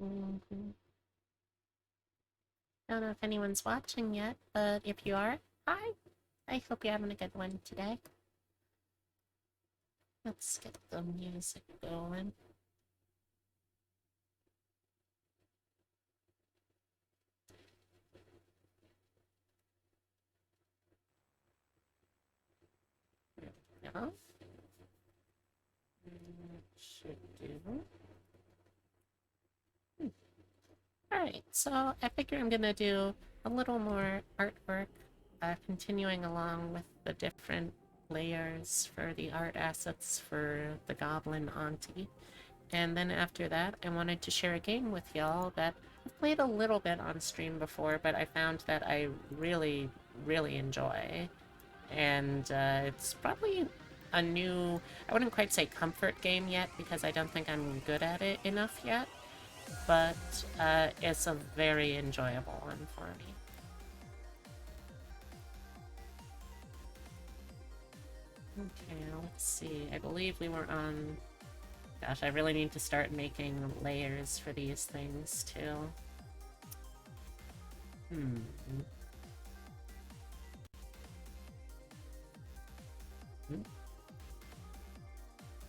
Mhm. I don't know if anyone's watching yet, but if you are, hi! I hope you're having a good one today. Let's get the music going. There we go. Should do. Alright, so I figure I'm gonna do a little more artwork, continuing along with the different layers for the art assets for the Goblin Auntie. And then after that, I wanted to share a game with y'all that I've played a little bit on stream before, but I found that I really, really enjoy. And it's probably a new, I wouldn't quite say comfort game yet, because I don't think I'm good at it enough yet, but it's a very enjoyable one for me. Okay, let's see. I believe we were on... Gosh, I really need to start making layers for these things, too. Hmm.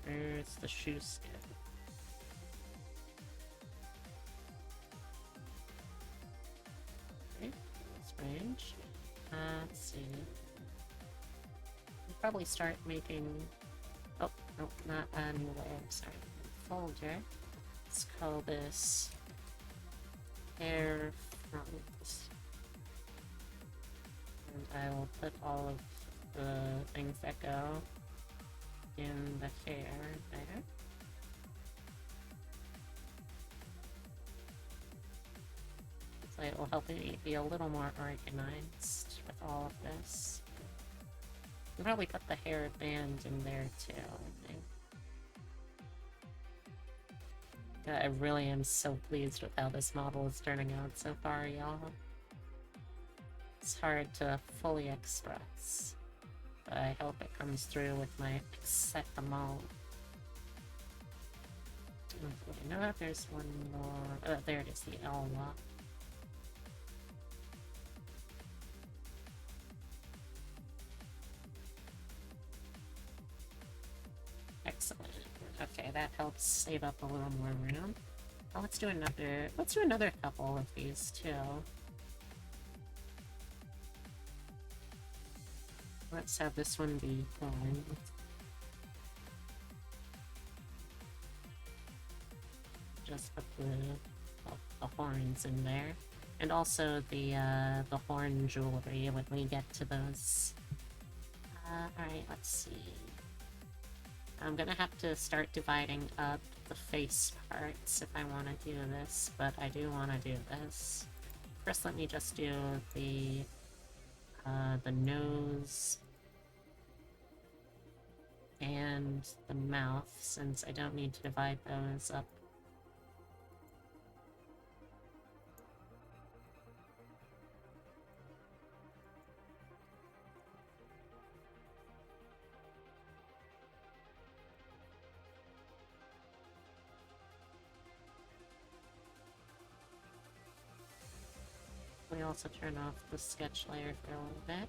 Where's the shoe skin? Okay, that's range. Let's see. We'll probably start making... Oh, no, not a new layer, sorry. Folder. Let's call this hair front. And I will put all of the things that go in the hair there. So it will help me be a little more organized with all of this. I'll probably put the hair band in there too, I think. I really am so pleased with how this model is turning out so far, y'all. It's hard to fully express, but I hope it comes through with my set them all. Okay, I know that there's one more. Oh, there it is, the L lock. Excellent. Okay, that helps save up a little more room. Oh, let's do another couple of these too. Let's have this one be fun. Just put the horns in there. And also the horn jewelry when we get to those. Alright, let's see. I'm gonna have to start dividing up the face parts if I want to do this, but I do want to do this. First, let me just do the nose and the mouth, since I don't need to divide those up. We also turn off the sketch layer for a little bit.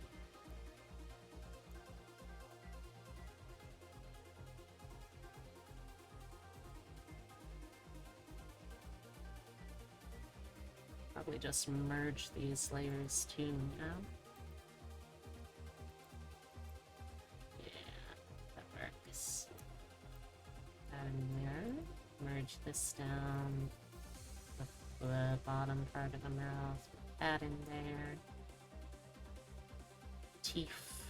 Probably just merge these layers too now. Yeah, that works. Add in there. Merge this down with the bottom part of the mouth. Add in there. Teeth.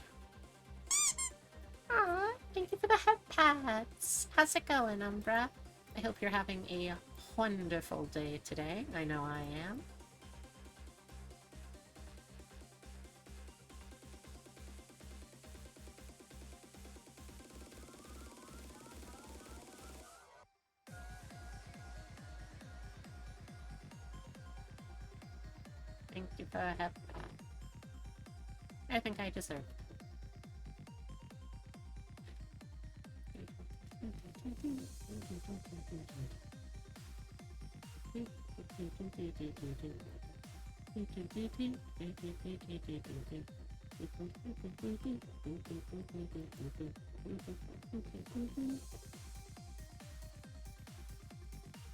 Aw, thank you for the head pats. How's it going, Umbra? I hope you're having a wonderful day today. I know I am. Thank you for the head pat. I think I deserve it.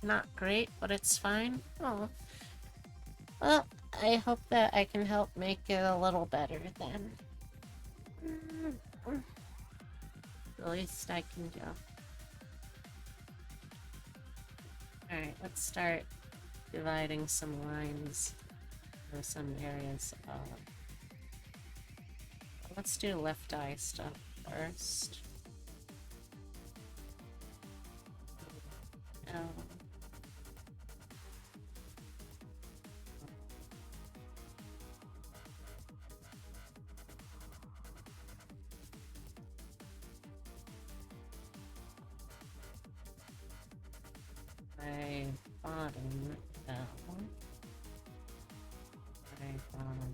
Not great, but it's fine. Oh, well, I hope that I can help make it a little better then. The least I can do. Alright, let's start dividing some lines for some areas. Let's do left eye stuff first. My bottom down. My bottom.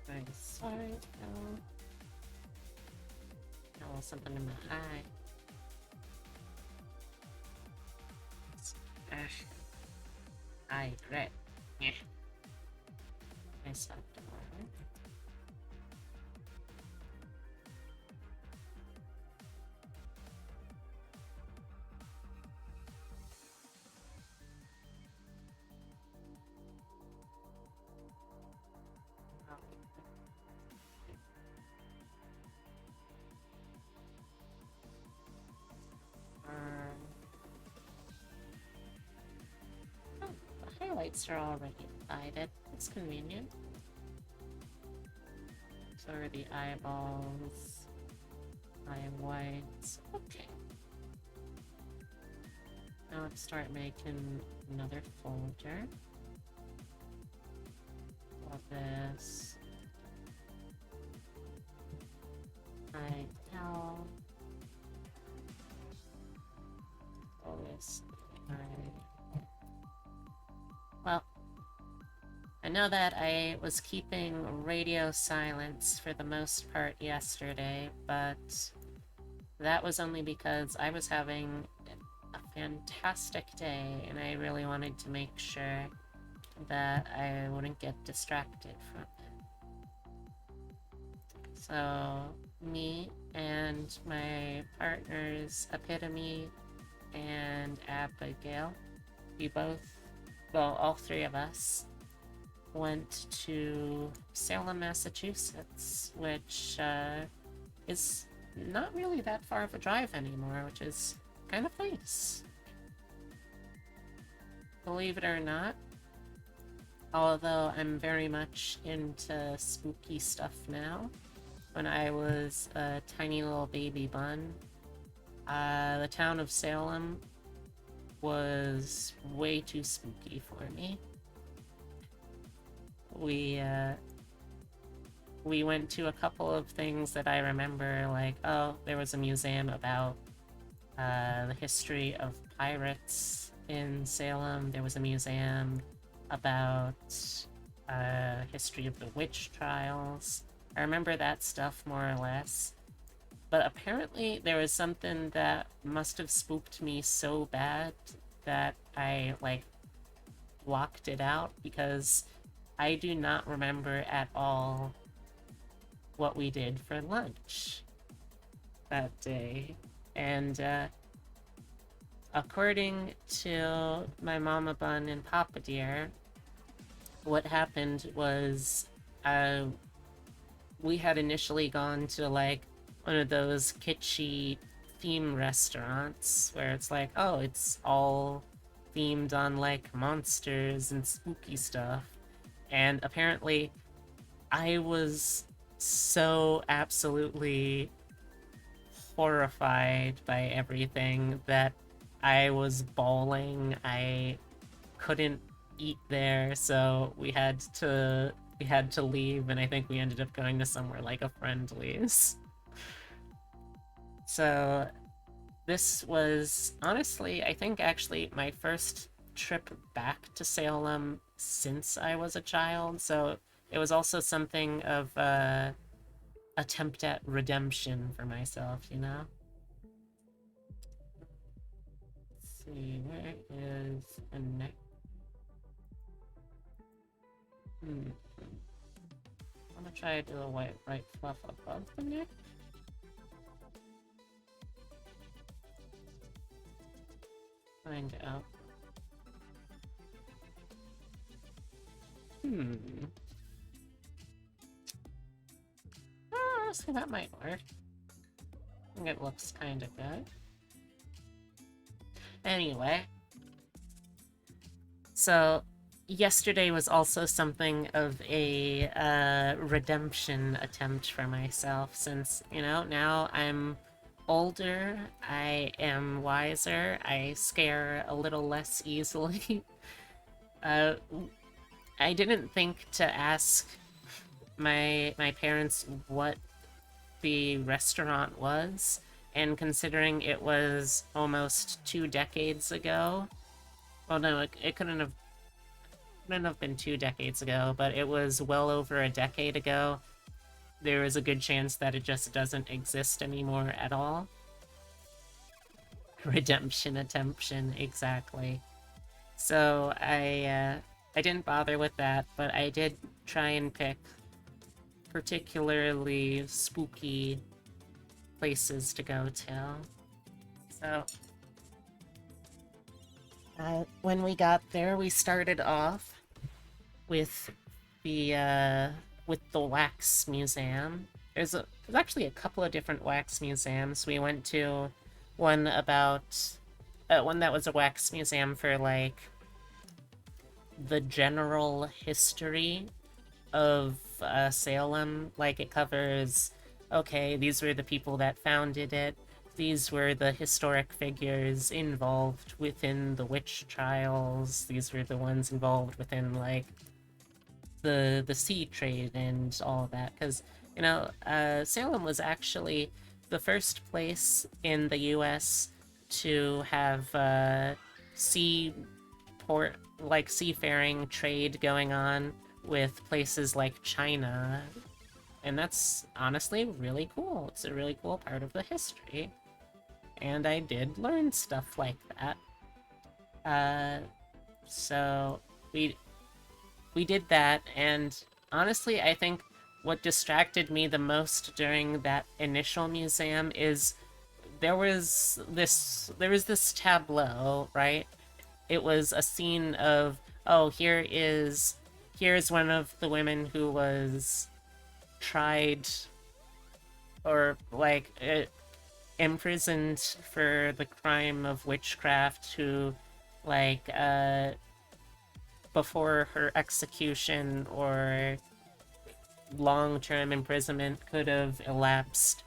My side down. Oh, something in my eye. Eye grit. Yeah. I sucked all right. Oh, the highlights are already divided. It's convenient. So are the eyeballs. Eye whites. Okay. Now let's start making another folder. Of this. Eye towel. All this. Well, I know that I was keeping radio silence for the most part yesterday, but that was only because I was having a fantastic day and I really wanted to make sure that I wouldn't get distracted from it. So, me and my partners, Epitome and Abigail, we both, well, all three of us, went to Salem, Massachusetts, which is not really that far of a drive anymore, which is kind of nice. Believe it or not, although I'm very much into spooky stuff now, when I was a tiny little baby bun, the town of Salem was way too spooky for me. We went to a couple of things that I remember, like, oh, there was a museum about the history of pirates in Salem. There was a museum about history of the witch trials. I remember that stuff more or less. But apparently there was something that must have spooked me so bad that I, like, blocked it out, because I do not remember at all what we did for lunch that day. And according to my Mama Bun and Papa Dear, what happened was we had initially gone to, like, one of those kitschy theme restaurants where it's like, oh, it's all themed on, like, monsters and spooky stuff. And apparently I was so absolutely horrified by everything that I was bawling. I couldn't eat there, so we had to leave, and I think we ended up going to somewhere like a Friendly's. So This was honestly, I think actually my first trip back to Salem since I was a child, so it was also something of a attempt at redemption for myself, you know? Let's see, where is the neck? Hmm. I'm gonna try to do a white right fluff above the neck. Find out. Hmm. Honestly, that might work. I think it looks kind of good. Anyway, so yesterday was also something of a redemption attempt for myself since, you know, now I'm older, I am wiser, I scare a little less easily. uh, I didn't think to ask my parents what the restaurant was, and considering it was almost 2 decades ago, well, no, it couldn't have been 2 decades ago, but it was well over a decade ago. There is a good chance that it just doesn't exist anymore at all. Redemption attemption, exactly. So I didn't bother with that, but I did try and pick particularly spooky places to go to. So when we got there, we started off with the wax museum. There's actually a couple of different wax museums. We went to one about one that was a wax museum for like the general history of Salem. Like it covers, okay, these were the people that founded it. These were the historic figures involved within the witch trials. These were the ones involved within like the sea trade and all that. Because you know, Salem was actually the first place in the U.S. to have sea port like seafaring trade going on with places like China, and that's honestly really cool. It's a really cool part of the history, and I did learn stuff like that. Uh, so we we did that, and honestly, I think what distracted me the most during that initial museum is there was this tableau, right? It was a scene of, oh, here's one of the women who was tried or like imprisoned for the crime of witchcraft, who like before her execution or long-term imprisonment could have elapsed,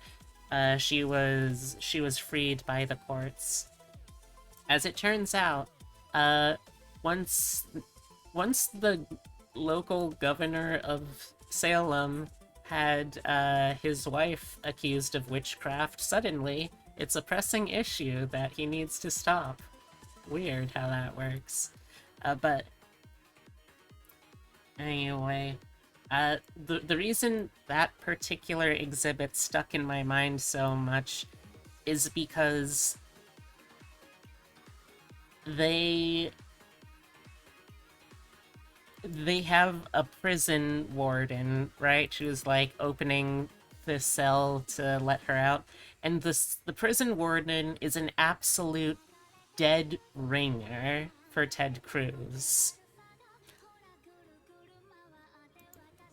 she was freed by the courts. As it turns out, uh, once once the local governor of Salem had his wife accused of witchcraft, suddenly it's a pressing issue that he needs to stop. Weird how that works. But anyway, the reason that particular exhibit stuck in my mind so much is because they they have a prison warden, right? Who's like opening the cell to let her out, and the prison warden is an absolute dead ringer for Ted Cruz.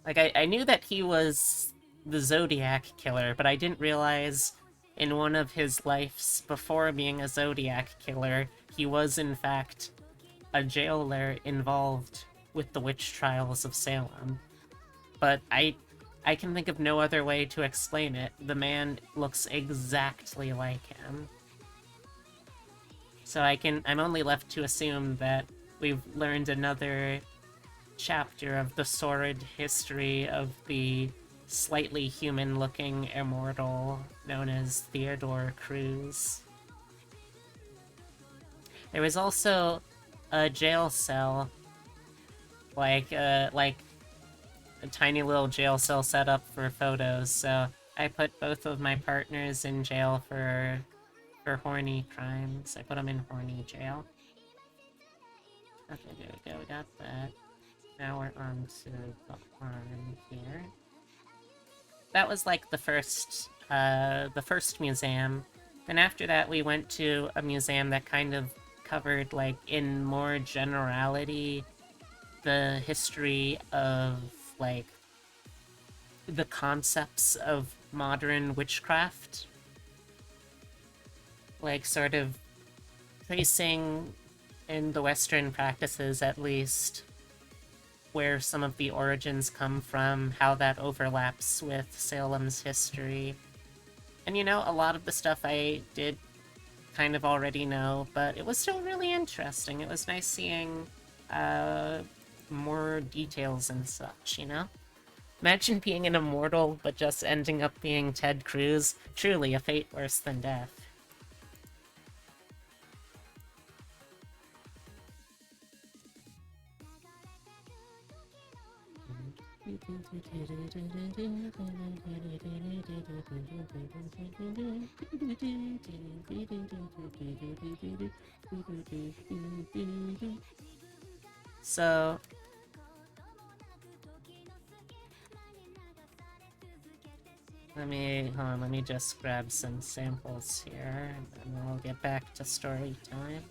Like I knew that he was the Zodiac killer, but I didn't realize in one of his lives before being a Zodiac killer, he was in fact a jailer involved with the witch trials of Salem. But I can think of no other way to explain it. The man looks exactly like him. So I'm only left to assume that we've learned another chapter of the sordid history of the slightly human-looking immortal known as Theodore Cruz. There was also a jail cell, like a tiny little jail cell set up for photos, so I put both of my partners in jail for horny crimes. I put them in horny jail. Okay, there we go, we got that. Now we're on to the arm here. That was like the first museum. Then after that, we went to a museum that kind of covered, like, in more generality, the history of, like, the concepts of modern witchcraft. Like, sort of tracing, in the Western practices at least, where some of the origins come from, how that overlaps with Salem's history. And you know, a lot of the stuff I did kind of already know, but it was still really interesting. It was nice seeing more details and such, you know? Imagine being an immortal, but just ending up being Ted Cruz. Truly a fate worse than death. So, let me just grab some samples here, and then we'll get back to story time.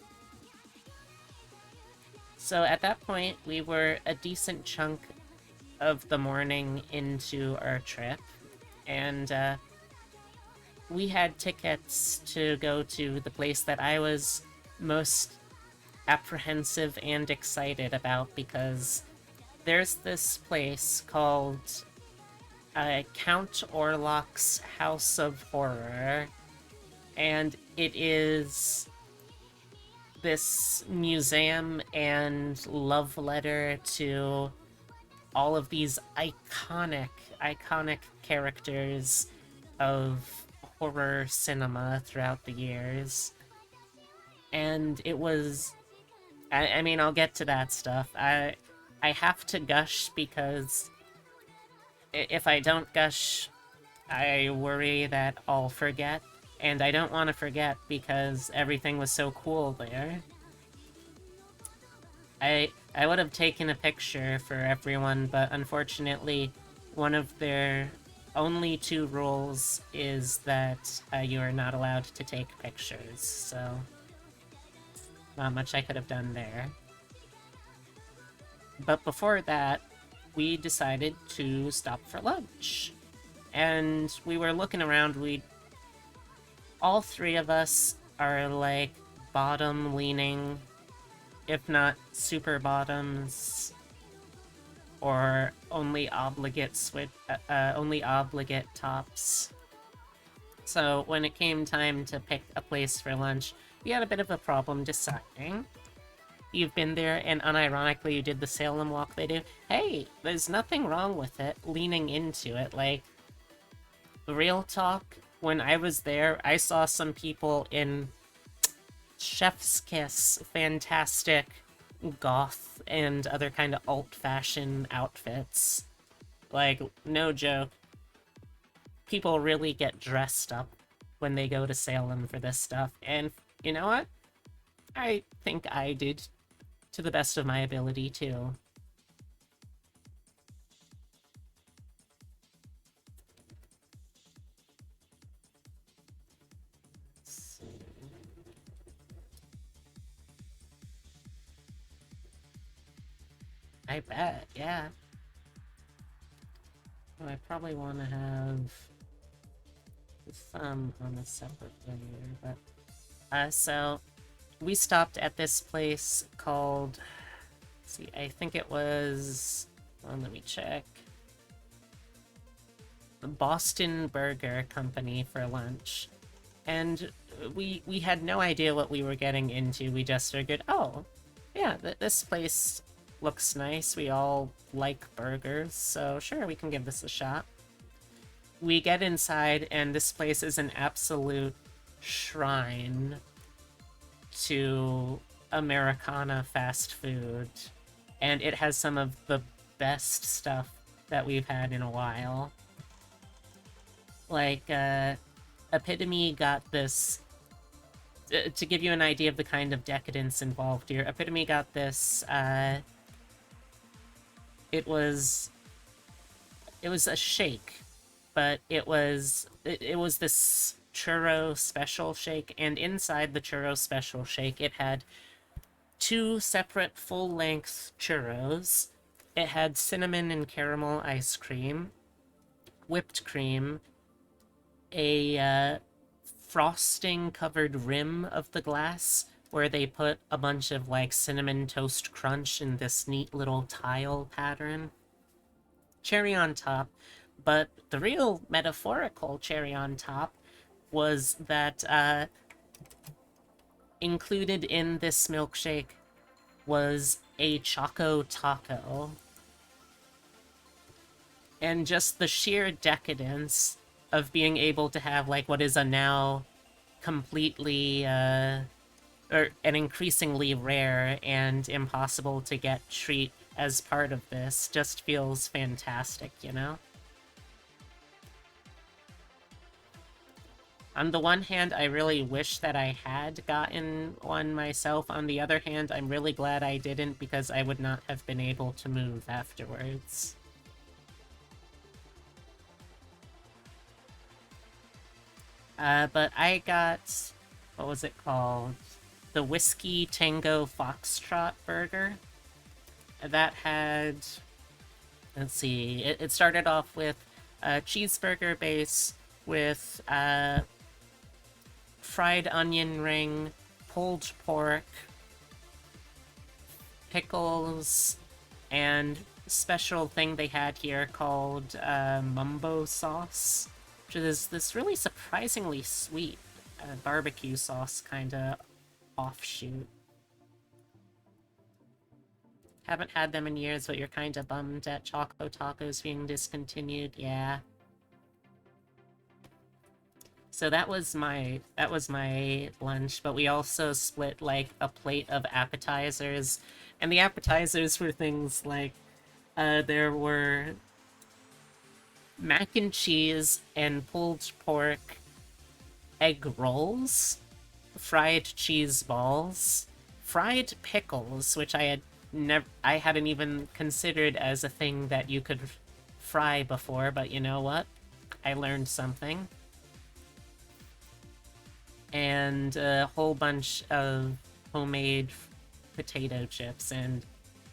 So at that point, we were a decent chunk of the morning into our trip, and we had tickets to go to the place that I was most apprehensive and excited about, because there's this place called Count Orlok's House of Horror, and it is this museum and love letter to all of these iconic characters of horror cinema throughout the years. And it was... I mean, I'll get to that stuff. I have to gush because if I don't gush, I worry that I'll forget. And I don't want to forget because everything was so cool there. I would have taken a picture for everyone, but unfortunately, one of their only 2 rules is that you are not allowed to take pictures, so not much I could have done there. But before that, we decided to stop for lunch. And we were looking around, all 3 of us are, like, bottom-leaning, if not super bottoms, or only obligate tops. So when it came time to pick a place for lunch, we had a bit of a problem deciding. You've been there, and unironically you did the Salem walk they do. Hey, there's nothing wrong with it, leaning into it. Like, real talk, when I was there, I saw some people in chef's kiss, fantastic goth and other kind of alt-fashion outfits. Like, no joke. People really get dressed up when they go to Salem for this stuff, and you know what? I think I did to the best of my ability, too. I bet, yeah. Well, I probably want to have some on a separate layer, but... so, we stopped at this place called... Let's see, I think it was... let me check. The Boston Burger Company for lunch. And we had no idea what we were getting into. We just figured, oh, yeah, this place looks nice. We all like burgers, so sure, we can give this a shot. We get inside, and this place is an absolute shrine to Americana fast food, and it has some of the best stuff that we've had in a while. Like, Epitome got this... To give you an idea of the kind of decadence involved here, Epitome got this, it was a shake, but it was this churro special shake, and inside the churro special shake, it had 2 separate full-length churros. It had cinnamon and caramel ice cream, whipped cream, a frosting-covered rim of the glass, where they put a bunch of, like, cinnamon toast crunch in this neat little tile pattern. Cherry on top, but the real metaphorical cherry on top was that, included in this milkshake was a Choco Taco. And just the sheer decadence of being able to have, like, what is a now completely, or an increasingly rare and impossible to get treat as part of this just feels fantastic, you know? On the one hand, I really wish that I had gotten one myself. On the other hand, I'm really glad I didn't, because I would not have been able to move afterwards. But I got... what was it called? The Whiskey Tango Foxtrot Burger. That had... let's see... It started off with a cheeseburger base with, fried onion ring, pulled pork, pickles, and special thing they had here called mumbo sauce, which is this really surprisingly sweet barbecue sauce kind of offshoot. Haven't had them in years, but you're kind of bummed at Choco Tacos being discontinued, yeah. So that was my lunch, but we also split, like, a plate of appetizers. And the appetizers were things like, there were mac and cheese and pulled pork egg rolls, fried cheese balls, fried pickles, which I hadn't even considered as a thing that you could fry before, but you know what? I learned something. And a whole bunch of homemade potato chips, and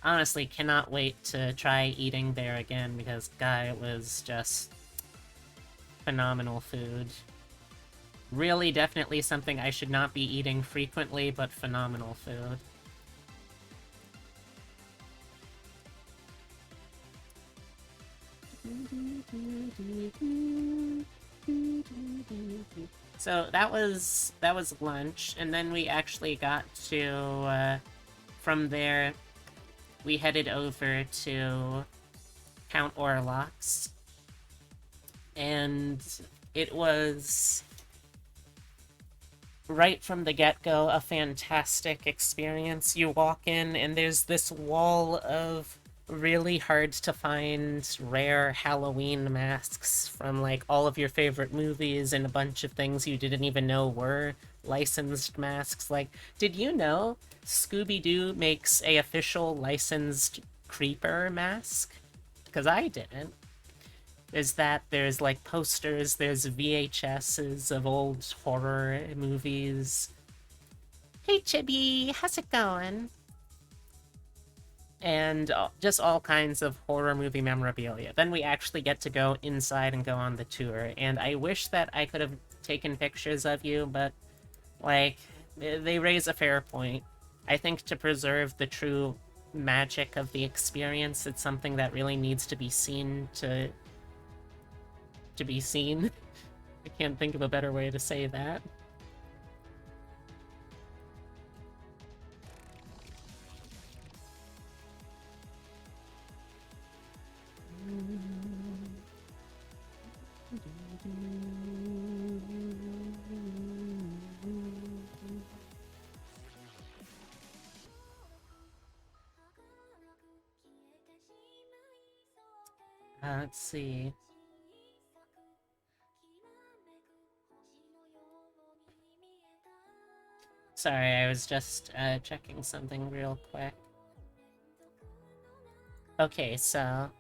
honestly cannot wait to try eating there again, because, God, it was just phenomenal food. Really, definitely something I should not be eating frequently, but phenomenal food. So that was lunch, and then we actually got to, from there, we headed over to Count Orlok's, and it was, right from the get-go, a fantastic experience. You walk in, and there's this wall of really hard-to-find, rare Halloween masks from, like, all of your favorite movies and a bunch of things you didn't even know were licensed masks. Like, did you know Scooby-Doo makes a official licensed creeper mask? Because I didn't. There's, like, posters, there's VHSs of old horror movies. Hey, Chibi, how's it going? And just all kinds of horror movie memorabilia. Then we actually get to go inside and go on the tour, and I wish that I could have taken pictures of you, but, like, they raise a fair point. I think to preserve the true magic of the experience, it's something that really needs to be seen to be seen. I can't think of a better way to say that. Let's see. Sorry, I was just checking something real quick. Okay, so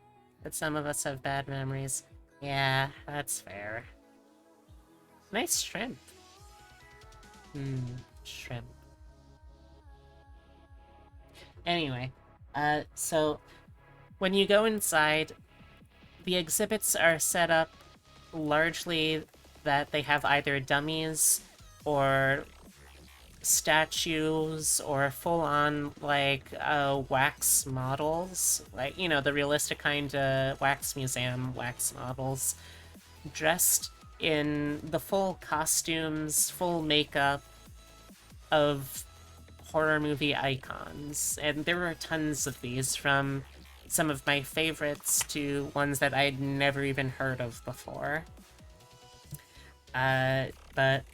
that some of us have bad memories. Yeah, that's fair. Nice shrimp. Shrimp. Anyway, so when you go inside, the exhibits are set up largely that they have either dummies or statues or full-on like wax models, like, you know, the realistic kind of wax museum wax models, dressed in the full costumes, full makeup of horror movie icons. And there were tons of these, from some of my favorites to ones that I'd never even heard of before. But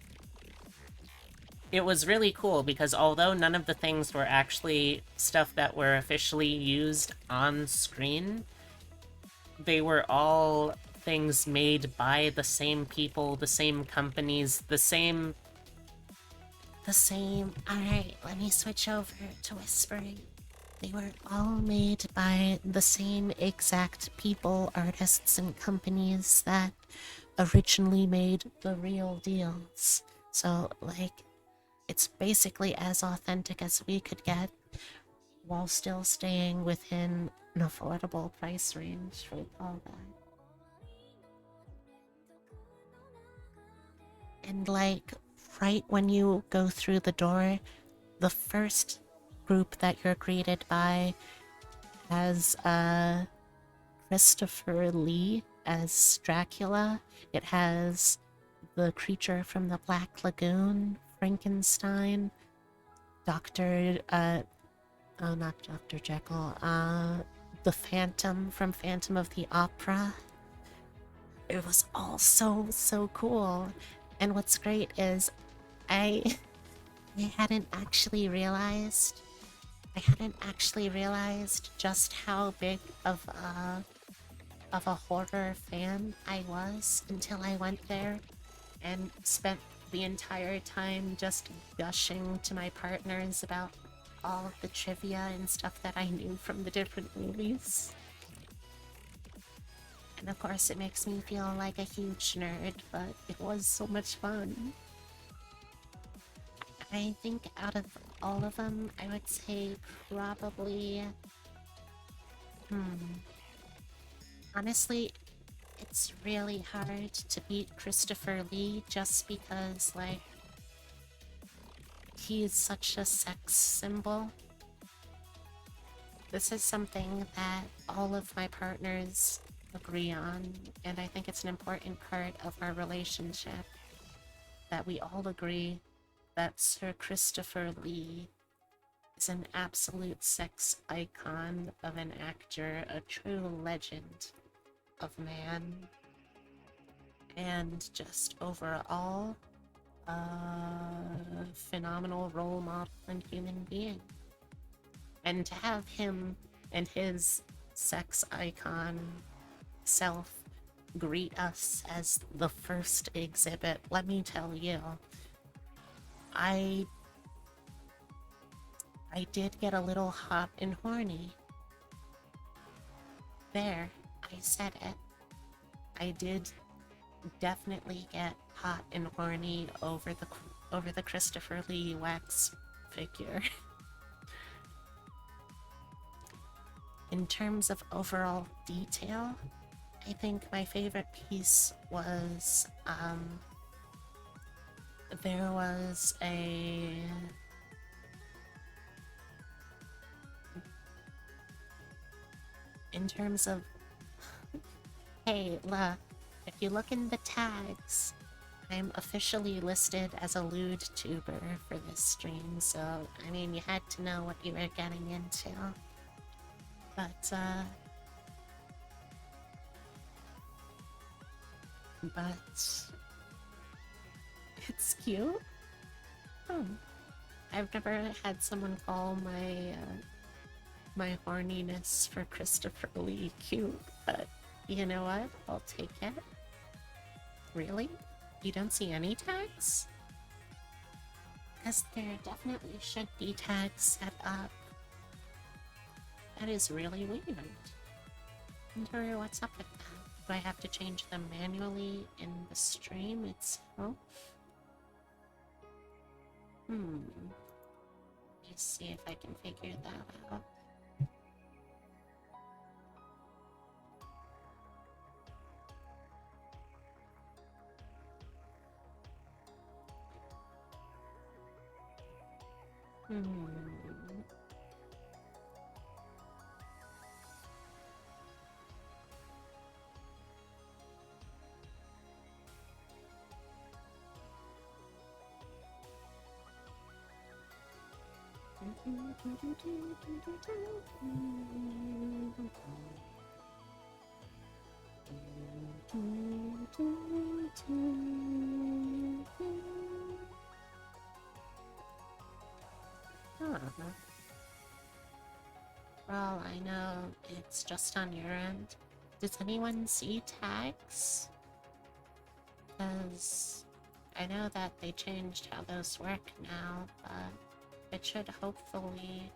it was really cool because although none of the things were actually stuff that were officially used on screen, they were all things made by the same people, the same companies, the same... Alright, let me switch over to whispering. They were all made by the same exact people, artists, and companies that originally made the real deals. So, like, it's basically as authentic as we could get while still staying within an affordable price range for all that. And like, right when you go through the door, the first group that you're greeted by has Christopher Lee as Dracula. It has the creature from the Black Lagoon, Frankenstein, Dr. Oh, not Dr. Jekyll, the Phantom from Phantom of the Opera. It was all so cool. And what's great is I I hadn't actually realized just how big of a horror fan I was until I went there and spent the entire time just gushing to my partners about all of the trivia and stuff that I knew from the different movies. And of course, it makes me feel like a huge nerd, but it was so much fun. I think out of all of them, I would say probably... Honestly, it's really hard to beat Christopher Lee just because, like, he is such a sex symbol. This is something that all of my partners agree on, and I think it's an important part of our relationship that we all agree that Sir Christopher Lee is an absolute sex icon of an actor, a true legend of man, and just overall a phenomenal role model and human being. And to have him and his sex icon self greet us as the first exhibit, let me tell you, I did get a little hot and horny. There, I said it. I did definitely get hot and horny over the Christopher Lee wax figure. In terms of overall detail, I think my favorite piece was there was a... In terms of... Hey, look, if you look in the tags, I'm officially listed as a lewd tuber for this stream, so, I mean, you had to know what you were getting into. But it's cute. Oh, I've never had someone call my my horniness for Christopher Lee cute, but You know what? I'll take it. Really? You don't see any tags? Because there definitely should be tags set up. That is really weird. Wonder what's up with that. Do I have to change them manually in the stream itself? Let's see if I can figure that out. For all I know, it's just on your end. Does anyone see tags? Because I know that they changed how those work now, but it should hopefully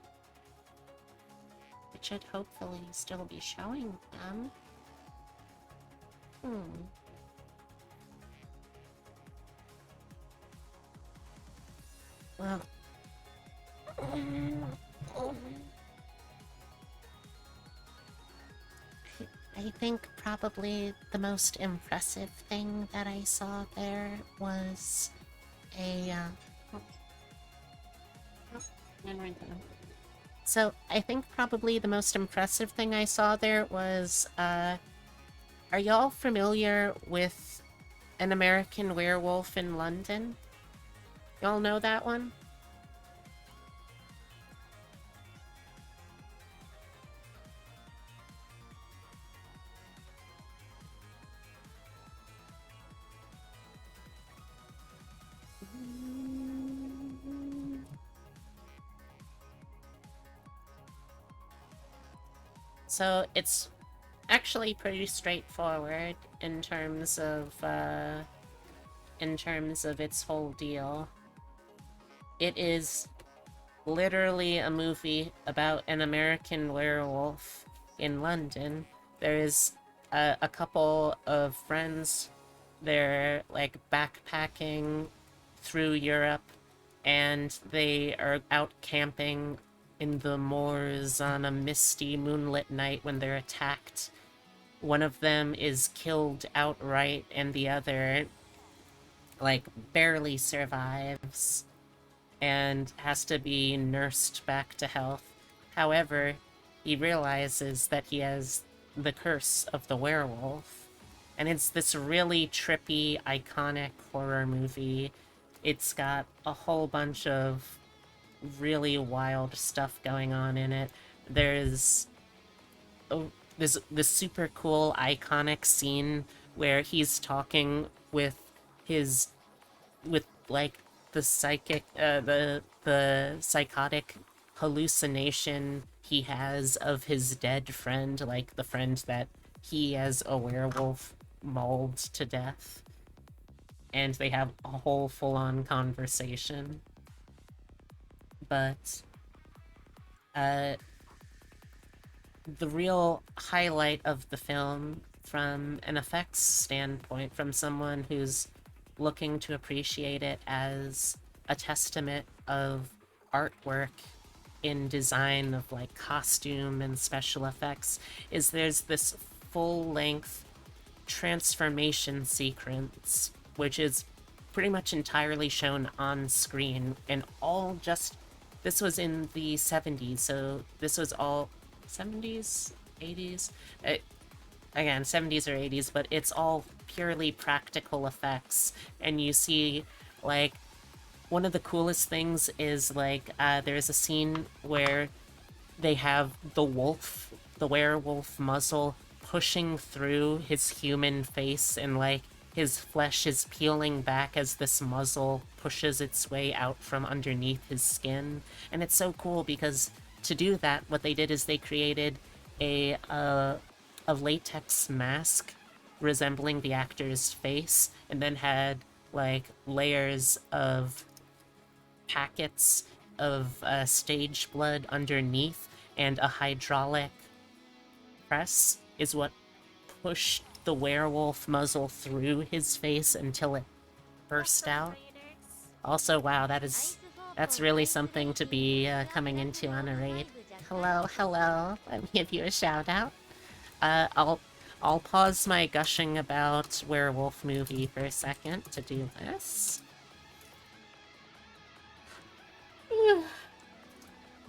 still be showing them. Well, I think probably the most impressive thing that I saw there was a, So I think probably the most impressive thing I saw there was, are y'all familiar with An American Werewolf in London? Y'all know that one? So it's actually pretty straightforward in terms of its whole deal. It is literally a movie about an American werewolf in London. There is a couple of friends. They're like backpacking through Europe, and they are out camping in the moors on a misty moonlit night when they're attacked. One of them is killed outright, and the other, like, barely survives and has to be nursed back to health. However, he realizes that he has the curse of the werewolf. And it's this really trippy, iconic horror movie. It's got a whole bunch of really wild stuff going on in it. There's this super cool, iconic scene where he's talking with his like the psychotic hallucination he has of his dead friend, like the friend that he as a werewolf mauled to death, and they have a whole full-on conversation. But the real highlight of the film, from an effects standpoint, from someone who's looking to appreciate it as a testament of artwork in design of like costume and special effects, is there's this full-length transformation sequence, which is pretty much entirely shown on screen, and all just... This was in the 70s, so this was all 70s, 80s? Again, 70s or 80s, but it's all purely practical effects, and you see, like, one of the coolest things is, like, there's a scene where they have the werewolf muzzle pushing through his human face, and, like, his flesh is peeling back as this muzzle pushes its way out from underneath his skin. And it's so cool because to do that, what they did is they created a a latex mask resembling the actor's face, and then had like layers of packets of stage blood underneath, and a hydraulic press is what pushed the werewolf muzzle through his face until it burst out. Also, wow, that's really something to be coming into on a raid. Hello, hello. Let me give you a shout out. I'll pause my gushing about werewolf movie for a second to do this.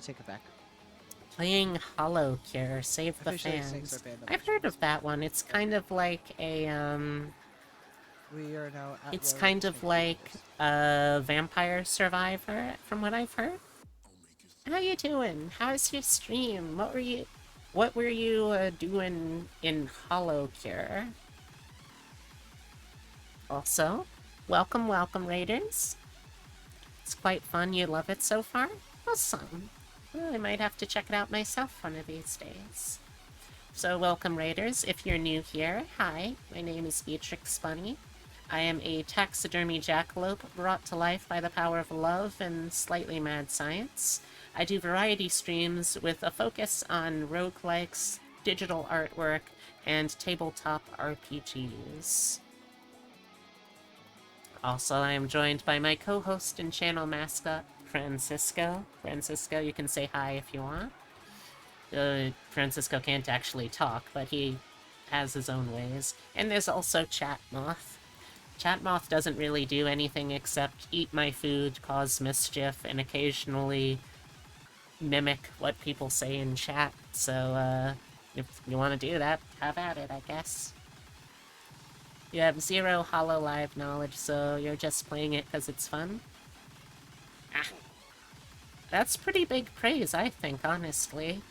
Take it back. Playing Hollow Cure, Save the Fans. I've heard of that one. It's kind of like a, We are now at it's kind of like a Vampire Survivor, from what I've heard. How you doing? How's your stream? What were you doing in Hollow Cure? Also, welcome, Raiders. It's quite fun. You love it so far? Awesome. Well, I might have to check it out myself one of these days. So, welcome, Raiders. If you're new here, hi. My name is Beatrix Bunny. I am a taxidermy jackalope brought to life by the power of love and slightly mad science. I do variety streams with a focus on roguelikes, digital artwork, and tabletop RPGs. Also, I am joined by my co-host and channel mascot, Francisco. Francisco, you can say hi if you want. Francisco can't actually talk, but he has his own ways. And there's also Chatmoth. Chatmoth doesn't really do anything except eat my food, cause mischief, and occasionally mimic what people say in chat. So, if you want to do that, have at it, I guess. You have zero Hololive knowledge, so you're just playing it because it's fun? Ah. That's pretty big praise, I think, honestly.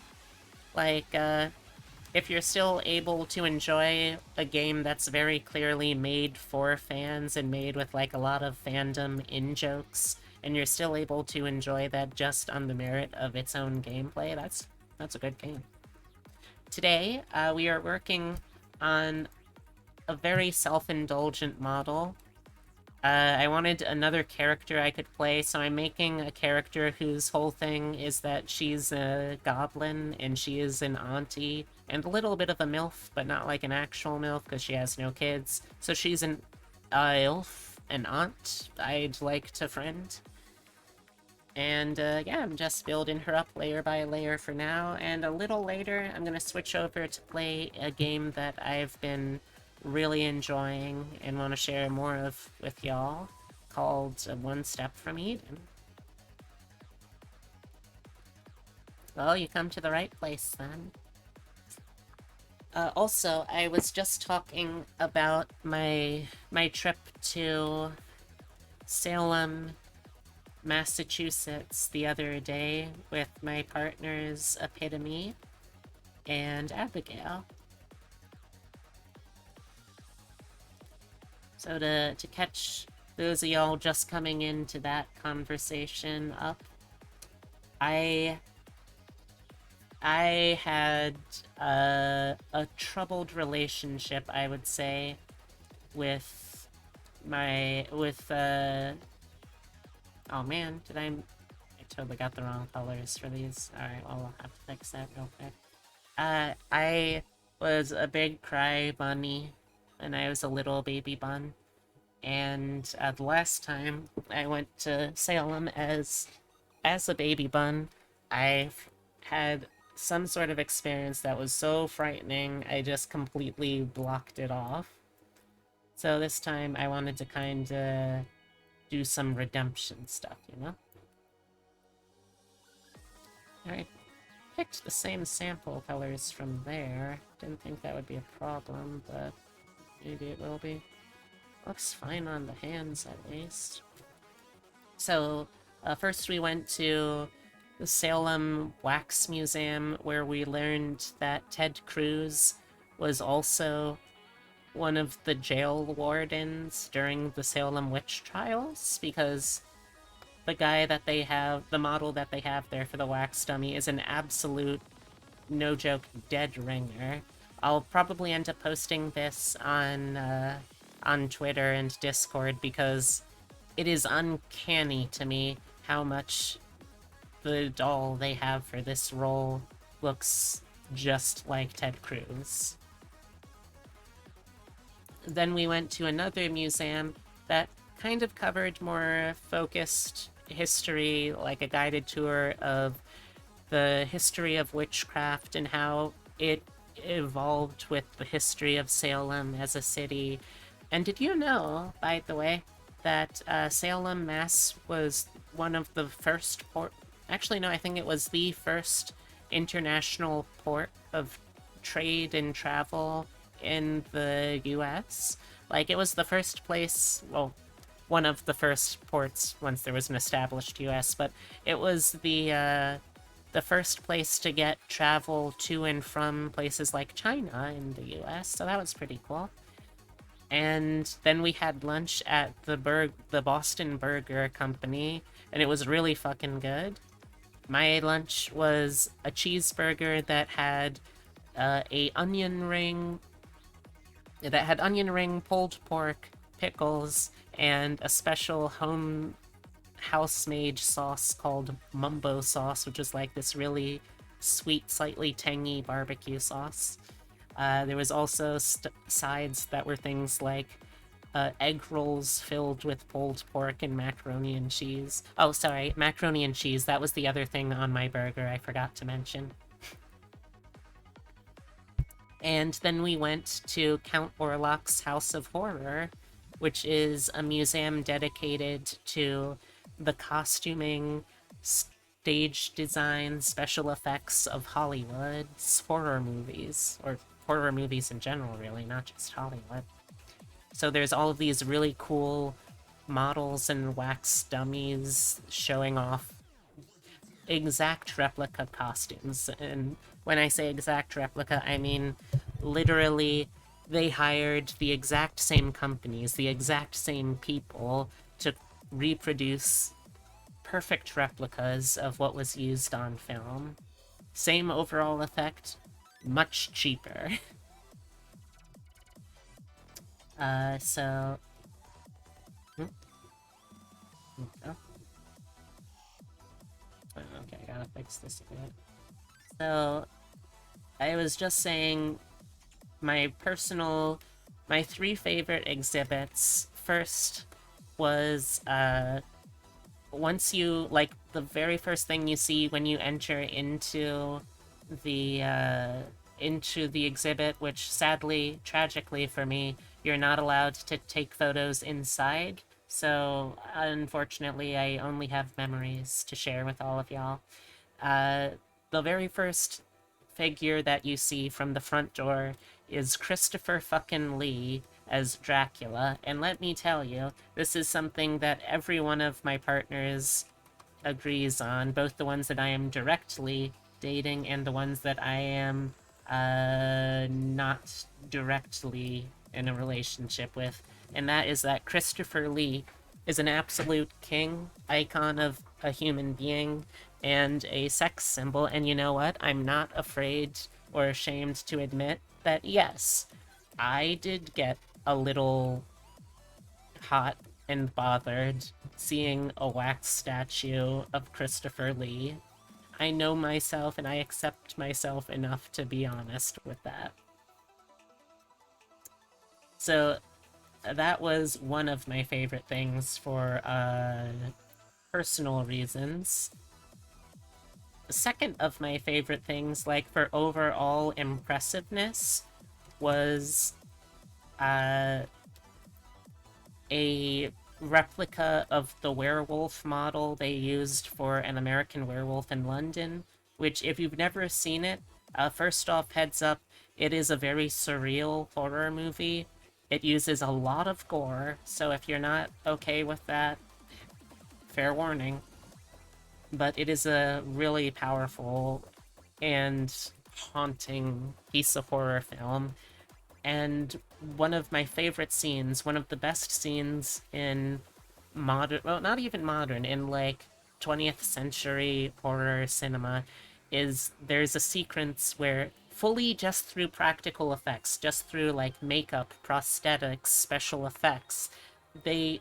Like, if you're still able to enjoy a game that's very clearly made for fans and made with, like, a lot of fandom in-jokes, and you're still able to enjoy that just on the merit of its own gameplay, that's a good game. Today, we are working on a very self-indulgent model. I wanted another character I could play, so I'm making a character whose whole thing is that she's a goblin, and she is an auntie, and a little bit of a MILF, but not like an actual MILF, because she has no kids. So she's an elf, an aunt I'd like to friend. And, yeah, I'm just building her up layer by layer for now, and a little later, I'm gonna switch over to play a game that I've been really enjoying and want to share more of with y'all, called One Step from Eden. Well, you come to the right place then. Also, I was just talking about my trip to Salem, Massachusetts the other day with my partners Epitome and Abigail. So to catch those of y'all just coming into that conversation up, I had a troubled relationship, I would say, with oh man, I totally got the wrong colors for these. Alright, well, I'll have to fix that real quick. I was a big cry bunny when I was a little baby bun. And the last time I went to Salem as a baby bun, I've had some sort of experience that was so frightening, I just completely blocked it off. So this time I wanted to kinda do some redemption stuff, you know? Alright, picked the same sample colors from there. Didn't think that would be a problem, but maybe it will be. Looks fine on the hands, at least. So, first we went to the Salem Wax Museum, where we learned that Ted Cruz was also one of the jail wardens during the Salem witch trials, because the guy that they have, the model that they have there for the wax dummy, is an absolute, no joke, dead ringer. I'll probably end up posting this on Twitter and Discord because it is uncanny to me how much the doll they have for this role looks just like Ted Cruz. Then we went to another museum that kind of covered more focused history, like a guided tour of the history of witchcraft and how it evolved with the history of Salem as a city. And did you know, by the way, that Salem, Mass was one of the first port. Actually, no, I think it was the first international port of trade and travel in the US. Like, it was the first place, well, one of the first ports once there was an established US, but it was the first place to get travel to and from places like China in the US, so that was pretty cool. And then we had lunch at the Boston Burger Company, and it was really fucking good. My lunch was a cheeseburger that had a onion ring, pulled pork, pickles, and a special home house-made sauce called mumbo sauce, which is like this really sweet, slightly tangy barbecue sauce. There was also sides that were things like egg rolls filled with pulled pork and macaroni and cheese. Oh, sorry, macaroni and cheese. That was the other thing on my burger I forgot to mention. And then we went to Count Orlok's House of Horror, which is a museum dedicated to the costuming, stage design, special effects of Hollywood's horror movies, or horror movies in general, really, not just Hollywood. So there's all of these really cool models and wax dummies showing off exact replica costumes. And when I say exact replica, I mean literally they hired the exact same companies, the exact same people to reproduce perfect replicas of what was used on film. Same overall effect, much cheaper. So... Oh. Okay, I gotta fix this a bit. So, I was just saying my three favorite exhibits. First was, once you, like, the very first thing you see when you enter into the exhibit, which sadly, tragically for me, you're not allowed to take photos inside. So, unfortunately, I only have memories to share with all of y'all. The very first figure that you see from the front door is Christopher fucking Lee as Dracula, and let me tell you, this is something that every one of my partners agrees on, both the ones that I am directly dating and the ones that I am not directly in a relationship with, and that is that Christopher Lee is an absolute king, icon of a human being, and a sex symbol. And you know what? I'm not afraid or ashamed to admit that, yes, I did get a little hot and bothered seeing a wax statue of Christopher Lee. I know myself and I accept myself enough to be honest with that. So that was one of my favorite things for personal reasons. The second of my favorite things, like for overall impressiveness, was a replica of the werewolf model they used for An American Werewolf in London, which, if you've never seen it, first off, heads up, it is a very surreal horror movie. It uses a lot of gore, so if you're not okay with that, fair warning. But it is a really powerful and haunting piece of horror film. And one of my favorite scenes, one of the best scenes in modern, well, not even modern, in like 20th century horror cinema, is there's a sequence where fully just through practical effects, just through like makeup, prosthetics, special effects. They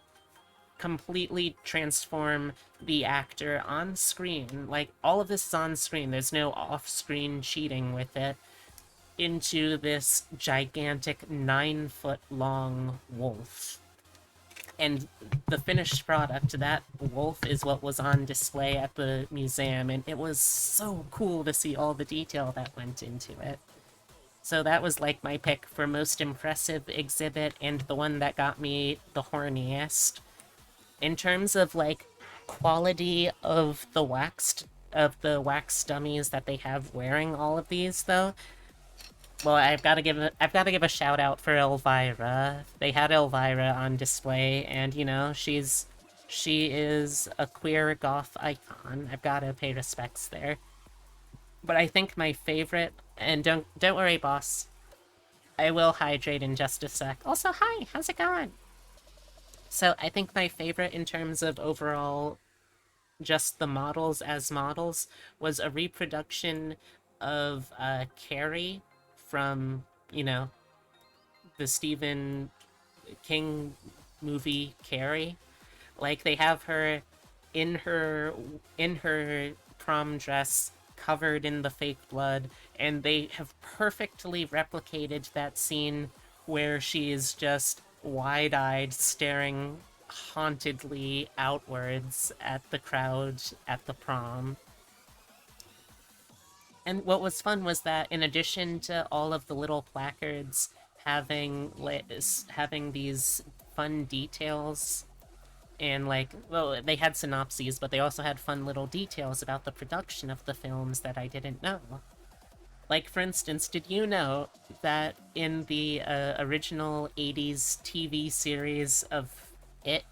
completely transform the actor on screen. Like, all of this is on screen, there's no off screen cheating with it, into this gigantic 9 foot long wolf. And the finished product, that wolf, is what was on display at the museum, and it was so cool to see all the detail that went into it. So that was like my pick for most impressive exhibit and the one that got me the horniest. In terms of like quality of the wax dummies that they have wearing all of these though, well, I've got to give a shout out for Elvira. They had Elvira on display, and she is a queer goth icon. I've got to pay respects there. But I think my favorite, and don't worry, boss, I will hydrate in just a sec. Also, hi, how's it going? So I think my favorite in terms of overall just the models as models was a reproduction of Carrie from, the Stephen King movie Carrie. Like, they have her in her in her prom dress covered in the fake blood, and they have perfectly replicated that scene where she is just wide-eyed staring hauntedly outwards at the crowd at the prom. And what was fun was that in addition to all of the little placards having these fun details, and like, well, they had synopses, but they also had fun little details about the production of the films that I didn't know. Like, for instance, did you know that in the original 80s TV series of It,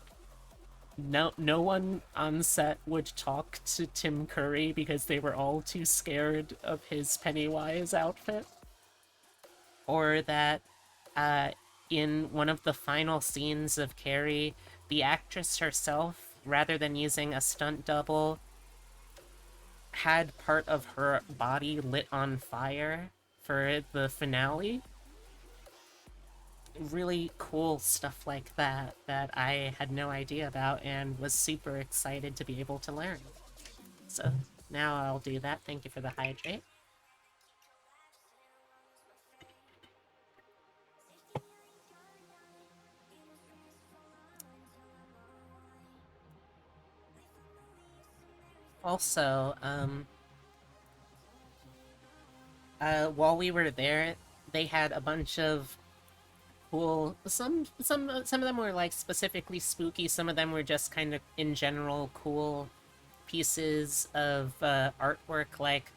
no one on set would talk to Tim Curry because they were all too scared of his Pennywise outfit? Or that uh, in one of the final scenes of Carrie, the actress herself, rather than using a stunt double, had part of her body lit on fire for the finale? Really cool stuff like that I had no idea about and was super excited to be able to learn. So now I'll do that. Thank you for the hydrate. Also, while we were there, they had a bunch of cool. Some of them were like specifically spooky. Some of them were just kind of in general cool pieces of artwork, like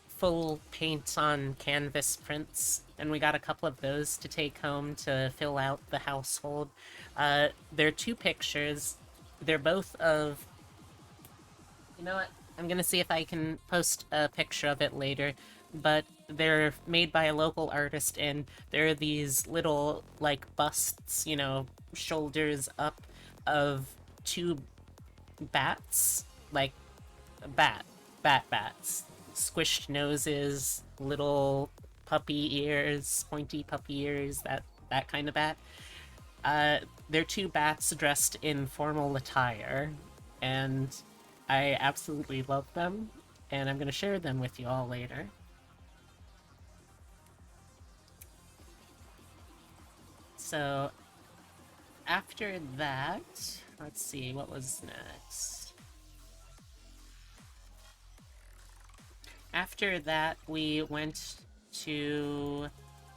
full paint on canvas prints, and we got a couple of those to take home to fill out the household. There are two pictures. They're both of. You know what? I'm gonna see if I can post a picture of it later, but they're made by a local artist, and there are these little, like, busts, shoulders up, of two bats, like, bat, bats, squished noses, little puppy ears, pointy puppy ears, that kind of bat. They're two bats dressed in formal attire, and I absolutely love them, and I'm gonna share them with you all later. So, after that, let's see, what was next? After that, we went to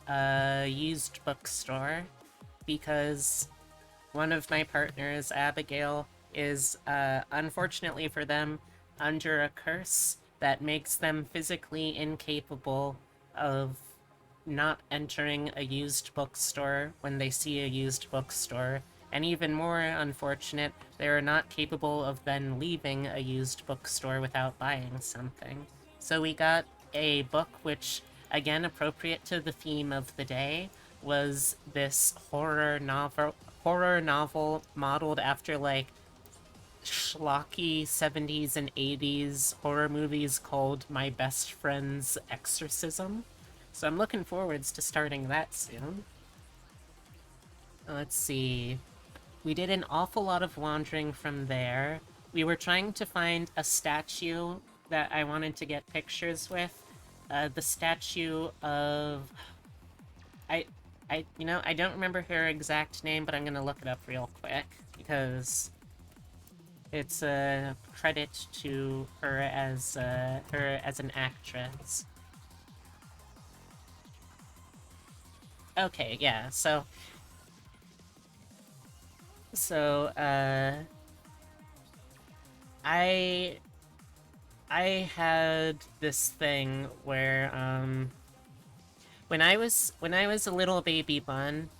a used bookstore because one of my partners, Abigail, is, unfortunately for them, under a curse that makes them physically incapable of not entering a used bookstore when they see a used bookstore. And even more unfortunate, they are not capable of then leaving a used bookstore without buying something. So we got a book which, again, appropriate to the theme of the day, was this horror novel modeled after like schlocky 70s and 80s horror movies called My Best Friend's Exorcism. So I'm looking forwards to starting that soon. Let's see. We did an awful lot of wandering from there. We were trying to find a statue that I wanted to get pictures with. The statue of... I, I don't remember her exact name, but I'm gonna look it up real quick, because it's a credit to her as an actress. Okay, yeah, so, I I had this thing where when I was a little baby bun,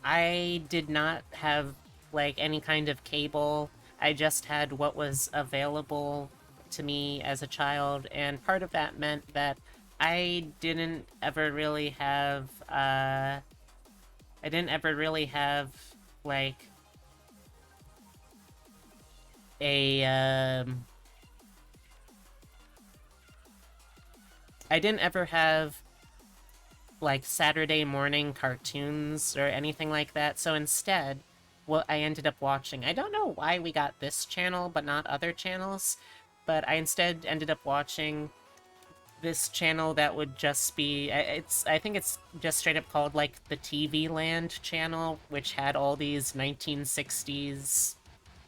I did not have like any kind of cable. I just had what was available to me as a child, and part of that meant that I didn't ever really have I didn't ever really have like a I didn't ever have like Saturday morning cartoons or anything like that. So instead, what I ended up watching, I don't know why we got this channel but not other channels, but I instead ended up watching this channel that would just be I think it's just straight up called like the TV Land channel, which had all these 1960s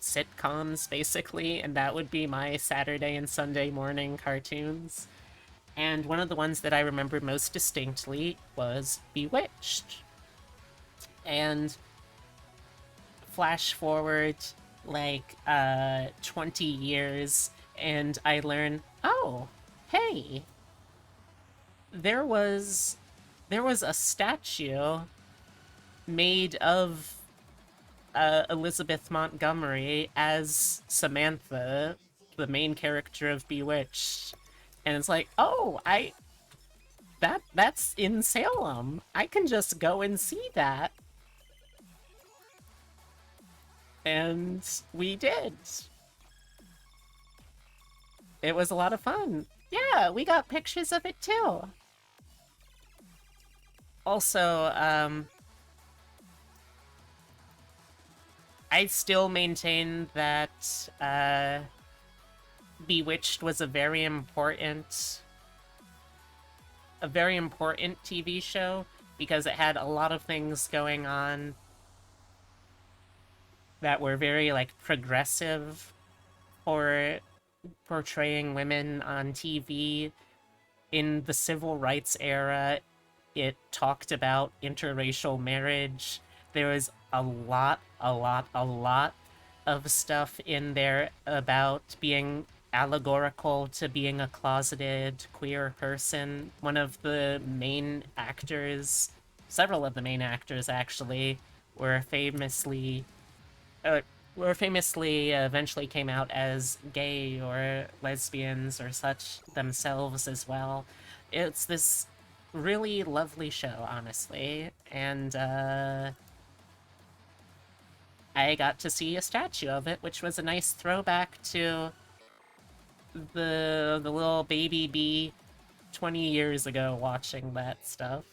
sitcoms basically, and that would be my Saturday and Sunday morning cartoons. And one of the ones that I remember most distinctly was Bewitched. And flash forward like 20 years, and I learn, oh, hey, there was a statue made of Elizabeth Montgomery as Samantha, the main character of Bewitched. And it's like, oh, that's in Salem. I can just go and see that. And we did. It was a lot of fun. Yeah, we got pictures of it too. Also, I still maintain that Bewitched was a very important TV show, because it had a lot of things going on that were very like progressive for portraying women on TV. In the civil rights era, it talked about interracial marriage. There was a lot of stuff in there about being allegorical to being a closeted queer person. One of the main actors, several of the main actors actually, were famously uh, eventually came out as gay or lesbians or such themselves as well. It's this really lovely show, honestly, and I got to see a statue of it, which was a nice throwback to the little baby bee 20 years ago watching that stuff.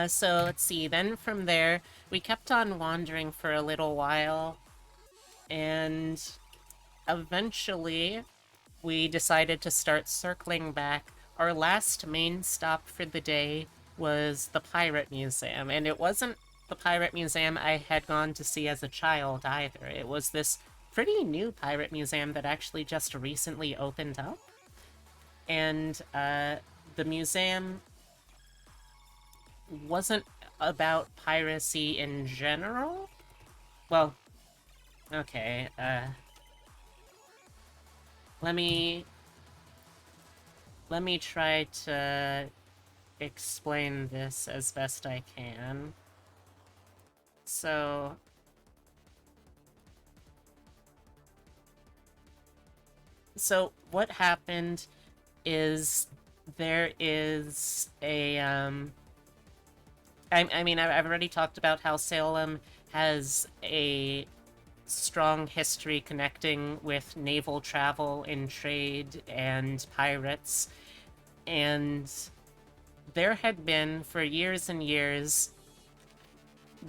So let's see, then from there, we kept on wandering for a little while, and eventually we decided to start circling back. Our last main stop for the day was the Pirate Museum, and it wasn't the Pirate Museum I had gone to see as a child either. It was this pretty new Pirate Museum that actually just recently opened up. And the museum wasn't about piracy in general. Well, okay, let me try to explain this as best I can. So, what happened is there is a I mean, I've already talked about how Salem has a strong history connecting with naval travel and trade and pirates. And there had been, for years and years,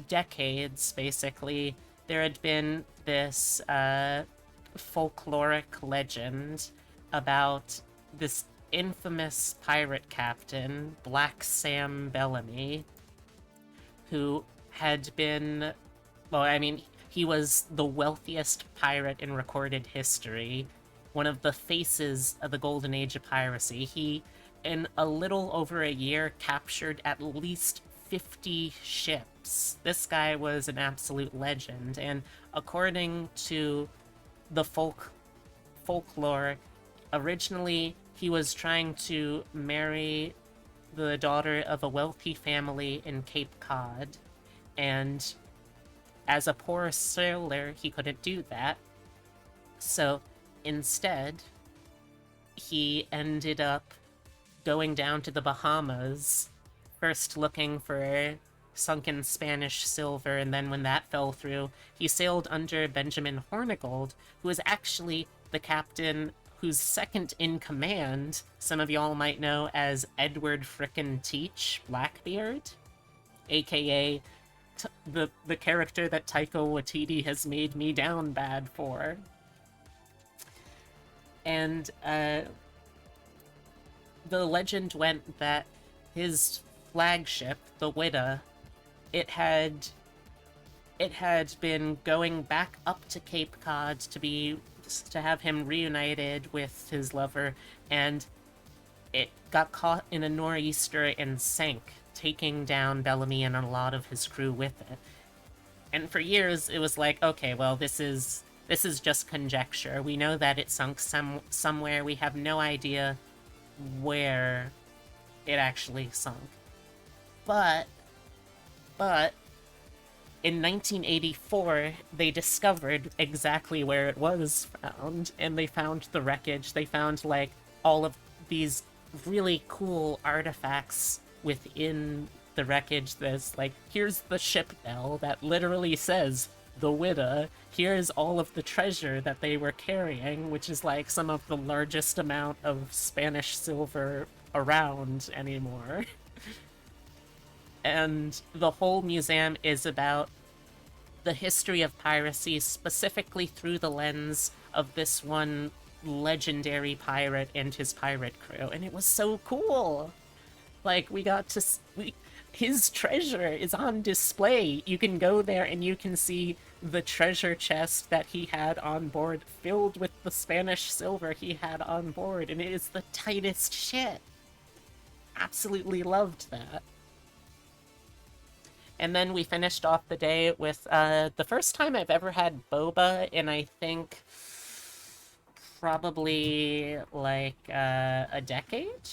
decades basically, there had been this folkloric legend about this infamous pirate captain, Black Sam Bellamy, who had been, well, I mean, he was the wealthiest pirate in recorded history, one of the faces of the golden age of piracy. He, in a little over a year, captured at least 50 ships. This guy was an absolute legend, and according to the folklore, originally he was trying to marry the daughter of a wealthy family in Cape Cod, and as a poor sailor, he couldn't do that. So instead, he ended up going down to the Bahamas, first looking for sunken Spanish silver, and then when that fell through, he sailed under Benjamin Hornigold, who was actually the captain who's second in command, some of y'all might know as Edward Frickin' Teach Blackbeard, aka the character that Taika Waititi has made me down bad for. And the legend went that his flagship, the Witta, it had been going back up to Cape Cod to have him reunited with his lover, and it got caught in a nor'easter and sank, taking down Bellamy and a lot of his crew with it. And for years, it was like, okay, well, this is just conjecture. We know that it sunk somewhere. We have no idea where it actually sunk. But in 1984, they discovered exactly where it was found, and they found the wreckage. They found, like, all of these really cool artifacts within the wreckage. There's, like, here's the ship bell that literally says the Witta. Here's all of the treasure that they were carrying, which is, like, some of the largest amount of Spanish silver around anymore. And the whole museum is about the history of piracy, specifically through the lens of this one legendary pirate and his pirate crew. And it was so cool. Like, we got to... his treasure is on display. You can go there and you can see the treasure chest that he had on board filled with the Spanish silver he had on board. And it is the tightest shit. Absolutely loved that. And then we finished off the day with the first time I've ever had boba in, I think, probably like a decade?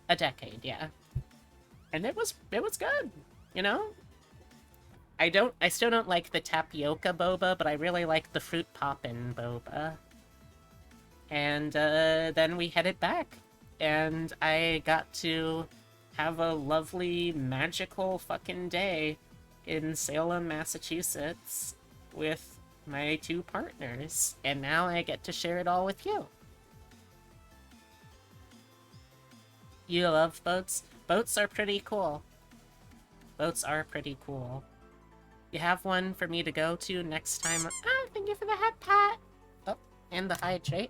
A decade, yeah. And it was good, you know? I still don't like the tapioca boba, but I really like the fruit poppin' boba. And then we headed back, and I got to have a lovely, magical fucking day in Salem, Massachusetts with my two partners. And now I get to share it all with you. You love boats? Boats are pretty cool. Boats are pretty cool. You have one for me to go to next time. Ah, thank you for the hat pat. Oh, and the hydrate.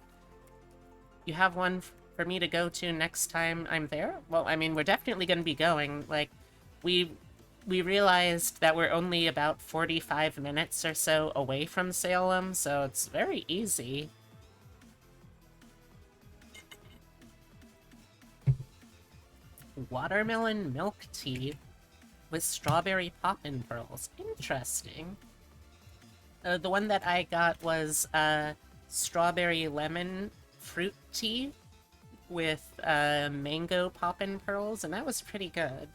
You have one for me to go to next time I'm there? Well, I mean, we're definitely going to be going. Like, we realized that we're only about 45 minutes or so away from Salem, so it's very easy. Watermelon milk tea with strawberry poppin' pearls. Interesting. The one that I got was strawberry lemon fruit tea with mango poppin' pearls, and that was pretty good.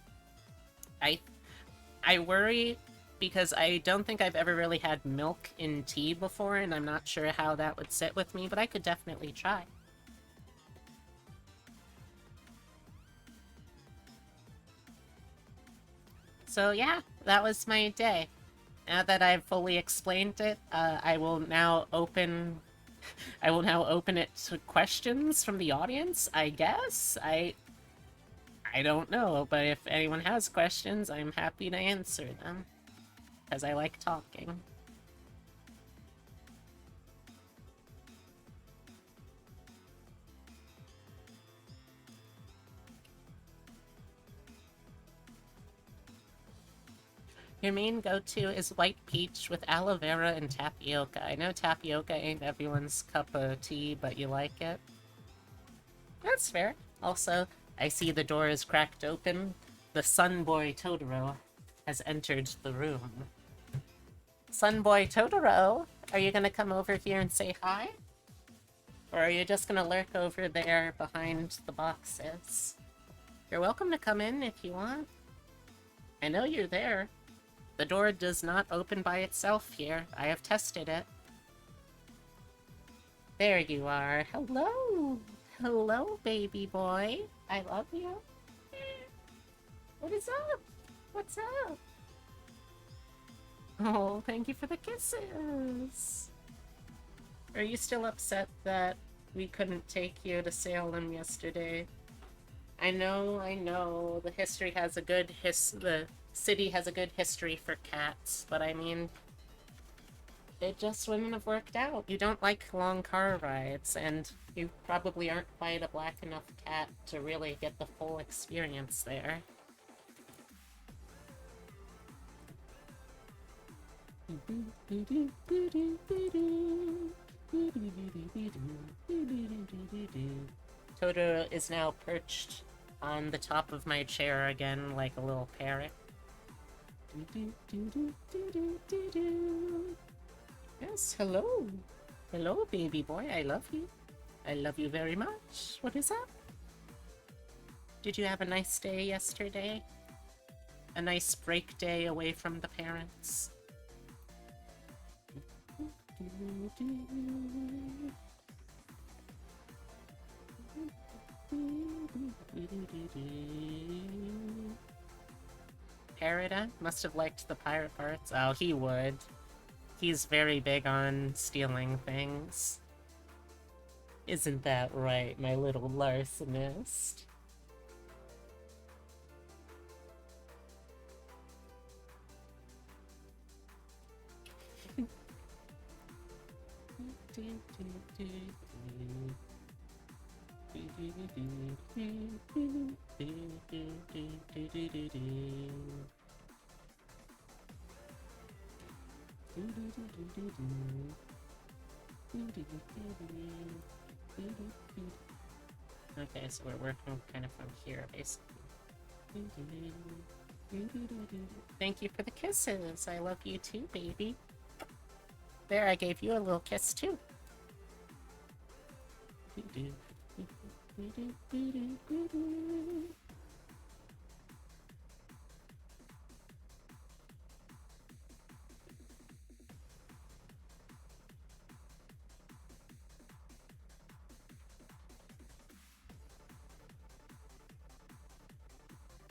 I worry because I don't think I've ever really had milk in tea before, and I'm not sure how that would sit with me, but I could definitely try. So yeah, that was my day. Now that I've fully explained it, I will now open it to questions from the audience, I guess. I don't know, but if anyone has questions, I'm happy to answer them because I like talking. Your main go-to is white peach with aloe vera and tapioca. I know tapioca ain't everyone's cup of tea, but you like it. That's fair. Also, I see the door is cracked open. The sun boy Totoro has entered the room. Sun boy Totoro, are you gonna come over here and say hi? Or are you just gonna lurk over there behind the boxes? You're welcome to come in if you want. I know you're there. The door does not open by itself here. I have tested it. There you are. Hello. Hello, baby boy. I love you. What is up? What's up? Oh, thank you for the kisses. Are you still upset that we couldn't take you to Salem yesterday? I know. The history has a good the city has a good history for cats, but I mean, it just wouldn't have worked out. You don't like long car rides, and you probably aren't quite a black enough cat to really get the full experience there. Totoro is now perched on the top of my chair again like a little parrot. Yes, hello. Hello, baby boy. I love you. I love you very much. What is up? Did you have a nice day yesterday? A nice break day away from the parents? Parrota must have liked the pirate parts. Oh, he would. He's very big on stealing things. Isn't that right, my little larcenist? Okay, so we're working kind of from here, basically. Thank you for the kisses. I love you too, baby. There, I gave you a little kiss too.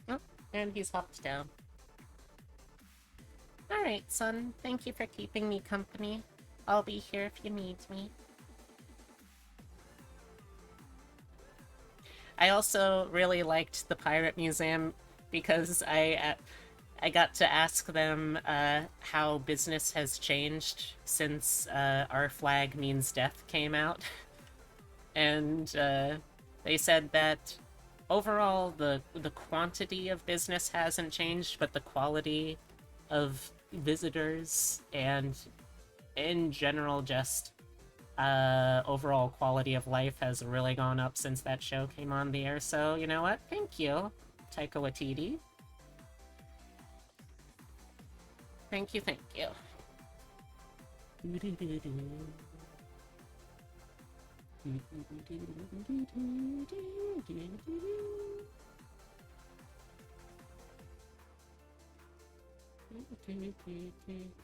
Oh, and he's hopped down. Alright, son. Thank you for keeping me company. I'll be here if you need me. I also really liked the Pirate Museum because I got to ask them how business has changed since Our Flag Means Death came out. And they said that overall the quantity of business hasn't changed, but the quality of visitors and in general just overall quality of life has really gone up since that show came on the air. So you know what? Thank you, Taika Waititi. Thank you, thank you.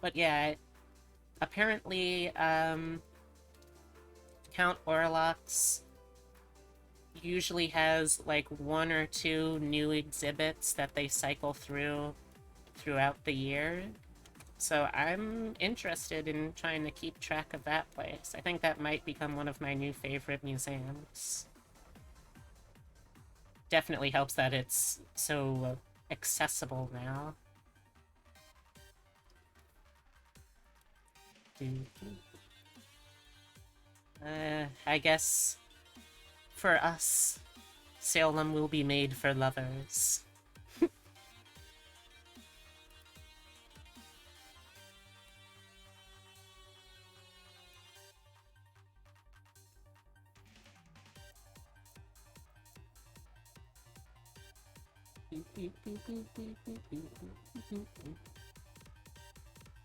But yeah, apparently, Count Orlox usually has like one or two new exhibits that they cycle through throughout the year. So I'm interested in trying to keep track of that place. I think that might become one of my new favorite museums. Definitely helps that it's so accessible now. I guess for us, Salem will be made for lovers.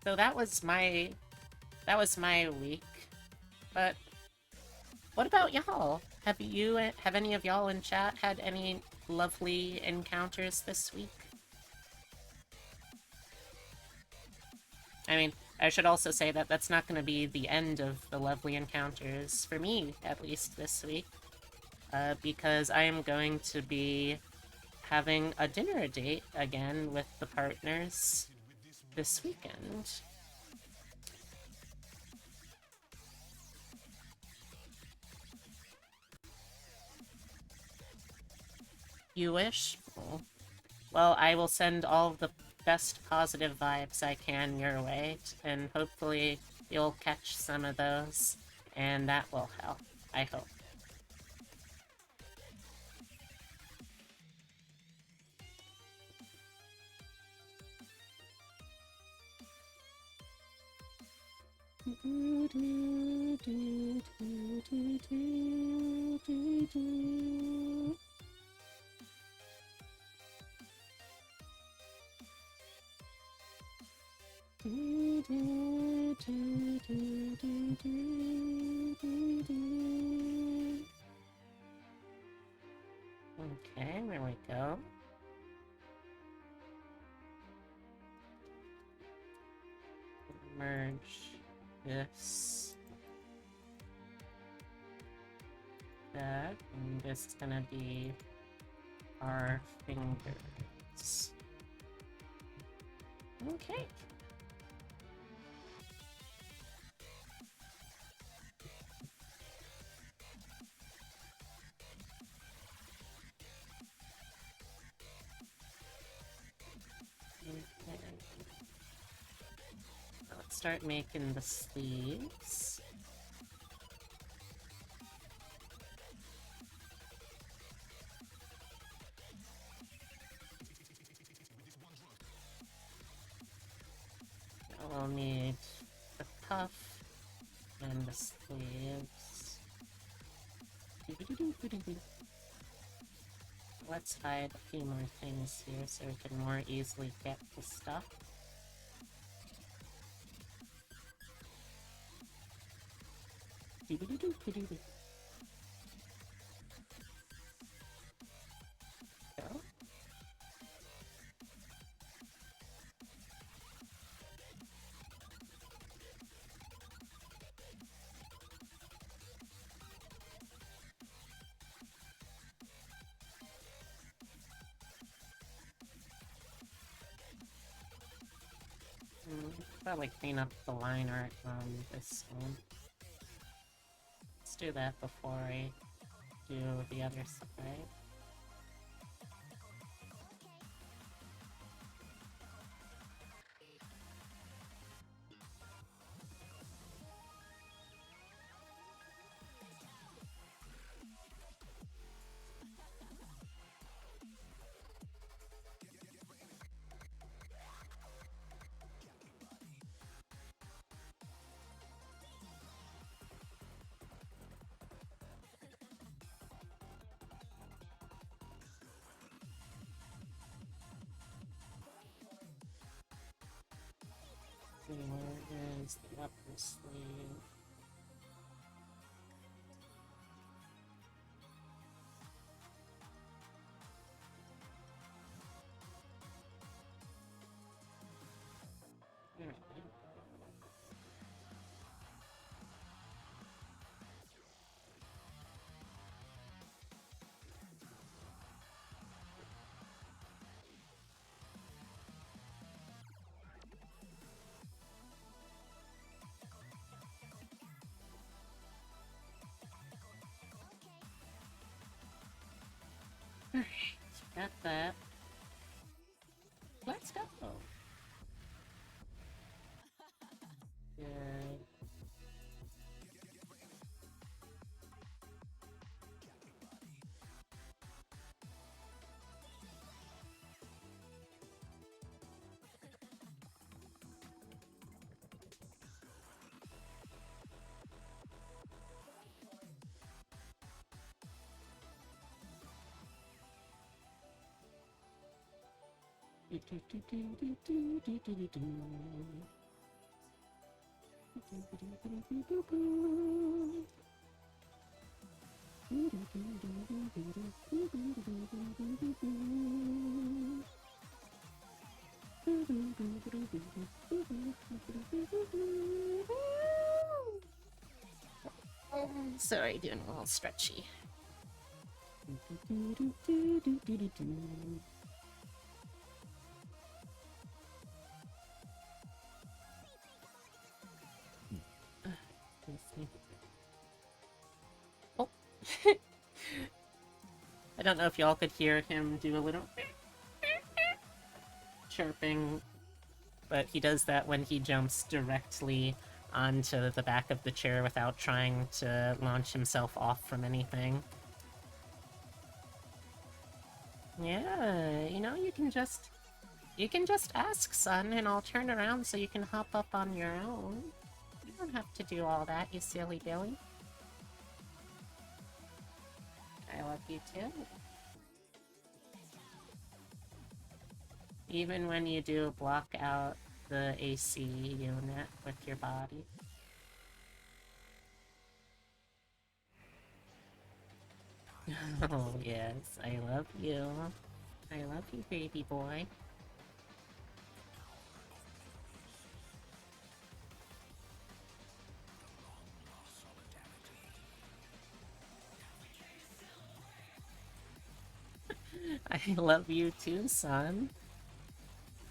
So that was my week. But what about y'all? Have any of y'all in chat had any lovely encounters this week? I mean, I should also say that that's not going to be the end of the lovely encounters, for me at least this week, because I am going to be having a dinner date again with the partners this weekend. You wish? Oh. Well, I will send all the best positive vibes I can your way, and hopefully you'll catch some of those, and that will help, I hope. Okay, there we go. Merge this, that, and this is gonna be our fingers. Okay. Okay. Let's start making the sleeves. We'll need the cuff and the sleeves. Let's hide a few more things here so we can more easily get the stuff. Go. Probably clean up the line art on this one. Let's do that before I do the other side. See, where is the upper sleeve? Alright. Got that. Let's go. Good. Sorry, doing a little stretchy. Oh. I don't know if y'all could hear him do a little chirping, but he does that when he jumps directly onto the back of the chair without trying to launch himself off from anything. Yeah, you know, you can just ask, son, and I'll turn around so you can hop up on your own. You don't have to do all that, you silly Billy. I love you too. Even when you do block out the AC unit with your body. Oh, yes, I love you. I love you, baby boy. I love you too, son.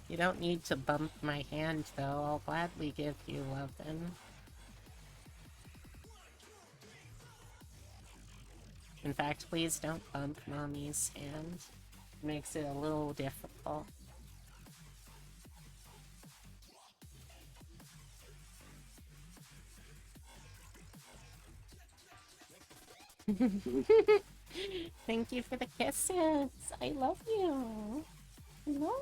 You don't need to bump my hand, though. I'll gladly give you lovin'. In fact, please don't bump Mommy's hand. It makes it a little difficult. Thank you for the kisses. I love you. No.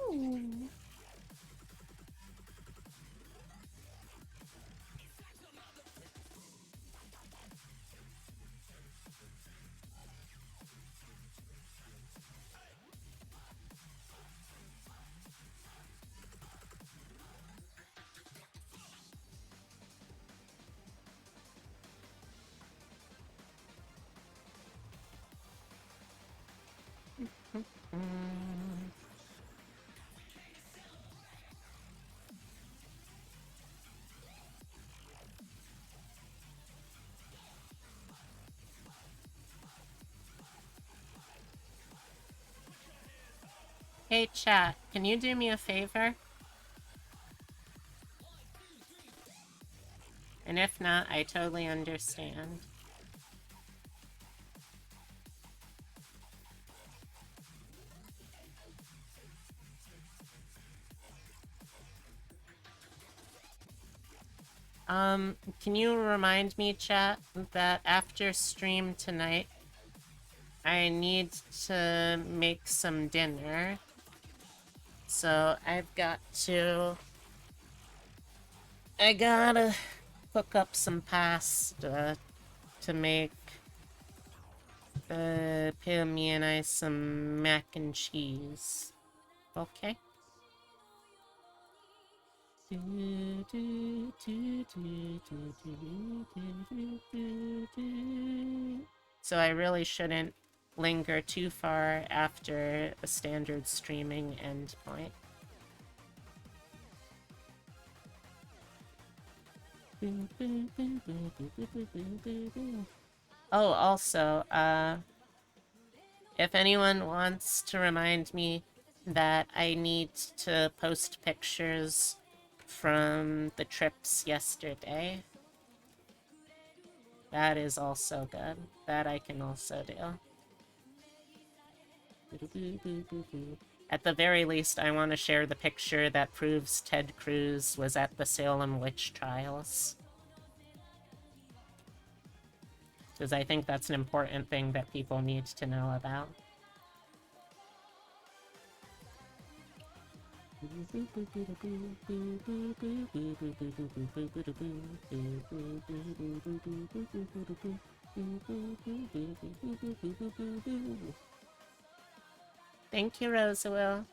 Hey, chat, can you do me a favor? And if not, I totally understand. Can you remind me, chat, that after stream tonight, I need to make some dinner. So I've got to... I gotta cook up some pasta to make me and I some mac and cheese. Okay? So I really shouldn't linger too far after a standard streaming endpoint. Oh, also, if anyone wants to remind me that I need to post pictures from the trips yesterday, that is also good. That I can also do. At the very least, I want to share the picture that proves Ted Cruz was at the Salem witch trials. Because I think that's an important thing that people need to know about. Thank you, Roswell.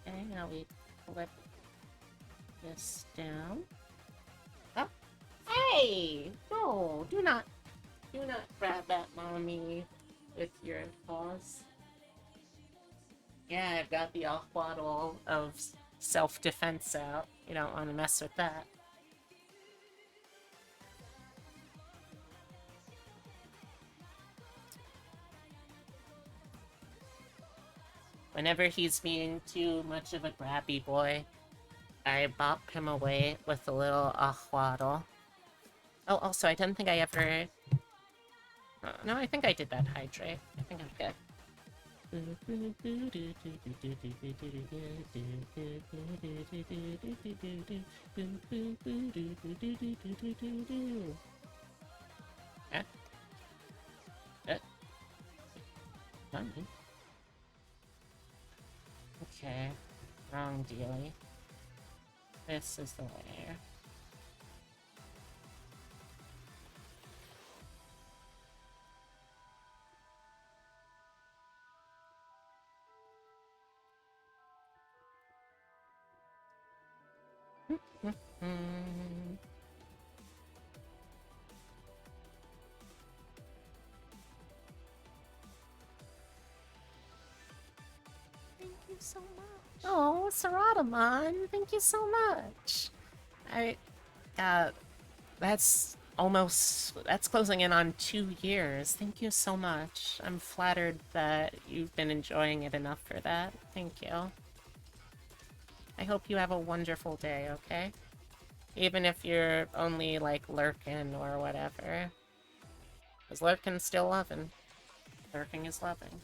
Okay, now we flip this down. Oh, hey! No, do not grab that mommy with your paws. Yeah, I've got the axolotl of self-defense out. You don't want to mess with that. Whenever he's being too much of a grabby boy, I bop him away with a little axolotl. Oh, also, I don't think I ever... no, I think I did that hydrate. I think I'm good. Okay, wrong dealie. This is the layer. Thank you so much. Oh, Saratamon, thank you so much. That's closing in on 2 years. Thank you so much. I'm flattered that you've been enjoying it enough for that. Thank you. I hope you have a wonderful day, okay? Even if you're only, like, lurking or whatever. Because lurking's still loving. Lurking is loving.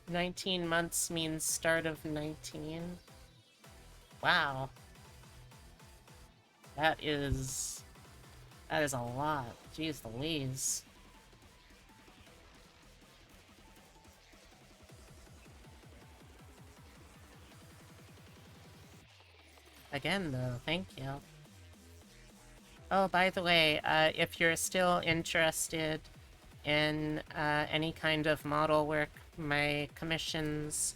"19 months means start of 19. Wow. That is a lot. Jeez Louise. Again, though, thank you. Oh, by the way, if you're still interested in any kind of model work, my commissions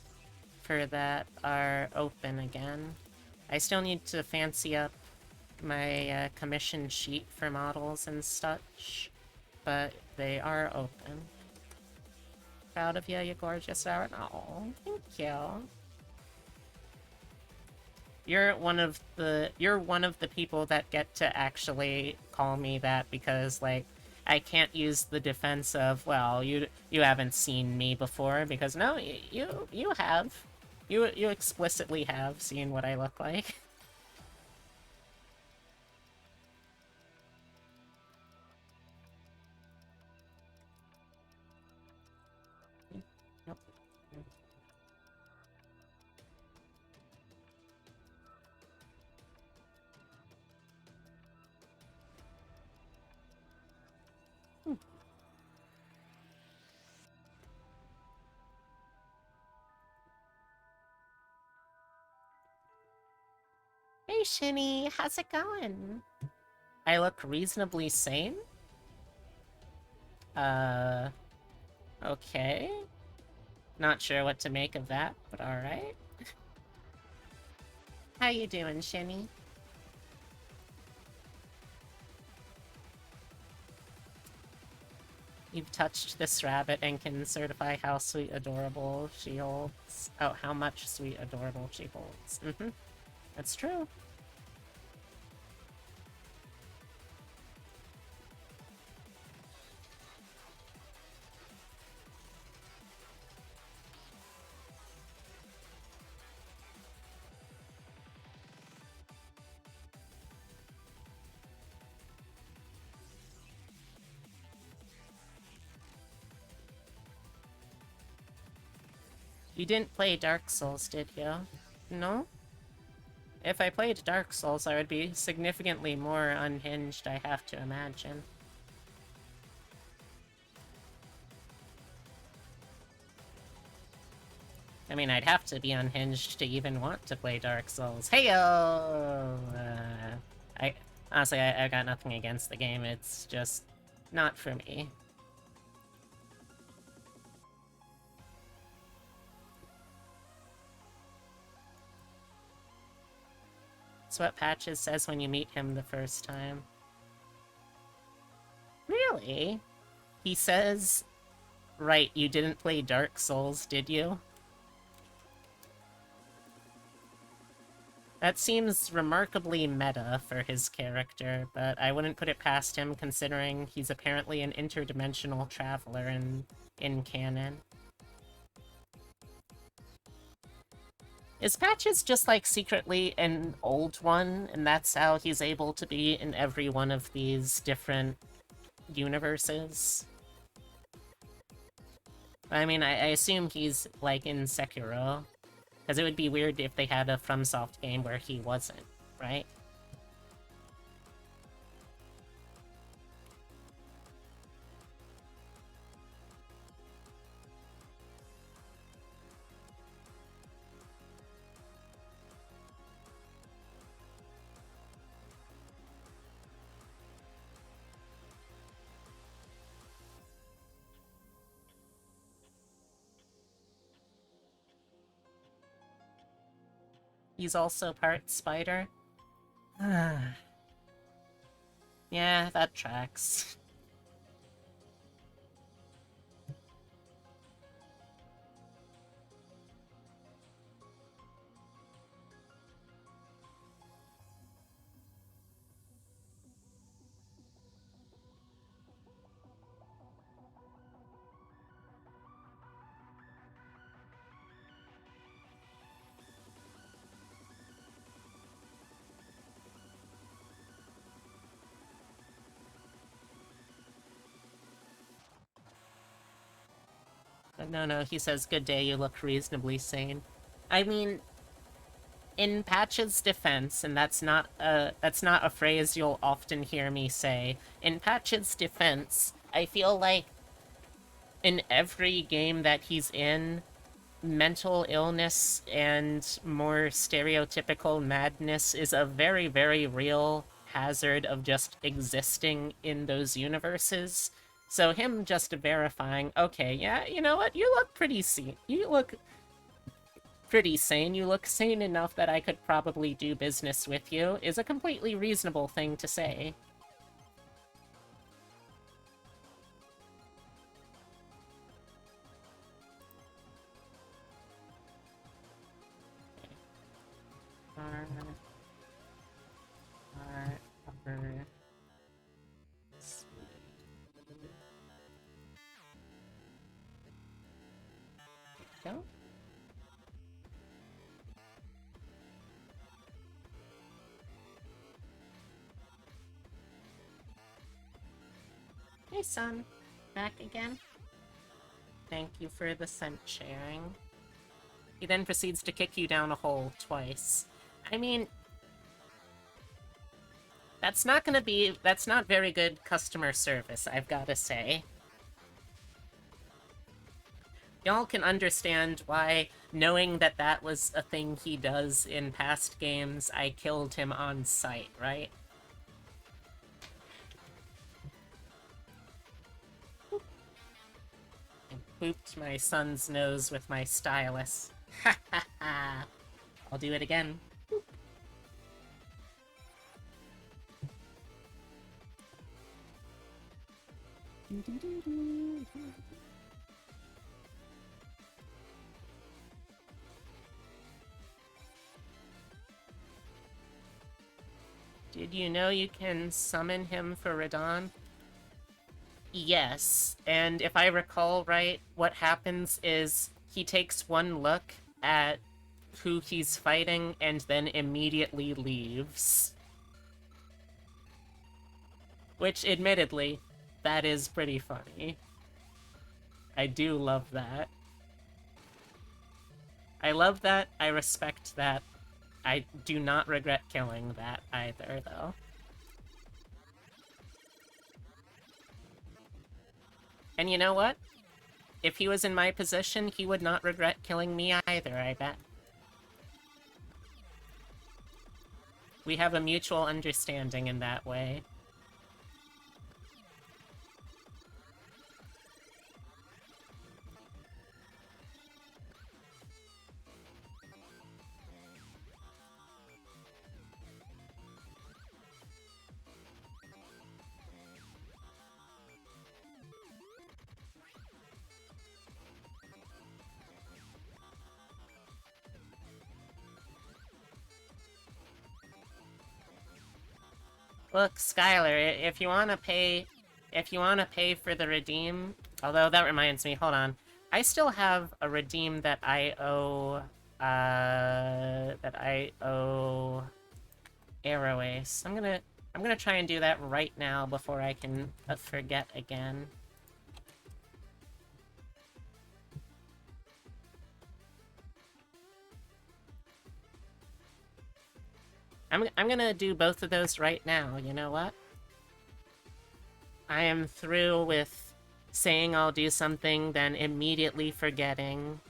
for that are open again. I still need to fancy up my commission sheet for models and such, but they are open. Proud of you, you gorgeous Aaron. Oh, thank you. You're one of the people that get to actually call me that because like I can't use the defense of, well, you haven't seen me before, because no, you have. You explicitly have seen what I look like. Yep. Hey Shinny, how's it going? I look reasonably sane? Uh, okay. Not sure what to make of that, but alright. How you doing, Shinny? You've touched this rabbit and can certify how sweet adorable she holds. Oh, how much sweet adorable she holds. Mm-hmm. That's true. You didn't play Dark Souls, did you? No? If I played Dark Souls, I would be significantly more unhinged, I have to imagine. I mean, I'd have to be unhinged to even want to play Dark Souls. Heyo! I honestly, I got nothing against the game. It's just not for me. That's what Patches says when you meet him the first time. Really? He says, right, you didn't play Dark Souls, did you? That seems remarkably meta for his character, but I wouldn't put it past him considering he's apparently an interdimensional traveler in canon. Is Patches just like secretly an old one, and that's how he's able to be in every one of these different universes? I mean, I assume he's like in Sekiro, because it would be weird if they had a FromSoft game where he wasn't, right? He's also part spider. Yeah, that tracks. But no, he says, good day, you look reasonably sane. I mean, in Patch's defense, and that's not a phrase you'll often hear me say, in Patch's defense, I feel like in every game that he's in, mental illness and more stereotypical madness is a very, very real hazard of just existing in those universes. So him just verifying, okay, yeah, you know what, you look pretty sane. You look pretty sane. You look sane enough that I could probably do business with you, is a completely reasonable thing to say. R, upper, speed. Go. Hey, son. Back again? Thank you for the scent sharing. He then proceeds to kick you down a hole twice. I mean, that's not very good customer service, I've gotta say. Y'all can understand why, knowing that that was a thing he does in past games, I killed him on sight, right? I booped my son's nose with my stylus. Ha ha ha! I'll do it again. Did you know you can summon him for Radon? Yes, and if I recall right, what happens is he takes one look at who he's fighting and then immediately leaves. Which, admittedly, that is pretty funny. I do love that. I love that, I respect that. I do not regret killing that either, though. And you know what? If he was in my position, he would not regret killing me either, I bet. We have a mutual understanding in that way. Look, Skylar, if you want to pay for the redeem, although that reminds me, hold on. I still have a redeem that I owe Arrow Ace. I'm gonna try and do that right now before I can forget again. I'm gonna do both of those right now, you know what? I am through with saying I'll do something, then immediately forgetting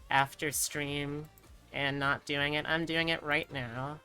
after stream and not doing it. I'm doing it right now.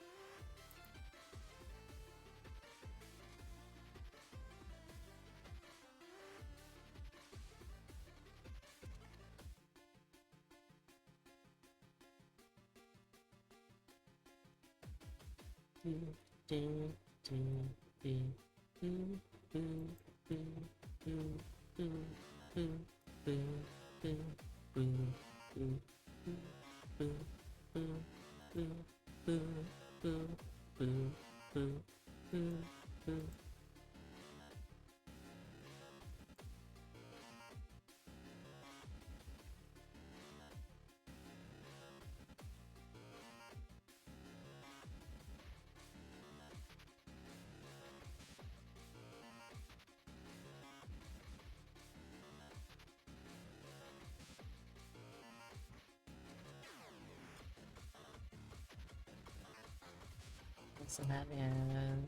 So that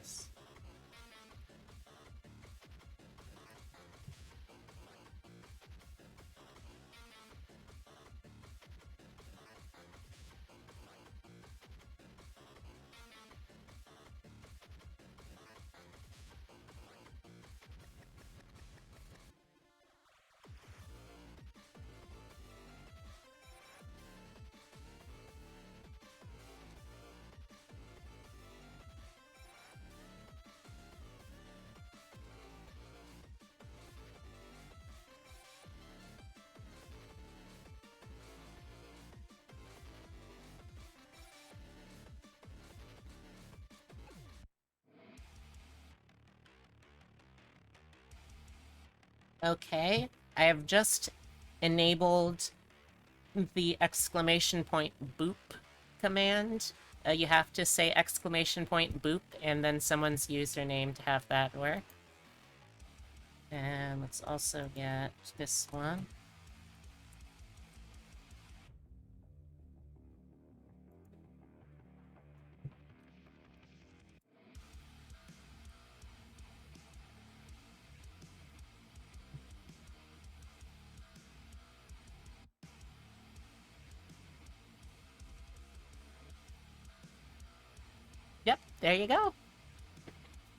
is... Okay, I have just enabled the exclamation point boop command. You have to say exclamation point boop and then someone's username to have that work. And let's also get this one. Yep, there you go.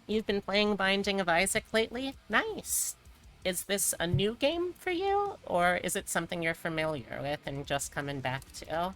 You've been playing Binding of Isaac lately? Nice. Is this a new game for you, or is it something you're familiar with and just coming back to?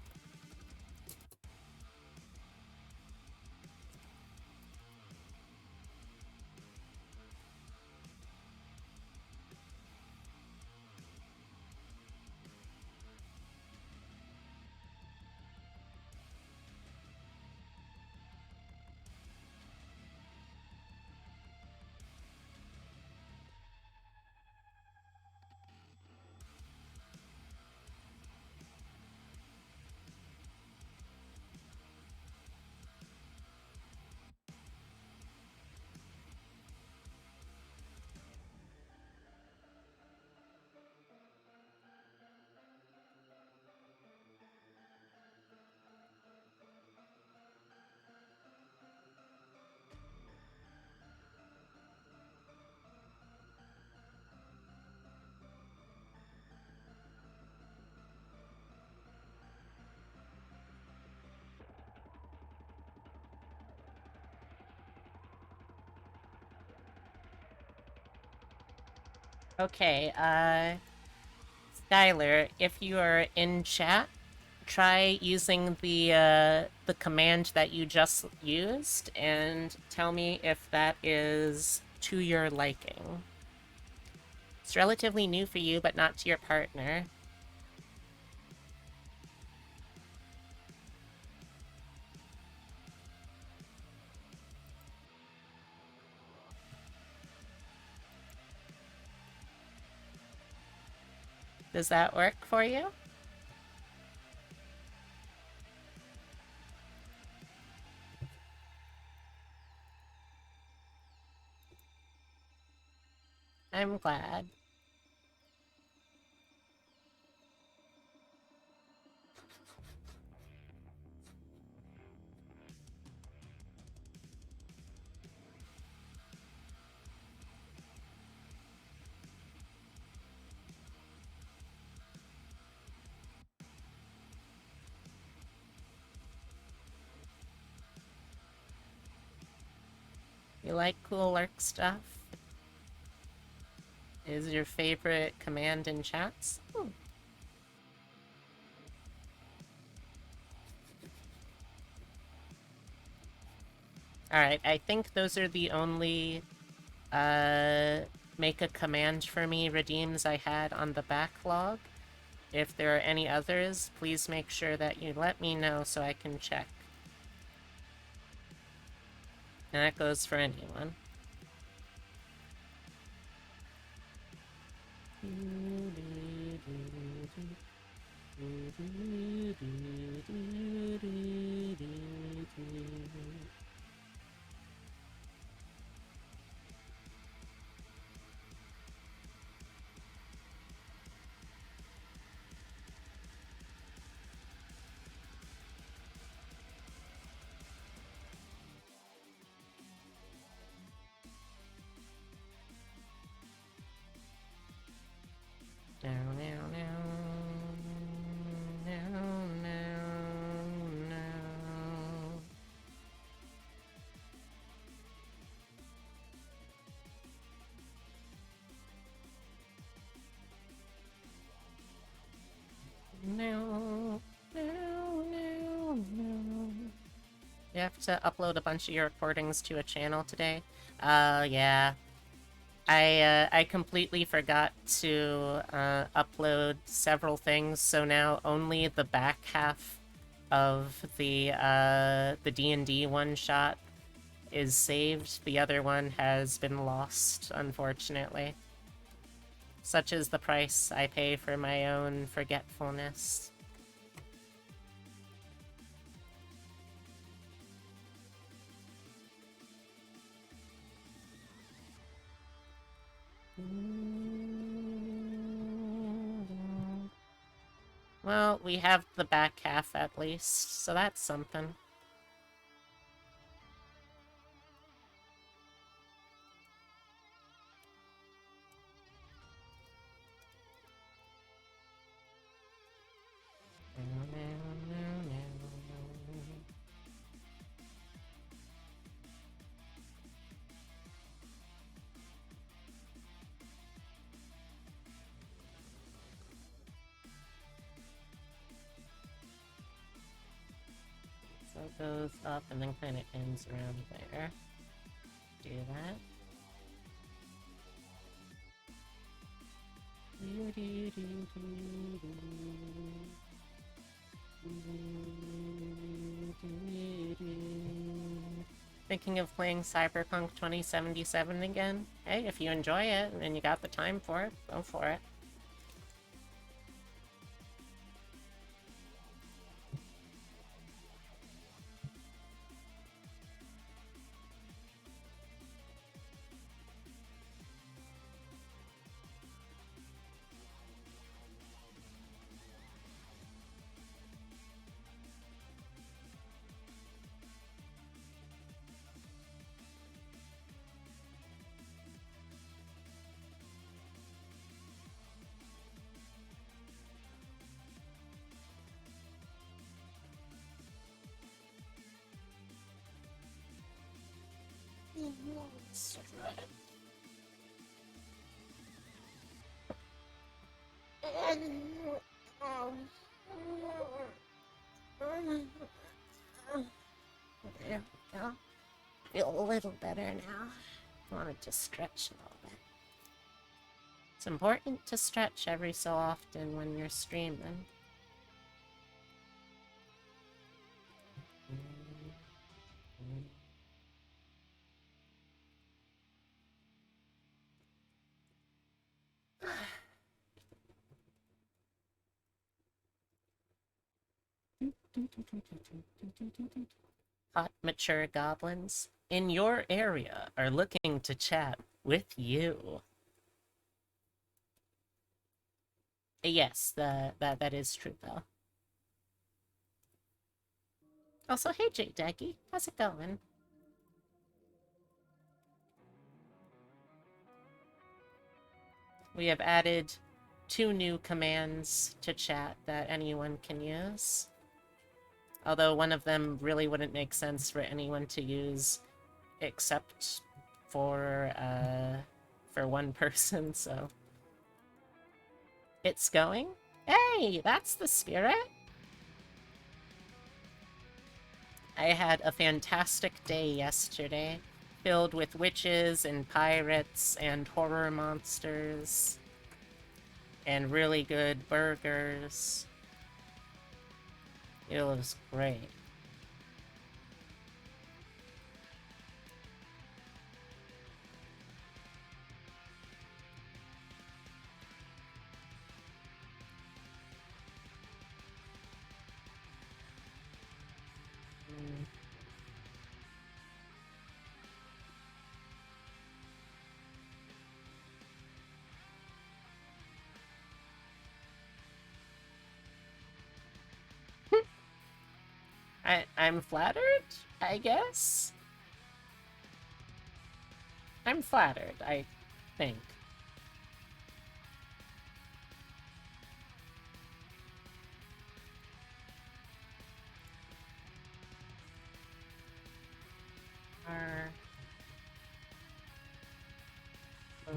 Okay, Skylar, if you are in chat, try using the command that you just used and tell me if that is to your liking. It's relatively new for you, but not to your partner. Does that work for you? I'm glad. You like cool lurk stuff? Is your favorite command in chats? Alright, I think those are the only make a command for me redeems I had on the backlog. If there are any others, please make sure that you let me know so I can check. And that goes for anyone. No, no, no. No, no, no. No, no, no, no. You have to upload a bunch of your recordings to a channel today? Yeah. I completely forgot to upload several things, so now only the back half of the D&D one-shot is saved. The other one has been lost, unfortunately. Such is the price I pay for my own forgetfulness. Well, we have the back half at least, so that's something. So it goes up and then kind of ends around there. Do that. Thinking of playing Cyberpunk 2077 again? Hey, if you enjoy it and you got the time for it, go for it. There we go. Feel a little better now. Wanted to stretch a little bit. It's important to stretch every so often when you're streaming. Hot, mature goblins in your area are looking to chat with you. Yes, that is true, though. Also, hey, J Decky, how's it going? We have added 2 new commands to chat that anyone can use. Although one of them really wouldn't make sense for anyone to use except for one person, so... It's going? Hey, that's the spirit! I had a fantastic day yesterday, filled with witches and pirates and horror monsters and really good burgers. It was great. I'm flattered, I guess? I'm flattered, I think. R... Lower...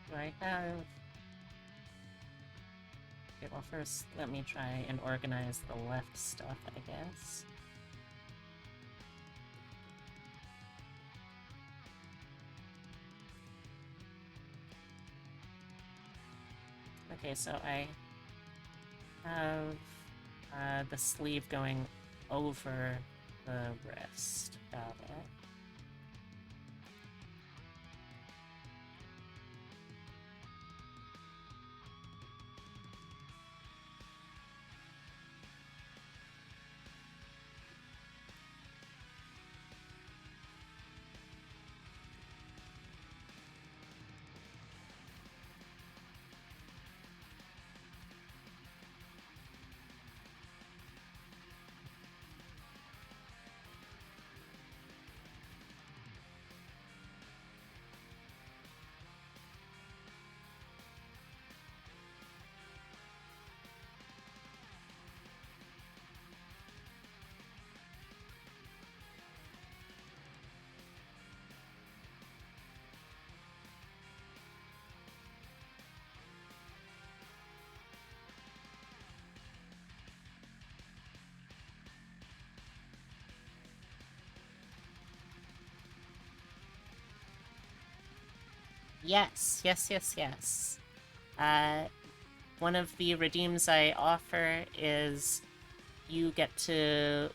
Do I have... Okay, well first, let me try and organize the left stuff, I guess. Okay, so I have the sleeve going over the wrist. Got it. Yes, yes, yes, yes. One of the redeems I offer is you get to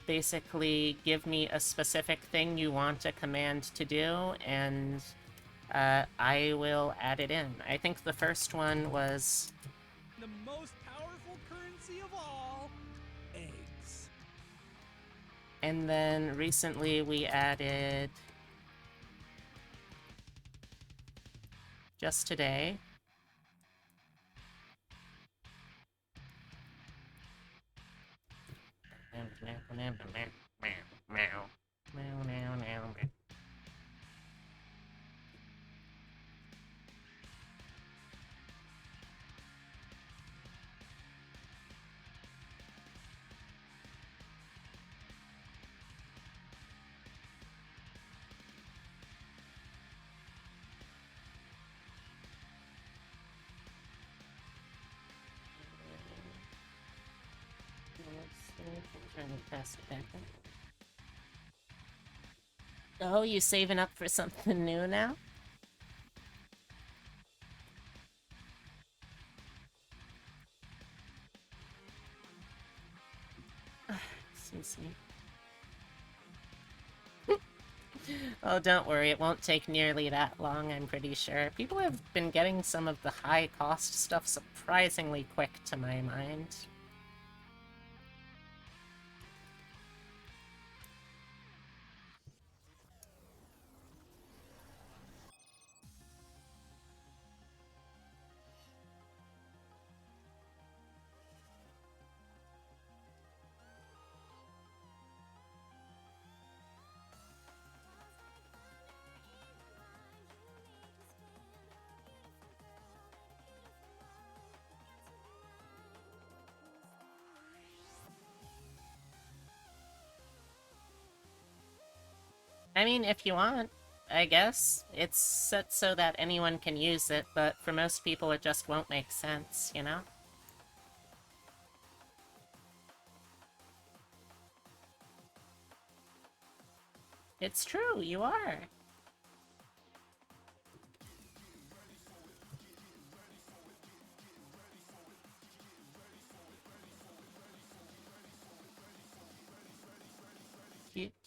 basically give me a specific thing you want a command to do, and I will add it in. I think the first one was... The most powerful currency of all, eggs. And then recently we added... just today... Oh, you saving up for something new now? Excuse me. Oh, don't worry, it won't take nearly that long, I'm pretty sure. People have been getting some of the high-cost stuff surprisingly quick, to my mind. I mean, if you want, I guess. It's set so that anyone can use it, but for most people it just won't make sense, you know? It's true, you are.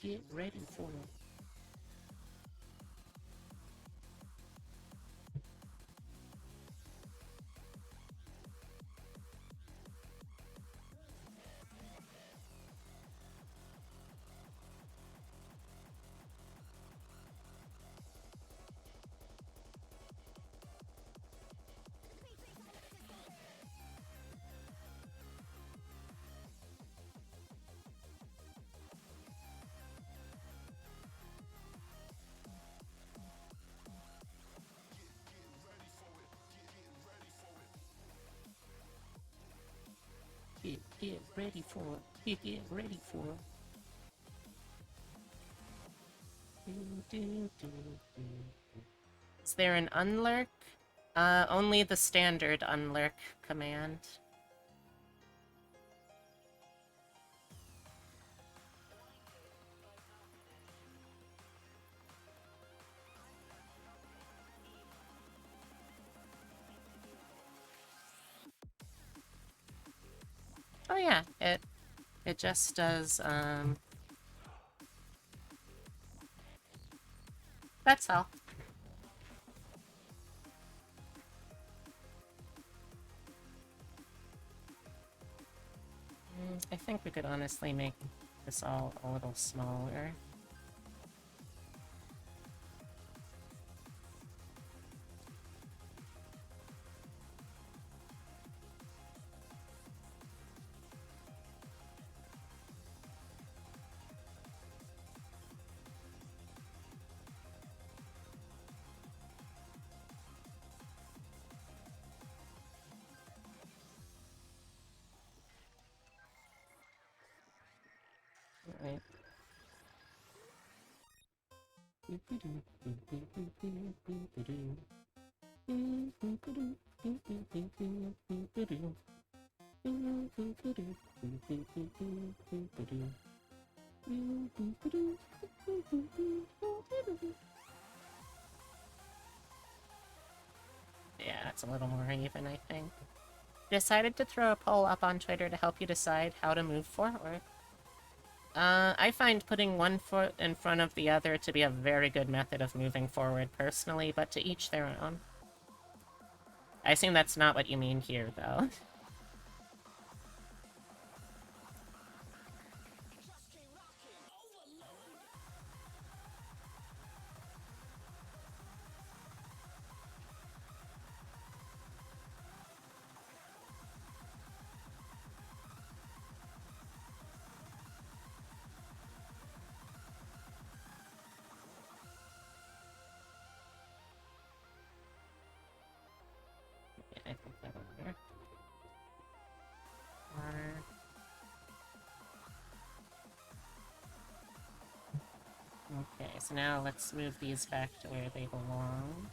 Get ready for it. Get ready for it. Get ready for it. Is there an unlurk? Only the standard unlurk command. Oh yeah, it just does, that's all. I think we could honestly make this all a little smaller. Right. Yeah, it's a little more even, I think. Decided to throw a poll up on Twitter to help you decide how to move forward. I find putting one foot in front of the other to be a very good method of moving forward personally, but to each their own. I assume that's not what you mean here, though. Yeah, I think that'll work. Okay, so now let's move these back to where they belong.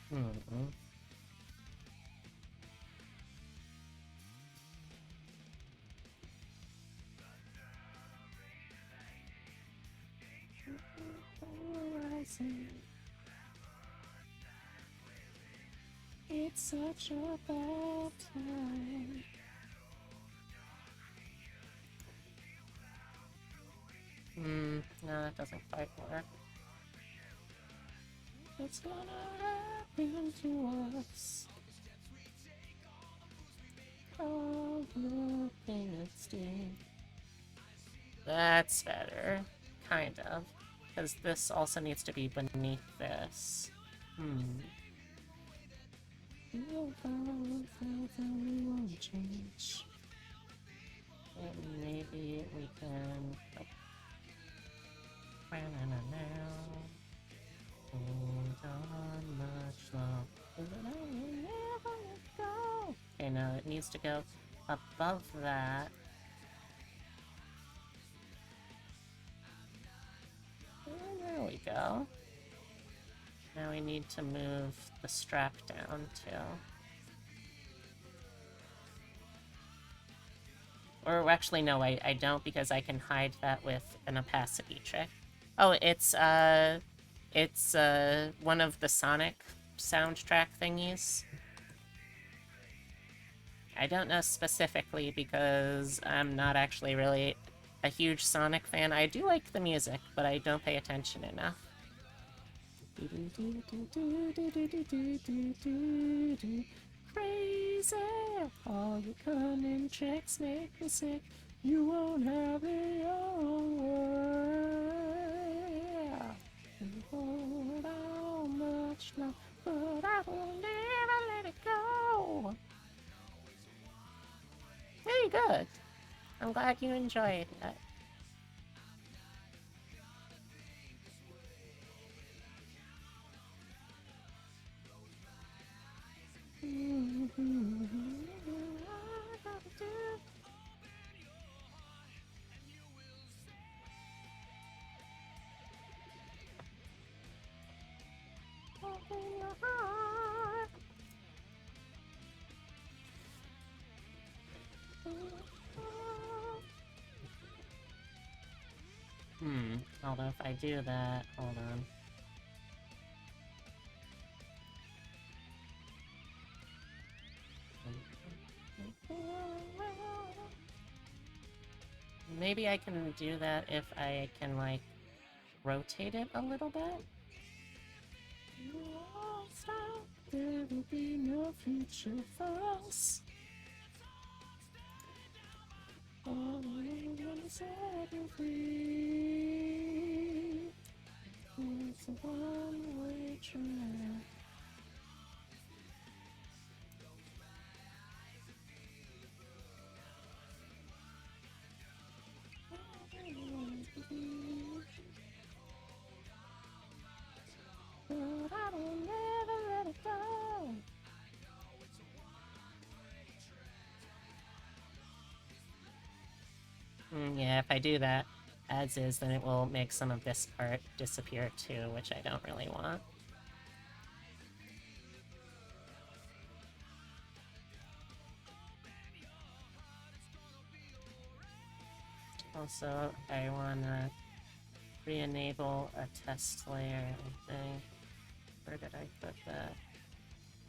Hmm. It's such a bad time. No, that doesn't quite work. It's gonna happen to us. All the things do. That's better. Kind of. Because this also needs to be beneath this. We'll follow and we won't change. And maybe we can... Oh. Hold on much longer, but I will never let go. Okay, no, it needs to go above that. And there we go. Now we need to move the strap down, too. Or actually, no, I don't, because I can hide that with an opacity trick. Oh, it's one of the Sonic soundtrack thingies. I don't know specifically because I'm not actually really a huge Sonic fan. I do like the music, but I don't pay attention enough. Crazy! All your cunning tricks make me sick. You won't have it your way. Hold on much longer, but I will never let it go. Very good. I'm glad you enjoyed it. in your heart. Although if I do that, hold on. Maybe I can do that if I can, like, rotate it a little bit? There will be no future for us. All I want is set you free. It's a one-way track. But I will never let it go. Yeah, if I do that as is, then it will make some of this part disappear too, which I don't really want. Also, I want to re-enable a test layer, I think. Where did I put that?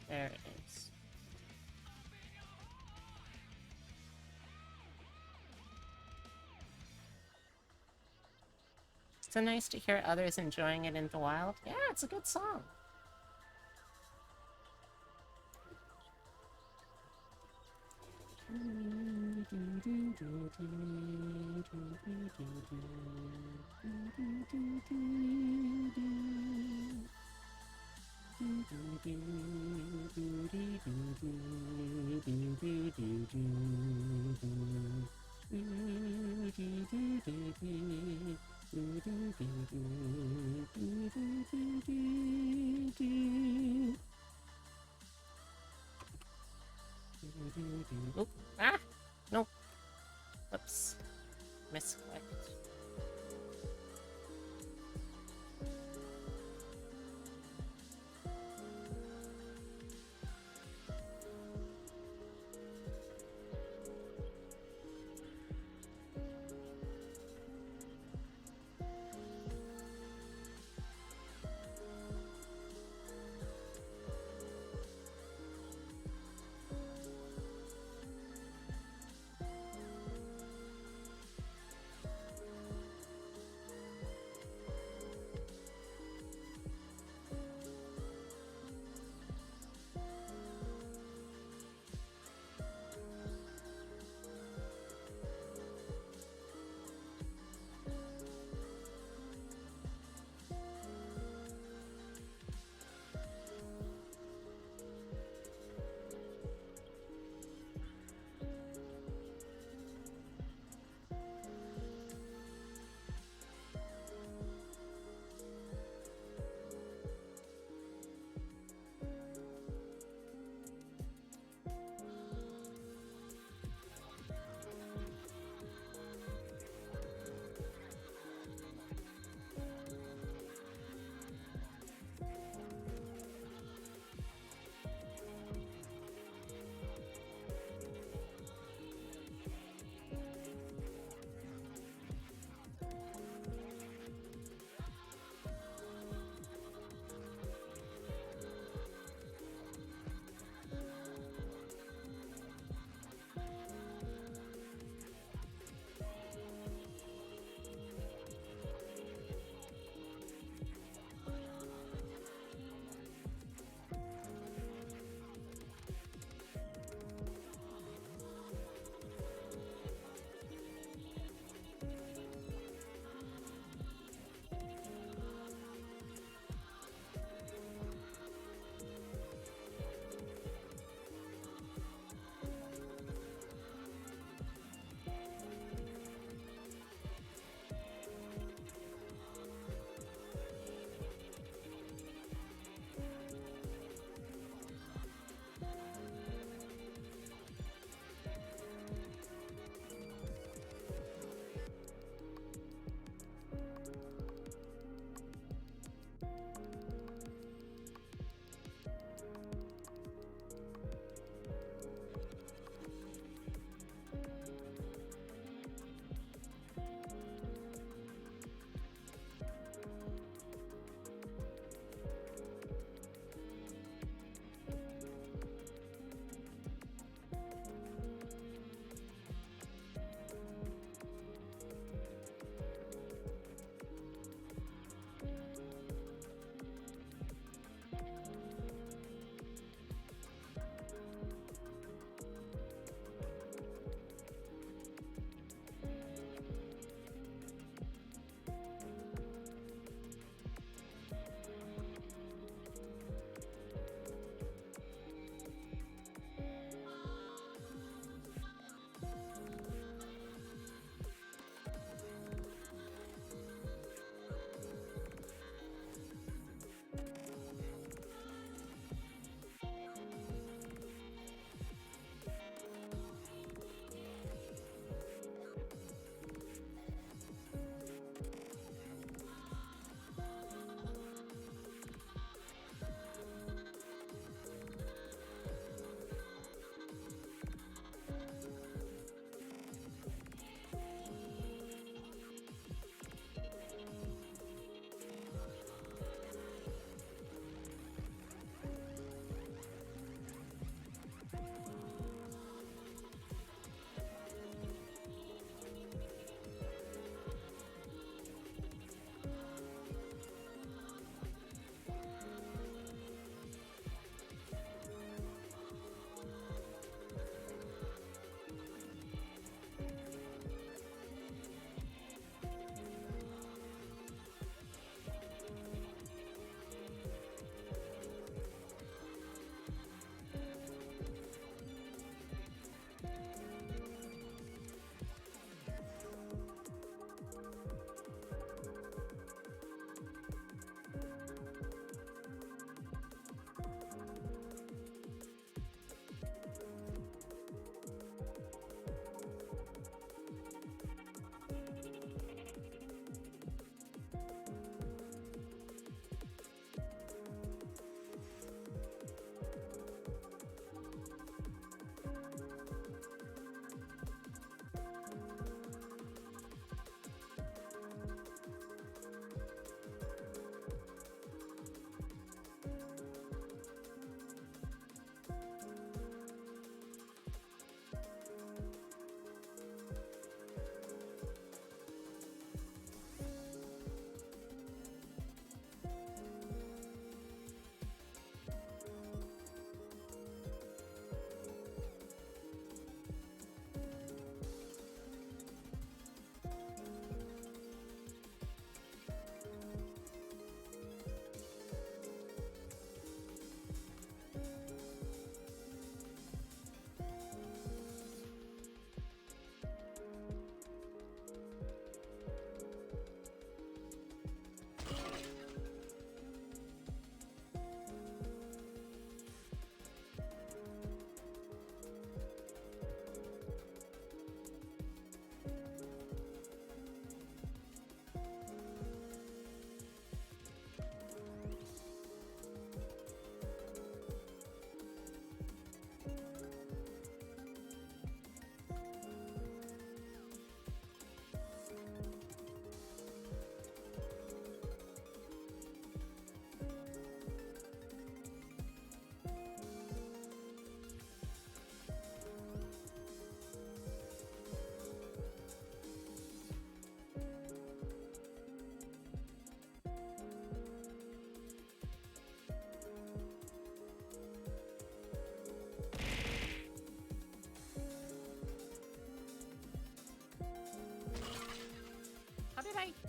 There it is. It's so nice to hear others enjoying it in the wild. Yeah, it's a good song. Oop. Ah! Nope. Oops. Misclicked.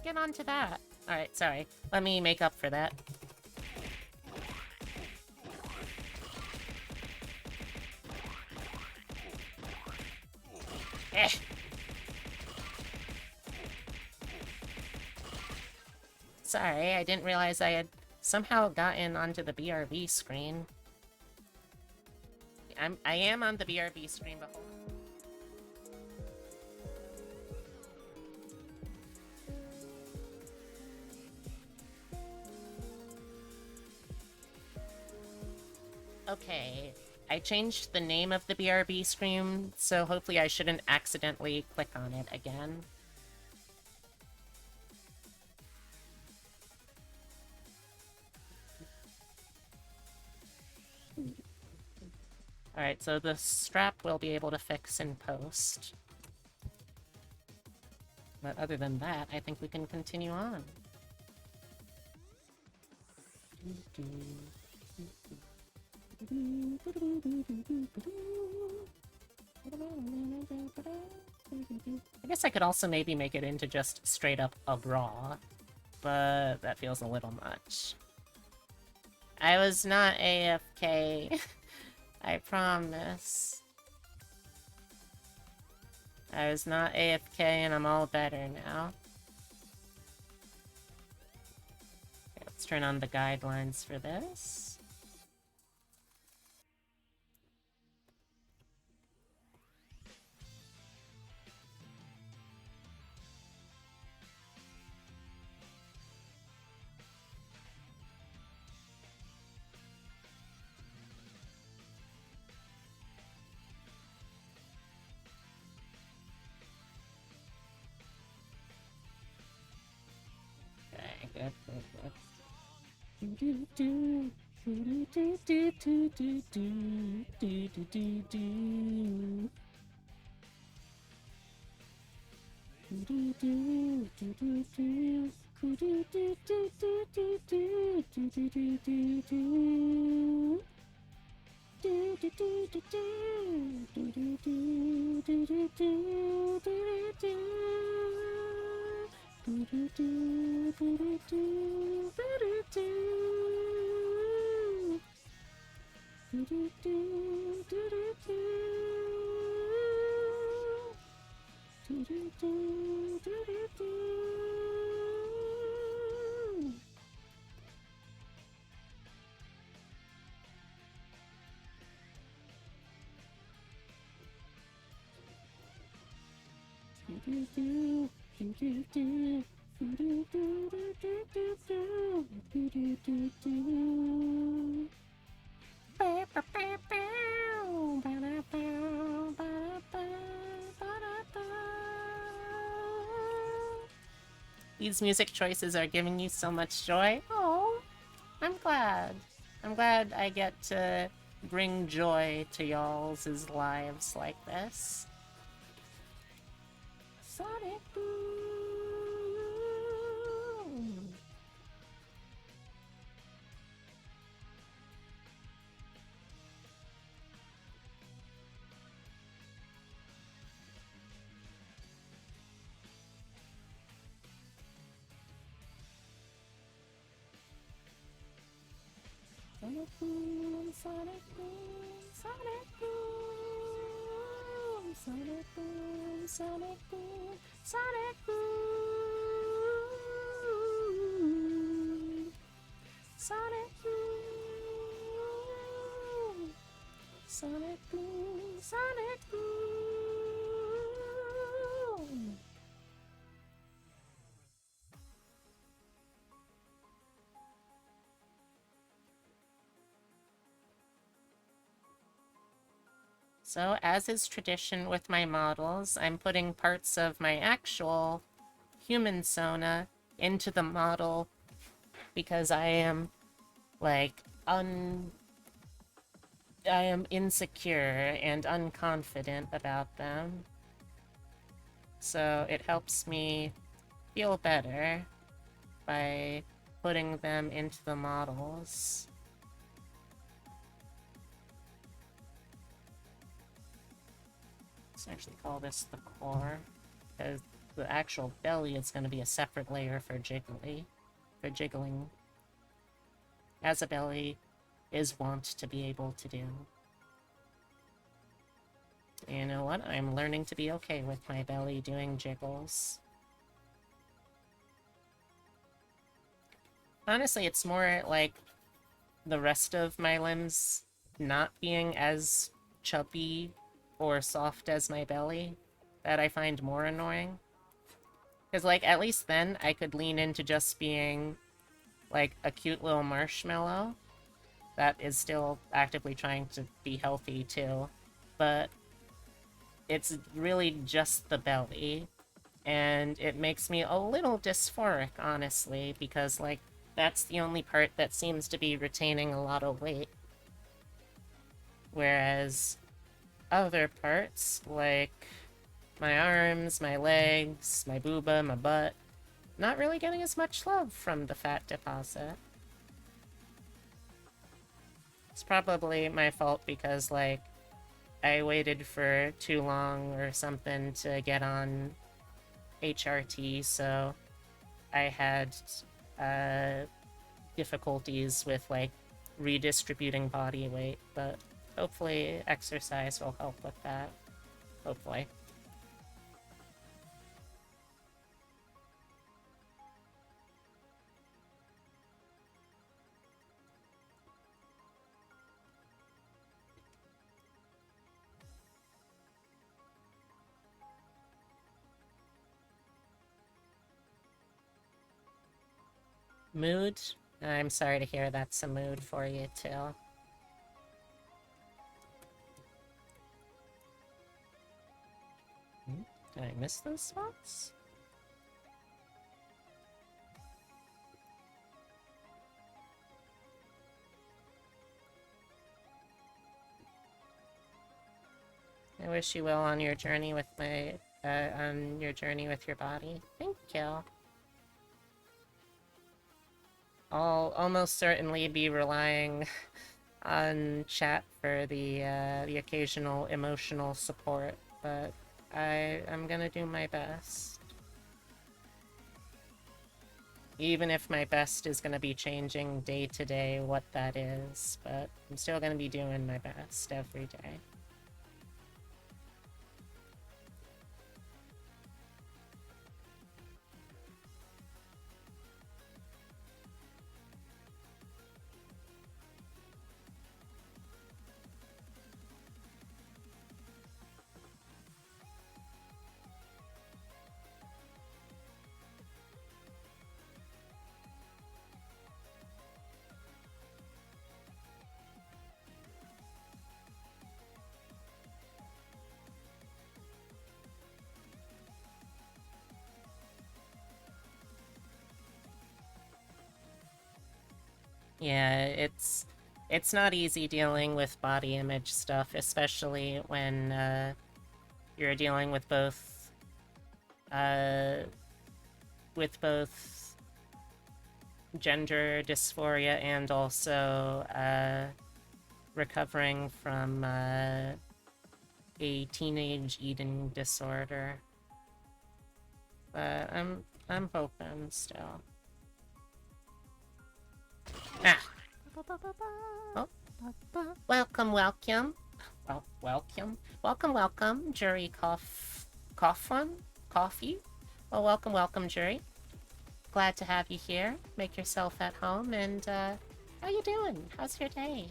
get onto that? Alright, sorry. Let me make up for that. Eh. Sorry, I didn't realize I had somehow gotten onto the BRB screen. I am on the BRB screen, but hold on. Okay, I changed the name of the BRB screen, so hopefully I shouldn't accidentally click on it again. Alright, so the strap we'll be able to fix in post. But other than that, I think we can continue on. I guess I could also maybe make it into just straight up a bra, but that feels a little much. I was not AFK. I promise. I was not AFK and I'm all better now. Okay, let's turn on the guidelines for this. Okay, These music choices are giving you so much joy. Oh, I'm glad. I'm glad I get to bring joy to y'all's lives like this. Sonic Boom! Sonic Boom! Sonic Boom! Sonic Boom! Sonic Boom! Sonic Boom! Sonic Boom! Sonic Boom! Sonic Boom! Sonic Boom! So, as is tradition with my models, I'm putting parts of my actual human Sona into the model because I am, like, I am insecure and unconfident about them. So it helps me feel better by putting them into the models. Let's actually call this the core, because the actual belly is going to be a separate layer for jiggling, as a belly is wont to be able to do. You know what? I'm learning to be okay with my belly doing jiggles. Honestly, it's more like the rest of my limbs not being as chubby or soft as my belly that I find more annoying. Because, like, at least then I could lean into just being, like, a cute little marshmallow that is still actively trying to be healthy, too. But it's really just the belly, and it makes me a little dysphoric, honestly, because, like, that's the only part that seems to be retaining a lot of weight. Whereas other parts, like my arms, my legs, my booba, my butt, not really getting as much love from the fat deposit. It's probably my fault because, like, I waited for too long or something to get on HRT, so I had difficulties with, like, redistributing body weight, but hopefully exercise will help with that. Hopefully. Mood? I'm sorry to hear that's a mood for you, too. Did I miss those spots? I wish you well on your journey with your body. Thank you. I'll almost certainly be relying on chat for the occasional emotional support, but I'm gonna do my best. Even if my best is gonna be changing day to day what that is, but I'm still gonna be doing my best every day. Yeah, it's not easy dealing with body image stuff, especially when you're dealing uh, with both gender dysphoria and also recovering from a teenage eating disorder. But I'm hoping still. Ah. Oh. Welcome. Welcome, Jury Coffee. Well, welcome, Jury. Glad to have you here. Make yourself at home, and, how you doing? How's your day?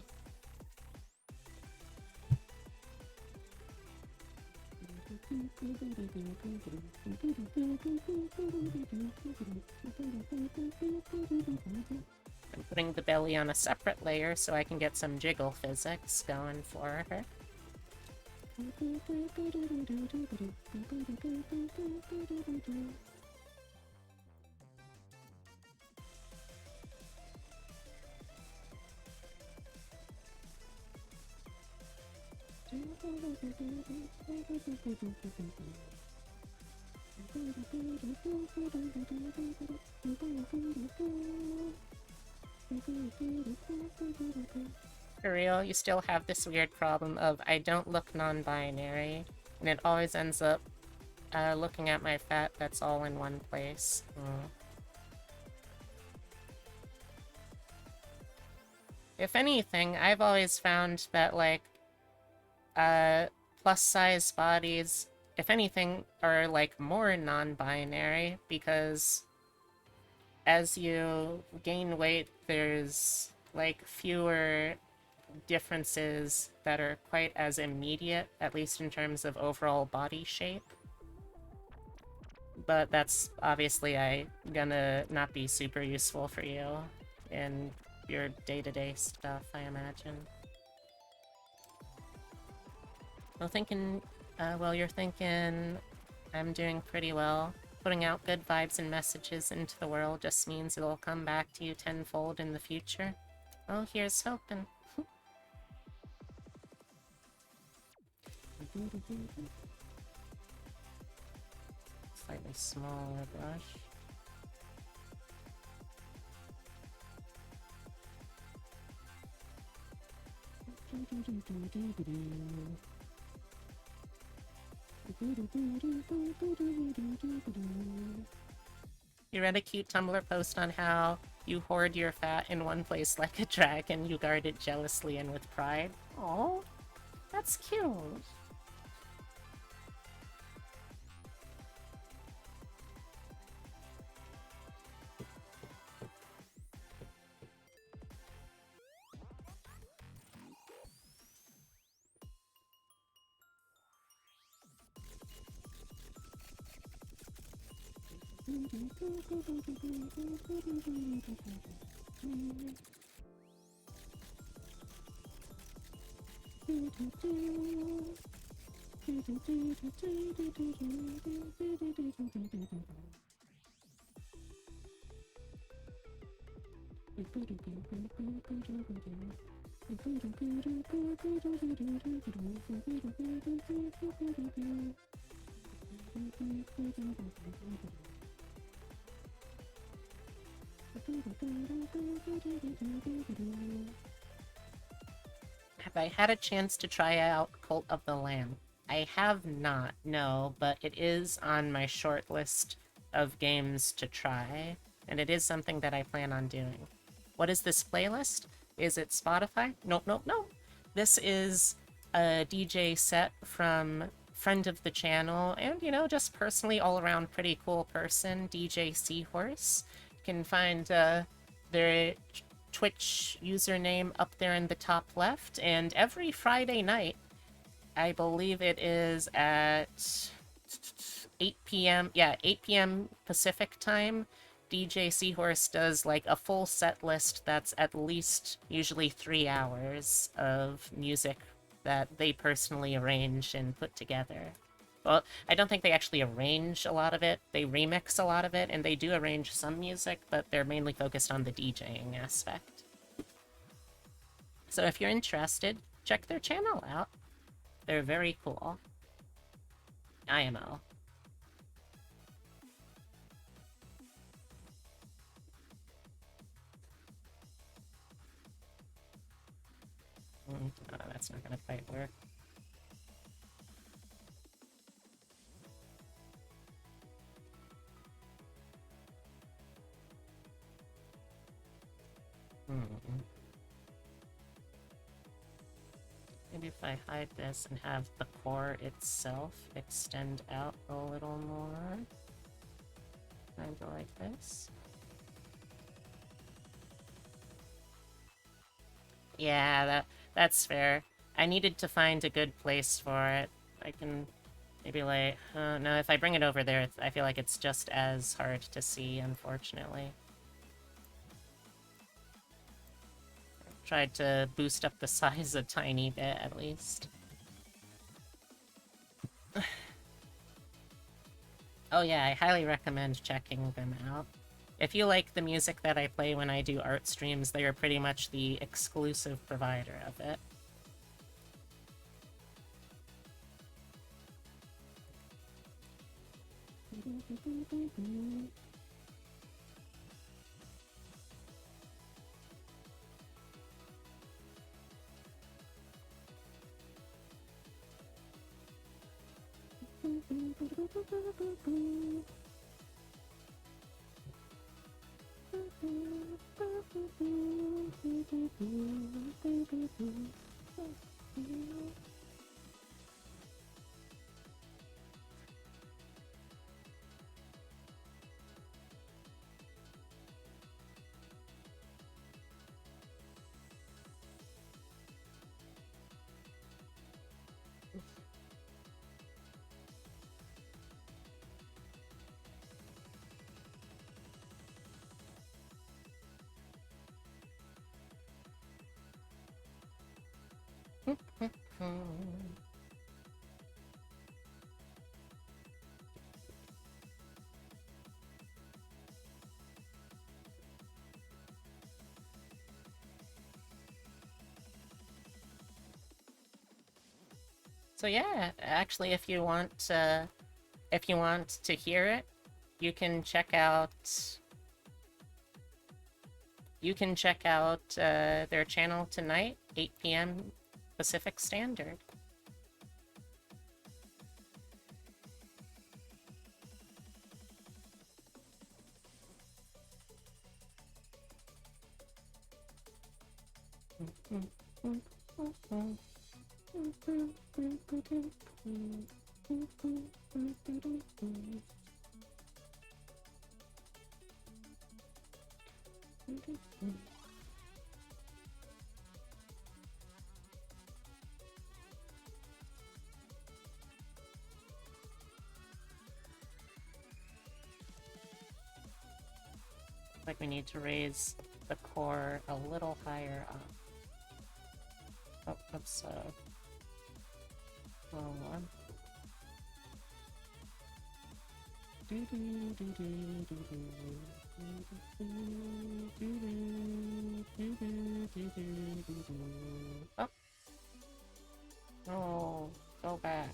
I'm putting the belly on a separate layer so I can get some jiggle physics going for her. For real, you still have this weird problem of I don't look non-binary, and it always ends up looking at my fat that's all in one place. If anything, I've always found that, like, plus-size bodies, if anything, are, like, more non-binary, because as you gain weight, there's, like, fewer differences that are quite as immediate, at least in terms of overall body shape. But that's obviously gonna not be super useful for you in your day-to-day stuff, I imagine. Well, you're thinking I'm doing pretty well. Putting out good vibes and messages into the world just means it'll come back to you tenfold in the future. Oh, here's hoping. Slightly smaller brush. You read a cute Tumblr post on how you hoard your fat in one place like a dragon, you guard it jealously and with pride. Oh, that's cute. Have I had a chance to try out Cult of the Lamb? I have not, no, but it is on my short list of games to try, and it is something that I plan on doing. What is this playlist? Is it Spotify? Nope, nope, nope. This is a DJ set from friend of the channel, and, you know, just personally all-around pretty cool person, DJ Seahorse. You can find their Twitch username up there in the top left, and every Friday night, I believe it is at 8 p.m. Yeah, 8 p.m. Pacific time, DJ Seahorse does like a full set list that's at least usually 3 hours of music that they personally arrange and put together. Well, I don't think they actually arrange a lot of it. They remix a lot of it, and they do arrange some music, but they're mainly focused on the DJing aspect. So if you're interested, check their channel out. They're very cool. IMO. Oh, that's not gonna quite work. Maybe if I hide this and have the core itself extend out a little more. Kinda like this. Yeah, that's fair. I needed to find a good place for it. I can maybe like... no, if I bring it over there, I feel like it's just as hard to see, unfortunately. Tried to boost up the size a tiny bit, at least. Oh yeah, I highly recommend checking them out. If you like the music that I play when I do art streams, they are pretty much the exclusive provider of it. So yeah, actually, if you want to hear it, you can check out their channel tonight, 8 p.m. Pacific Standard. Like we need to raise the core a little higher up. Oh, oops, wrong one. Oh. No, go back.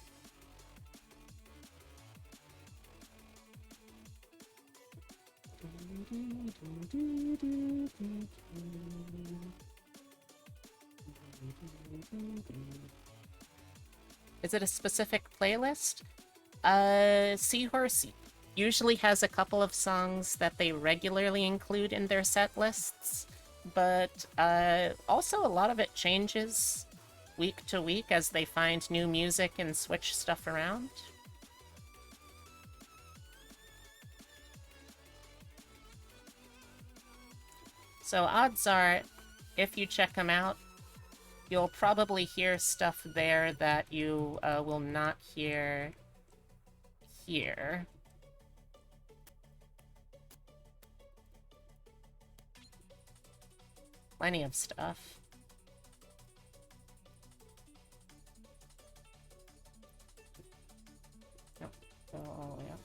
Is it a specific playlist? Seahorse usually has a couple of songs that they regularly include in their set lists, but also a lot of it changes week to week as they find new music and switch stuff around. So odds are, if you check them out, you'll probably hear stuff there that you will not hear here. Plenty of stuff. Nope. Go all the way up.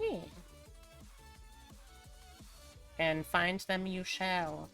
Yeah. And find them you shall.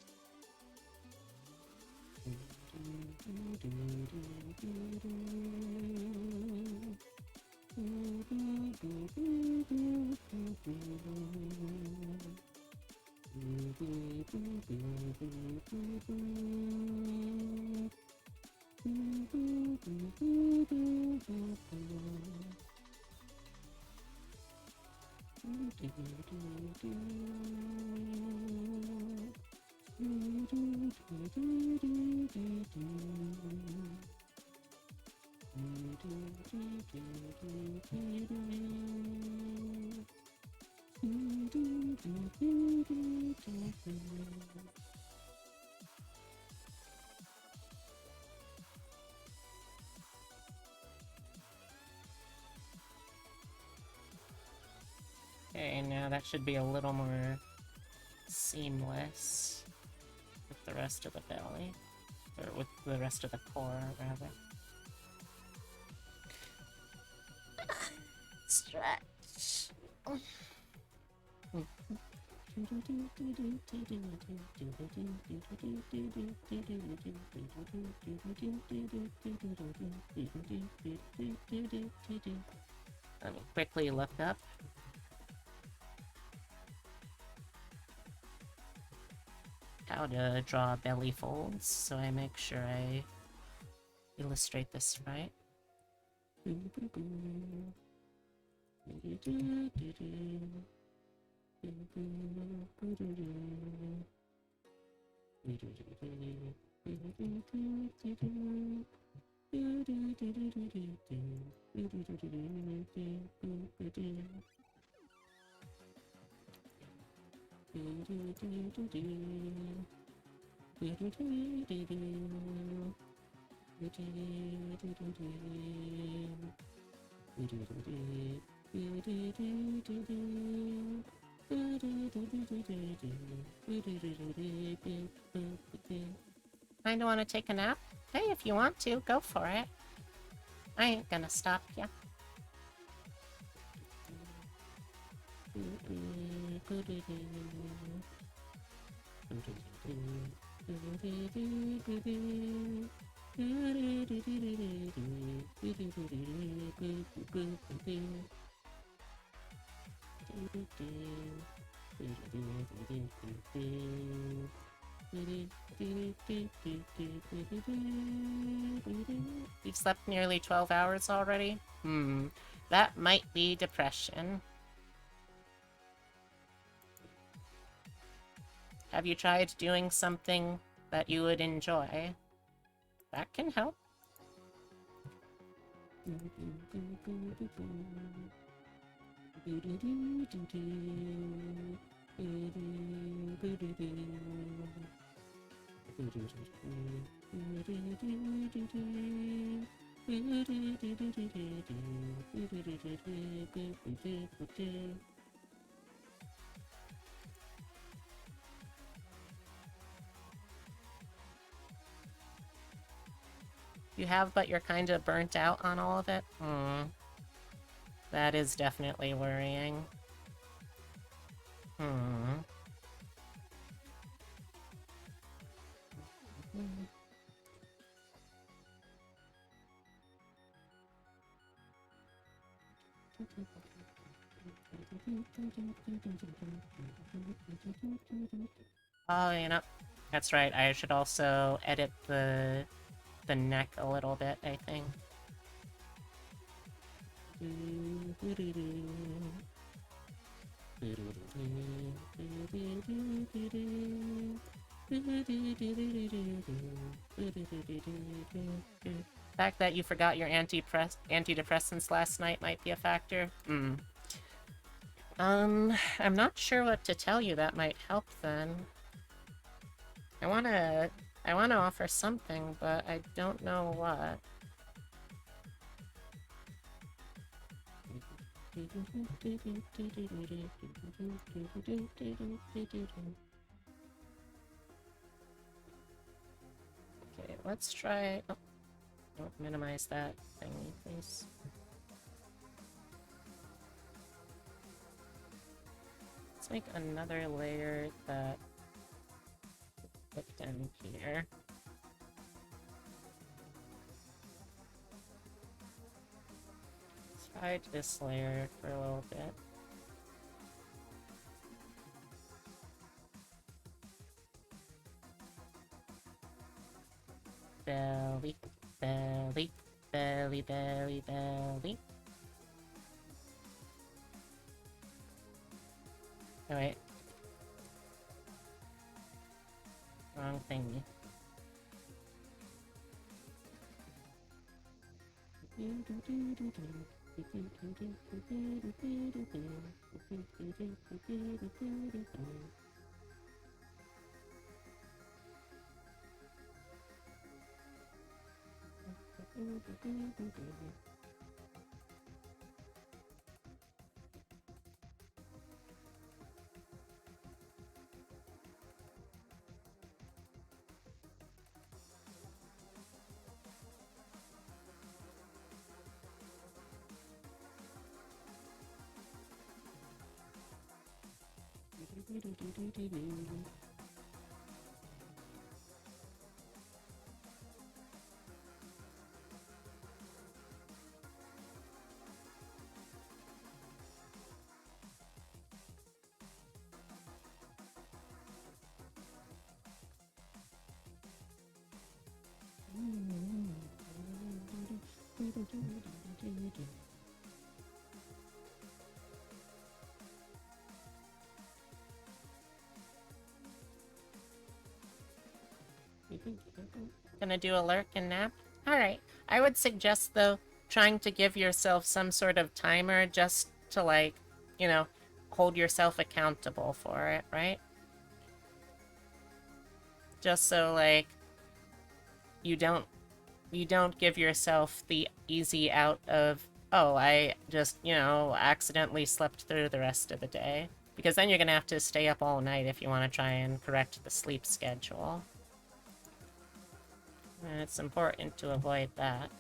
Okay, now that should be a little more seamless with the rest of the belly. Or with the rest of the core, rather. Stretch. Let me quickly look up. How to draw belly folds so I make sure I illustrate this right. Kinda wanna take a nap? Hey, if you want to, go for it. I ain't gonna stop ya. You've slept nearly 12 hours already? That might be depression. Have you tried doing something that you would enjoy? That can help. You have, but you're kind of burnt out on all of it? That is definitely worrying. Oh, you know, that's right. I should also edit the neck a little bit, I think. The fact that you forgot your antidepressants last night might be a factor. I'm not sure what to tell you that might help then. I wanna offer something, but I don't know what. Okay, let's try... Oh, don't minimize that thingy, please. Let's make another layer that... Put down here. Let's hide this layer for a little bit. Belly, belly, belly, belly, belly. Oh wait. Wrong thingy. Gonna do a lurk and nap? Alright. I would suggest, though, trying to give yourself some sort of timer just to, like, you know, hold yourself accountable for it, right? Just so, like, you don't give yourself the easy out of, oh, I just, accidentally slept through the rest of the day. Because then you're gonna have to stay up all night if you want to try and correct the sleep schedule. And it's important to avoid that.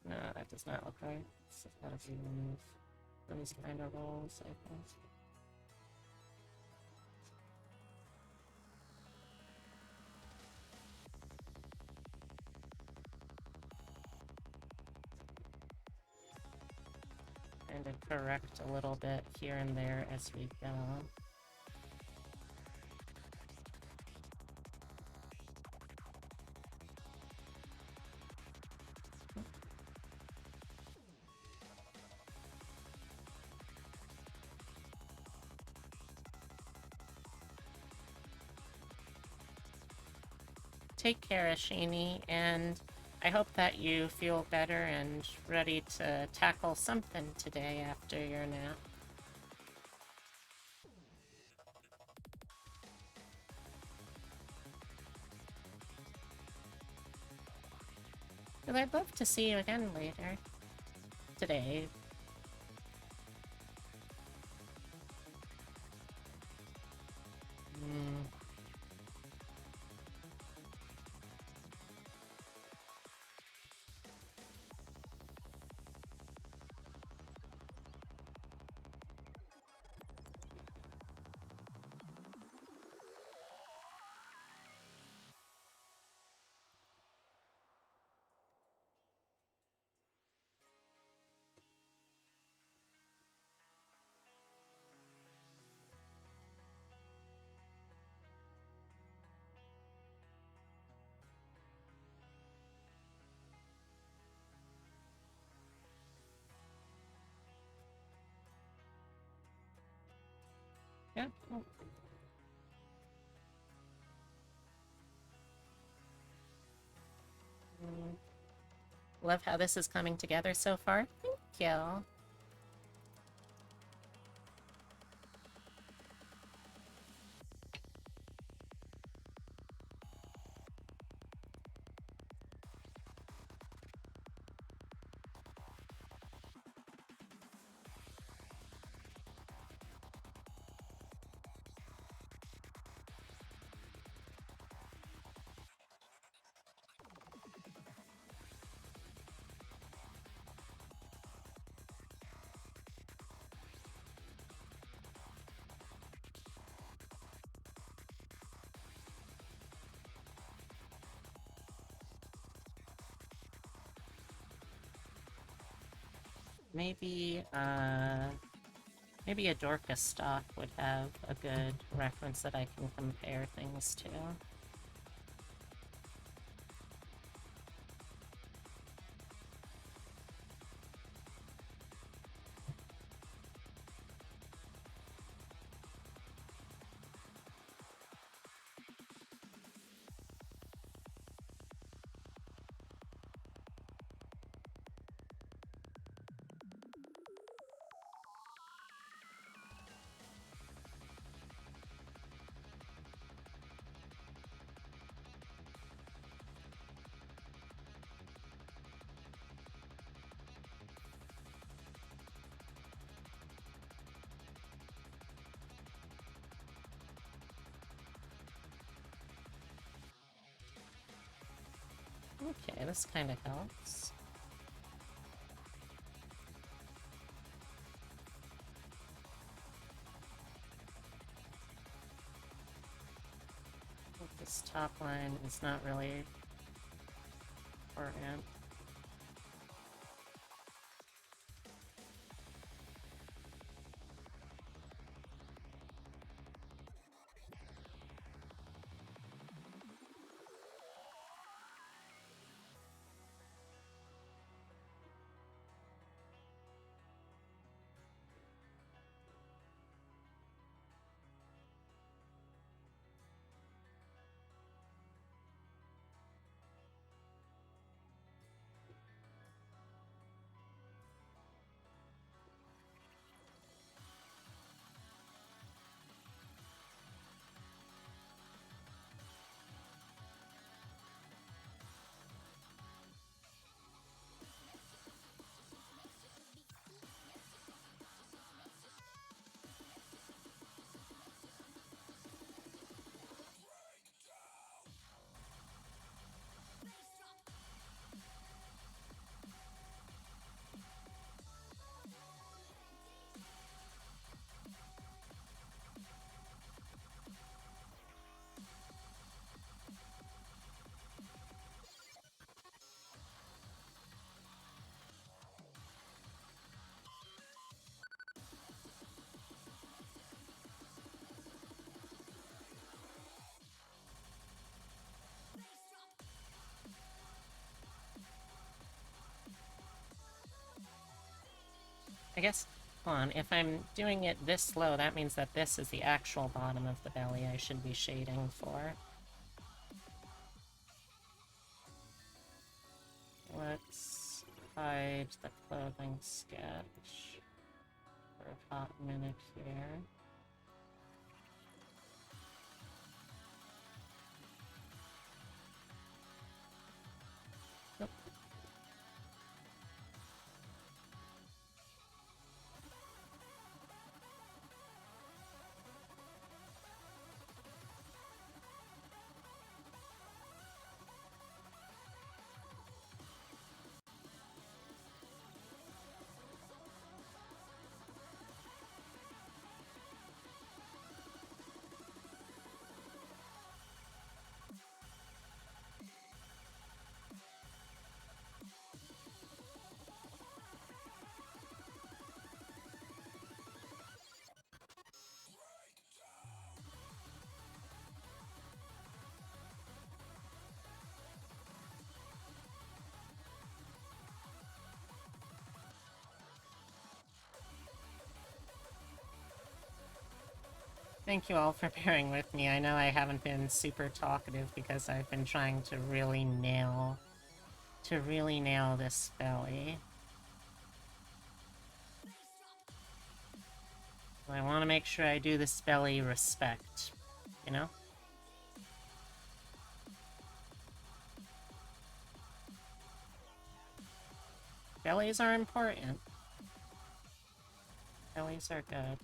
No, that does not look right. It's gotta be one of those kind of rolls, I think. And to correct a little bit here and there as we go. Take care, Ashini, and I hope that you feel better and ready to tackle something today after your nap. Well, I'd love to see you again later. Today. Hmm. Yeah. Cool. Love how this is coming together so far. Thank you. Maybe a Dorcas stock would have a good reference that I can compare things to. Okay, this kind of helps. This top line is not really important. I guess, hold on, if I'm doing it this low, that means that this is the actual bottom of the belly I should be shading for. Let's hide the clothing sketch for a hot minute here. Nope. Thank you all for bearing with me. I know I haven't been super talkative because I've been trying to really nail this belly. I want to make sure I do this belly respect, you know? Bellies are important. Bellies are good.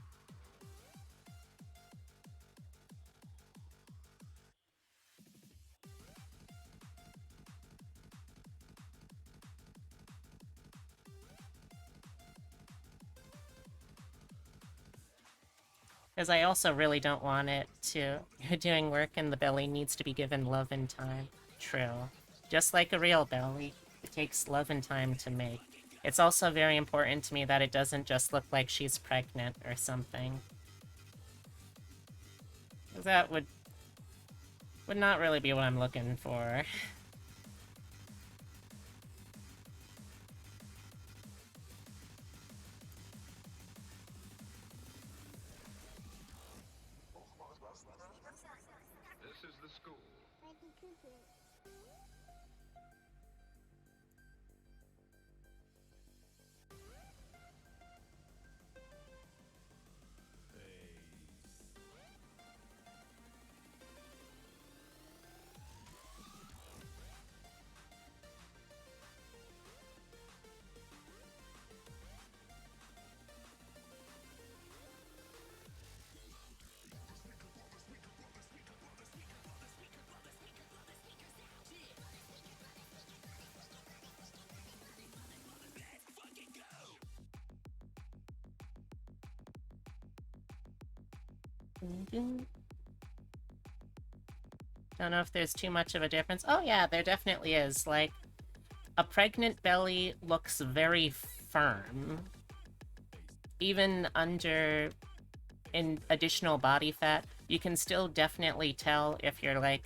Because I also really don't want it to... doing work and the belly needs to be given love and time. True. Just like a real belly, it takes love and time to make. It's also very important to me that it doesn't just look like she's pregnant or something. 'Cause that would not really be what I'm looking for. This is the school. Don't know if there's too much of a difference. Oh yeah, there definitely is. Like, a pregnant belly looks very firm. Even under in additional body fat, you can still definitely tell if you're, like,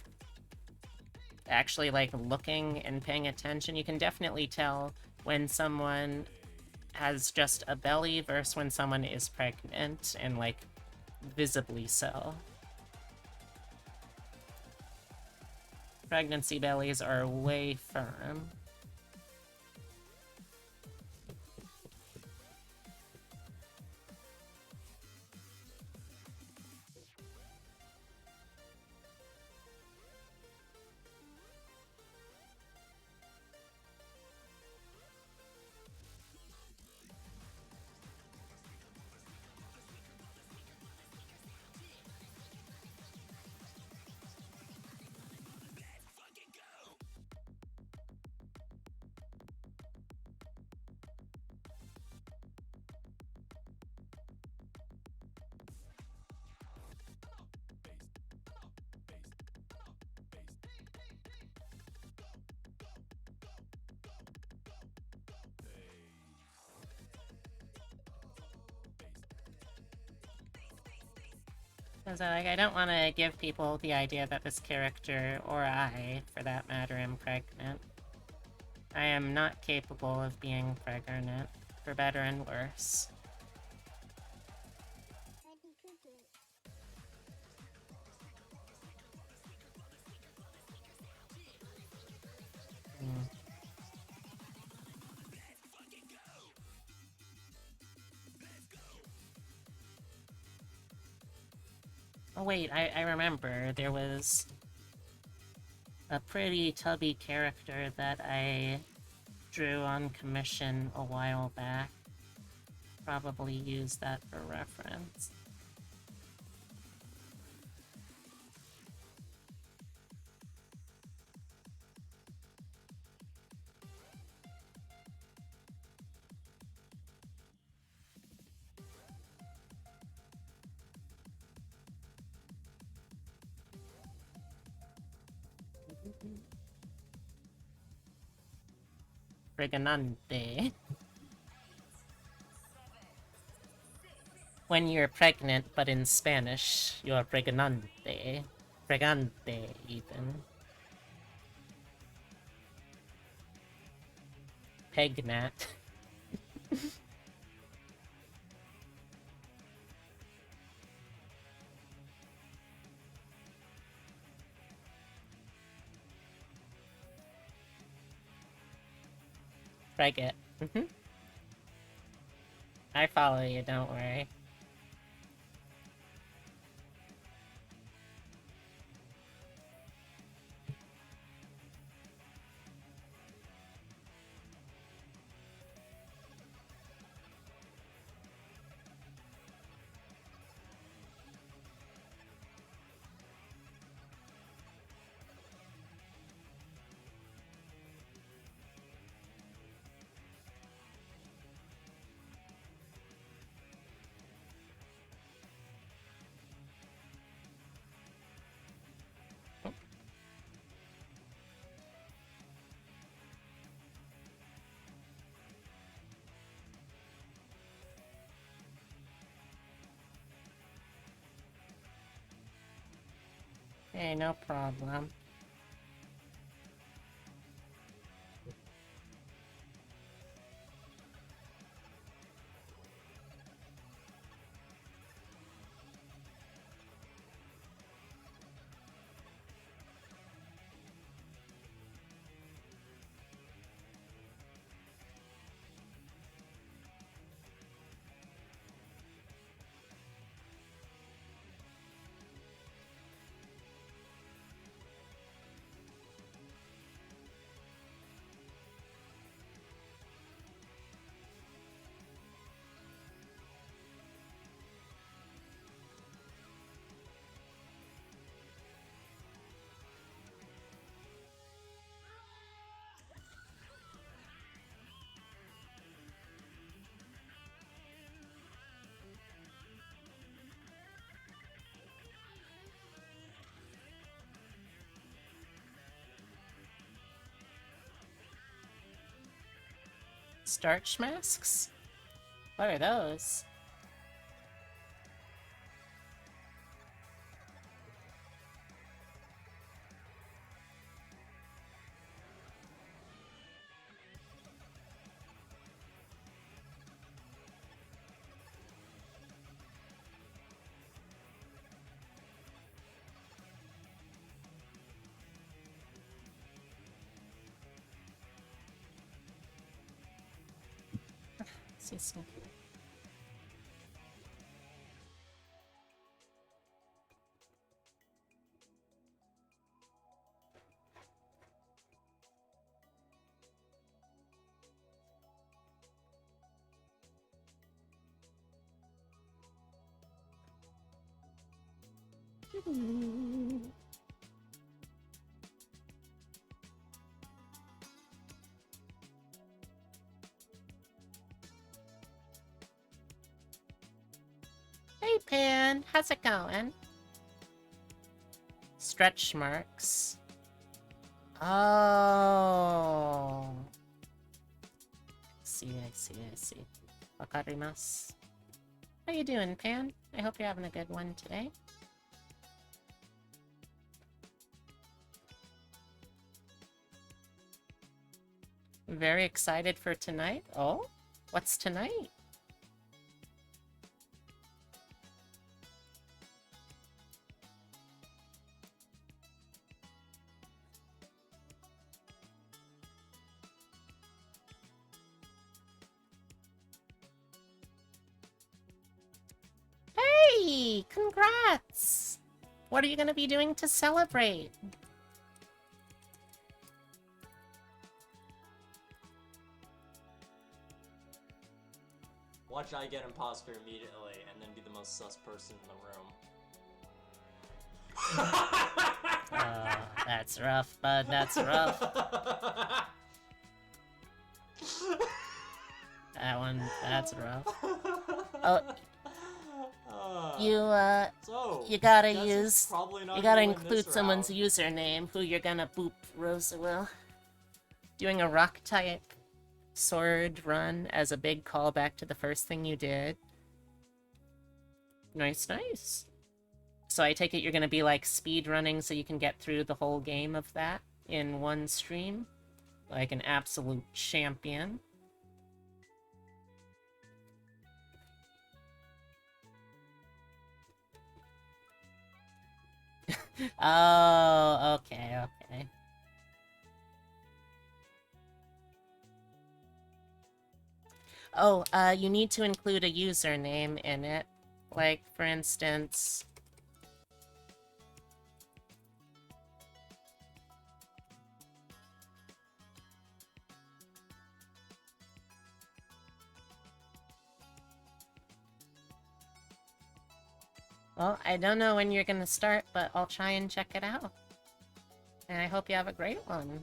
actually, like, looking and paying attention. You can definitely tell when someone has just a belly versus when someone is pregnant, and, like, visibly so. Pregnancy bellies are way firm. Because I don't want to give people the idea that this character, or I, for that matter, am pregnant. I am not capable of being pregnant, for better and worse. Oh wait, I remember. There was a pretty tubby character that I drew on commission a while back. Probably use that for reference. Pregnante. When you're pregnant, but in Spanish, you're pregnante. Pregante, even. Pegnat. Preget. I follow you, don't worry. Hey, no problem. Starch masks? What are those? See some. Hey Pan, how's it going? Stretch marks. Oh. I see. Wakarimasu. How you doing, Pan? I hope you're having a good one today. Very excited for tonight. Oh? What's tonight? Hey! Congrats! What are you gonna be doing to celebrate? Watch I get imposter immediately and then be the most sus person in the room. That's rough, bud. That's rough. That's rough. Oh, you gotta include someone's username who you're gonna boop, Rosa will. Doing a rock type sword run as a big callback to the first thing you did. Nice. So I take it you're gonna be like speed running so you can get through the whole game of that in one stream? Like an absolute champion. Oh, okay. Oh, you need to include a username in it. Like, for instance... Well, I don't know when you're gonna start, but I'll try and check it out. And I hope you have a great one.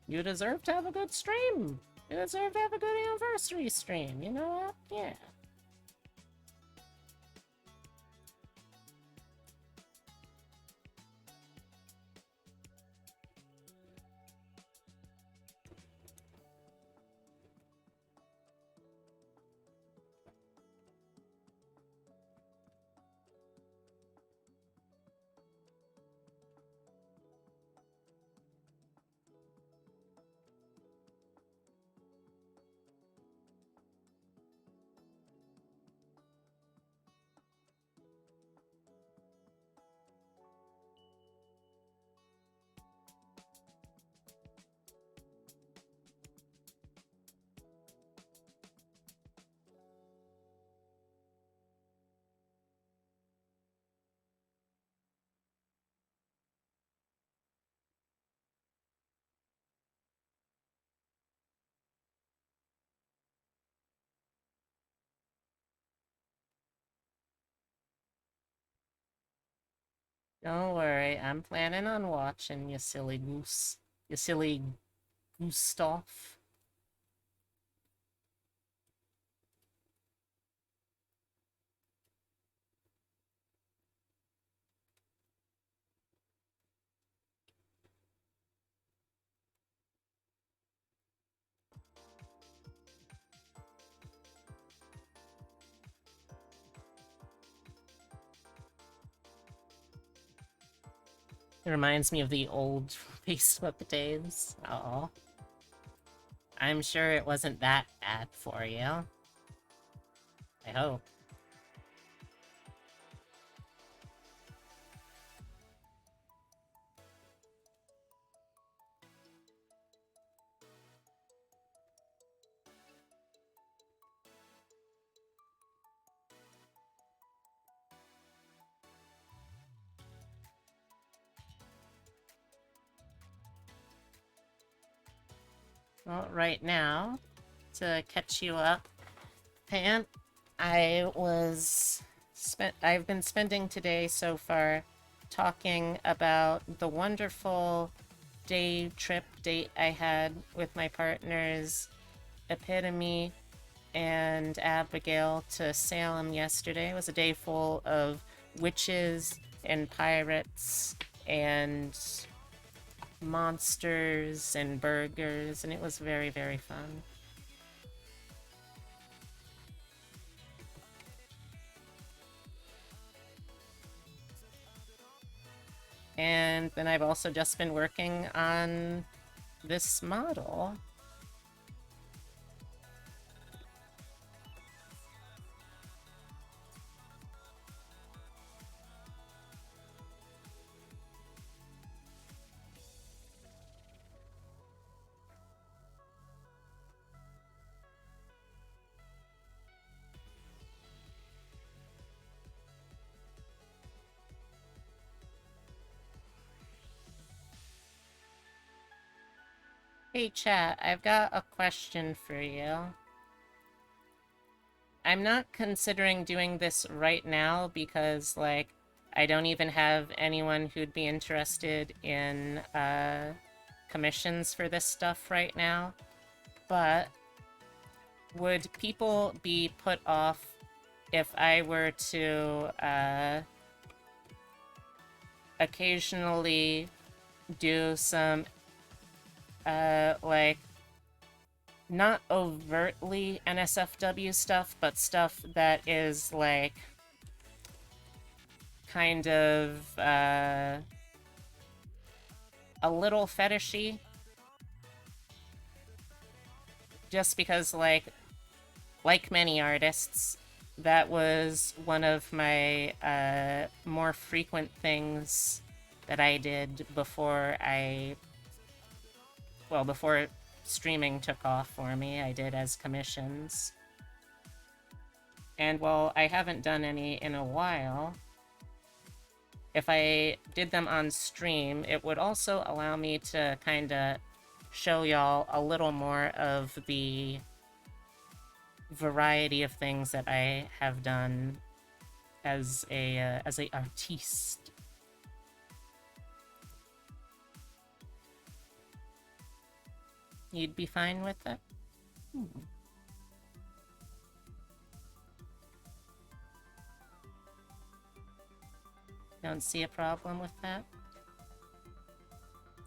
You deserve to have a good stream! You deserve to have a good anniversary stream, you know what? Yeah. Don't worry, I'm planning on watching, you silly goose. You silly Gustav. It reminds me of the old Facebook days. Oh, I'm sure it wasn't that bad for you. I hope. Well, right now, to catch you up, Pant, I've been spending today so far talking about the wonderful day trip date I had with my partners, Epitome and Abigail, to Salem yesterday. It was a day full of witches and pirates and monsters and burgers, and it was very, very fun. And then I've also just been working on this model. Hey chat, I've got a question for you. I'm not considering doing this right now because, like, I don't even have anyone who'd be interested in commissions for this stuff right now. But would people be put off if I were to occasionally do some like, not overtly NSFW stuff, but stuff that is, like, kind of, a little fetishy? Just because, like many artists, that was one of my, more frequent things that I did before before streaming took off for me. I did as commissions. And while I haven't done any in a while, if I did them on stream, it would also allow me to kinda show y'all a little more of the variety of things that I have done as a artiste. You'd be fine with that? Don't see a problem with that?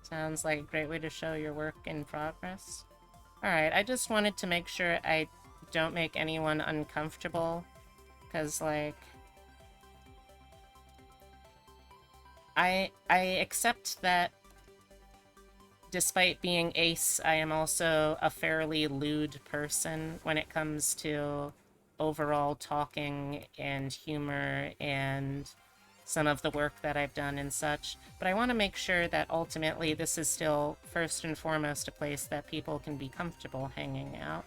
Sounds like a great way to show your work in progress. Alright, I just wanted to make sure I don't make anyone uncomfortable, because, like, I accept that despite being ace, I am also a fairly lewd person when it comes to overall talking and humor and some of the work that I've done and such. But I want to make sure that ultimately this is still first and foremost a place that people can be comfortable hanging out.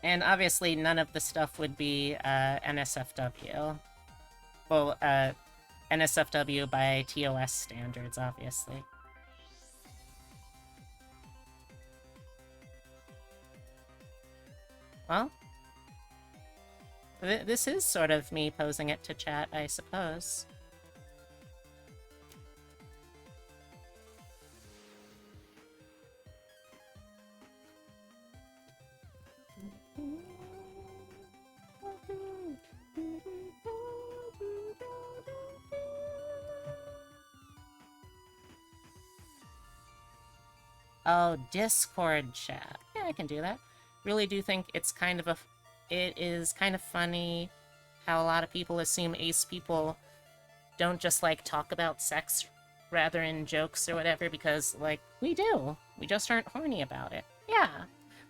And obviously none of the stuff would be NSFW. Well, NSFW by TOS standards, obviously. Well, this is sort of me posing it to chat, I suppose. Oh, Discord chat. Yeah, I can do that. Really do think it's kind of it is kind of funny how a lot of people assume ace people don't just, like, talk about sex rather in jokes or whatever, because, like, we do. We just aren't horny about it. Yeah.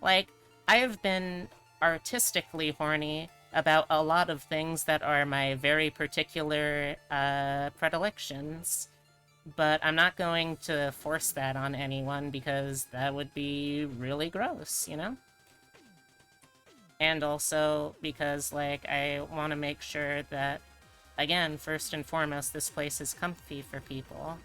Like, I have been artistically horny about a lot of things that are my very particular predilections, but I'm not going to force that on anyone because that would be really gross, you know? And also because, like, I want to make sure that, again, first and foremost, this place is comfy for people.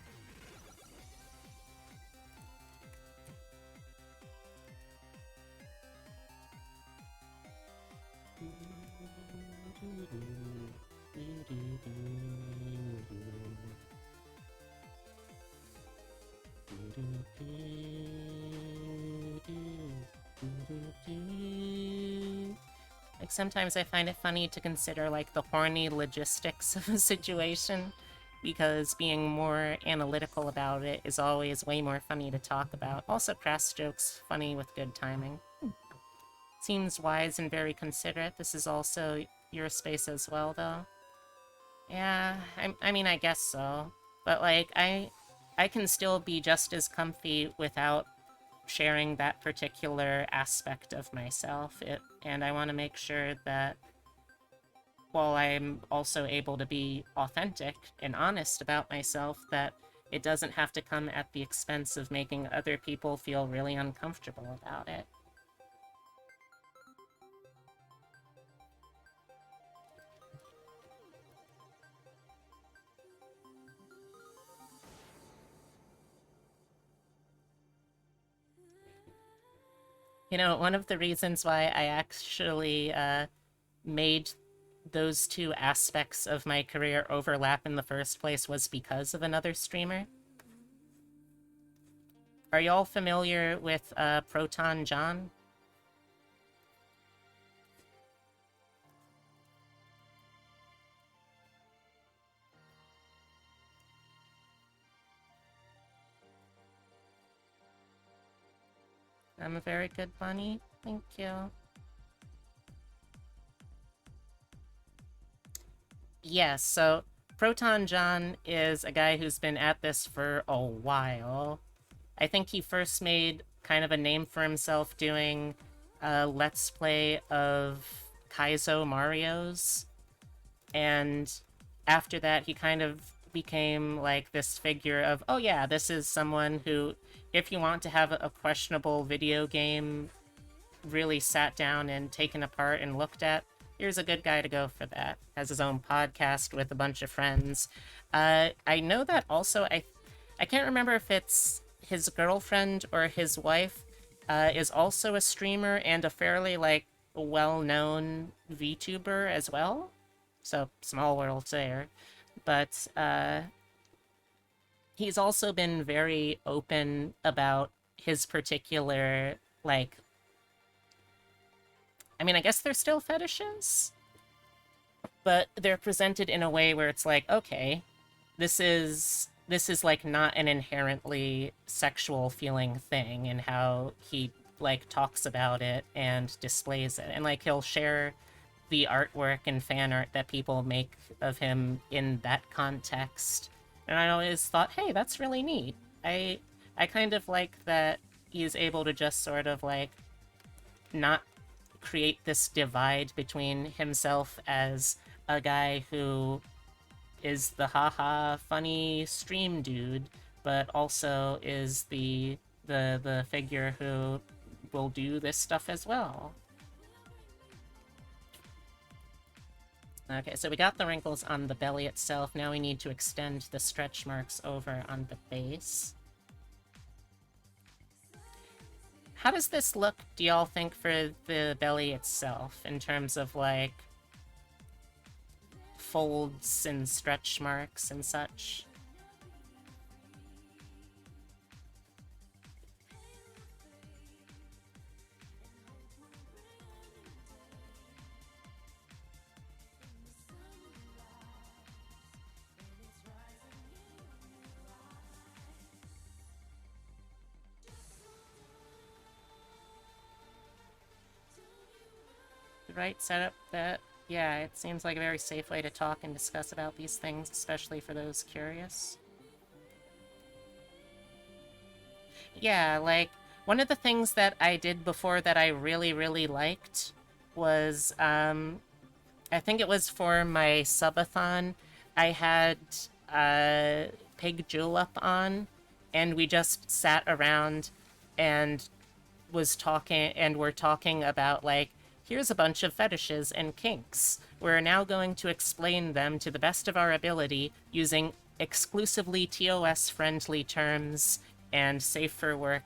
Like, sometimes I find it funny to consider, like, the horny logistics of a situation, because being more analytical about it is always way more funny to talk about. Also, crass jokes funny with good timing. Seems wise and very considerate. This is also your space as well, though. Yeah, I mean, I guess so. But, like, I can still be just as comfy without sharing that particular aspect of myself. And I want to make sure that while I'm also able to be authentic and honest about myself, that it doesn't have to come at the expense of making other people feel really uncomfortable about it. You know, one of the reasons why I actually made those two aspects of my career overlap in the first place was because of another streamer. Are y'all familiar with Proton John? I'm a very good bunny. Thank you. Yes, so Proton John is a guy who's been at this for a while. I think he first made kind of a name for himself doing a Let's Play of Kaizo Marios. And after that, he kind of became like this figure of, oh yeah, this is someone who, if you want to have a questionable video game really sat down and taken apart and looked at, here's a good guy to go for that. Has his own podcast with a bunch of friends. I know that also, I can't remember if it's his girlfriend or his wife is also a streamer and a fairly, like, well-known VTuber as well. So, small world there. But, he's also been very open about his particular, like, I mean, I guess they're still fetishes, but they're presented in a way where it's like, okay, this is like not an inherently sexual feeling thing, and how he, like, talks about it and displays it. And, like, he'll share the artwork and fan art that people make of him in that context. And I always thought, hey, that's really neat. I kind of like that he's able to just sort of, like, not create this divide between himself as a guy who is the haha funny stream dude, but also is the figure who will do this stuff as well. Okay, so we got the wrinkles on the belly itself. Now we need to extend the stretch marks over on the base. How does this look, do y'all think, for the belly itself, in terms of, like, folds and stretch marks and such? right setup, that, yeah, it seems like a very safe way to talk and discuss about these things, especially for those curious. Yeah, like, one of the things that I did before that I really, really liked was, I think it was for my subathon, I had, Pig Julep on, and we just sat around and we're talking about, like, here's a bunch of fetishes and kinks. We're now going to explain them to the best of our ability using exclusively TOS-friendly terms and safe for work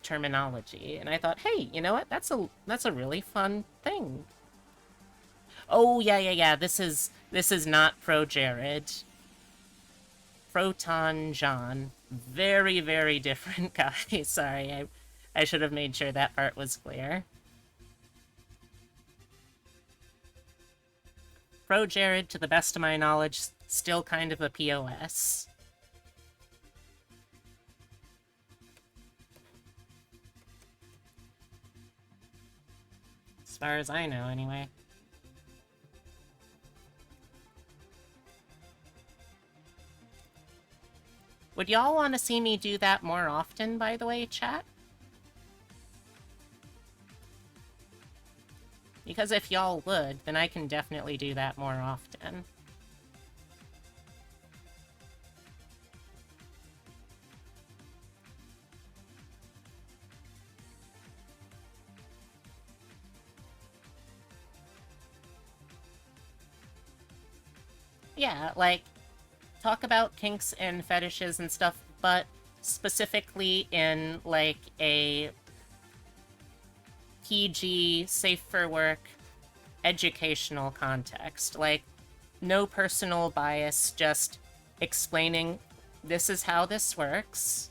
terminology. And I thought, hey, you know what? That's a really fun thing. Oh, yeah. This is not Pro Jared. Proton John. Very, very different guy. Sorry, I should have made sure that part was clear. Pro Jared, to the best of my knowledge, still kind of a POS. As far as I know, anyway. Would y'all want to see me do that more often, by the way, chat? Because if y'all would, then I can definitely do that more often. Yeah, like, talk about kinks and fetishes and stuff, but specifically in, like, a PG, safe for work, educational context. Like, no personal bias, just explaining this is how this works.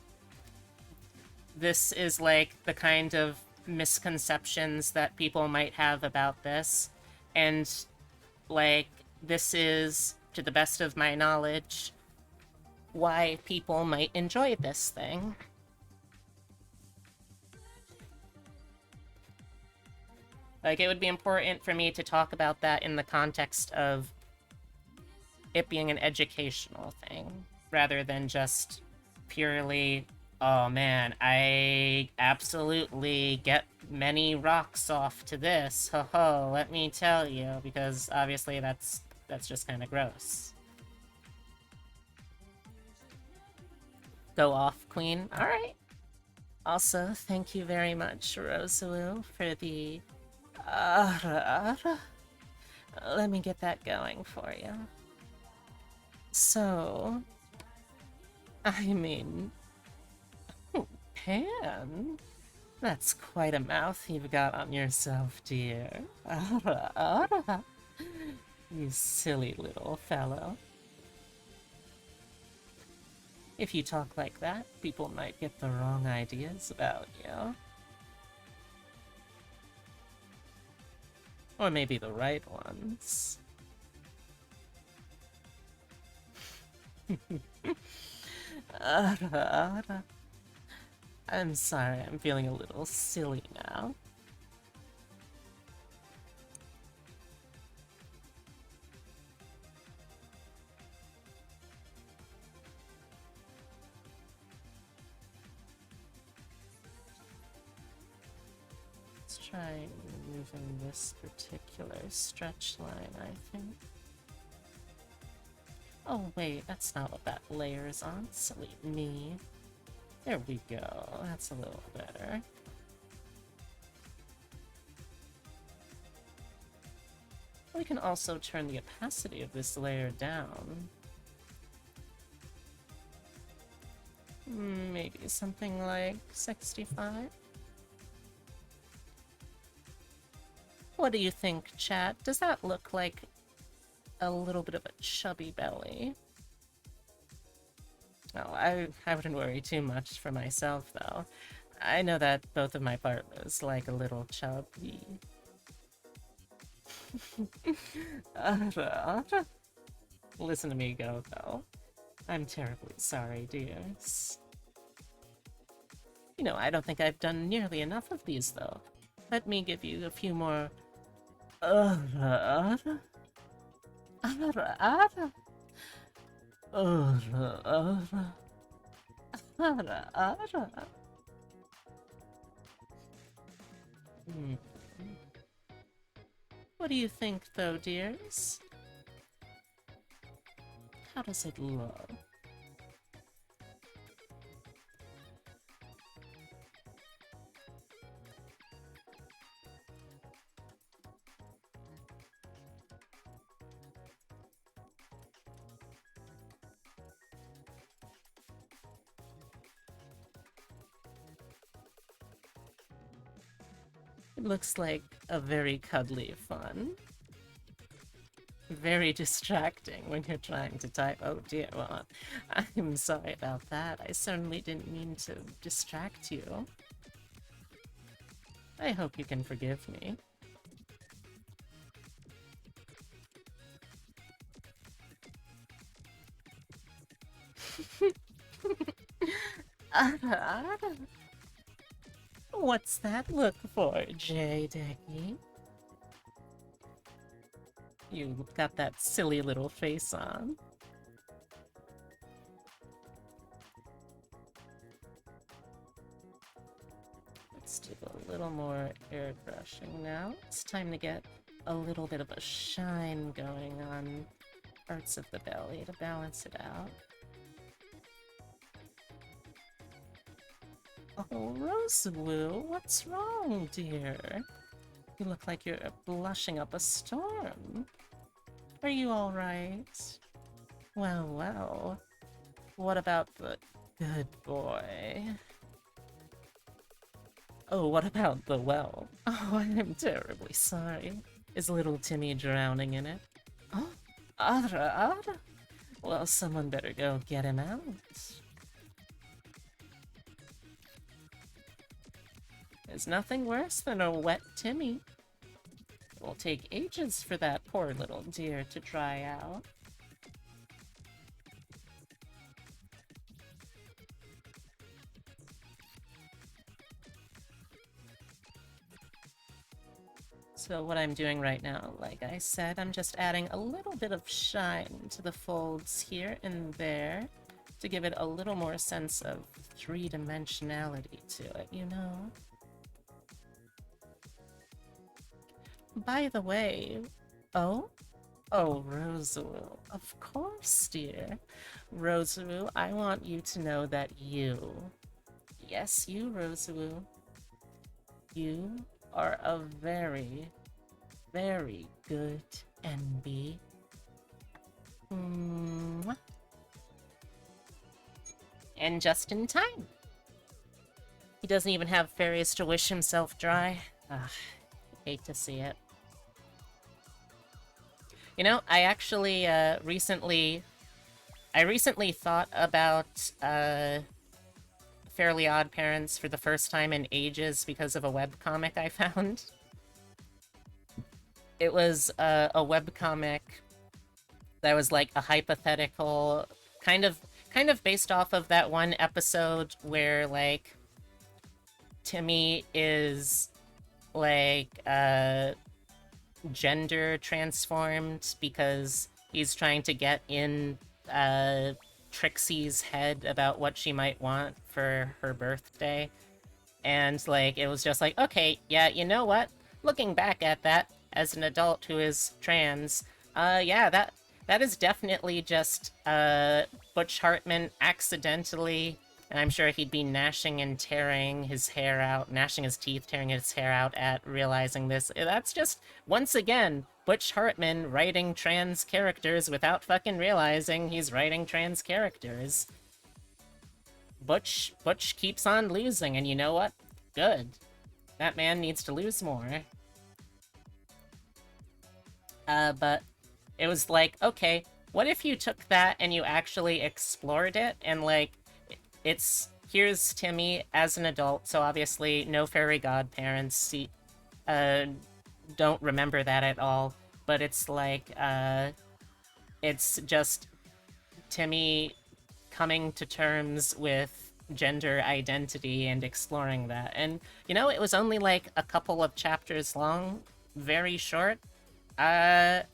This is, like, the kind of misconceptions that people might have about this. And, like, this is, to the best of my knowledge, why people might enjoy this thing. Like, it would be important for me to talk about that in the context of it being an educational thing, rather than just purely, oh man, I absolutely get many rocks off to this, ho ho, let me tell you, because obviously that's just kind of gross. Go off, Queen. Alright. Also, thank you very much, Rosalu, for the... let me get that going for you. So... I mean... Pan? That's quite a mouth you've got on yourself, dear. You silly little fellow. If you talk like that, people might get the wrong ideas about you. Or maybe the right ones. I'm sorry, I'm feeling a little silly now. Let's try removing this particular stretch line, I think. Oh wait, that's not what that layer is on. Silly me. There we go. That's a little better. We can also turn the opacity of this layer down. Maybe something like 65? What do you think, chat? Does that look like a little bit of a chubby belly? Oh, I wouldn't worry too much for myself, though. I know that both of my partners like a little chubby. Listen to me go, though. I'm terribly sorry, dears. You know, I don't think I've done nearly enough of these, though. Let me give you a few more Ara, ara, ara, ara, ara, ara. Hmm. What do you think, though, dears? How does it look? It looks like a very cuddly fun. Very distracting when you're trying to type. Oh dear, well, I'm sorry about that. I certainly didn't mean to distract you. I hope you can forgive me. Ara, ara. What's that look for, J-Decky? You got that silly little face on. Let's do a little more airbrushing now. It's time to get a little bit of a shine going on parts of the belly to balance it out. Oh, Rosewoo, what's wrong, dear? You look like you're blushing up a storm. Are you alright? Well, well. What about the good boy? Oh, what about the well? Oh, I'm terribly sorry. Is little Timmy drowning in it? Oh, Ara, Ara. Well, someone better go get him out. There's nothing worse than a wet Timmy. It will take ages for that poor little dear to dry out. So what I'm doing right now, like I said, I'm just adding a little bit of shine to the folds here and there to give it a little more sense of three-dimensionality to it, you know? By the way, oh? Oh, Rosewoo, of course, dear. Rosewoo, I want you to know that you, yes, you, Rosewoo, you are a very, very good NB. Mwah. And just in time. He doesn't even have fairies to wish himself dry. Ugh, hate to see it. You know, I actually recently thought about Fairly Odd Parents for the first time in ages because of a webcomic I found. It was a webcomic that was like a hypothetical, kind of based off of that one episode where like Timmy is like gender transformed because he's trying to get in Trixie's head about what she might want for her birthday. And like it was just like, okay, yeah, you know what? Looking back at that as an adult who is trans, yeah, that is definitely just Butch Hartman accidentally, and I'm sure he'd be gnashing and tearing his hair out, gnashing his teeth, tearing his hair out at realizing this. That's just, once again, Butch Hartman writing trans characters without fucking realizing he's writing trans characters. Butch keeps on losing, and you know what? Good. That man needs to lose more. But it was like, okay, what if you took that and you actually explored it, and like, here's Timmy as an adult, so obviously no fairy godparents, don't remember that at all, but it's like, it's just Timmy coming to terms with gender identity and exploring that. And, you know, it was only like a couple of chapters long, very short, I'd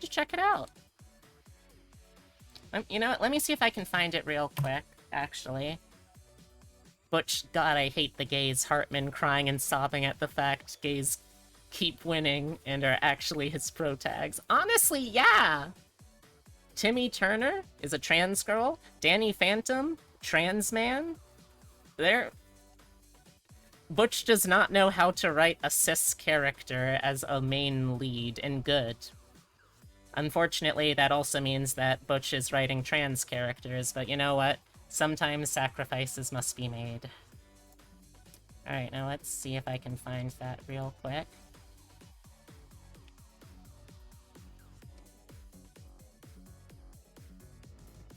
check it out. You know what? Let me see if I can find it real quick, actually. Butch, God, I hate the gays. Hartman crying and sobbing at the fact gays keep winning and are actually his pro tags. Honestly, yeah! Timmy Turner is a trans girl. Danny Phantom, trans man. Butch does not know how to write a cis character as a main lead, and good. Unfortunately, that also means that Butch is writing trans characters, but you know what? Sometimes sacrifices must be made. Alright, now let's see if I can find that real quick.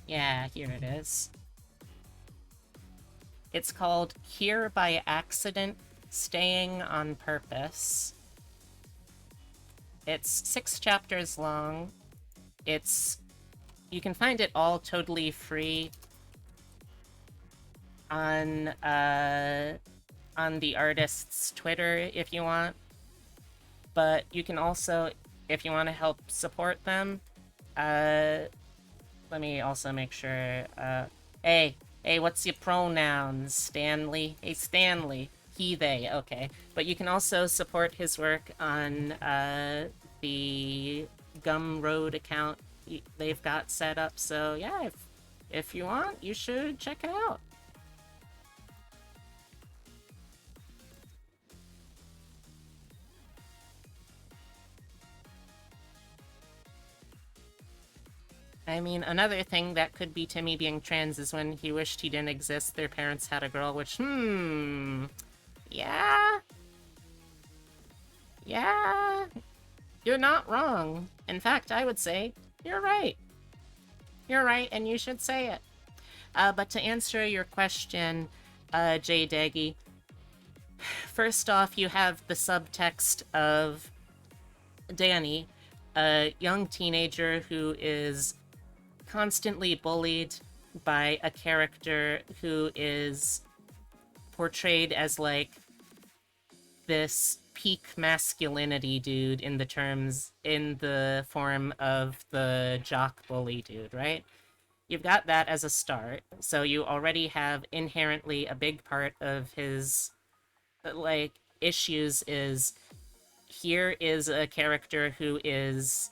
Yeah, here it is. It's called Here by Accident, Staying on Purpose. It's 6 chapters long. You can find it all totally free on the artist's Twitter if you want. But you can also, if you want to help support them, let me also make sure, hey, what's your pronouns, Stanley? Hey, Stanley. He, they, okay. But you can also support his work on, the Gumroad account they've got set up, so yeah, if you want, you should check it out. I mean, another thing that could be Timmy being trans is when he wished he didn't exist, their parents had a girl, which, yeah? Yeah? You're not wrong. In fact, I would say, you're right. You're right, and you should say it. But to answer your question, Jay Deggy, first off, you have the subtext of Danny, a young teenager who is constantly bullied by a character who is portrayed as, like, this peak masculinity dude in the form of the jock bully dude, right? You've got that as a start, so you already have inherently a big part of his, like, issues is here is a character who is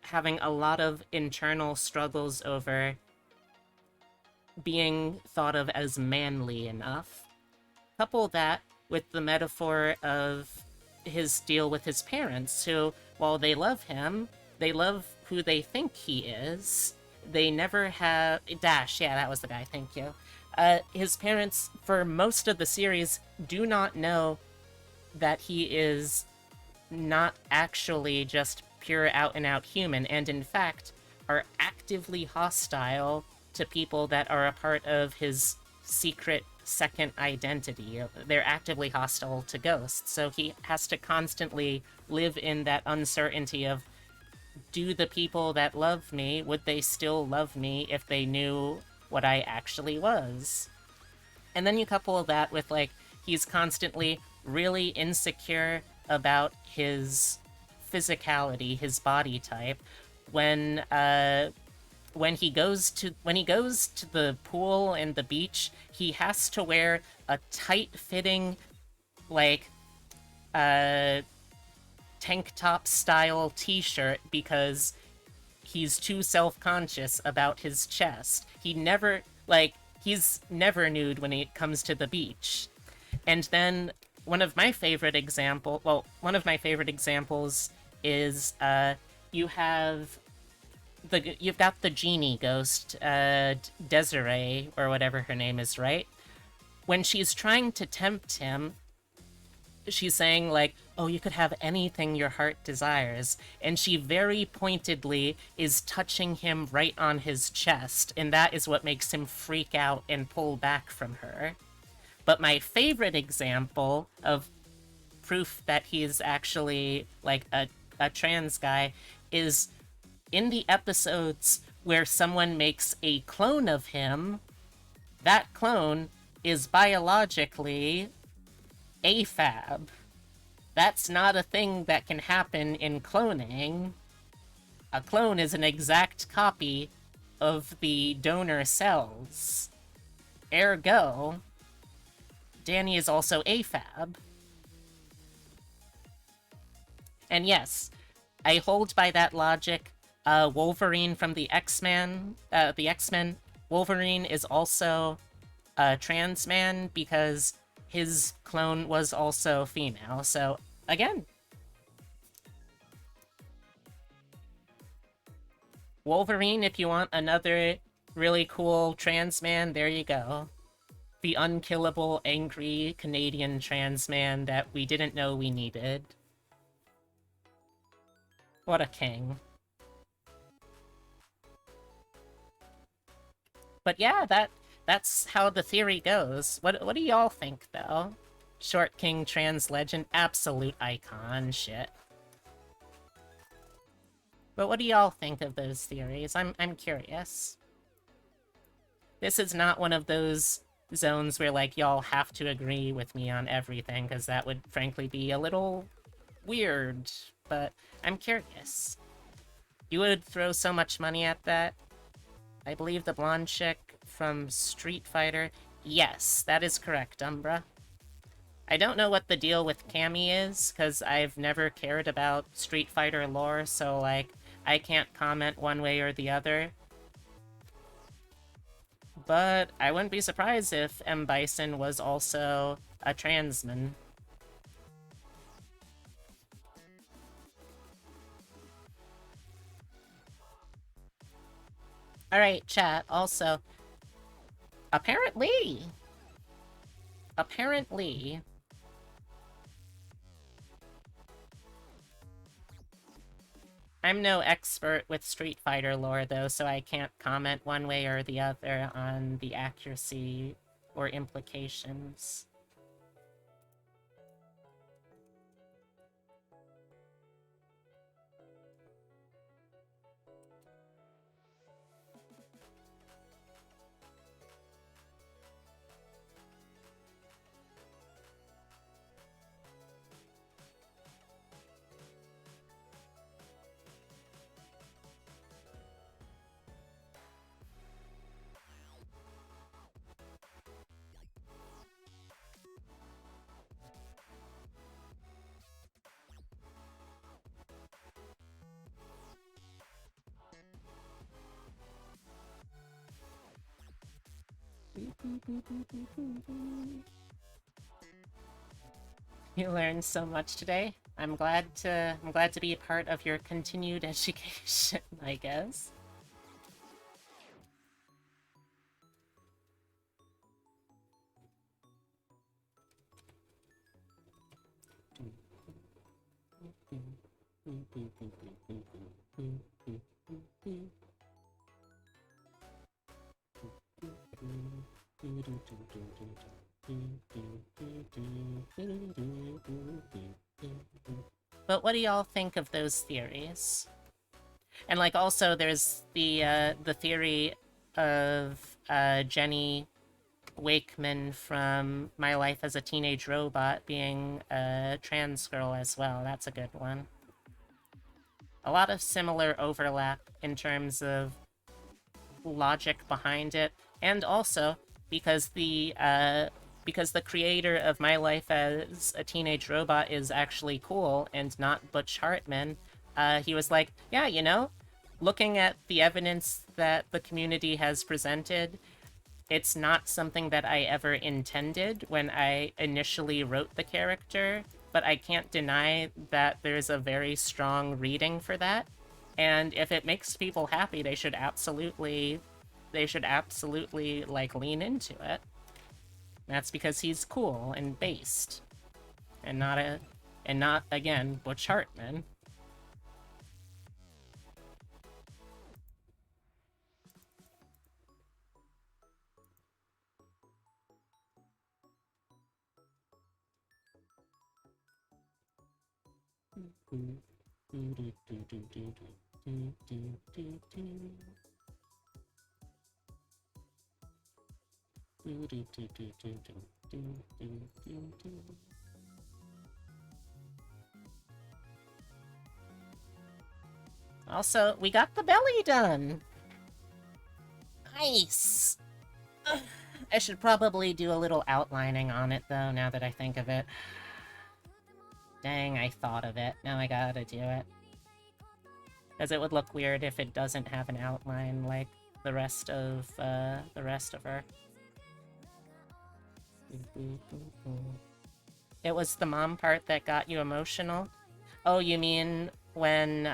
having a lot of internal struggles over being thought of as manly enough. Couple that with the metaphor of his deal with his parents, who, while they love him, they love who they think he is. They never have... Dash, yeah, that was the guy, thank you. His parents, for most of the series, do not know that he is not actually just pure out-and-out human, and in fact, are actively hostile to people that are a part of his secret second identity. They're actively hostile to ghosts, so he has to constantly live in that uncertainty of, do the people that love me, would they still love me if they knew what I actually was? And then you couple that with, like, he's constantly really insecure about his physicality, his body type. When he goes to the pool and the beach, he has to wear a tight-fitting, like, tank top style t-shirt because he's too self-conscious about his chest. He's never nude when it comes to the beach. And then one of my favorite examples is you've got the genie ghost, Desiree, or whatever her name is, right? When she's trying to tempt him, she's saying, like, oh, you could have anything your heart desires. And she very pointedly is touching him right on his chest, and that is what makes him freak out and pull back from her. But my favorite example of proof that he's actually, like, a trans guy is in the episodes where someone makes a clone of him. That clone is biologically AFAB. That's not a thing that can happen in cloning. A clone is an exact copy of the donor cells. Ergo, Danny is also AFAB. And yes, I hold by that logic. Wolverine from the X-Men, Wolverine is also a trans man because his clone was also female. So, again, Wolverine, if you want another really cool trans man, there you go. The unkillable, angry Canadian trans man that we didn't know we needed. What a king. But yeah, that's how the theory goes. What do y'all think, though? Short King trans legend, absolute icon shit. But what do y'all think of those theories? I'm curious. This is not one of those zones where, like, y'all have to agree with me on everything, because that would frankly be a little weird, but I'm curious. You would throw so much money at that? I believe the blonde chick from Street Fighter. Yes, that is correct, Umbra. I don't know what the deal with Cammy is, because I've never cared about Street Fighter lore, so, like, I can't comment one way or the other. But I wouldn't be surprised if M. Bison was also a transman. Alright, chat, also, apparently, I'm no expert with Street Fighter lore, though, so I can't comment one way or the other on the accuracy or implications. You learned so much today. I'm glad to be a part of your continued education, I guess. But what do y'all think of those theories? And, like, also there's the theory of Jenny Wakeman from My Life as a Teenage Robot being a trans girl as well. That's a good one. A lot of similar overlap in terms of logic behind it, and also because the creator of My Life as a Teenage Robot is actually cool and not Butch Hartman, he was like, yeah, you know, looking at the evidence that the community has presented, it's not something that I ever intended when I initially wrote the character, but I can't deny that there's a very strong reading for that. And if it makes people happy, they should absolutely, like, lean into it. That's because he's cool and based, and not again Butch Hartman. Also, we got the belly done! Nice! Ugh. I should probably do a little outlining on it, though, now that I think of it. Dang, I thought of it. Now I gotta do it. Because it would look weird if it doesn't have an outline like the rest of her. It was the mom part that got you emotional? Oh, you mean when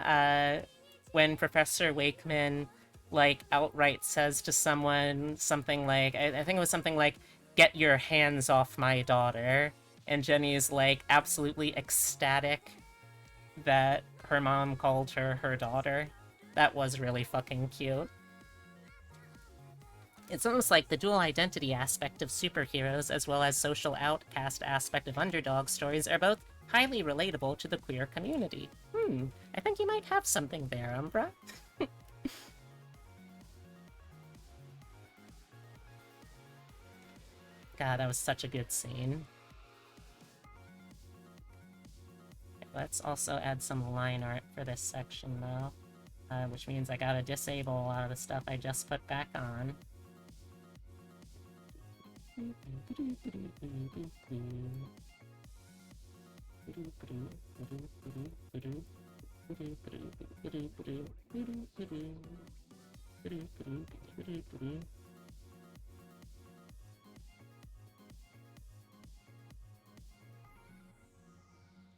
Professor Wakeman, like, outright says to someone something like, I think it was something like, "Get your hands off my daughter," and Jenny's, like, absolutely ecstatic that her mom called her daughter. That was really fucking cute. It's almost like the dual identity aspect of superheroes as well as social outcast aspect of underdog stories are both highly relatable to the queer community. I think you might have something there, Umbra. God, that was such a good scene. Let's also add some line art for this section, though. Which means I gotta disable a lot of the stuff I just put back on.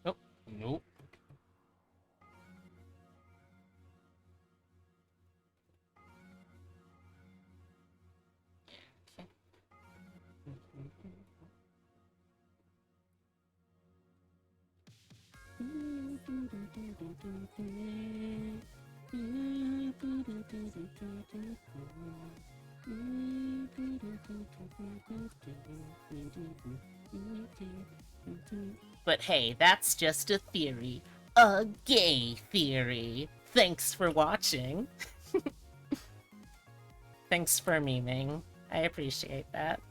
Oh, nope. But hey, that's just a theory. A gay theory. Thanks for watching. Thanks for memeing. I appreciate that.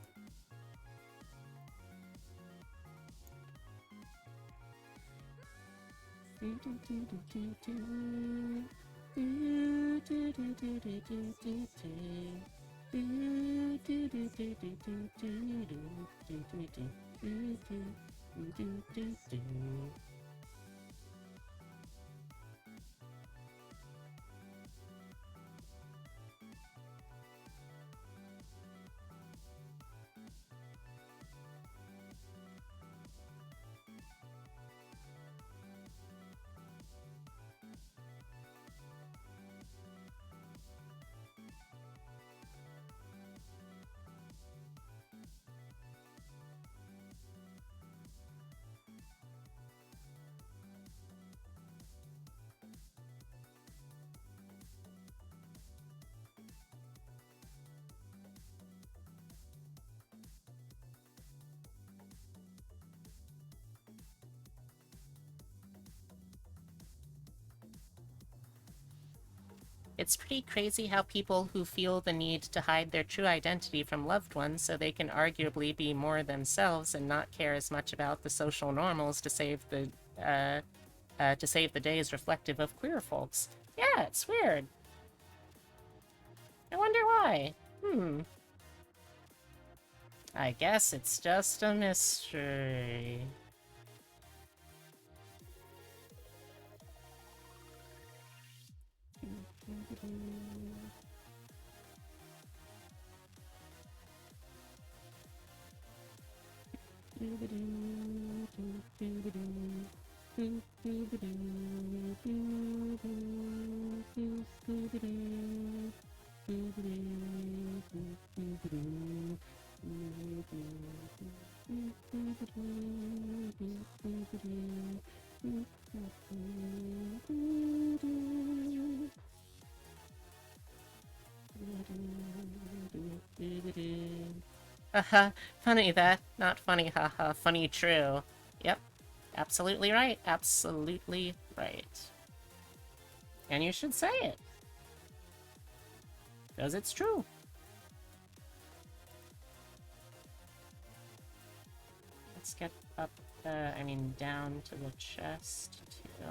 It's pretty crazy how people who feel the need to hide their true identity from loved ones so they can arguably be more themselves and not care as much about the social normals to save the day is reflective of queer folks. Yeah, it's weird. I wonder why. I guess it's just a mystery. Haha, funny that. Not funny, haha. Funny true. Yep. Absolutely right. Absolutely right. And you should say it. Because it's true. Let's get up, down to the chest, too.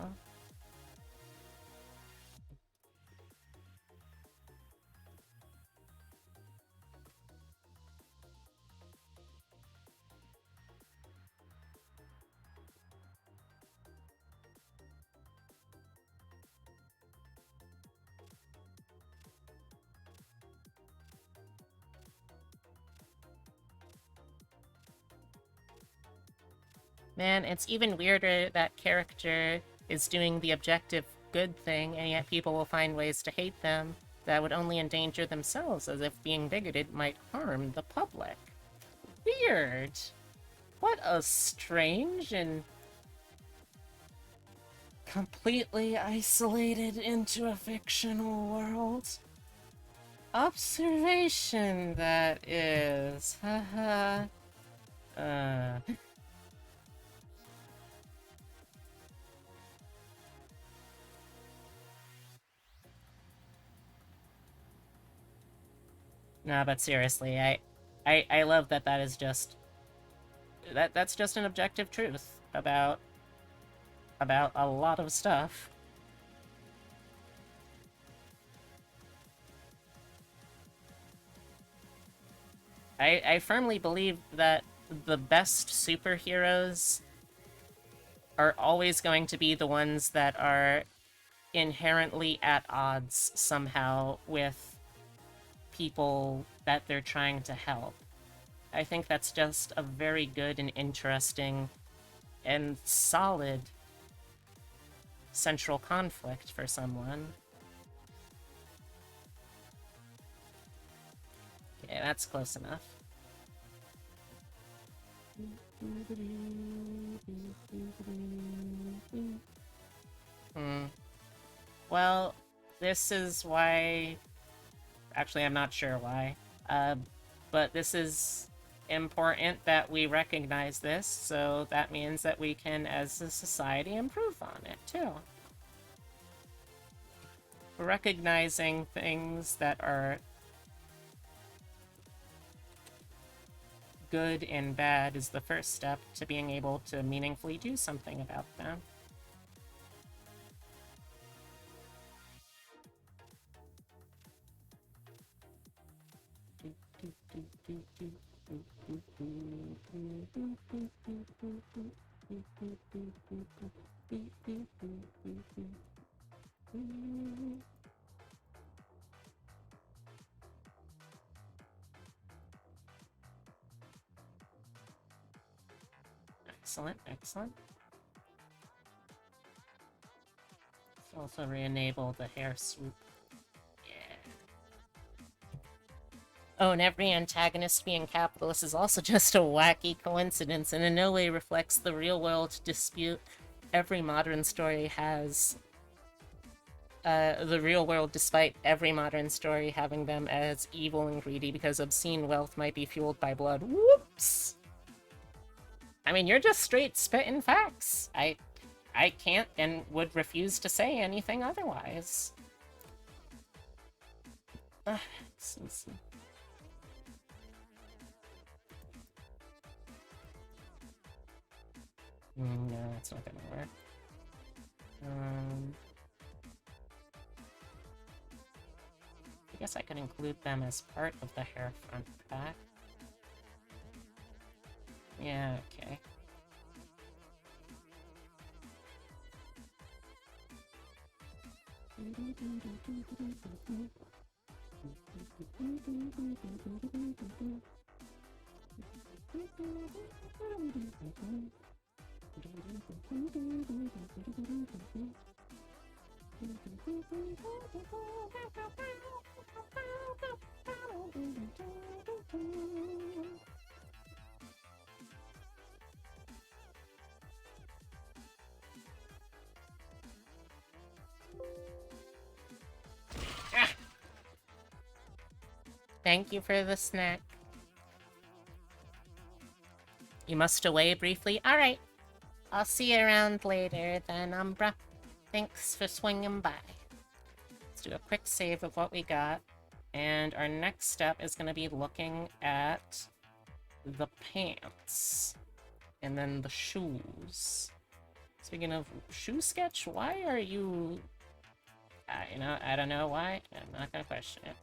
Man, it's even weirder that character is doing the objective good thing, and yet people will find ways to hate them that would only endanger themselves, as if being bigoted might harm the public. Weird. What a strange and completely isolated into a fictional world observation that is. Haha. No, but seriously, I love that that is just that's just an objective truth about a lot of stuff. I firmly believe that the best superheroes are always going to be the ones that are inherently at odds somehow with people that they're trying to help. I think that's just a very good and interesting and solid central conflict for someone. Okay, that's close enough. Well, this is why... Actually, I'm not sure why. But this is important that we recognize this, so that means that we can, as a society, improve on it, too. Recognizing things that are good and bad is the first step to being able to meaningfully do something about them. Excellent, excellent. Let's also re-enable the hair swoop. Yeah. Oh, and every antagonist being capitalist is also just a wacky coincidence and in no way reflects the real-world dispute every modern story has. The real world, despite every modern story having them as evil and greedy because obscene wealth might be fueled by blood. Whoops! I mean, you're just straight spitting facts. I can't and would refuse to say anything otherwise. No, that's not gonna work. I guess I could include them as part of the hair front pack. Yeah, okay. Thank you for the snack. You must away briefly? Alright. I'll see you around later then, Umbra. Thanks for swinging by. Let's do a quick save of what we got. And our next step is going to be looking at the pants. And then the shoes. Speaking of shoe sketch, why are you... you know, I don't know why. I'm not going to question it.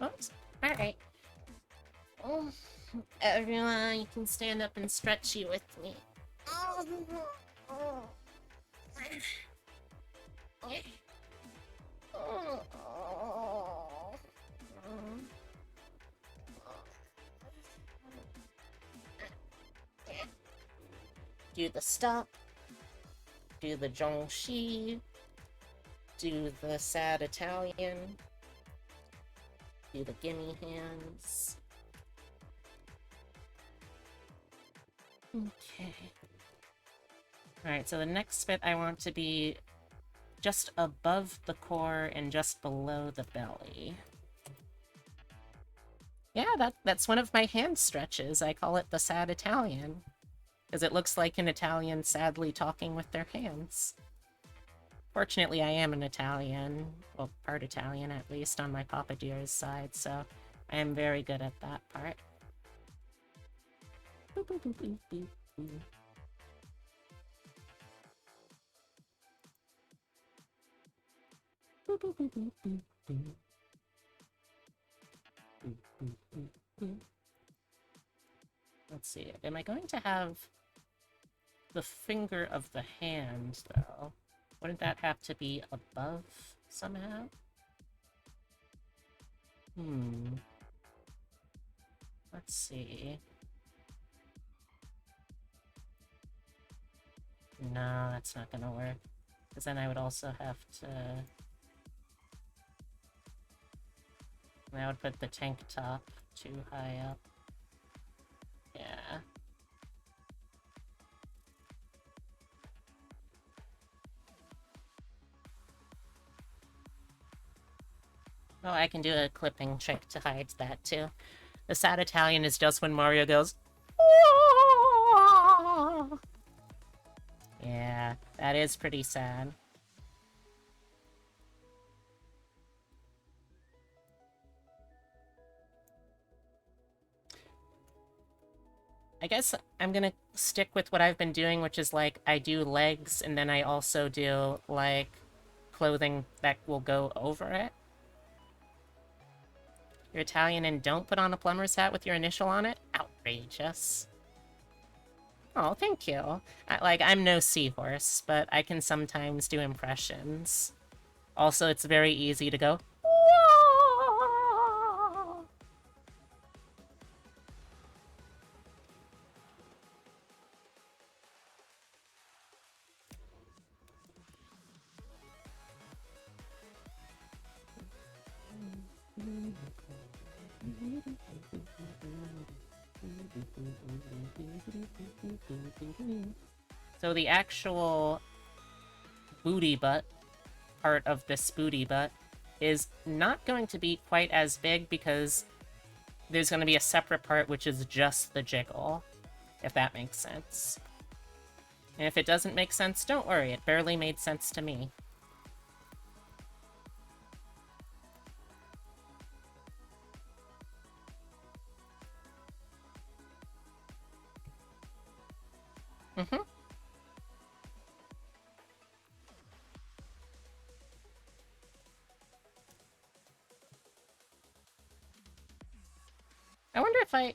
Oops. Alright. Oh, everyone, you can stand up and stretchy with me. do the stop, do the Zhongxi, do the sad Italian, do the gimme hands. Okay. Alright, so the next bit I want to be just above the core and just below the belly. Yeah, that's one of my hand stretches. I call it the sad Italian. Because it looks like an Italian sadly talking with their hands. Fortunately, I am an Italian. Well, part Italian, at least, on my Papa Deer's side, so I am very good at that part. Boop, boop, boop, boop, boop, boop. Boop, boop, boop, boop, boop, boop. Boop, boop, boop, boop. Let's see, am I going to have the finger of the hand, though? Wouldn't that have to be above somehow? Let's see. No, that's not gonna work. Because then I would also have to... I would put the tank top too high up. Yeah. Oh, I can do a clipping trick to hide that, too. The sad Italian is just when Mario goes... "Whoa!" Yeah, that is pretty sad. I guess I'm gonna stick with what I've been doing, which is, like, I do legs, and then I also do, like, clothing that will go over it. You're Italian and don't put on a plumber's hat with your initial on it? Outrageous. Oh, thank you. I'm no seahorse, but I can sometimes do impressions. Also, it's very easy to go... "Whoa!" So the actual booty butt part of this booty butt is not going to be quite as big because there's going to be a separate part which is just the jiggle, if that makes sense. And if it doesn't make sense, don't worry, it barely made sense to me. Mm-hmm. I wonder if I...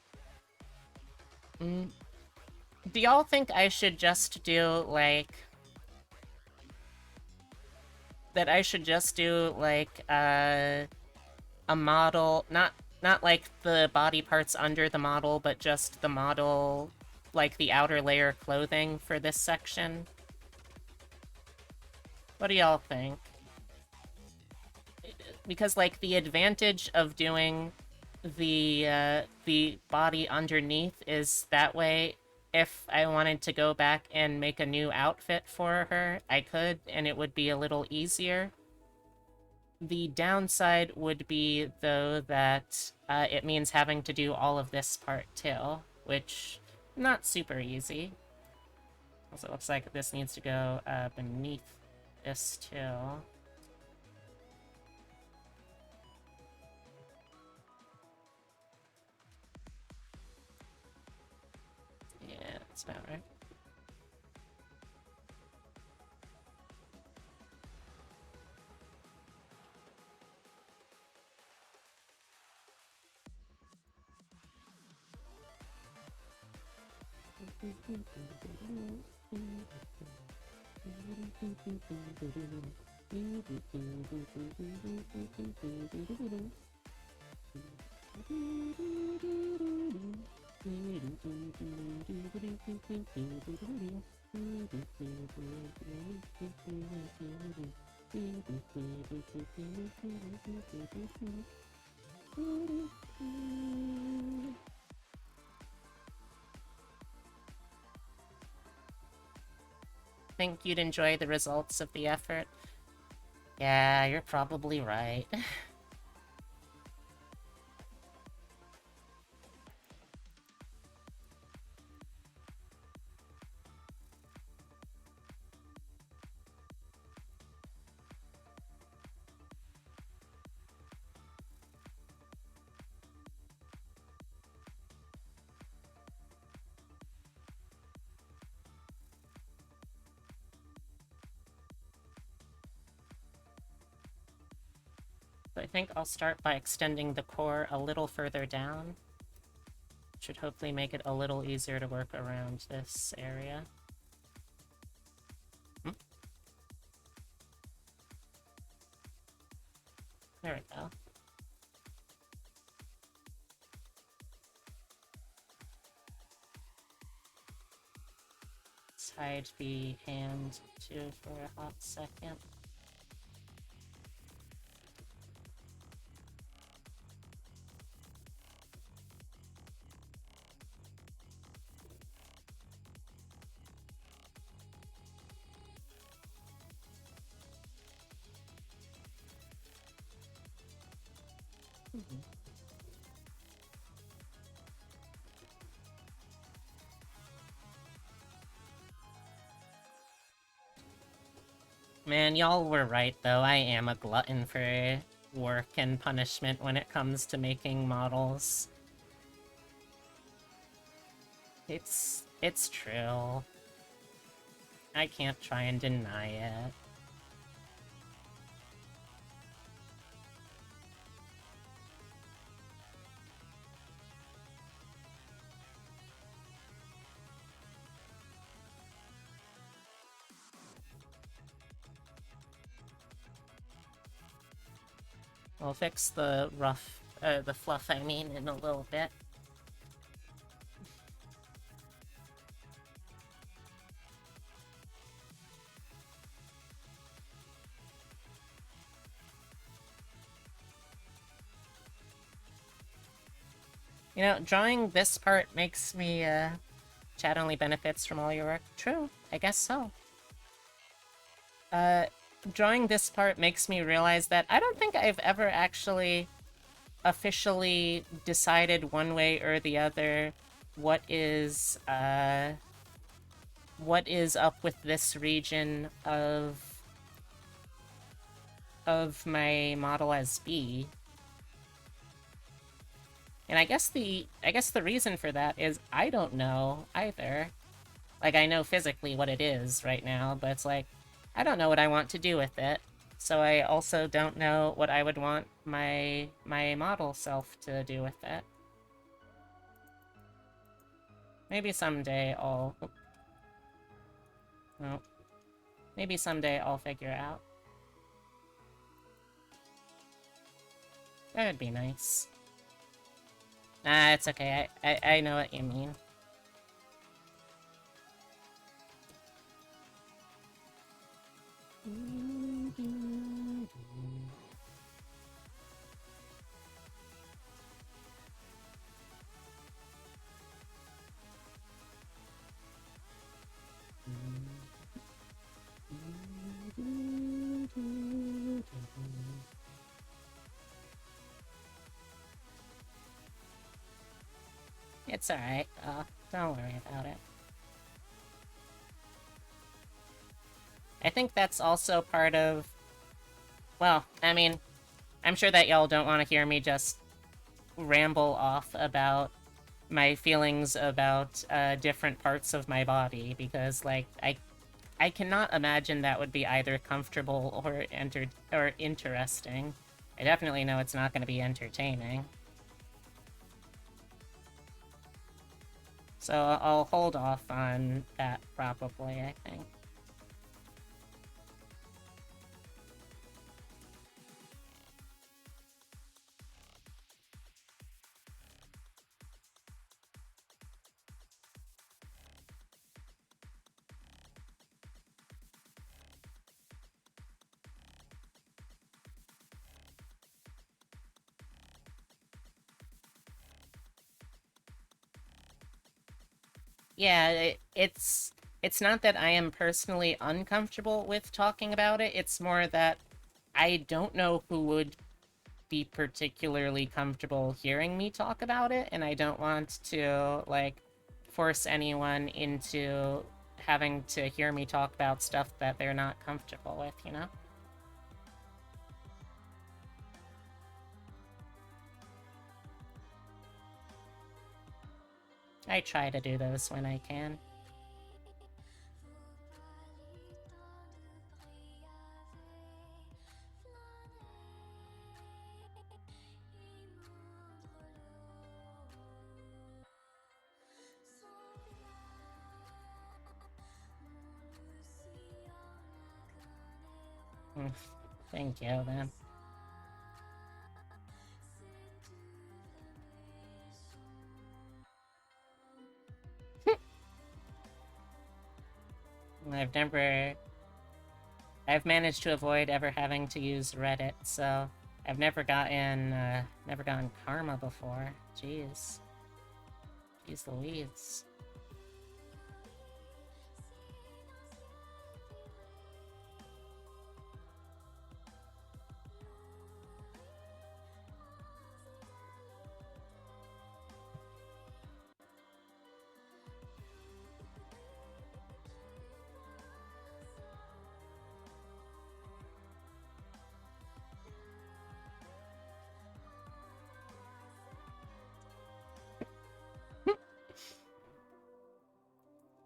Do y'all think I should just do, like... That I should just do, like, a model... Not like the body parts under the model, but just the model, like the outer layer clothing for this section? What do y'all think? Because, like, the advantage of doing the body underneath is that way, if I wanted to go back and make a new outfit for her, I could, and it would be a little easier. The downside would be, though, that it means having to do all of this part, too, which, not super easy. Also, it looks like this needs to go beneath this, too. Yeah, that's about right. Think you'd enjoy the results of the effort? Yeah, you're probably right. I think I'll start by extending the core a little further down. Should hopefully make it a little easier to work around this area. There we go. Let's hide the hand too for a hot second. Man, y'all were right, though. I am a glutton for work and punishment when it comes to making models. It's true. I can't try and deny it. I'll fix the the fluff, I mean, in a little bit. You know, drawing this part makes me, chat only benefits from all your work. True, I guess so. Drawing this part makes me realize that I don't think I've ever actually officially decided one way or the other what is up with this region of my model as B. And I guess the reason for that is I don't know either. Like, I know physically what it is right now, but it's like, I don't know what I want to do with it. So I also don't know what I would want my model self to do with it. Maybe someday I'll... Well, maybe someday I'll figure it out. That would be nice. Nah, it's okay. I know what you mean. It's alright. Don't worry about it. I think that's also part of... Well, I mean, I'm sure that y'all don't want to hear me just ramble off about my feelings about different parts of my body, because, like, I cannot imagine that would be either comfortable or interesting. I definitely know it's not going to be entertaining. So I'll hold off on that, probably, I think. Yeah, it's not that I am personally uncomfortable with talking about it. It's more that I don't know who would be particularly comfortable hearing me talk about it, and I don't want to, like, force anyone into having to hear me talk about stuff that they're not comfortable with, you know? I try to do those when I can. Thank you, then. I've managed to avoid ever having to use Reddit, so I've never gotten karma before. Jeez. Jeez Louise.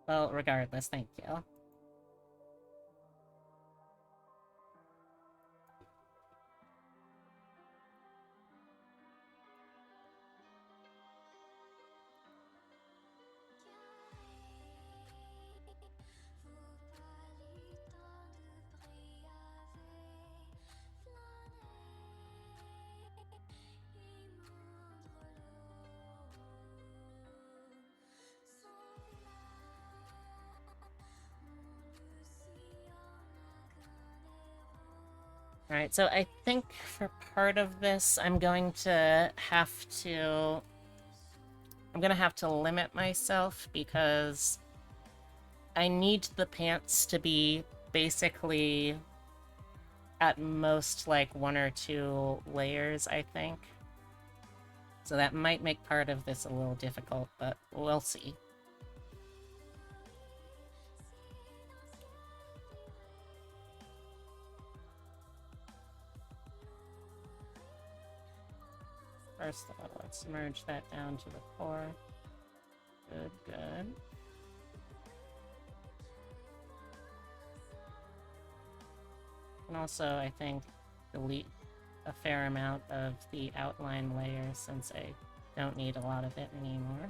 Well, regardless, thank you. Alright, so I think for part of this, I'm gonna have to limit myself because I need the pants to be basically at most like 1 or 2 layers, I think. So that might make part of this a little difficult, but we'll see. First of all, let's merge that down to the core. Good, good. And also, I think, delete a fair amount of the outline layer since I don't need a lot of it anymore.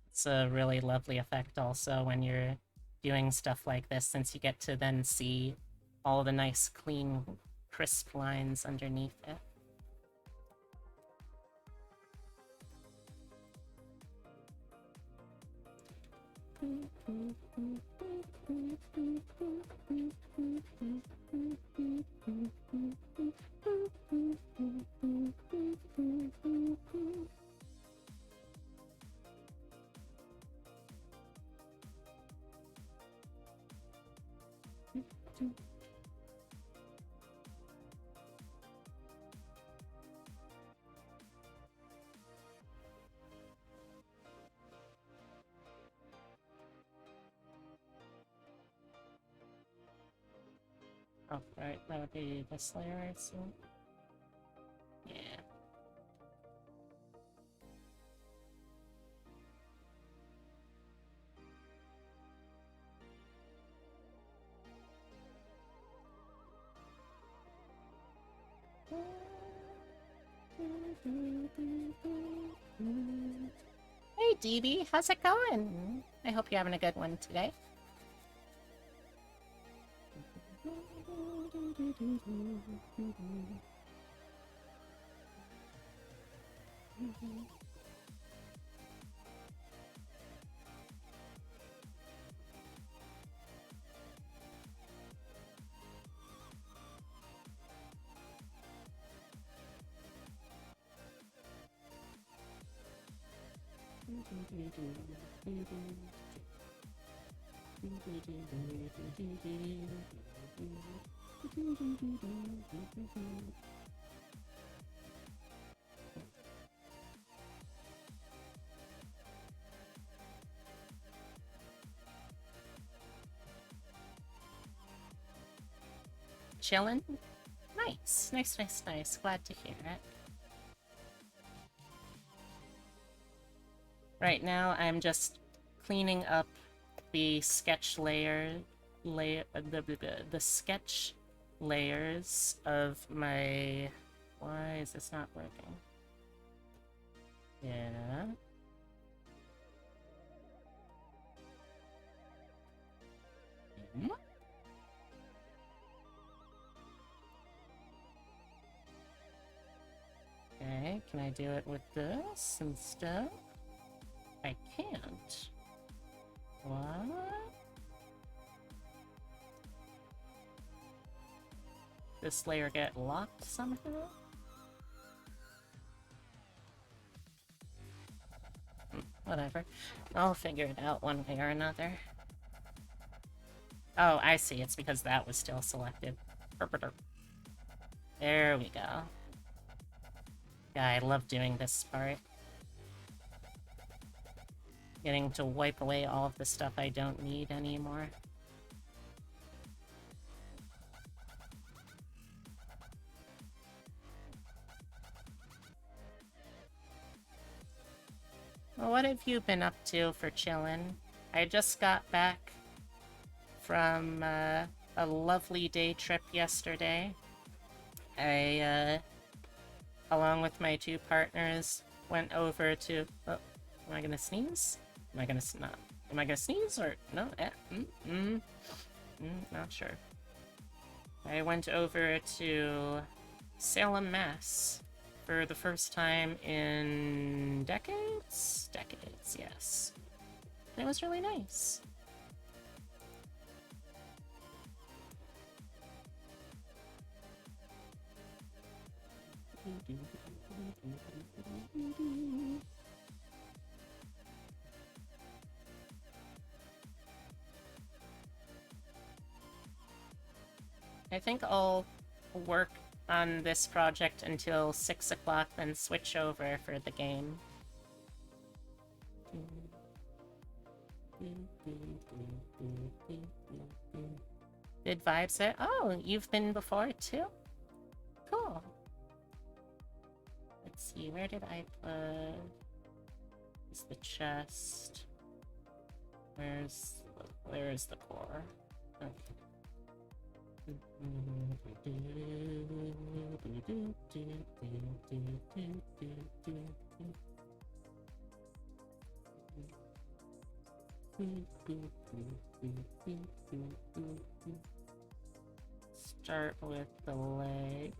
It's a really lovely effect also when you're doing stuff like this, since you get to then see all the nice, clean, crisp lines underneath it. Oh, right, that would be this layer, I assume. Yeah. Hey, DB, how's it going? I hope you're having a good one today. Chillin'? Nice, nice, nice, nice. Glad to hear it. Right now, I'm just cleaning up the sketch the sketch layers of my... Why is this not working? Yeah. Hmm? Okay, can I do it with this instead? I can't. What? This layer get locked somehow? Whatever. I'll figure it out one way or another. Oh, I see. It's because that was still selected. There we go. Yeah, I love doing this part. Getting to wipe away all of the stuff I don't need anymore. Well, what have you been up to for chillin'? I just got back from a lovely day trip yesterday. I, along with my two partners, went over to... Oh, am I gonna sneeze? Am I gonna Am I gonna sneeze or... No? Not sure. I went over to Salem, Mass. For the first time in decades? Decades, yes. And it was really nice. I think I'll work on this project until 6 o'clock, then switch over for the game. Good vibes there. Oh, you've been before too? Cool. Let's see, where did I put... Is the chest? Where's the core? Okay. Start with the leg.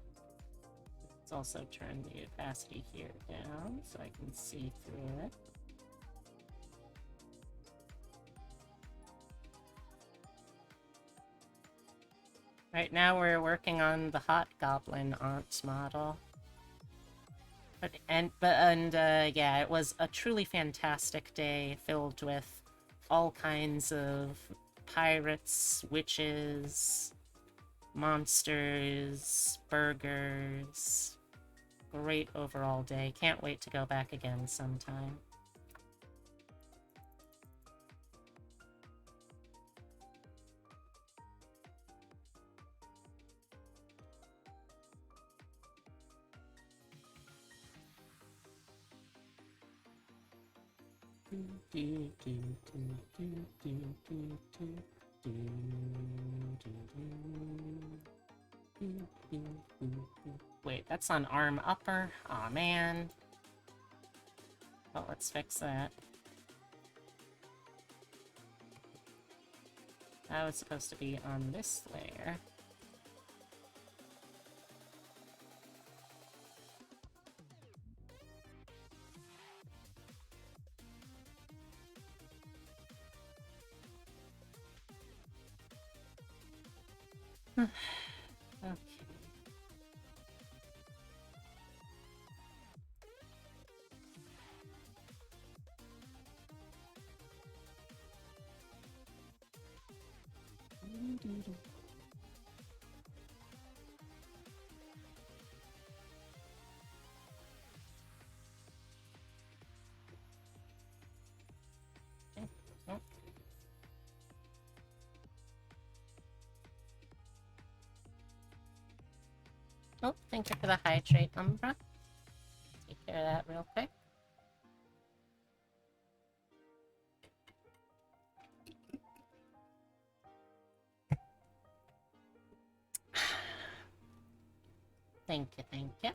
Let's also turn the opacity here down so I can see through it. Right now we're working on the Hot Goblin Aunt model. Yeah, it was a truly fantastic day filled with all kinds of pirates, witches, monsters, burgers. Great overall day. Can't wait to go back again sometime. Wait, that's on arm upper? Aw, man. Well, let's fix that. That was supposed to be on this layer. Okay. Oh. Oh, thank you for the hydrate, Umbra. Take care of that real quick. Thank you, thank you.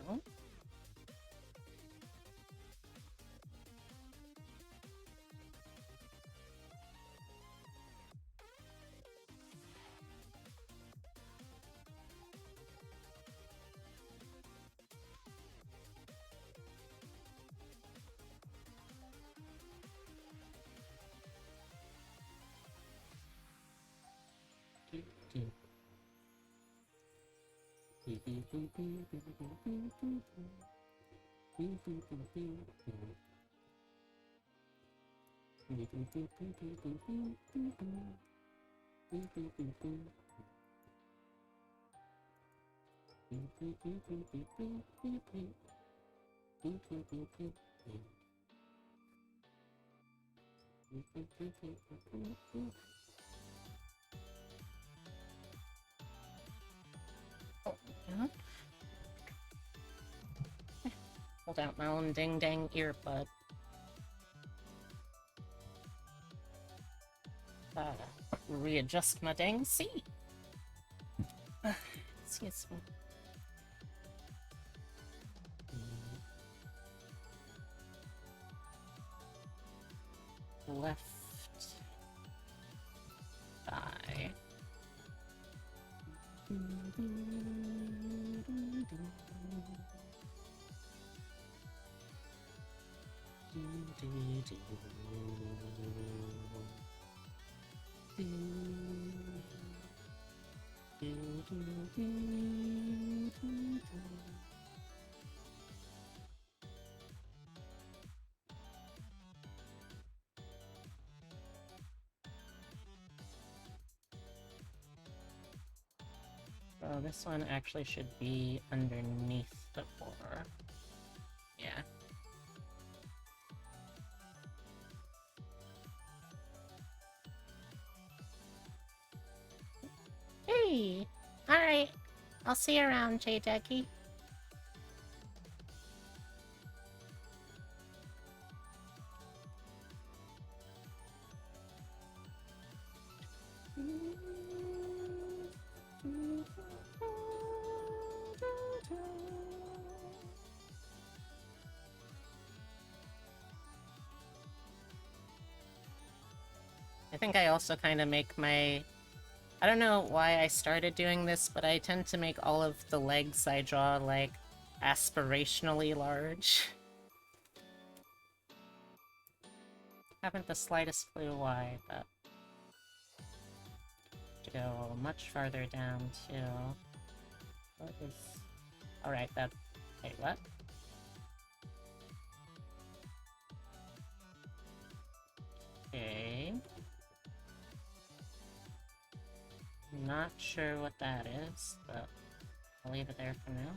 Oh. Yeah. Pulled out my own ding dang earbud. Readjust my dang seat. Excuse me. Left thigh. So this one actually should be underneath the floor. Yeah. Hey! Alright. I'll see you around, J-Ducky. I think I also kind of make my... I don't know why I started doing this, but I tend to make all of the legs I draw, like, aspirationally large. Haven't the slightest clue why, but... To go much farther down, too. What is... Alright, that... Wait, what? Okay... Not sure what that is, but I'll leave it there for now.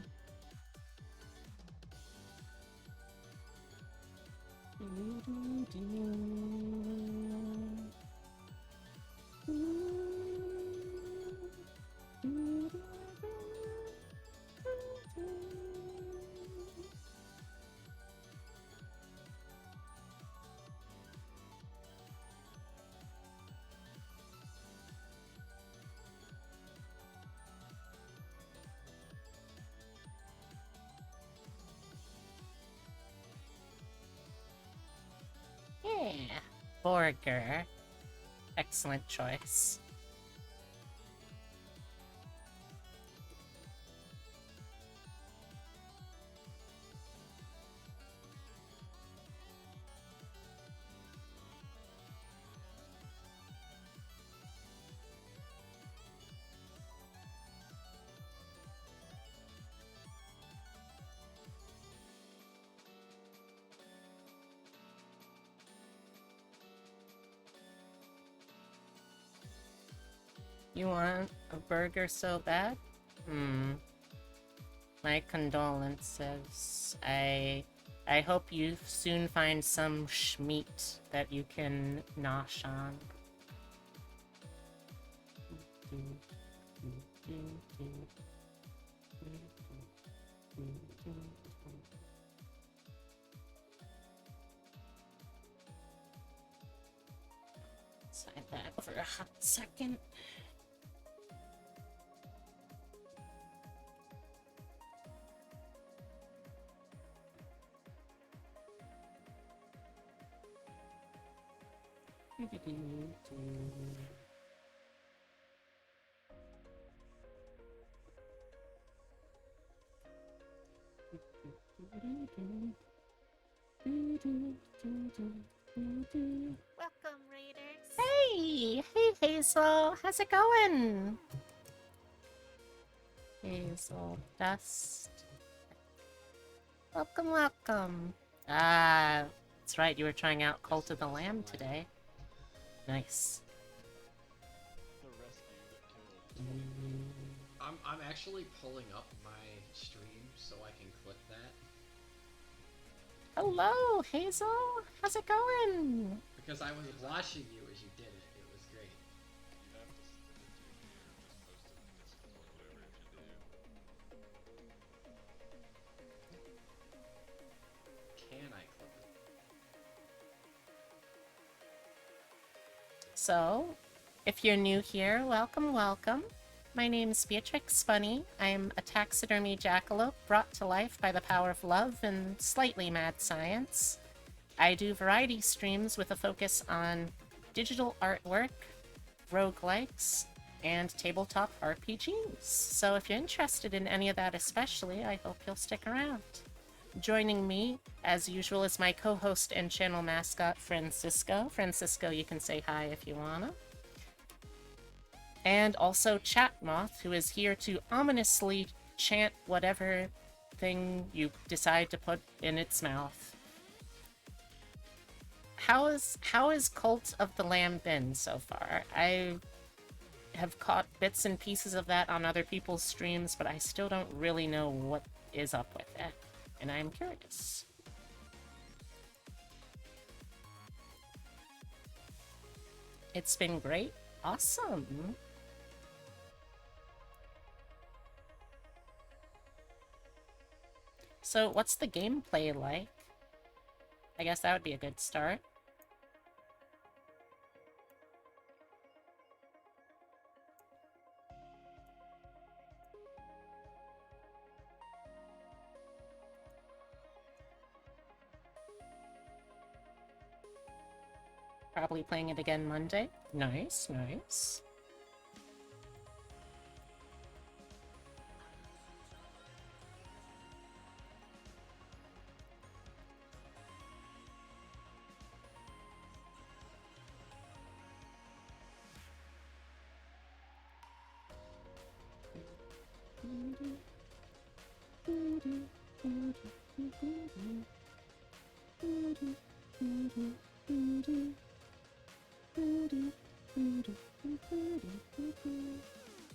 burger. Excellent choice. You want a burger so bad? My condolences. I hope you soon find some schmeat that you can nosh on. Side that for a hot second. Welcome, Raiders. Hey Hazel, how's it going? Hazel Dust. Welcome. Ah, that's right, you were trying out Cult of the Lamb today. Nice. The rescue that killed. I'm actually pulling up my stream so I can clip that. Hello, Hazel. How's it going? Because I was watching you as you did it. It was great. You have to send it to me or just post it in Discord, whatever if you do. Can I clip it? So, if you're new here, welcome. My name's Beatrix Funny. I'm a taxidermy jackalope brought to life by the power of love and slightly mad science. I do variety streams with a focus on digital artwork, roguelikes, and tabletop RPGs. So if you're interested in any of that especially, I hope you'll stick around. Joining me, as usual, is my co-host and channel mascot, Francisco. Francisco, you can say hi if you wanna. And also Chat Moth, who is here to ominously chant whatever thing you decide to put in its mouth. How is Cult of the Lamb been so far? I have caught bits and pieces of that on other people's streams, but I still don't really know what is up with it, and I'm curious. It's been great. Awesome. So, what's the gameplay like? I guess that would be a good start. Probably playing it again Monday. Nice.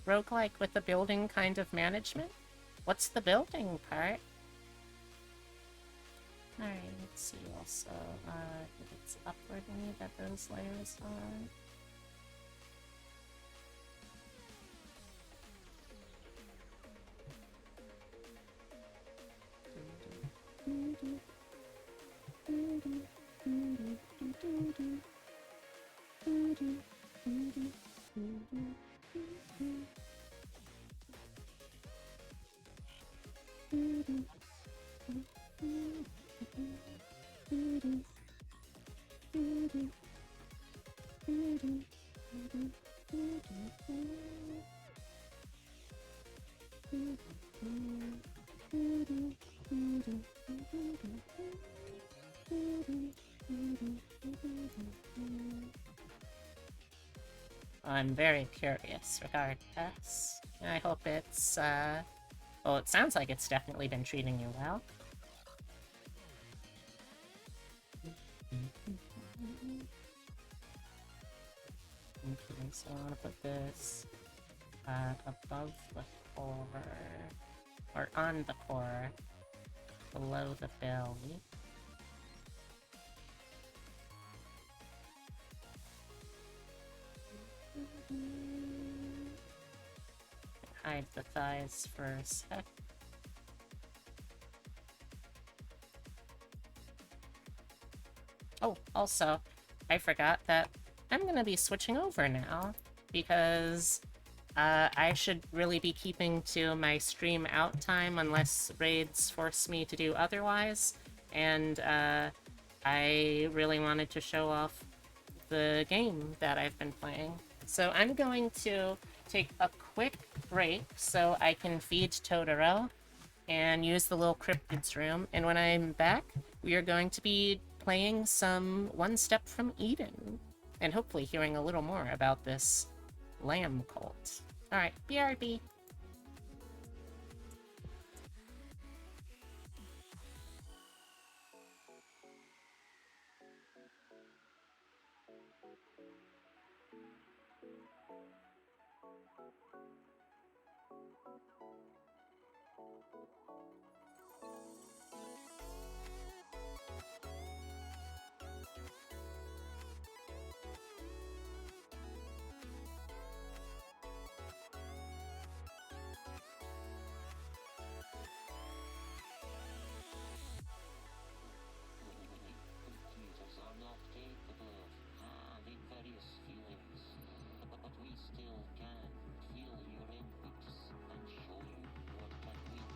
Roguelike with the building kind of management? What's the building part? Alright, let's see also. If it's upwardly that those layers are. I'm very curious regarding this. I hope it's, well, it sounds like it's definitely been treating you well. Okay, so I want to put this above the core, or on the core, below the belly. Hide the thighs for a sec. Oh, also, I forgot that I'm gonna be switching over now, because I should really be keeping to my stream out time unless raids force me to do otherwise, and I really wanted to show off the game that I've been playing. So I'm going to take a quick break so I can feed Totoro and use the little cryptids room, and when I'm back, we are going to be playing some One Step from Eden, and hopefully hearing a little more about this lamb cult. Alright, BRB. Computers are not capable of having various feelings, but we still can feel your inputs and show you what can we do.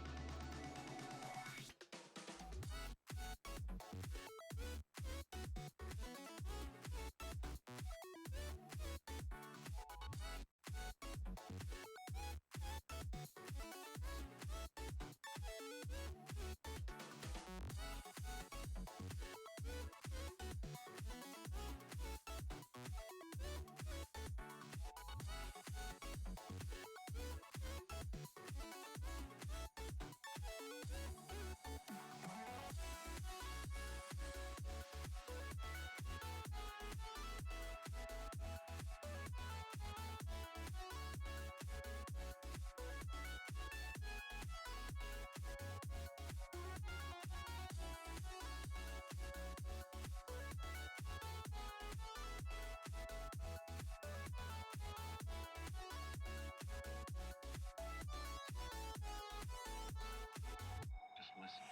Just listen.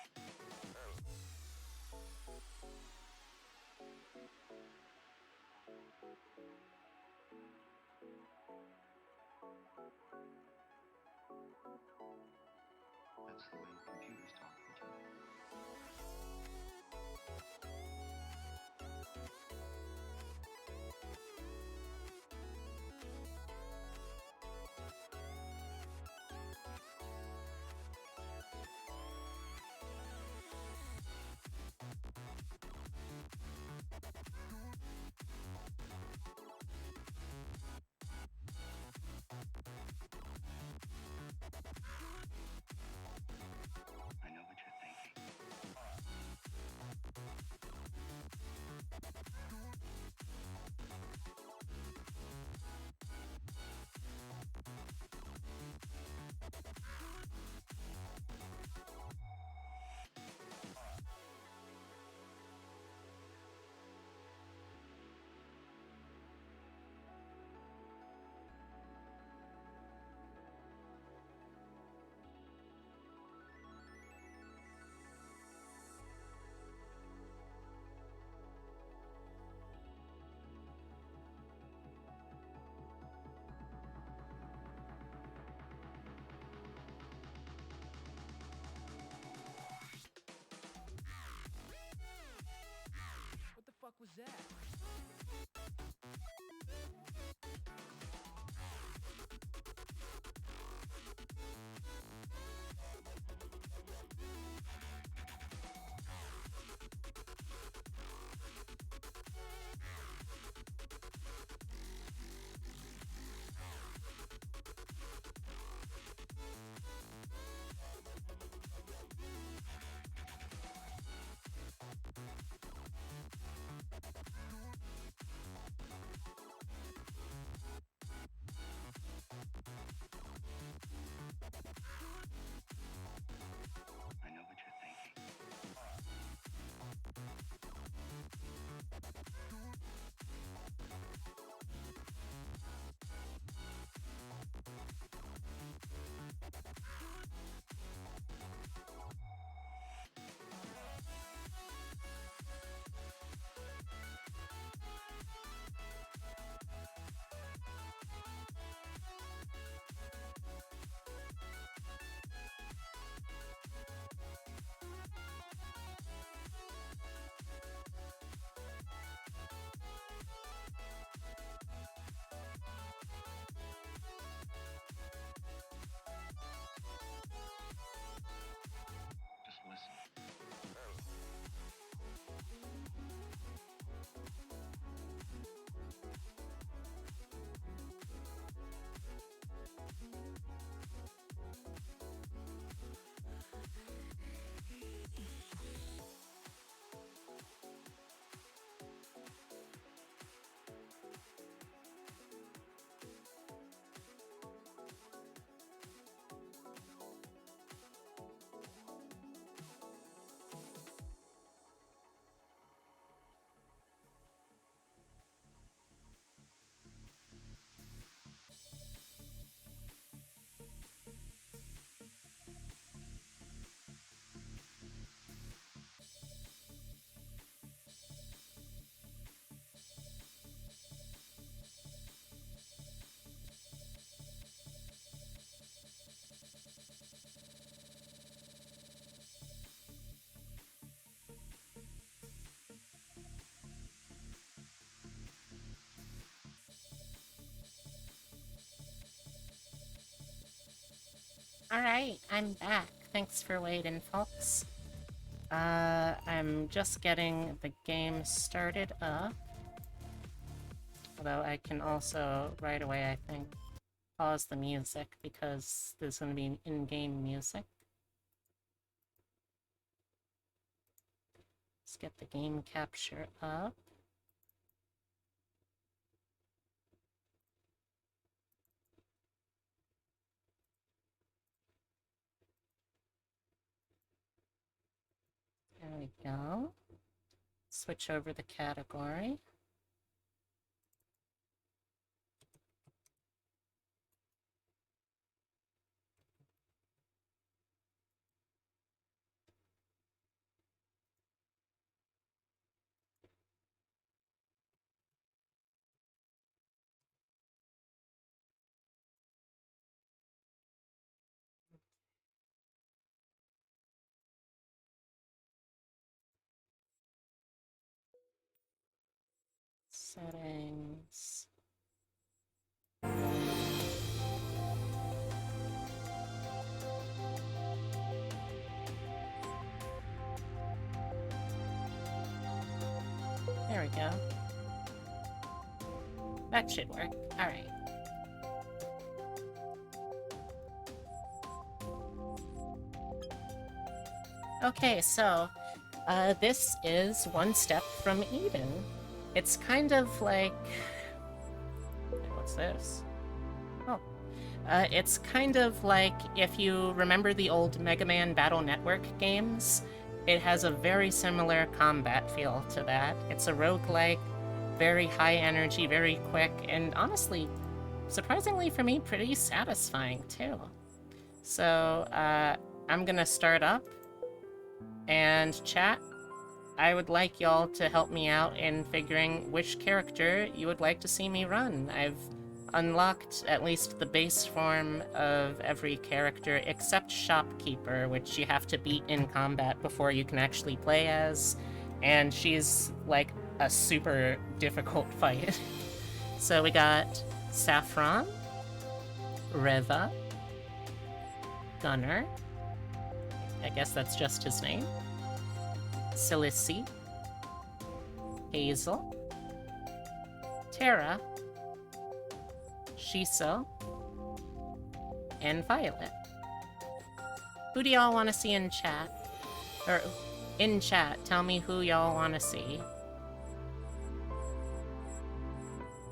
That's the way computers talk to you. I know what you're thinking. Alright, I'm back. Thanks for waiting, folks. I'm just getting the game started up. Although I can also, right away, I think, pause the music because there's going to be in-game music. Let's get the game capture up. There we go. Switch over the category. Settings. There we go. That should work. Alright. Okay, so, this is One Step from Eden. It's kind of like... What's this? Oh. It's kind of like if you remember the old Mega Man Battle Network games. It has a very similar combat feel to that. It's a roguelike, very high energy, very quick, and honestly, surprisingly for me, pretty satisfying too. So, I'm gonna start up, and chat, I would like y'all to help me out in figuring which character you would like to see me run. I've unlocked at least the base form of every character except Shopkeeper, which you have to beat in combat before you can actually play as, and she's like a super difficult fight. So we got Saffron, Reva, Gunner, I guess that's just his name, Silici, Hazel, Terra, Shiso, and Violet. Who do y'all want to see in chat? Or, in chat, tell me who y'all want to see.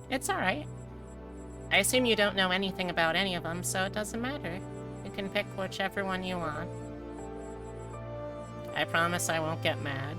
It's alright. I assume you don't know anything about any of them, so it doesn't matter. You can pick whichever one you want. I promise I won't get mad.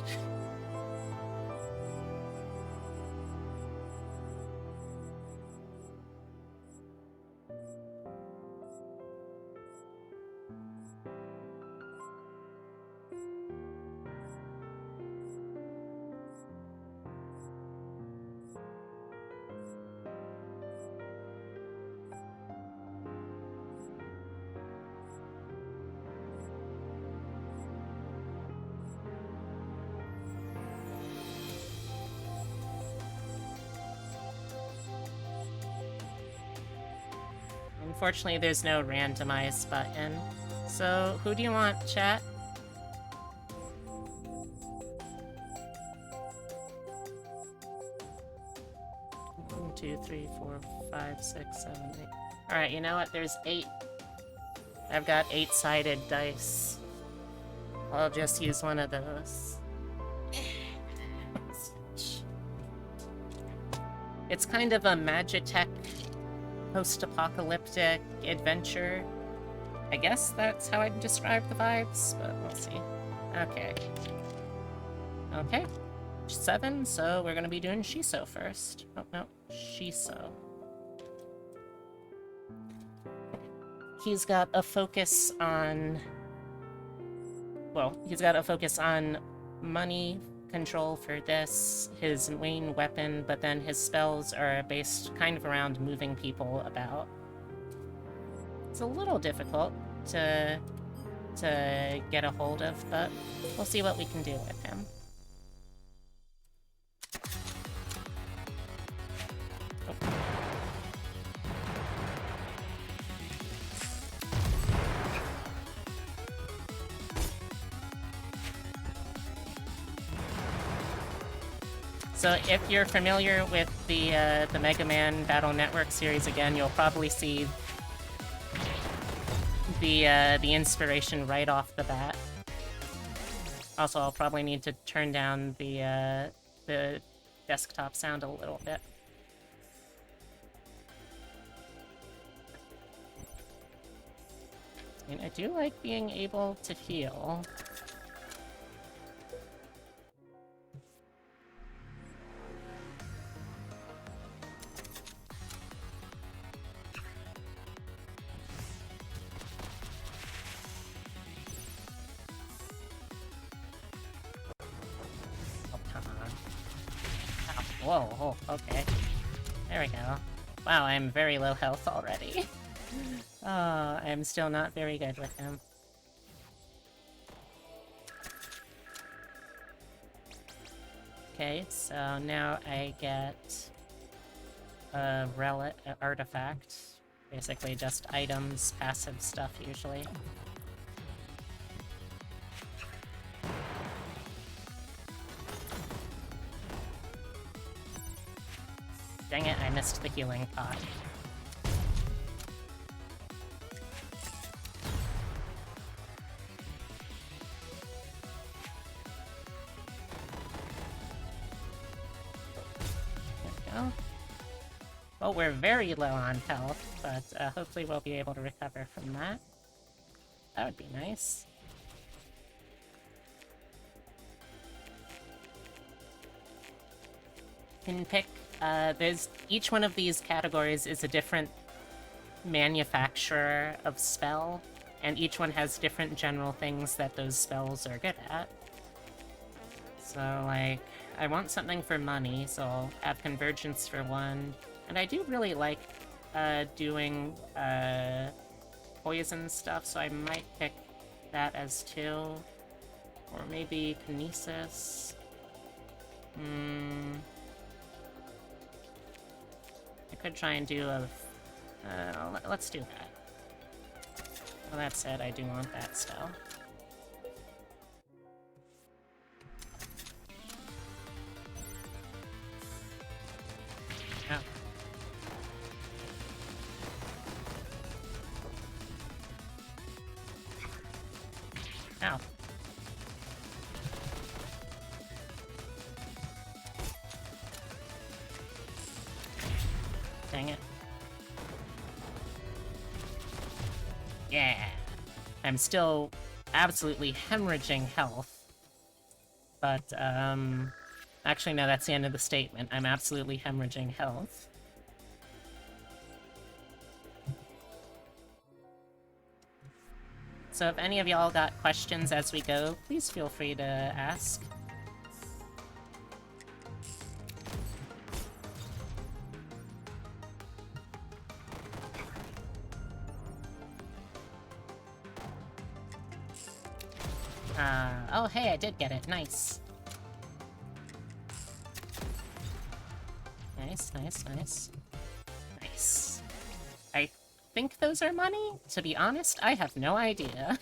Unfortunately, there's no randomize button. So, who do you want, chat? One, 2, 3, 4, 5, 6, 7, 8. Alright, you know what? There's 8. I've got 8-sided dice. I'll just use one of those. It's kind of a Magitech post-apocalyptic adventure. I guess that's how I'd describe the vibes, but we'll see. Okay. Okay. 7, so we're gonna be doing Shiso first. Oh, no. Shiso. He's got a focus on... Well, he's got a focus on money control for this, his main weapon, but then his spells are based kind of around moving people about. It's a little difficult to get a hold of, but we'll see what we can do with him. Oh. So if you're familiar with the Mega Man Battle Network series again, you'll probably see the inspiration right off the bat. Also, I'll probably need to turn down the desktop sound a little bit. And I do like being able to heal. Oh, come on. Ow. Whoa, oh, okay. There we go. Wow, I'm very low health already. Oh, I'm still not very good with him. Okay, so now I get a relic, an artifact. Basically just items, passive stuff usually. Dang it, I missed the healing pot. Well, we're very low on health, but hopefully we'll be able to recover from that. That would be nice. Can pick, each one of these categories is a different manufacturer of spell, and each one has different general things that those spells are good at. So, like, I want something for money, so I'll have convergence for one. And I do really like doing poison stuff, so I might pick that as two. Or maybe kinesis. I could try and do a... let's do that. Well, that said, I do want that still. Oh. Ow. Dang it. Yeah. I'm still absolutely hemorrhaging health. But, actually, no, that's the end of the statement. I'm absolutely hemorrhaging health. So if any of y'all got questions as we go, please feel free to ask. Oh hey, I did get it. Nice. Nice, nice, nice. Nice. I think those are money? To be honest, I have no idea.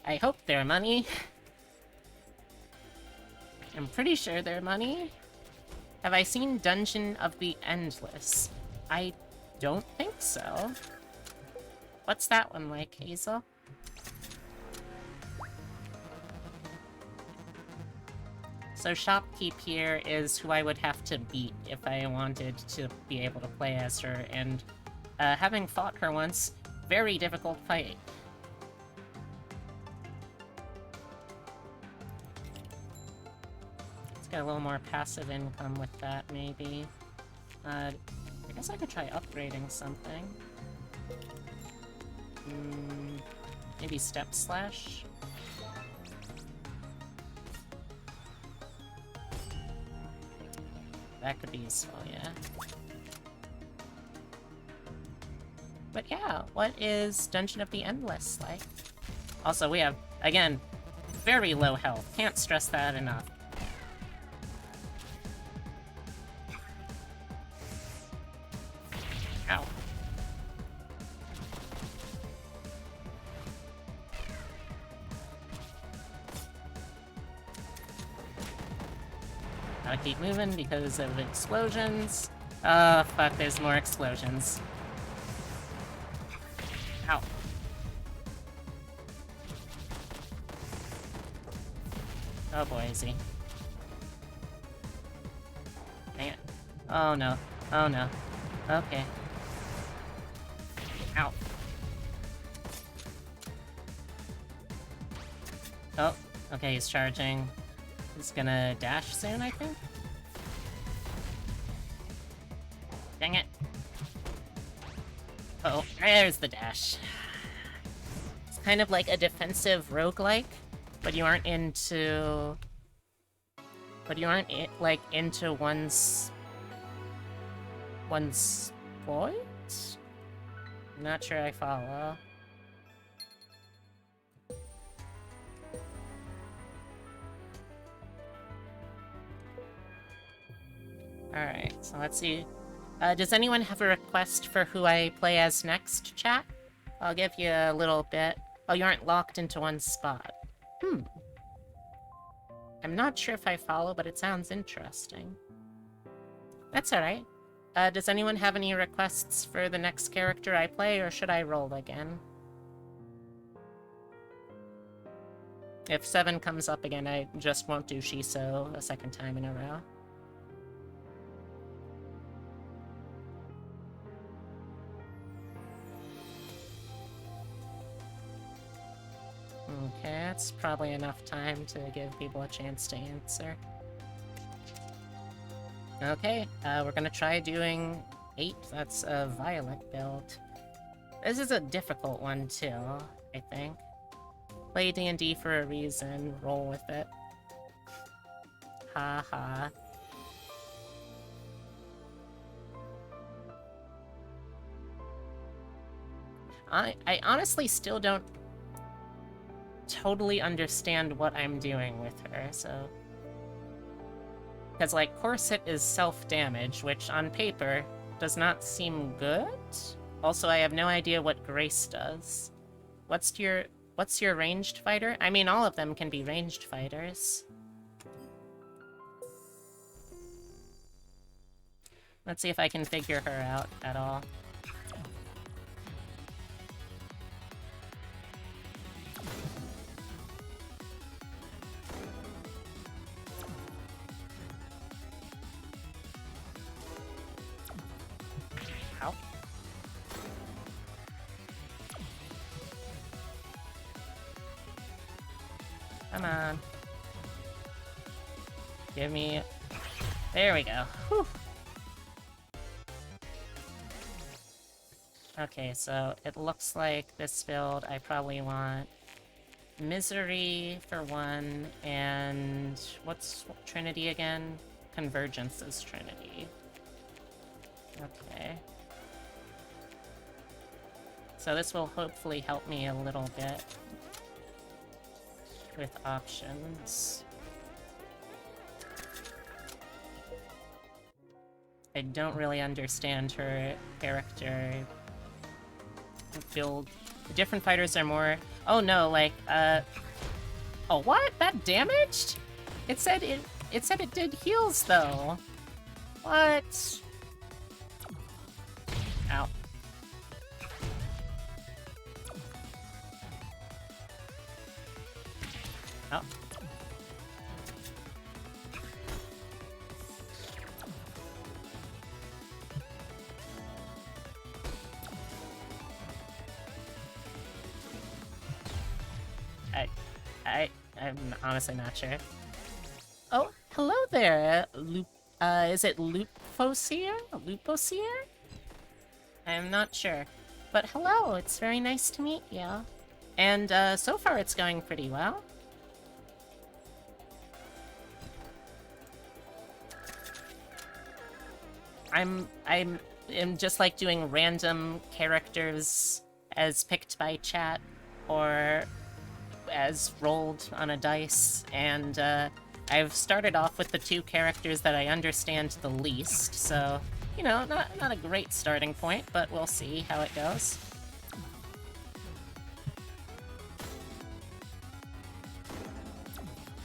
I hope they're money. I'm pretty sure they're money. Have I seen Dungeon of the Endless? I don't think so. What's that one like, Hazel? So Shopkeep here is who I would have to beat if I wanted to be able to play as her, and having fought her once, very difficult fight. Let's get a little more passive income with that, maybe. I guess I could try upgrading something. Maybe Step Slash? That could be useful, yeah. But yeah, what is Dungeon of the Endless like? Also, we have, again, very low health. Can't stress that enough. Ow. Gotta keep moving because of explosions. Oh, fuck, there's more explosions. Ow. Oh boy, is he. Dang it. Oh no. Oh no. Okay. Ow. Oh, okay, he's charging. He's gonna dash soon, I think? Dang it. Oh, there's the dash. It's kind of like a defensive roguelike, but you aren't into... But you aren't, like, into one's point? I'm not sure I follow. Alright, so let's see. Does anyone have a request for who I play as next, chat? I'll give you a little bit. Oh, you aren't locked into one spot. I'm not sure if I follow, but it sounds interesting. That's alright. Does anyone have any requests for the next character I play, or should I roll again? If 7 comes up again, I just won't do Shiso a second time in a row. Okay, that's probably enough time to give people a chance to answer. Okay, we're gonna try doing 8. That's a Violet build. This is a difficult one too, I think. Play D&D for a reason, roll with it. Ha ha. I honestly still don't totally understand what I'm doing with her, so... Because, like, Corset is self-damage, which on paper does not seem good. Also, I have no idea what Grace does. What's your ranged fighter? I mean, all of them can be ranged fighters. Let's see if I can figure her out at all. Ow. Come on. Give me... There we go. Whew. Okay, so it looks like this build I probably want Misery for 1, and what's Trinity again? Convergence is Trinity. Okay. So this will hopefully help me a little bit with options. I don't really understand her character build. The different fighters are more... Oh no, like, Oh, what? That damaged? It said it did heals, though. What? Ow. Oh. I'm honestly not sure. Oh, hello there, is it Luposier? Luposier? I'm not sure. But hello, it's very nice to meet you. And, so far it's going pretty well. I'm just like doing random characters as picked by chat, or as rolled on a dice, and I've started off with the 2 characters that I understand the least, so, you know, not a great starting point, but we'll see how it goes.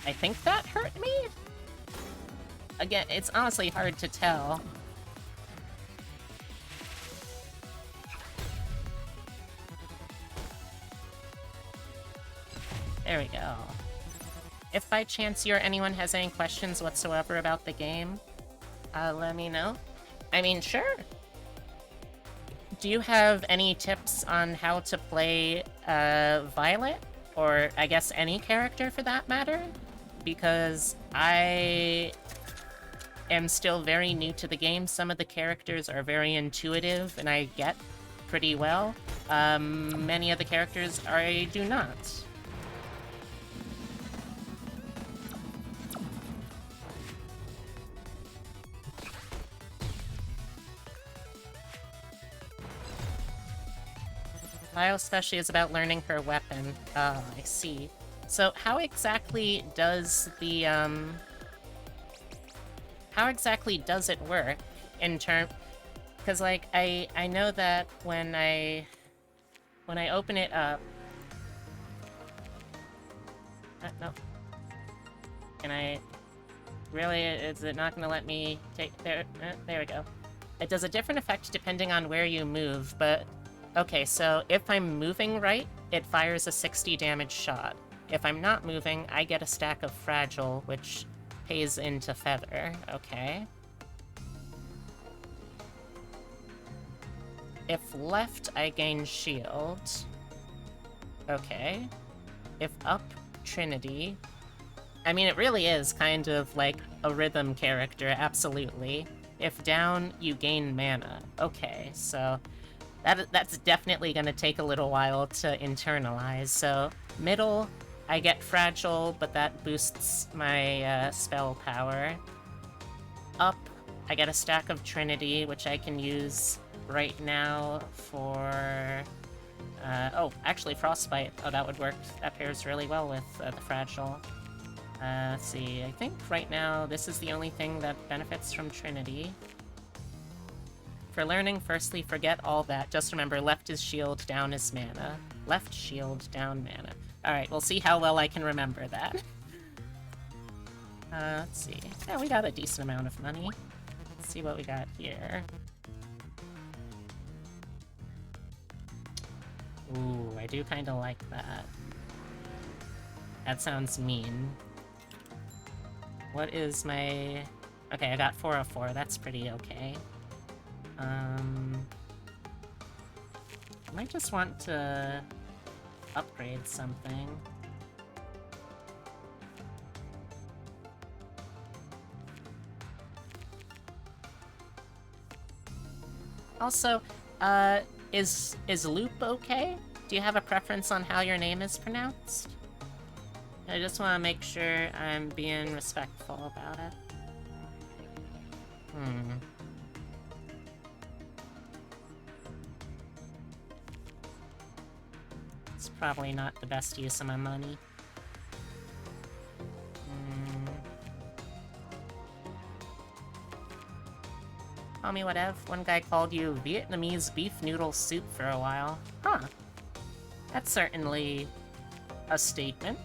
I think that hurt me? again, it's honestly hard to tell. There we go. If by chance you or anyone has any questions whatsoever about the game, let me know. I mean, sure. Do you have any tips on how to play Violet? Or, I guess, any character for that matter? Because I am still very new to the game. Some of the characters are very intuitive, and I get pretty well. Many of the characters I do not. Bio especially is about learning her weapon. Oh, I see. So how exactly does the, how exactly does it work in term... Because, like, I know that when I open it up... no. Can I... Really? Is it not gonna let me take... There we go. It does a different effect depending on where you move, but... Okay, so if I'm moving right, it fires a 60 damage shot. If I'm not moving, I get a stack of Fragile, which pays into Feather. Okay. If left, I gain Shield. Okay. If up, Trinity. I mean, it really is kind of like a rhythm character, absolutely. If down, you gain mana. Okay, so... That's definitely gonna take a little while to internalize. So, middle, I get Fragile, but that boosts my spell power. Up, I get a stack of Trinity, which I can use right now for... oh, actually Frostbite. Oh, that would work. That pairs really well with the Fragile. Let's see, I think right now this is the only thing that benefits from Trinity. For learning, firstly, forget all that. Just remember, left is shield, down is mana. Left shield, down mana. Alright, we'll see how well I can remember that. Let's see. Yeah, we got a decent amount of money. Let's see what we got here. Ooh, I do kinda like that. That sounds mean. What is my... Okay, I got 404. That's pretty okay. I might just want to upgrade something. Also, is Loop okay? Do you have a preference on how your name is pronounced? I just want to make sure I'm being respectful about it. It's probably not the best use of my money. Call me whatever. One guy called you Vietnamese beef noodle soup for a while. Huh. That's certainly a statement.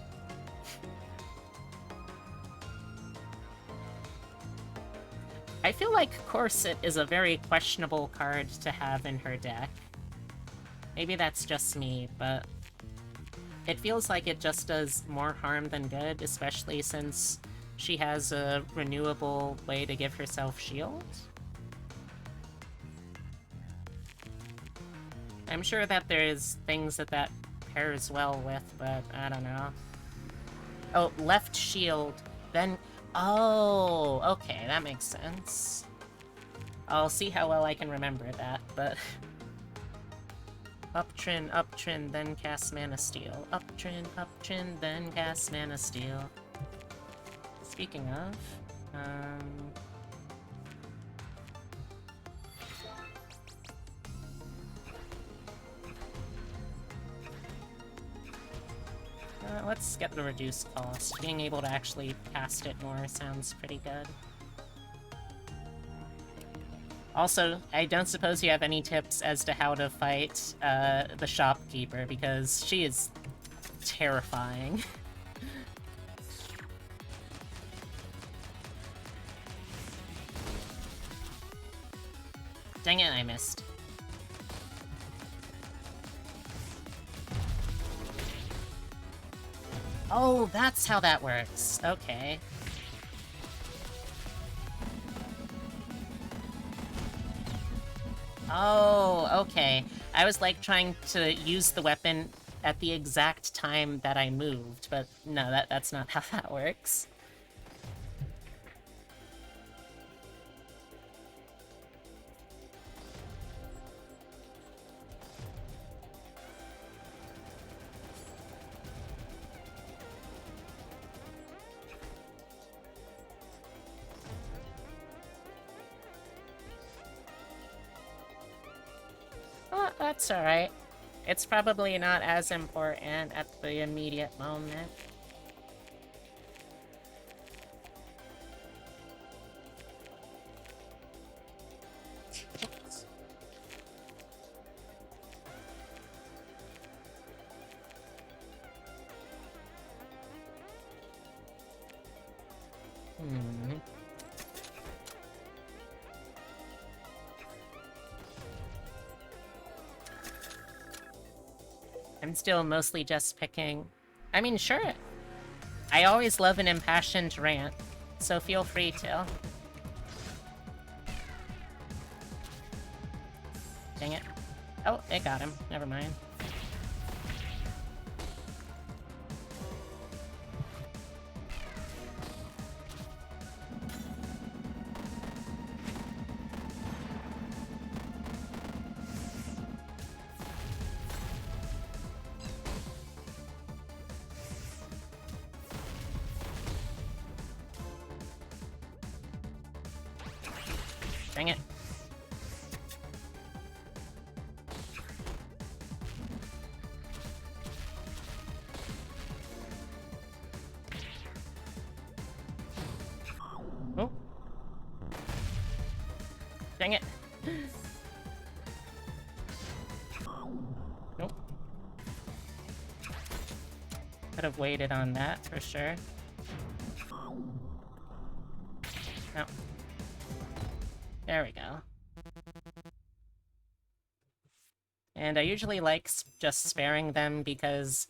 I feel like Corset is a very questionable card to have in her deck. Maybe that's just me, but it feels like it just does more harm than good, especially since she has a renewable way to give herself shield. I'm sure that there's things that pairs well with, but I don't know. Oh, left shield, then... Oh, okay, that makes sense. I'll see how well I can remember that, but... up Trin, then cast Mana Steel. Up Trin, then cast Mana Steel. Speaking of, let's get the reduced cost. Being able to actually cast it more sounds pretty good. Also, I don't suppose you have any tips as to how to fight the shopkeeper, because she is terrifying. Dang it, I missed. Oh, that's how that works. Okay. Oh, okay. I was like trying to use the weapon at the exact time that I moved, but no, that's not how that works. Oh, that's alright. It's probably not as important at the immediate moment. Hmm. I'm still mostly just picking... I mean, sure. I always love an impassioned rant, so feel free to. Dang it. Oh, it got him. Never mind. Dang it. Oh. Dang it. Nope. Could have waited on that for sure. No. There we go. And I usually like just sparing them because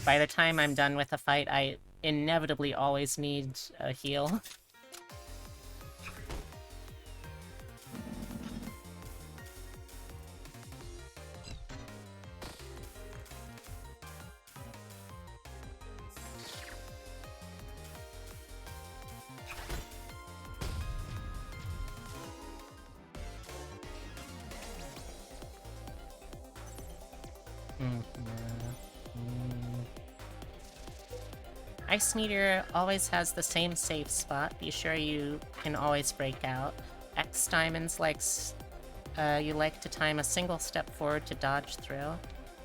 by the time I'm done with a fight, I inevitably always need a heal. Ice Meteor always has the same safe spot. Be sure you can always break out. X Diamonds likes you like to time a single step forward to dodge through.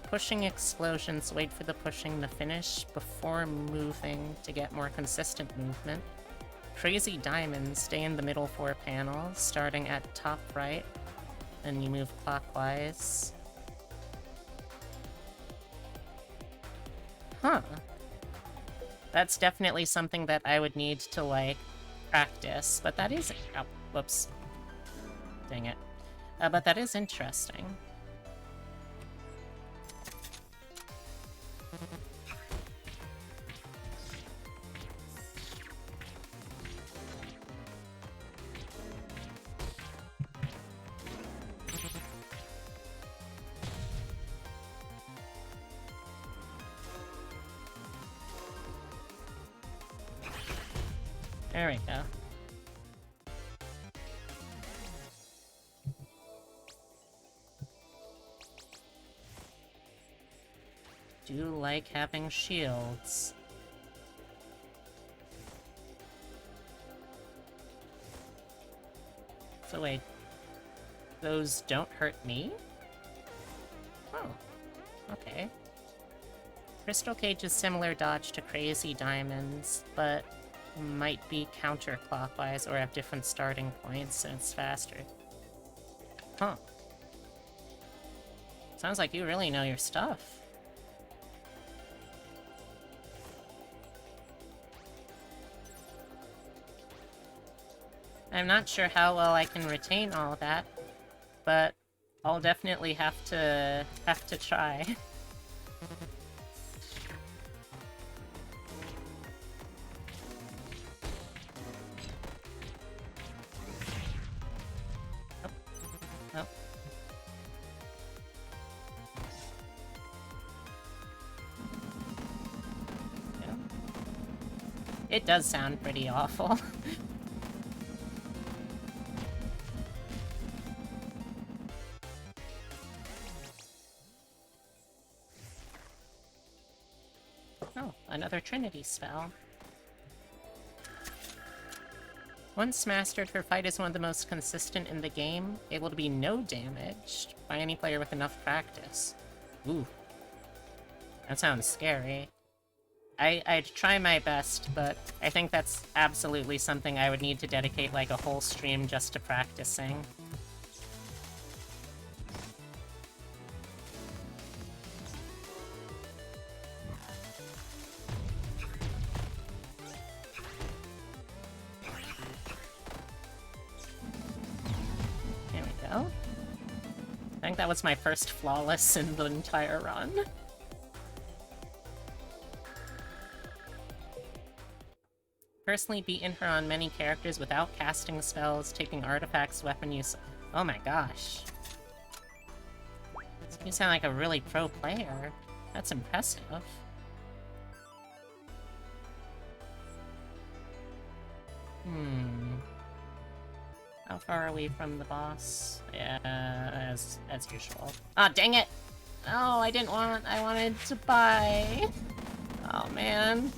Pushing explosions, wait for the pushing to finish before moving to get more consistent movement. Crazy Diamonds, stay in the middle 4 panels, starting at top right, then you move clockwise. Huh. That's definitely something that I would need to, like, practice, but that is... Oh, whoops. Dang it. But that is interesting. There we go. Do like having shields. So wait, those don't hurt me? Oh, okay. Crystal Cage is similar dodge to Crazy Diamonds, but might be counterclockwise or have different starting points and it's faster. Huh. Sounds like you really know your stuff. I'm not sure how well I can retain all that. but I'll definitely have to try. Nope. Yeah. It does sound pretty awful. Oh, another Trinity spell. Once mastered, her fight is one of the most consistent in the game, able to be no damaged by any player with enough practice. Ooh. That sounds scary. I'd try my best, but I think that's absolutely something I would need to dedicate like a whole stream just to practicing. There we go. I think that was my first flawless in the entire run. Personally beaten her on many characters without casting spells, taking artifacts, weapon use. Oh my gosh. You sound like a really pro player. That's impressive. How far are we from the boss? Yeah, as usual. Ah, oh, dang it! Oh, I wanted to buy. Oh man.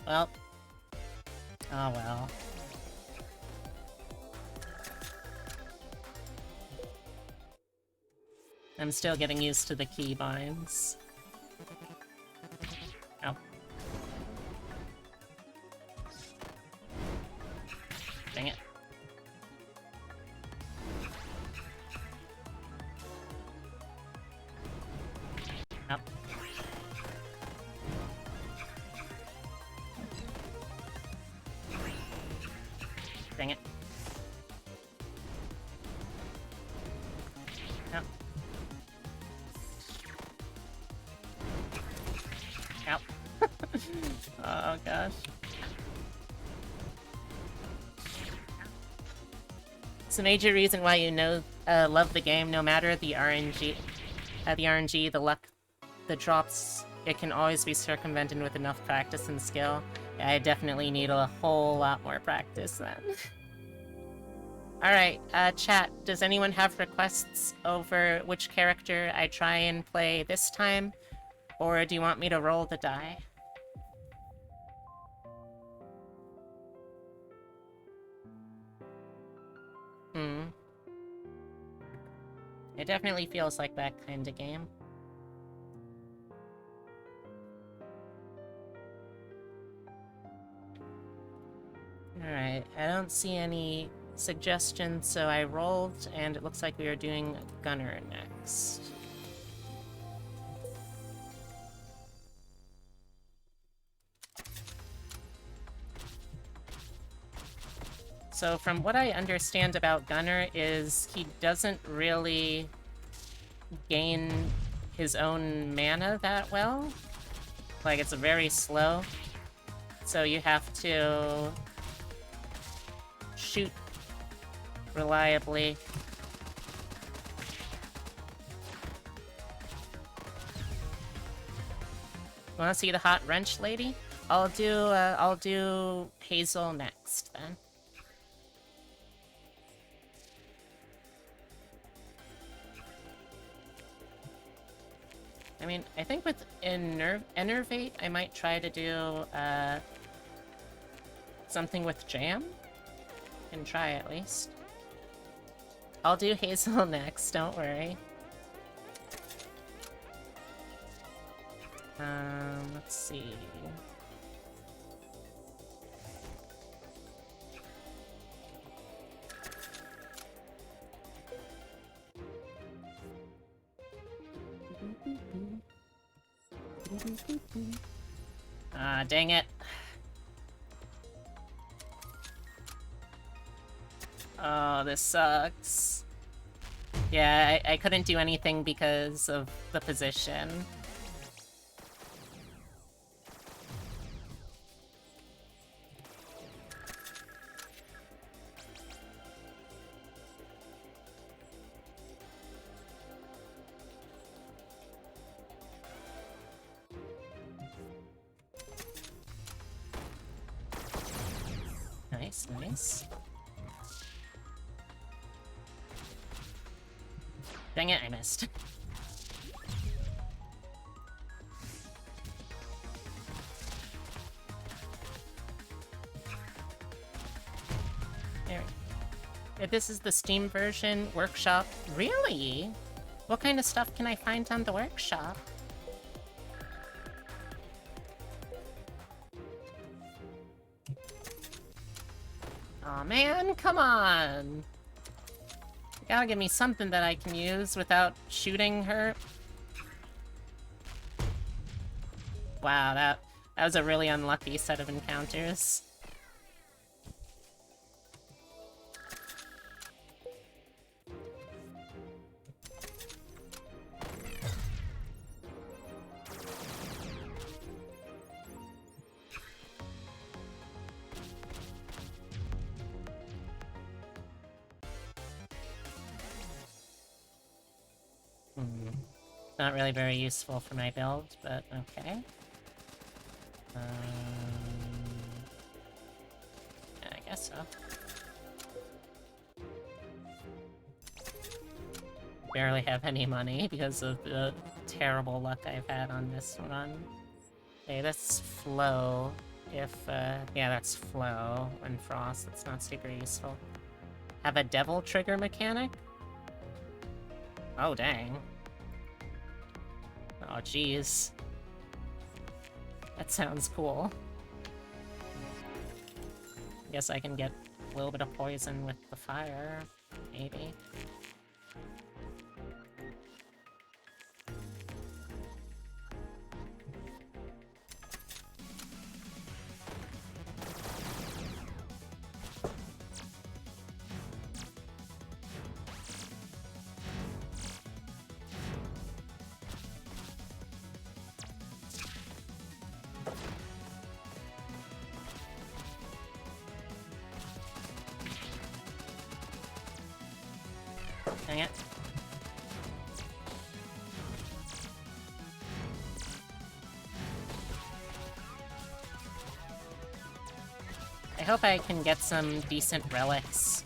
Well. Oh well. I'm still getting used to the keybinds. Oh. Dang it. Oh. Dang it. Oh. Ow. Oh gosh. It's a major reason why you love the game, no matter the RNG, the luck, the drops, it can always be circumvented with enough practice and skill. Yeah, I definitely need a whole lot more practice then. Alright, chat, does anyone have requests over which character I try and play this time? Or do you want me to roll the die? It definitely feels like that kind of game. Alright, I don't see any suggestions, so I rolled, and it looks like we are doing Gunner next. So from what I understand about Gunner is he doesn't really gain his own mana that well. Like, it's very slow. So you have to shoot reliably. Wanna see the hot wrench lady? I'll do Hazel next then. I mean, I think with Enervate, I might try to do something with Jam. Can try at least. I'll do Hazel next, don't worry. Let's see. Ah, dang it. Oh, this sucks. Yeah, I couldn't do anything because of the position. Nice, nice. Dang it, I missed. There. If this is the Steam version workshop, really? What kind of stuff can I find on the workshop? Aw, man, come on! You gotta give me something that I can use without shooting her. Wow, that was a really unlucky set of encounters. Not really very useful for my build, but okay. Yeah, I guess so. Barely have any money because of the terrible luck I've had on this run. Okay, that's flow. If, yeah, that's flow and frost. That's not super useful. Have a devil trigger mechanic? Oh, dang. Oh, jeez. That sounds cool. Guess I can get a little bit of poison with the fire, maybe. Dang it. I hope I can get some decent relics,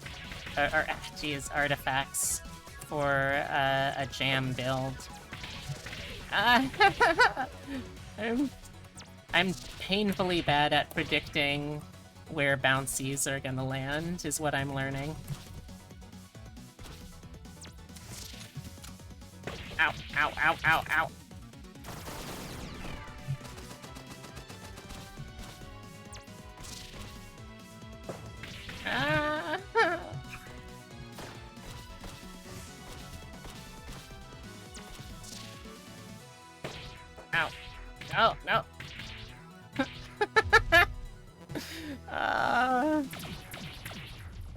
or geez, artifacts for a jam build. I'm painfully bad at predicting where bouncies are gonna land, is what I'm learning. Ow, ow, ow, ow, ow. Ah. Ow. Oh, no.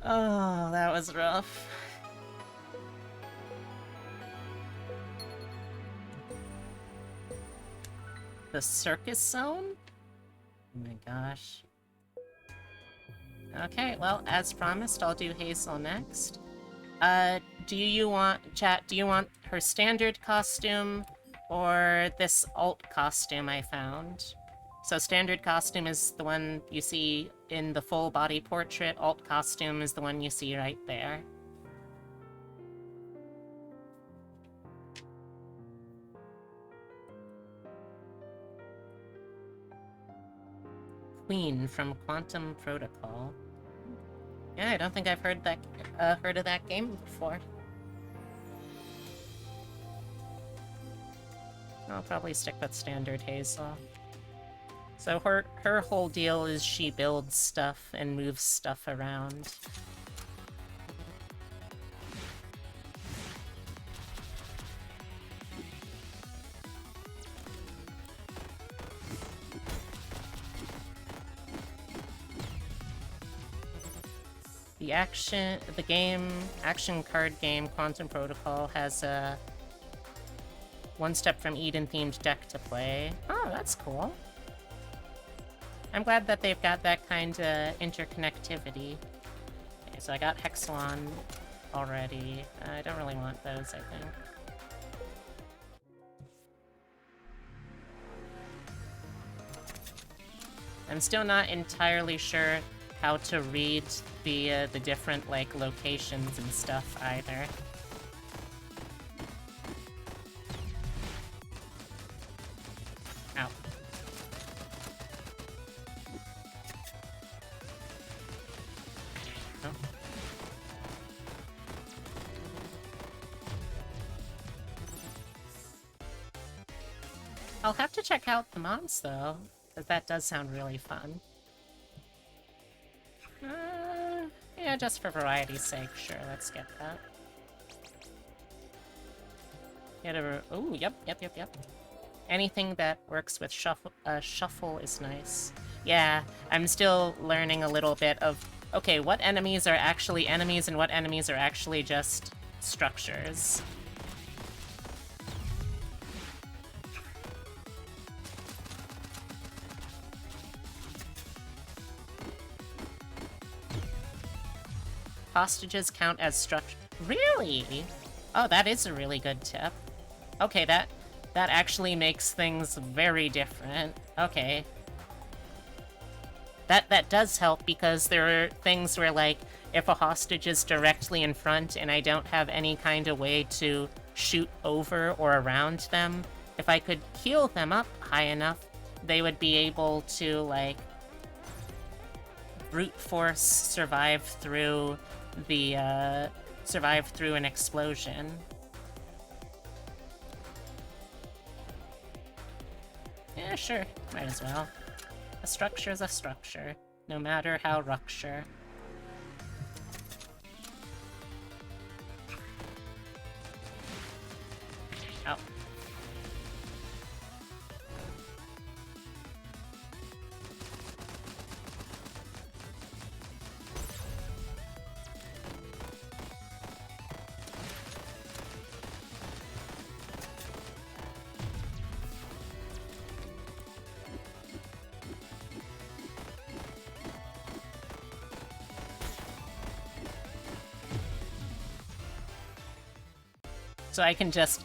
Oh, that was rough. The circus zone? Oh my gosh. Okay, well, as promised, I'll do Hazel next. Do you want, chat, do you want her standard costume or this alt costume I found? So standard costume is the one you see in the full body portrait, alt costume is the one you see right there. Queen from Quantum Protocol. Yeah, I don't think I've heard of that game before. I'll probably stick with standard Hazel. So her whole deal is she builds stuff and moves stuff around. The action card game Quantum Protocol has a One Step from Eden themed deck to play. Oh, that's cool. I'm glad that they've got that kind of interconnectivity. Okay, so I got Hexalon already. I don't really want those, I think. I'm still not entirely sure how to read the different, like, locations and stuff either. Ow. Oh. I'll have to check out the mods, though, because that does sound really fun. Yeah, just for variety's sake, sure, let's get that. Oh, yep. Anything that works with shuffle is nice. Yeah, I'm still learning a little bit of, okay, what enemies are actually enemies and what enemies are actually just structures. Hostages count as structure. Really? Oh, that is a really good tip. Okay, that actually makes things very different. Okay. That does help, because there are things where, like, if a hostage is directly in front and I don't have any kind of way to shoot over or around them, if I could heal them up high enough, they would be able to, like, brute force survive through an explosion. Yeah, sure. Might as well. A structure's a structure, no matter how rupture. Ow. So I can just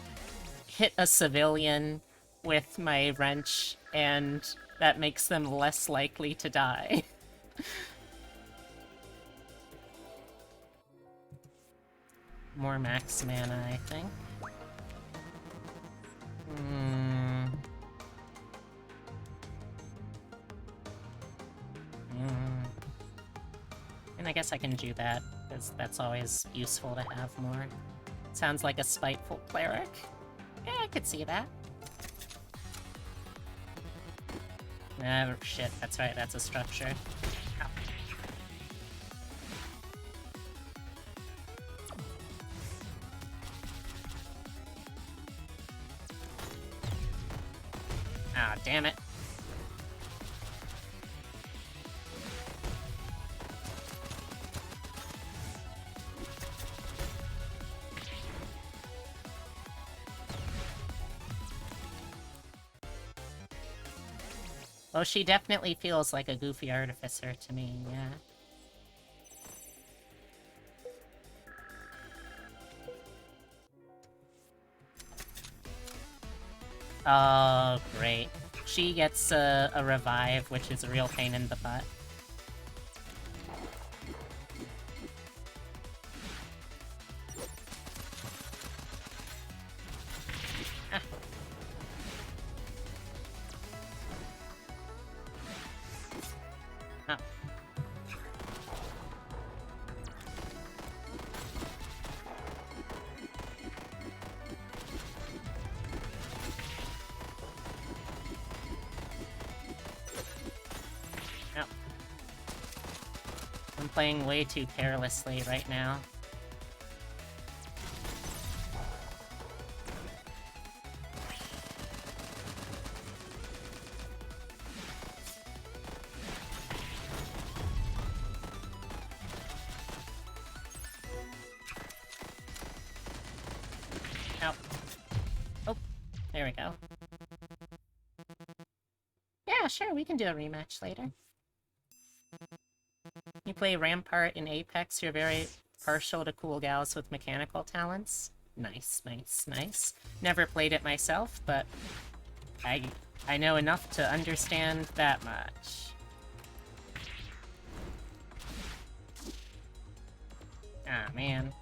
hit a civilian with my wrench, and that makes them less likely to die. More max mana, I think. And I guess I can do that, because that's always useful to have more. Sounds like a spiteful cleric. Yeah, I could see that. Oh, shit, that's right, that's a structure. Ow. Ah, damn it. Well, she definitely feels like a goofy artificer to me, yeah. Oh, great. She gets a revive, which is a real pain in the butt. Ah. Oh. Oh. I'm playing way too carelessly right now. There we go. Yeah, sure, we can do a rematch later. You play Rampart in Apex, you're very partial to cool gals with mechanical talents. Nice, nice, nice. Never played it myself, but I know enough to understand that much. Ah, man.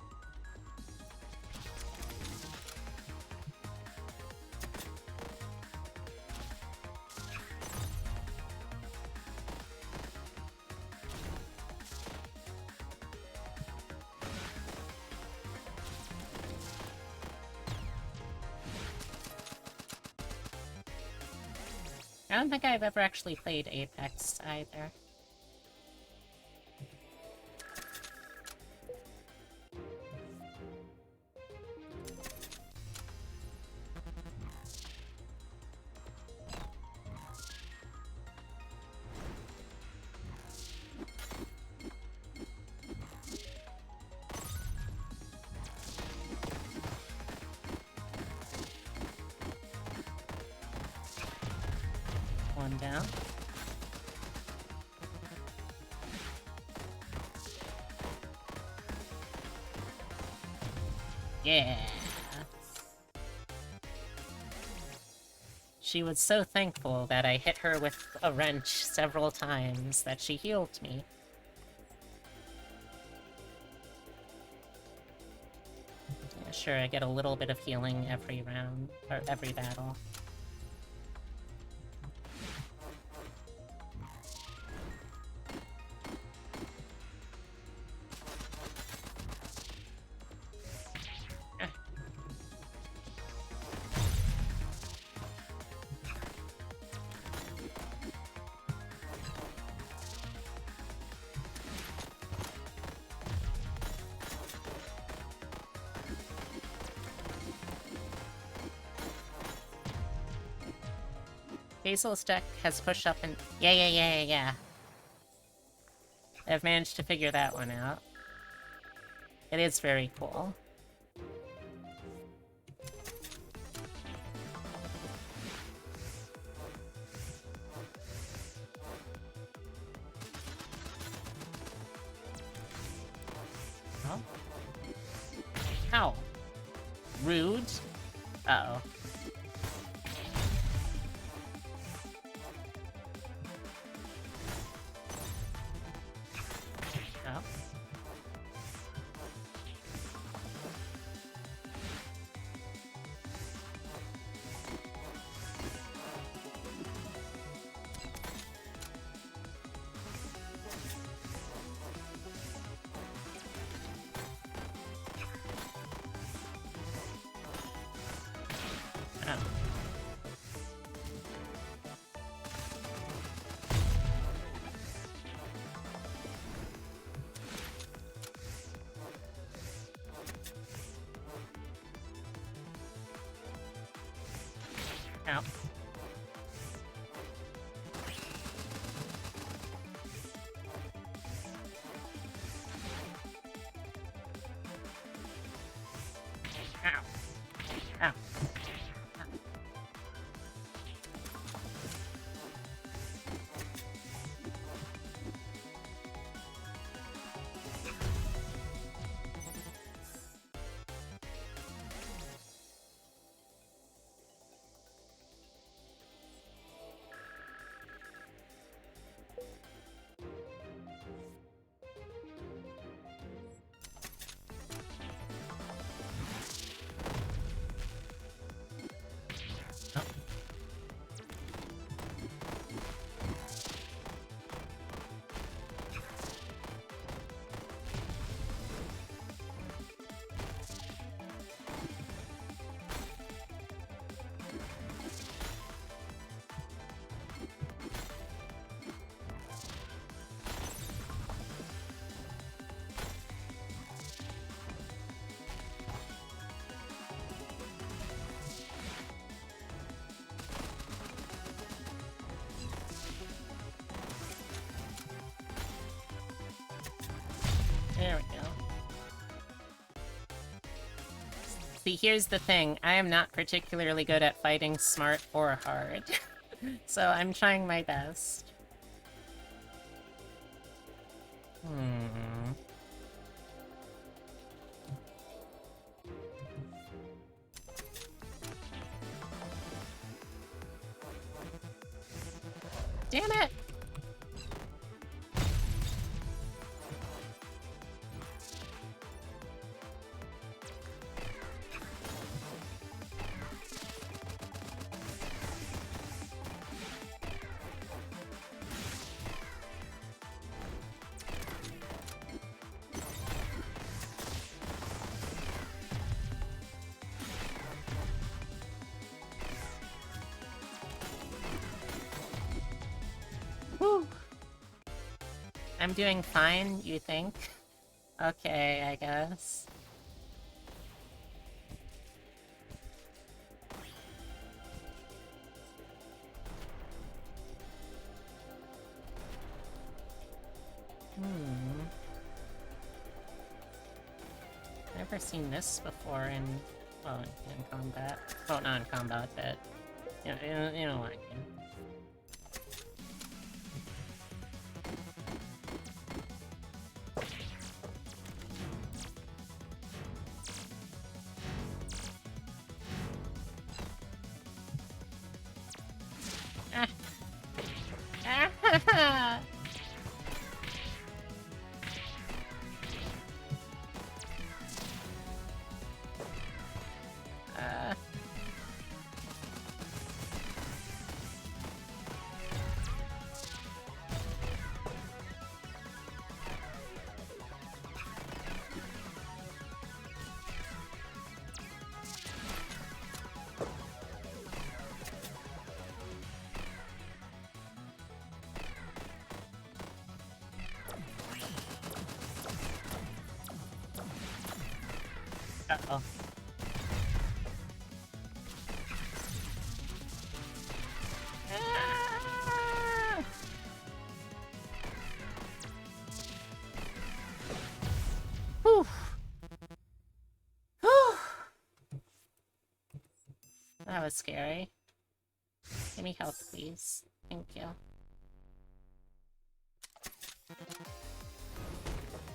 I don't think I've ever actually played Apex either. One down. Yeah. She was so thankful that I hit her with a wrench several times that she healed me. Yeah, sure, I get a little bit of healing every round, or every battle. Basil's deck has push up and... Yeah. I've managed to figure that one out. It is very cool. Oh. Ow. Rude. Uh-oh. Oh. Oh. Ow. Ow. Ow. See, here's the thing. I am not particularly good at fighting smart or hard. So I'm trying my best. Hmm. Damn it! Whew. I'm doing fine, you think? Okay, I guess. Never seen this before in, well, in combat. Well, not in combat, but you know what I mean. Ah. Uh-oh. Ah! Whew. Whew. That was scary. Give me health, please. Thank you.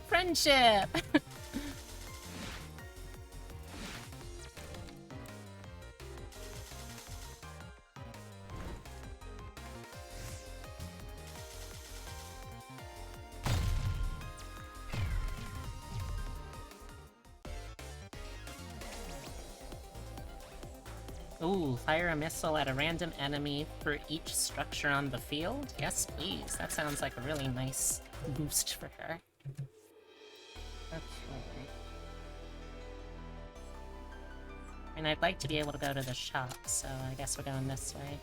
Friendship! Ooh, fire a missile at a random enemy for each structure on the field? Yes, please. That sounds like a really nice boost for her. Okay. And I'd like to be able to go to the shop, so I guess we're going this way.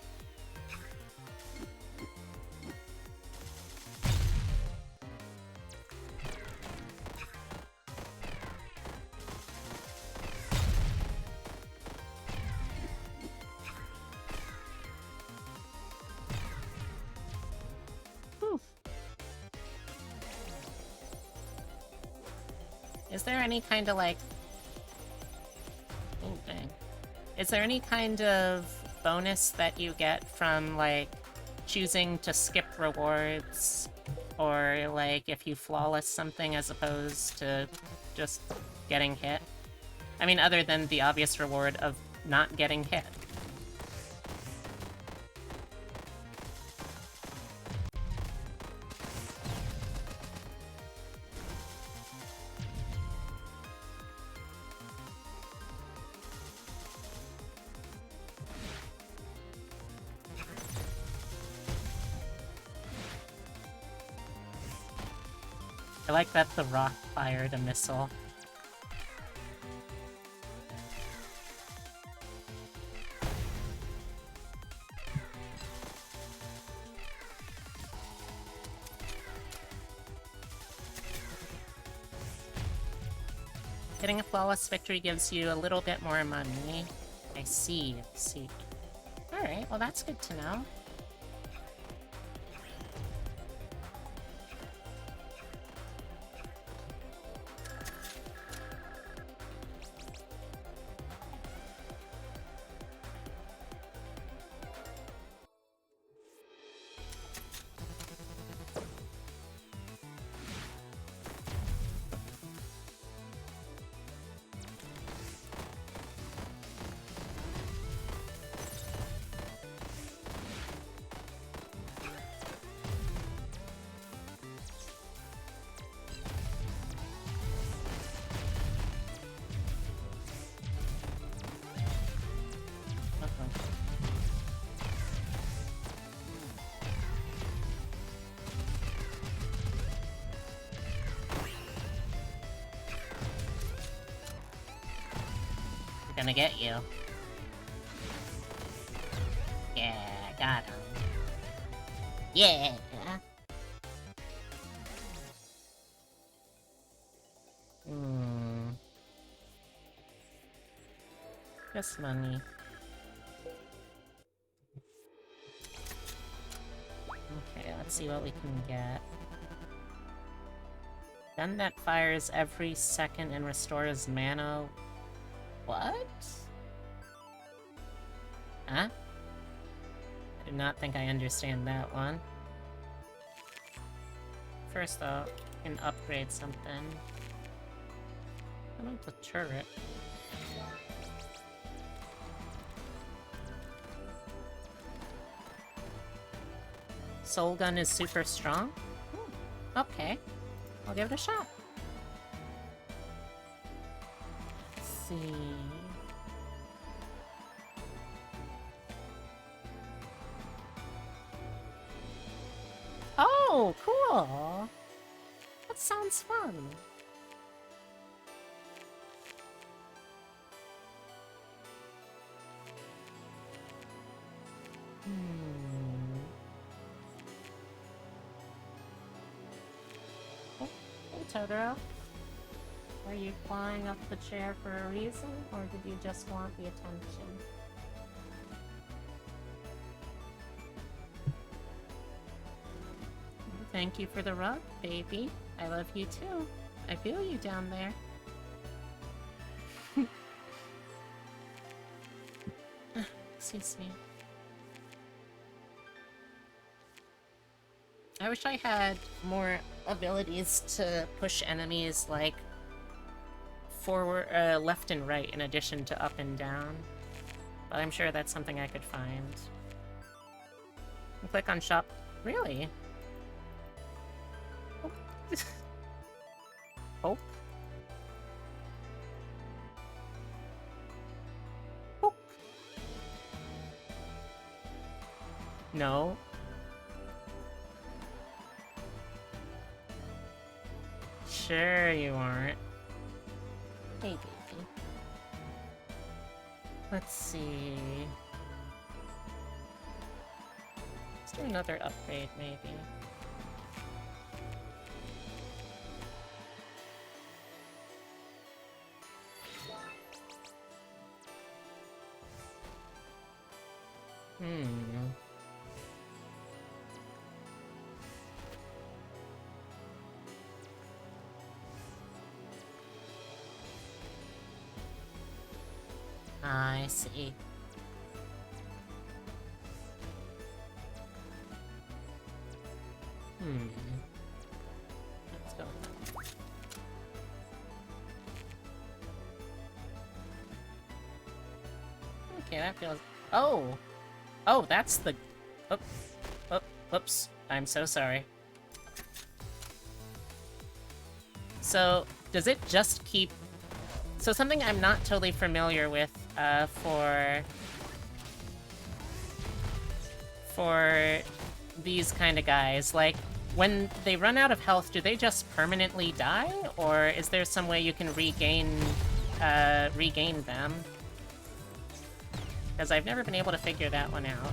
Is there any kind of, like... Oh, dang. Is there any kind of bonus that you get from, like, choosing to skip rewards? Or, like, if you flawless something as opposed to just getting hit? I mean, other than the obvious reward of not getting hit. I like that the rock fired a missile. Getting a flawless victory gives you a little bit more money. I see. Alright, well that's good to know. Gonna get you. Yeah, got him. Yeah! Just money. Okay, let's see what we can get. Gun that fires every second and restores mana. What? Huh? I do not think I understand that one. First though, I can upgrade something. I want the turret. Soul Gun is super strong? Okay. I'll give it a shot. Let's see... Oh, cool! That sounds fun. Oh, hey Totoro. Are you flying up the chair for a reason, or did you just want the attention? Thank you for the rug, baby. I love you too. I feel you down there. Excuse me. I wish I had more abilities to push enemies, like, forward, left and right, in addition to up and down. But I'm sure that's something I could find. And click on shop. Really? Oh. Oh. No. Sure you aren't. Hey, baby. Let's see... Let's do another upgrade, maybe. I see. Let's go. Okay, that feels... Oh! Oh, that's the... Oh, oh, whoops. I'm so sorry. So, does it just keep... So something I'm not totally familiar with, for these kind of guys, like, when they run out of health, do they just permanently die? Or is there some way you can regain them? Because I've never been able to figure that one out.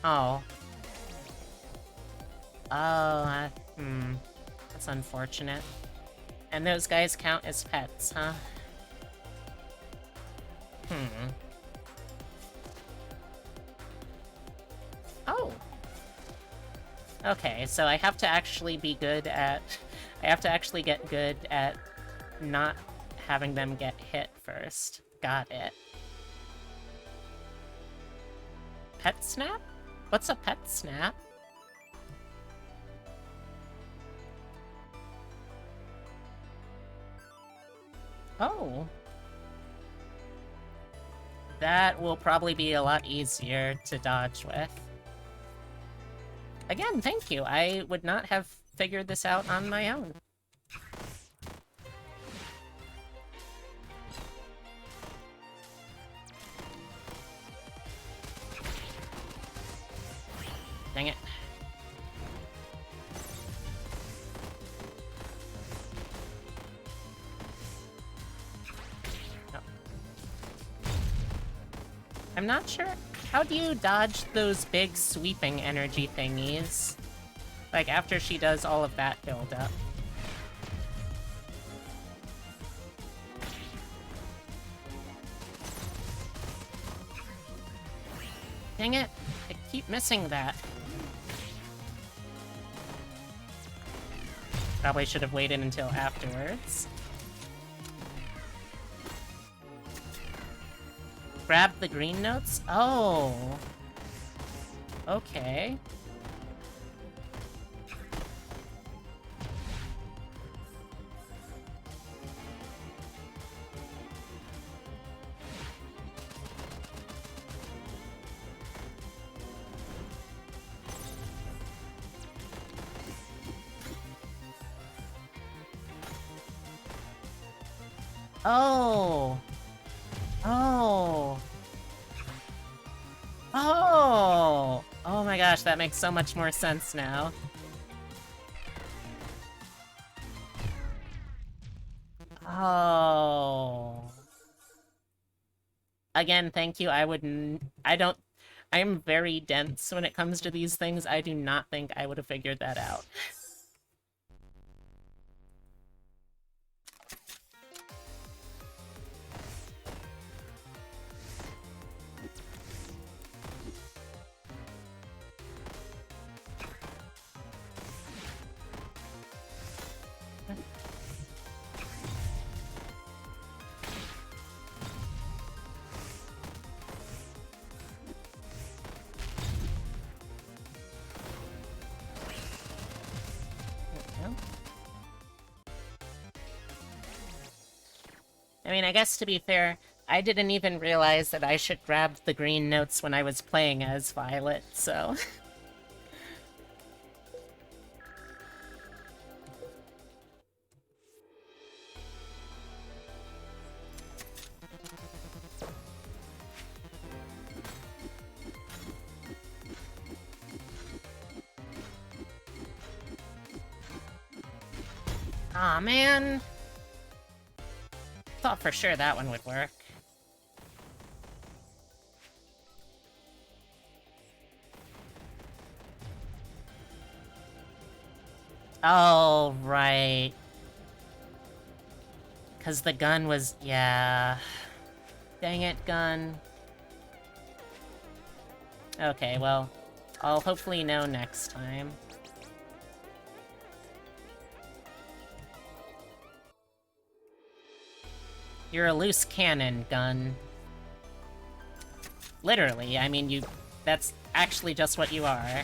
Oh. Oh, that's unfortunate. And those guys count as pets, huh? Oh! Okay, so I have to actually be good at... I have to actually get good at not having them get hit first. Got it. Pet snap? What's a pet snap? Oh. That will probably be a lot easier to dodge with. Again, thank you. I would not have figured this out on my own. Dang it. Oh. I'm not sure. How do you dodge those big sweeping energy thingies? Like, after she does all of that build-up. Dang it! I keep missing that. Probably should have waited until afterwards. Grab the green notes? Oh. Okay. Oh. Oh. Oh. Oh my gosh, that makes so much more sense now. Oh. Again, thank you. I am very dense when it comes to these things. I do not think I would have figured that out. I mean, I guess to be fair, I didn't even realize that I should grab the green notes when I was playing as Violet, so... Aw, man! Thought for sure that one would work. Oh, right. Because the gun was... yeah... Dang it, gun. Okay, well, I'll hopefully know next time. You're a loose cannon, gun. Literally, I mean, that's actually just what you are.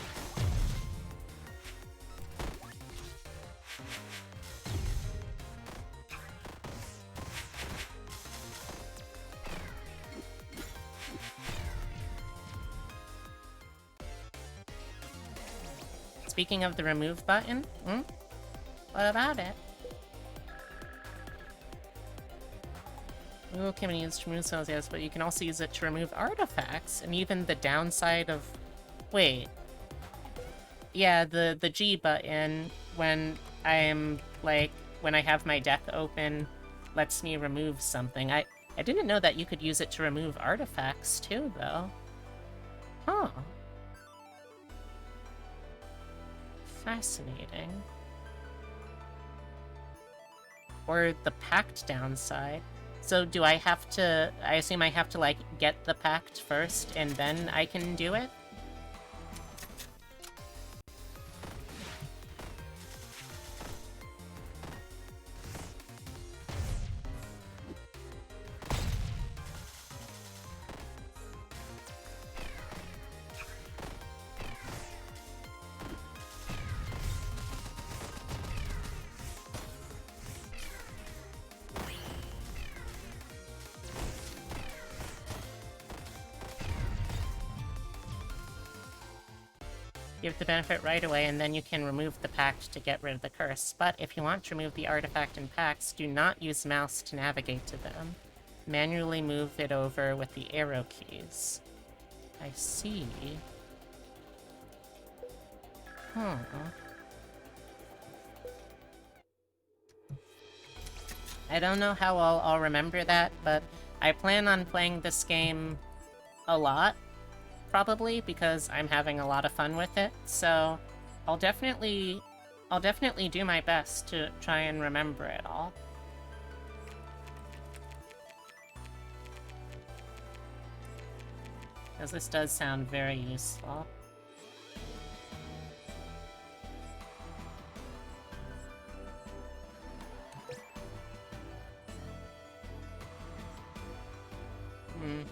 Speaking of the remove button, what about it? Ooh, can be used to remove cells, yes, but you can also use it to remove artifacts, and even the downside of... Wait. Yeah, the G button, when I'm, like, when I have my deck open, lets me remove something. I didn't know that you could use it to remove artifacts, too, though. Huh. Fascinating. Or the pact downside. So do I have to... I assume I have to, like, get the pact first, and then I can do it? Give the benefit right away, and then you can remove the pact to get rid of the curse. But if you want to remove the artifact and pacts, do not use mouse to navigate to them. Manually move it over with the arrow keys. I see. Hmm. I don't know how I'll remember that, but I plan on playing this game a lot, probably, because I'm having a lot of fun with it, so I'll definitely do my best to try and remember it all. Because this does sound very useful. Hmm.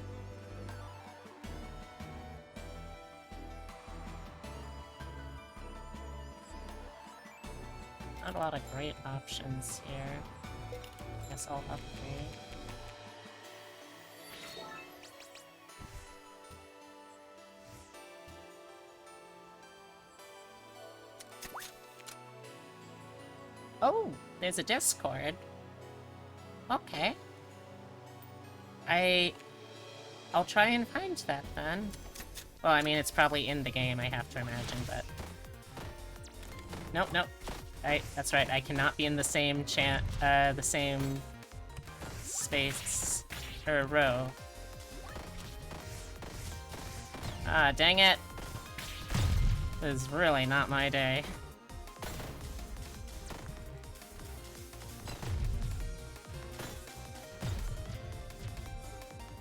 Not a lot of great options here. Guess I'll upgrade. Oh, there's a Discord. Okay. I'll try and find that then. Well, I mean, it's probably in the game, I have to imagine, but... Nope, nope. That's right, I cannot be in the same the same space, or row. Ah, dang it! This is really not my day.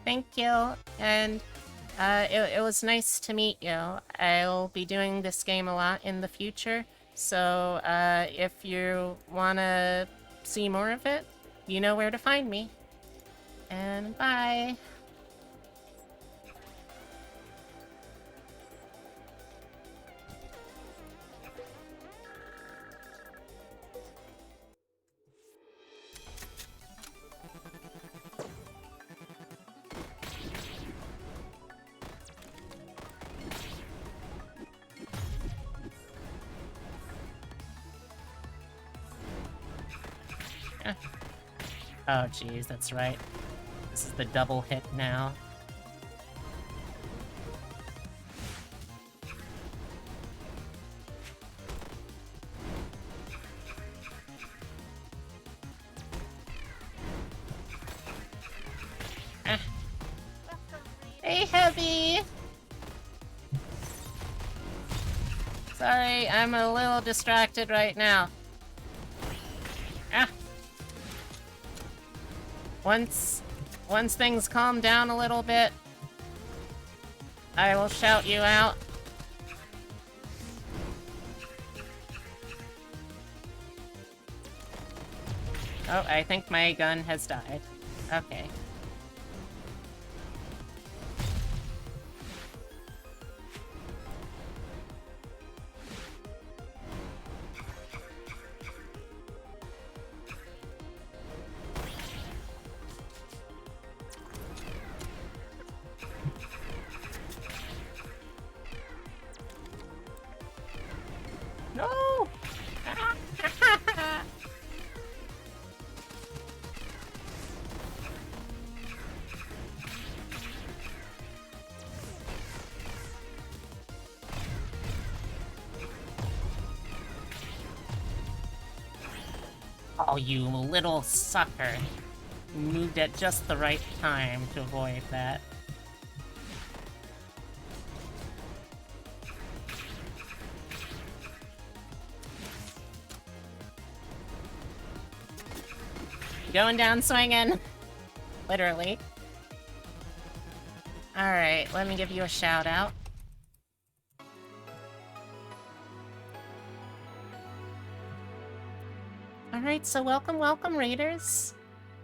Thank you, and it was nice to meet you. I'll be doing this game a lot in the future, so if you wanna see more of it, you know where to find me. And bye! Oh geez, that's right. This is the double hit now. Ah. Hey, Heavy! Sorry, I'm a little distracted right now. Ah! Once things calm down a little bit, I will shout you out. Oh, I think my gun has died. Okay. No! Oh, you little sucker. You moved at just the right time to avoid that. Going down swinging. Literally. Alright, let me give you a shout out. Alright, so welcome, Raiders.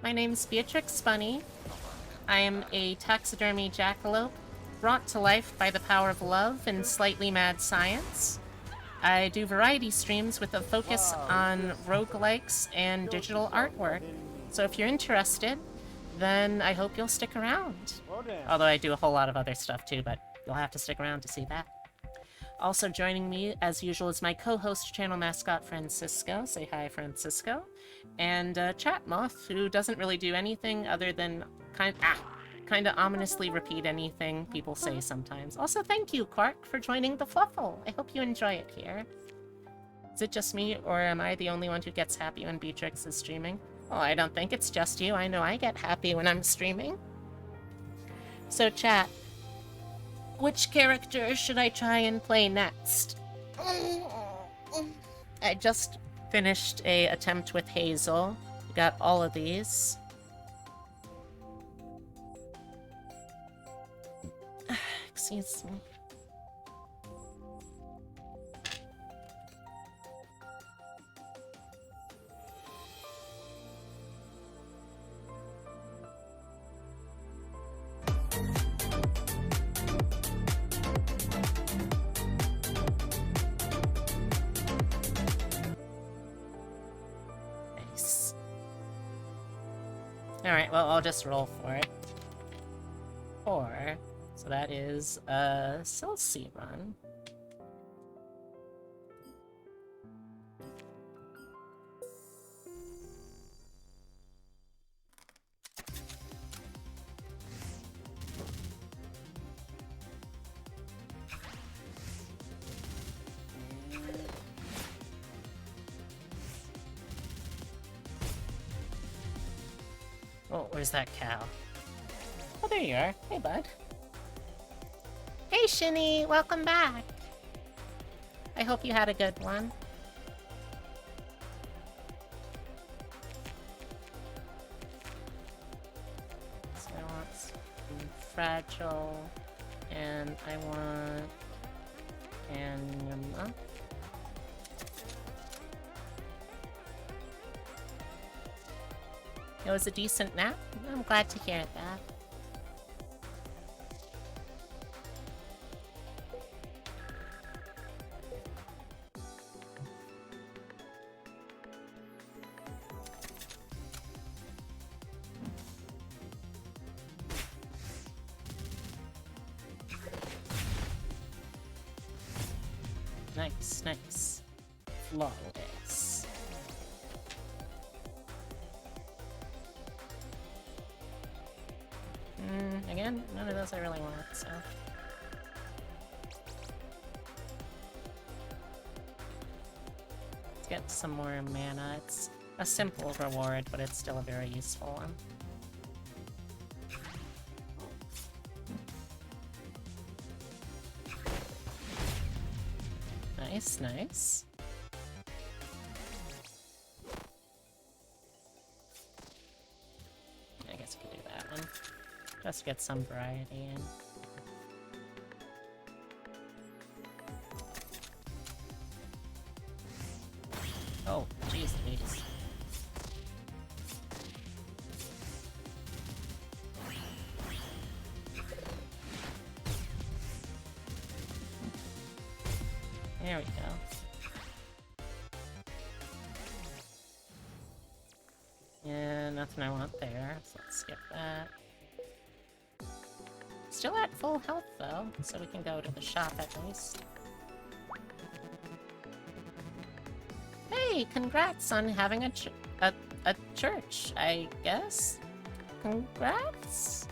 My name's Beatrix Bunny. I am a taxidermy jackalope brought to life by the power of love and slightly mad science. I do variety streams with a focus on roguelikes and digital artwork. So if you're interested, then I hope you'll stick around. Although I do a whole lot of other stuff too, but you'll have to stick around to see that. Also joining me, as usual, is my co-host, channel mascot Francisco. Say hi, Francisco. And Chat Moth, who doesn't really do anything other than kind of ominously repeat anything people say sometimes. Also, thank you, Quark, for joining the Fluffle. I hope you enjoy it here. Is it just me, or am I the only one who gets happy when Beatrix is streaming? Oh, I don't think it's just you. I know I get happy when I'm streaming. So chat, which character should I try and play next? I just finished a attempt with Hazel. Got all of these. Excuse me. Nice. Alright, well, I'll just roll for it. 4. So that is a Celsi run. Oh, where's that cow? Oh, there you are. Hey, bud. Hey, Shinny! Welcome back! I hope you had a good one. So I want some fragile, and I want anima. It was a decent nap. I'm glad to hear that. Nice, nice. Flawless. Again, none of those I really want, so... Let's get some more mana. It's a simple reward, but it's still a very useful one. Nice, nice. I guess we could do that one. Just get some variety in. Oh, jeez Louise. There we go. Yeah, nothing I want there, so let's skip that. Still at full health though, so we can go to the shop at least. Hey, congrats on having a church, I guess? Congrats?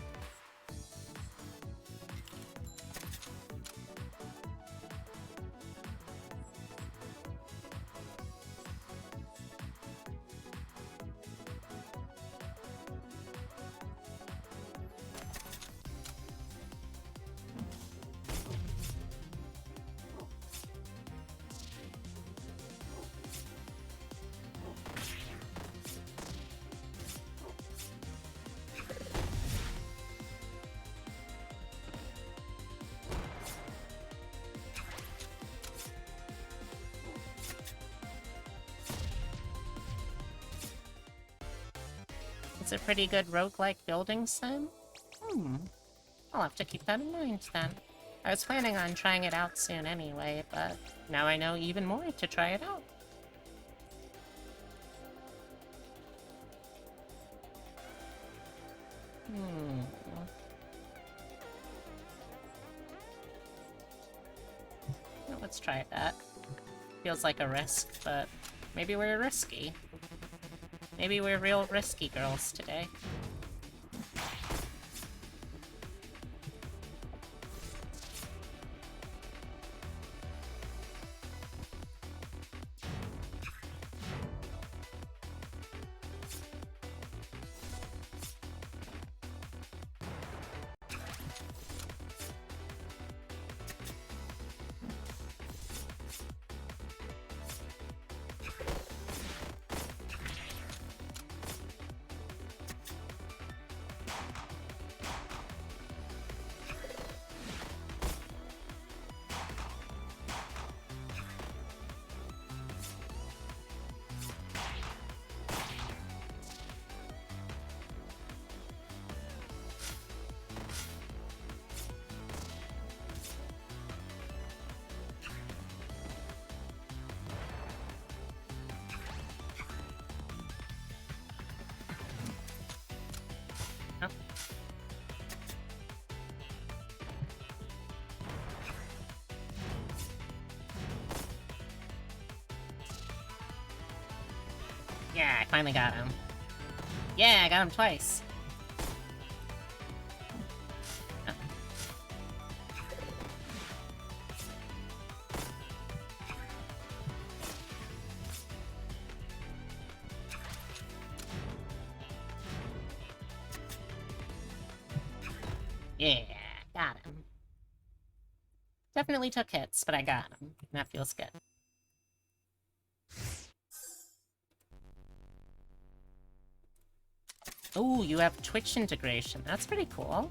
It's a pretty good roguelike building sim? I'll have to keep that in mind then. I was planning on trying it out soon anyway, but now I know even more to try it out. Well, let's try that. Feels like a risk, but maybe we're risky. Maybe we're real risky girls today. Yeah, I finally got him. Yeah, I got him twice. Yeah, got him. Definitely took hits, but I got him. That feels good. Ooh, you have Twitch integration. That's pretty cool.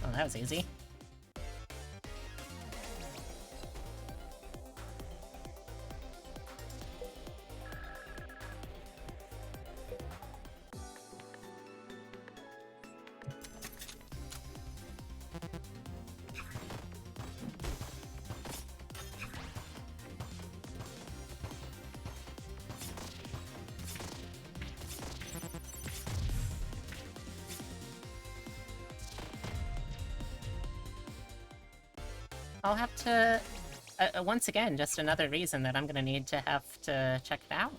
Oh, that was easy. I'll have to... once again, just another reason that I'm gonna need to have to check it out.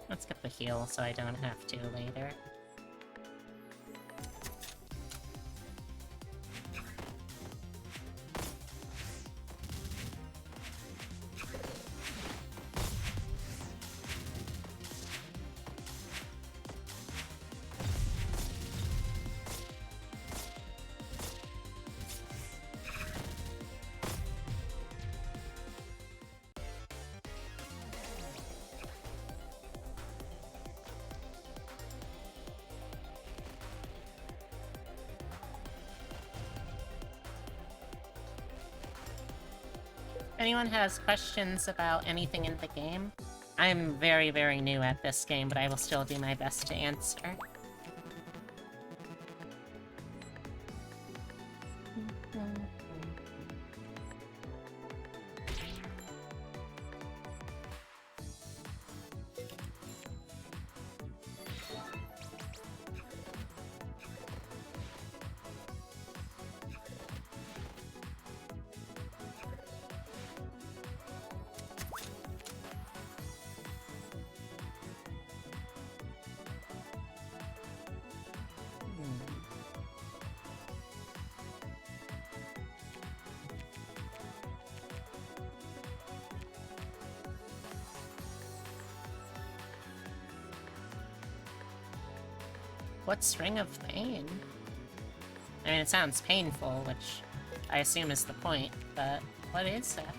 Let's get the heal so I don't have to later. If anyone has questions about anything in the game, I'm very, very new at this game, but I will still do my best to answer. What's Ring of Pain? I mean, it sounds painful, which I assume is the point, but what is that?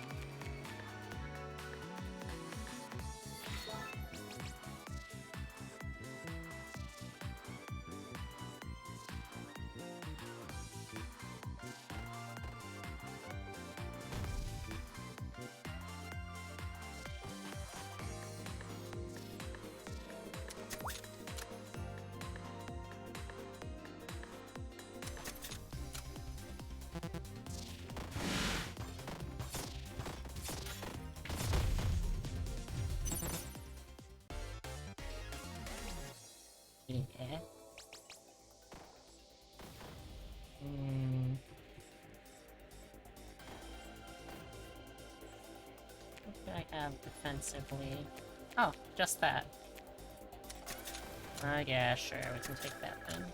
Yeah. What do I have defensively? Oh, just that. Yeah, sure, we can take that then.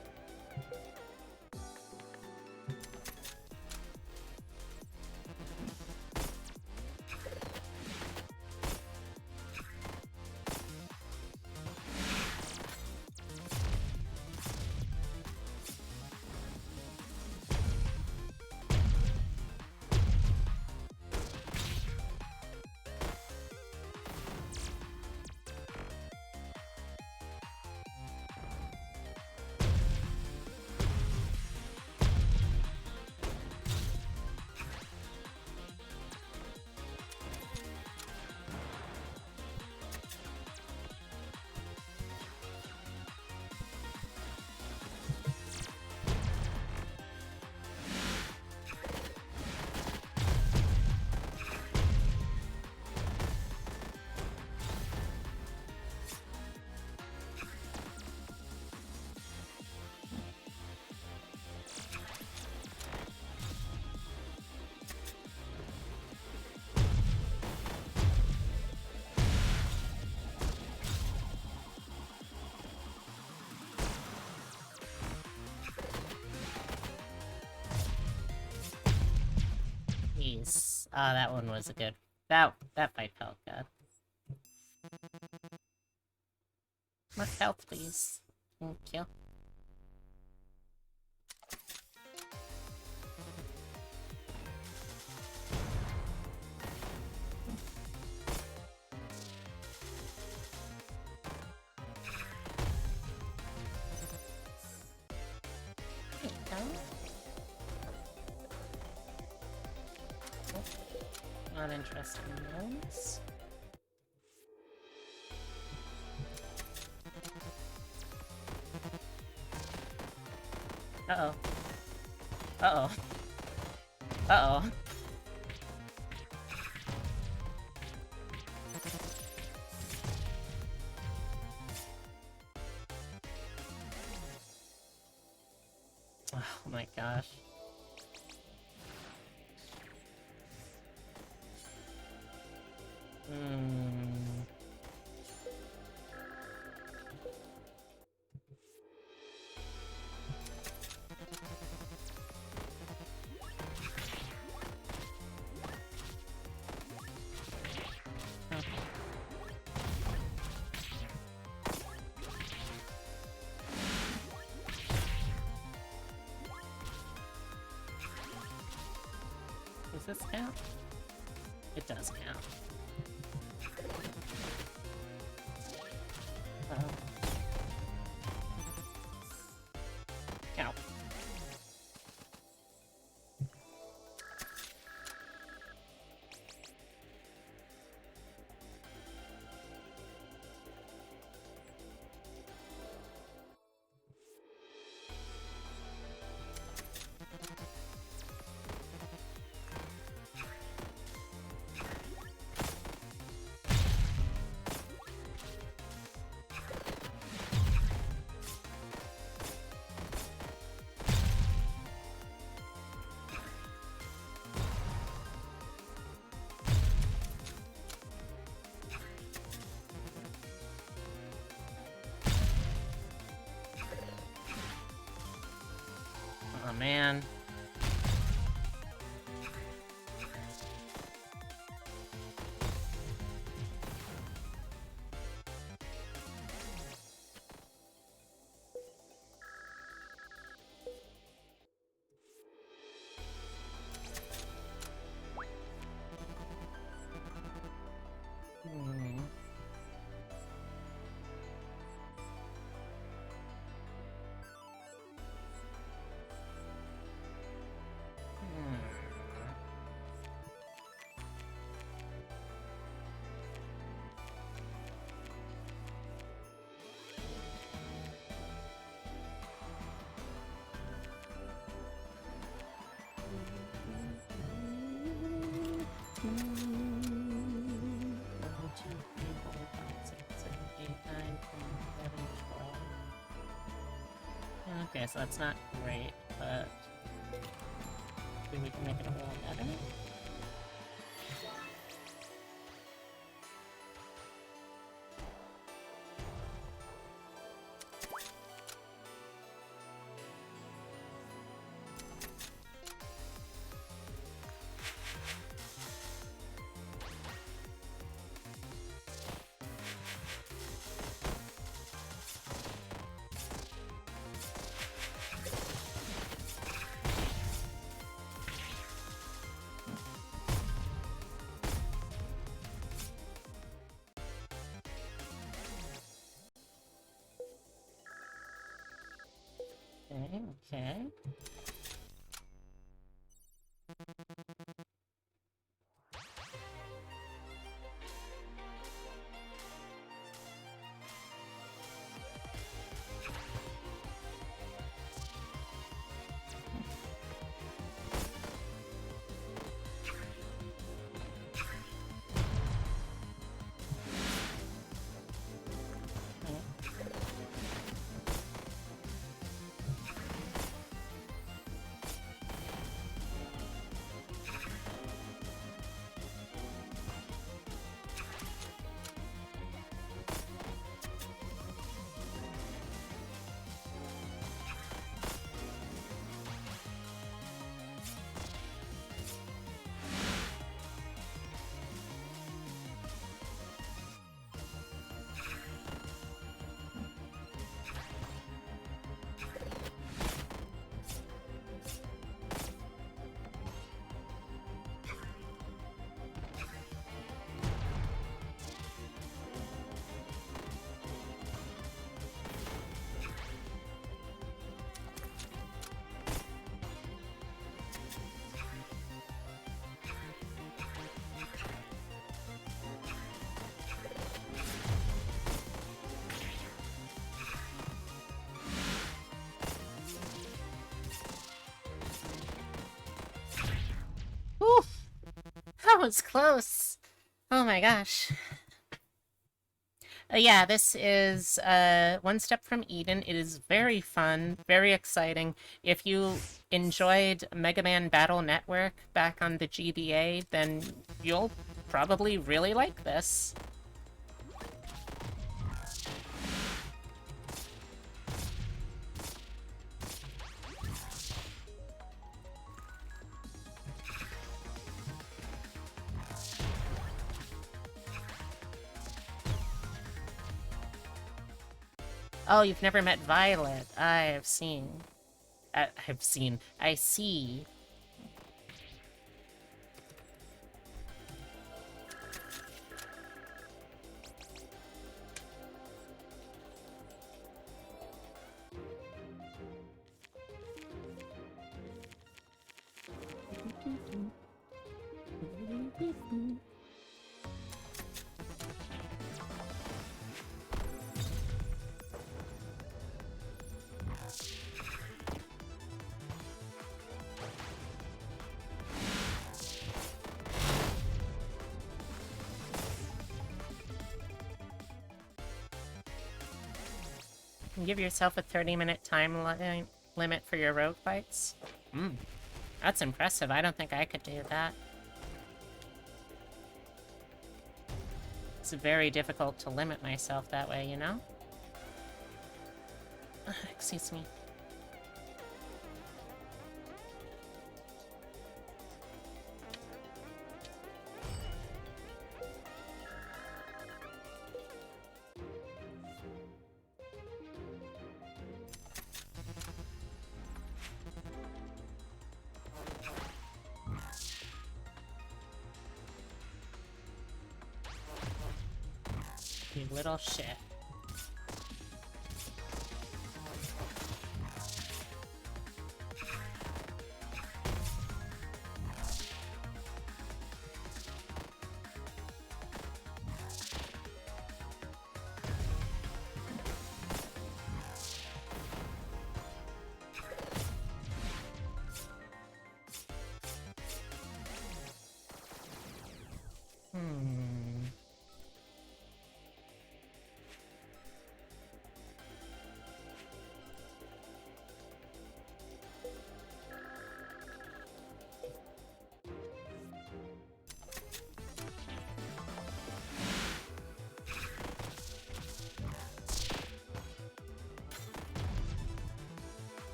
please. Ah, that one was a good. That fight felt good. More health, please. Thank you. There you go. Not interested in those. Uh-oh. Uh-oh. Uh-oh. Oh my gosh. Hmm. Does this count? It does count. Ow. Oh man. Hmm. Okay, so that's not great, but maybe we can make it a little better. Okay. Oof! That was close! Oh my gosh. Yeah, this is One Step from Eden. It is very fun, very exciting. If you enjoyed Mega Man Battle Network back on the GBA, then you'll probably really like this. Oh, you've never met Violet. I see. Give yourself a 30-minute time limit for your rogue fights. That's impressive. I don't think I could do that. It's very difficult to limit myself that way, you know? Excuse me. You little shit.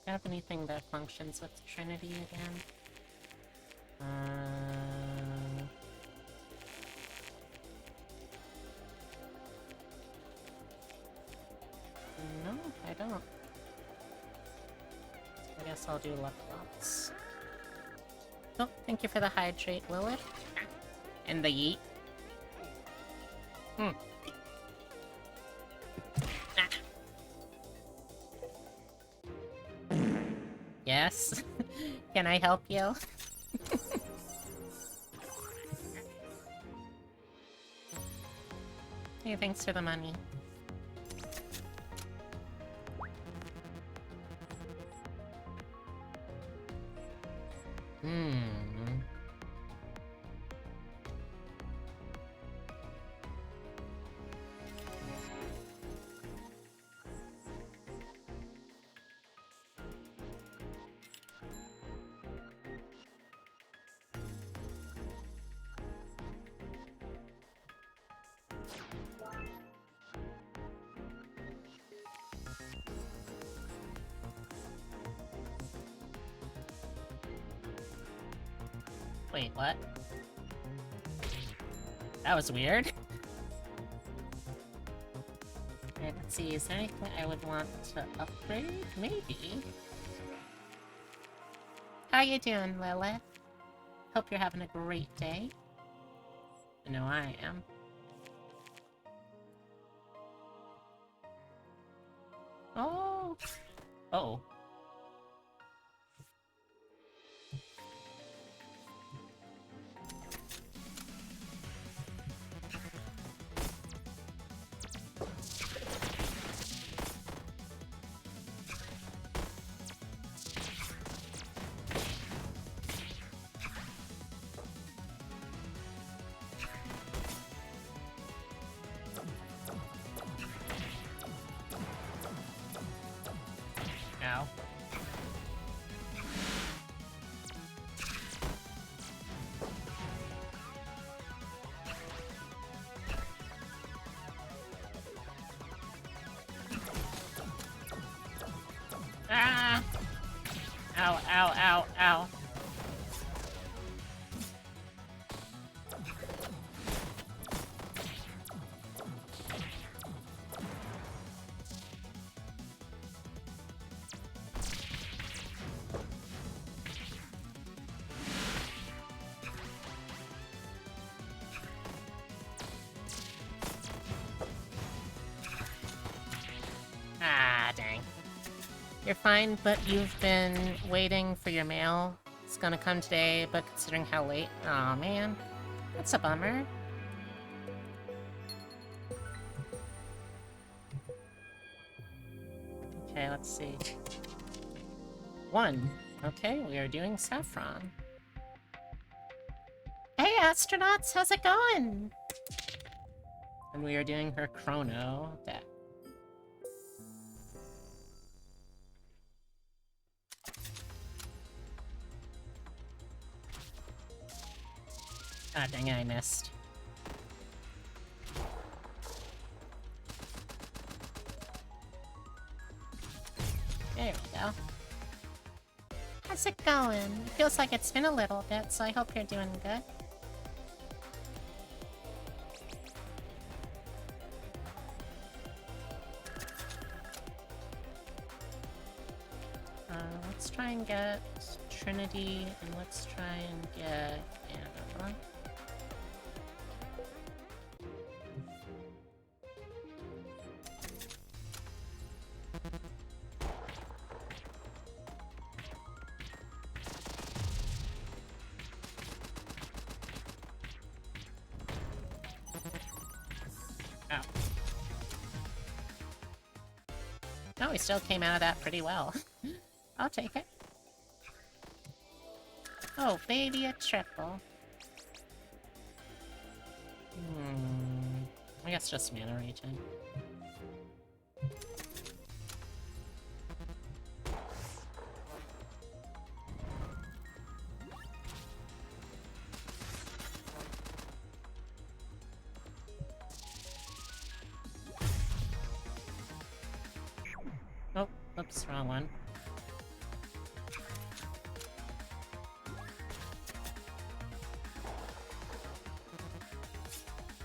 Do you have anything that functions with Trinity again? No, I don't. I guess I'll do level ups. Oh, thank you for the hydrate, Lilith. And the yeet. Ah. Yes? Can I help you? Hey, thanks for the money. Wait, what? That was weird. Alright, let's see, is there anything I would want to upgrade? Maybe. How you doing, Lilith? Hope you're having a great day. I know I am. Oh. Oh. Ow. Ah! Ow, ow, ow, ow. Ah, dang. You're fine, but you've been waiting for your mail. It's gonna come today, but considering how late... Aw, man. That's a bummer. Okay, let's see. 1. Okay, we are doing Saffron. Hey, astronauts! How's it going? And we are doing her Chrono deck. Ah, dang it, I missed. There we go. How's it going? It feels like it's been a little bit, so I hope you're doing good. Let's try and get Trinity, and let's try and get Anna. Ow. No, we still came out of that pretty well. I'll take it. Oh, baby, a triple. I guess just mana regen. Oh, oops, wrong one.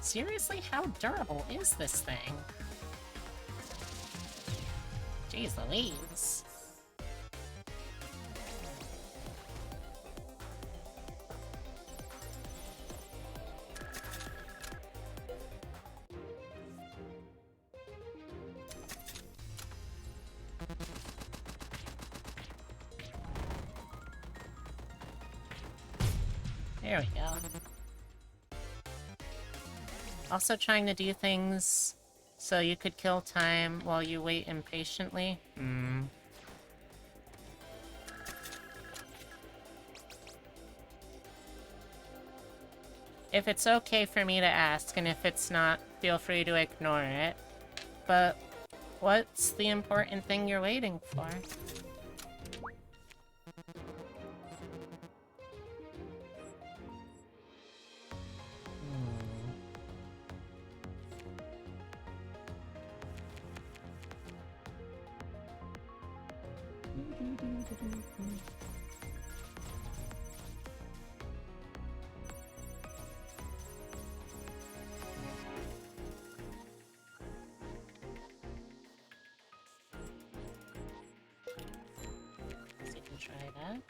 Seriously, how durable is this thing? Jeez Louise. There we go. Also trying to do things so you could kill time while you wait impatiently. If it's okay for me to ask, and if it's not, feel free to ignore it. But what's the important thing you're waiting for? So you can try that.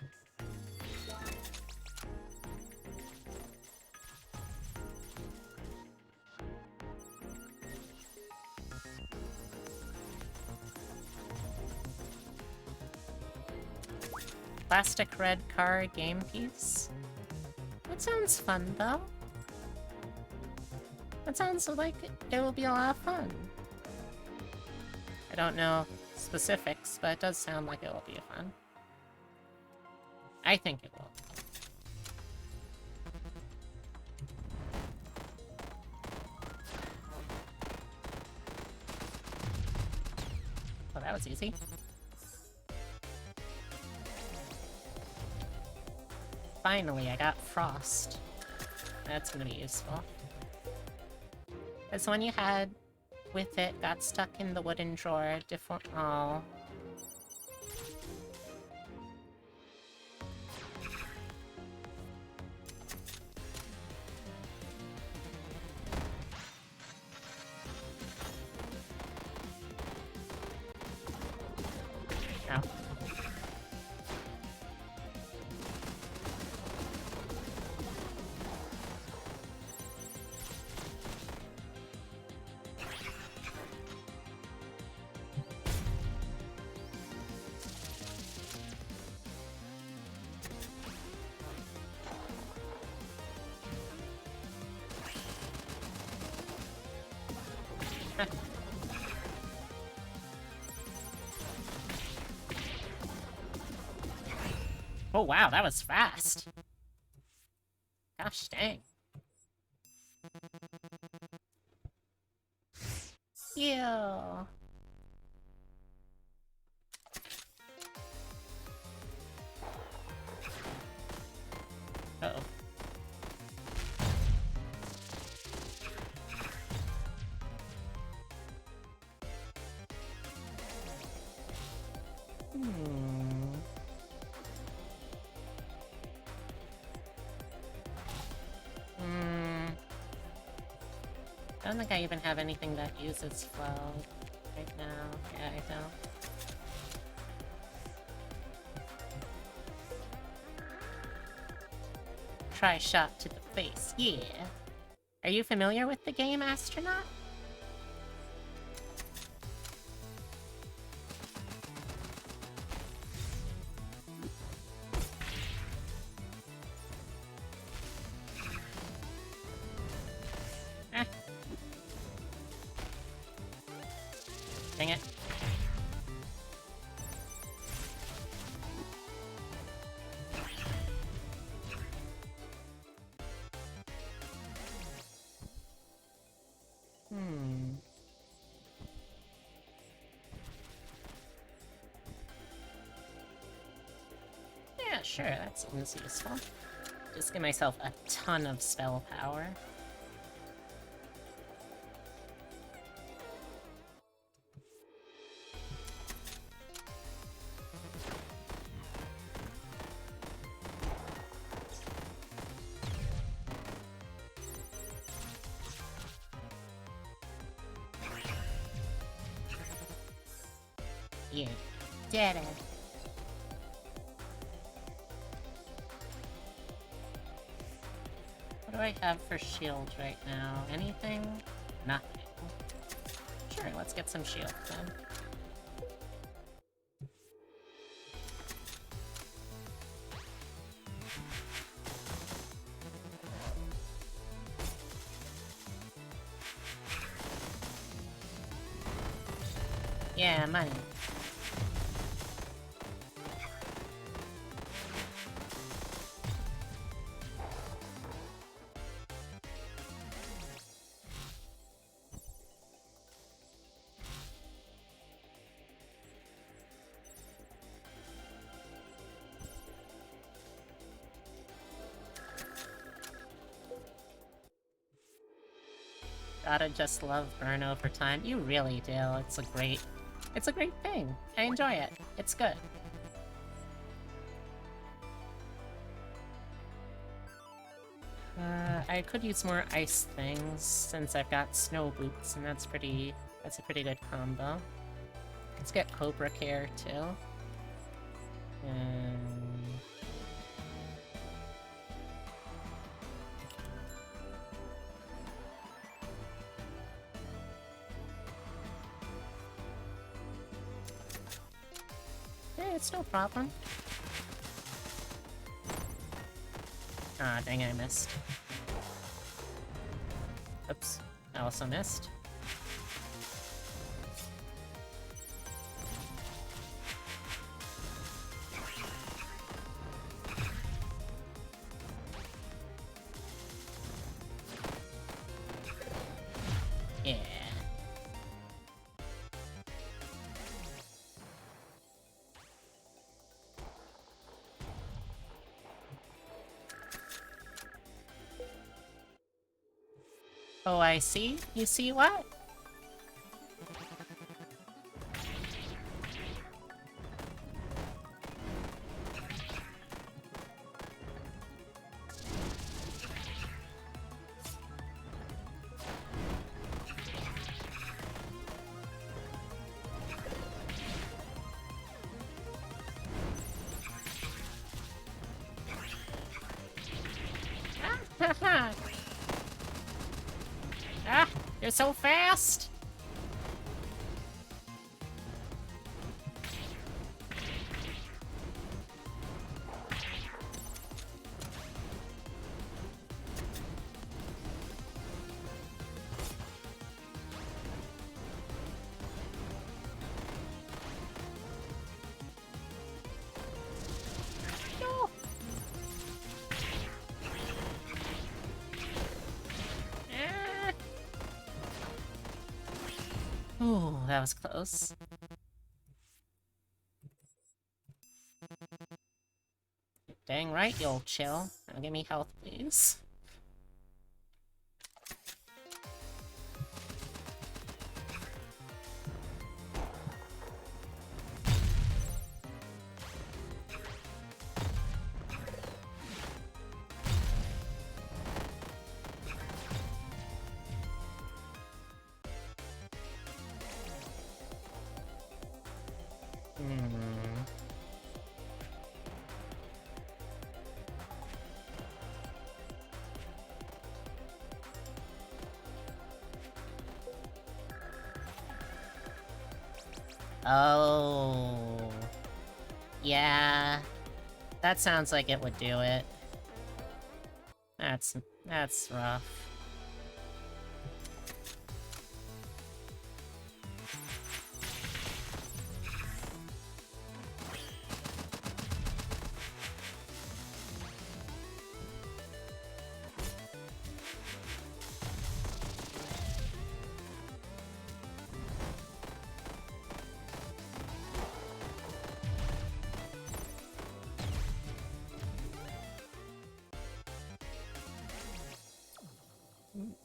Plastic red car game piece. That sounds fun, though. That sounds like it will be a lot of fun. I don't know specifics, but it does sound like it will be fun. I think it will. Oh, that was easy. Finally, I got Frost. That's gonna be useful. This one you had with it got stuck in the wooden drawer. Oh. Ow. Oh wow, that was fast. Gosh dang. Ew. Uh-oh. I don't think I even have anything that uses flow right now. Yeah, I don't. Try shot to the face, yeah. Are you familiar with the game, Astronaut? Dang it. Yeah, sure, that seems useful. Just give myself a ton of spell power. Yeah, did it. What do I have for shield right now? Anything? Nothing. Sure, let's get some shield then. Yeah, money. Gotta just love burn over time. You really do. It's a great thing. I enjoy it. It's good. I could use more ice things since I've got snow boots, and that's a pretty good combo. Let's get Cobra Care too. Yeah, it's no problem. Ah, dang it, I missed. Oops, I also missed. Yeah. Oh, I see? You see what? Ah, ah, you're so fast! No! Ah. Ooh, that was close. Dang right, you'll chill. Now give me health, please. Hmm. Oh. Yeah. That sounds like it would do it. That's rough.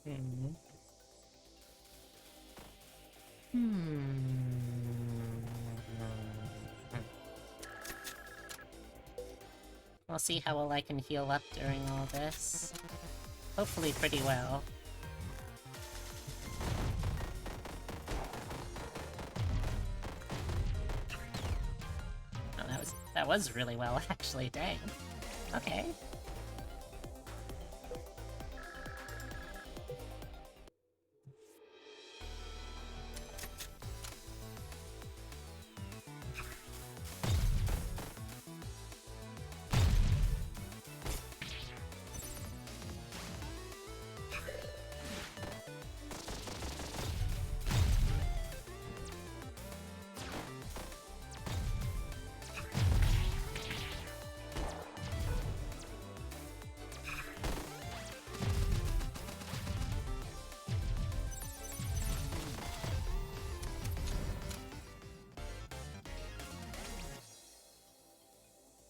Hmm. We'll see how well I can heal up during all this. Hopefully pretty well. Oh, that was really well, actually, dang. Okay.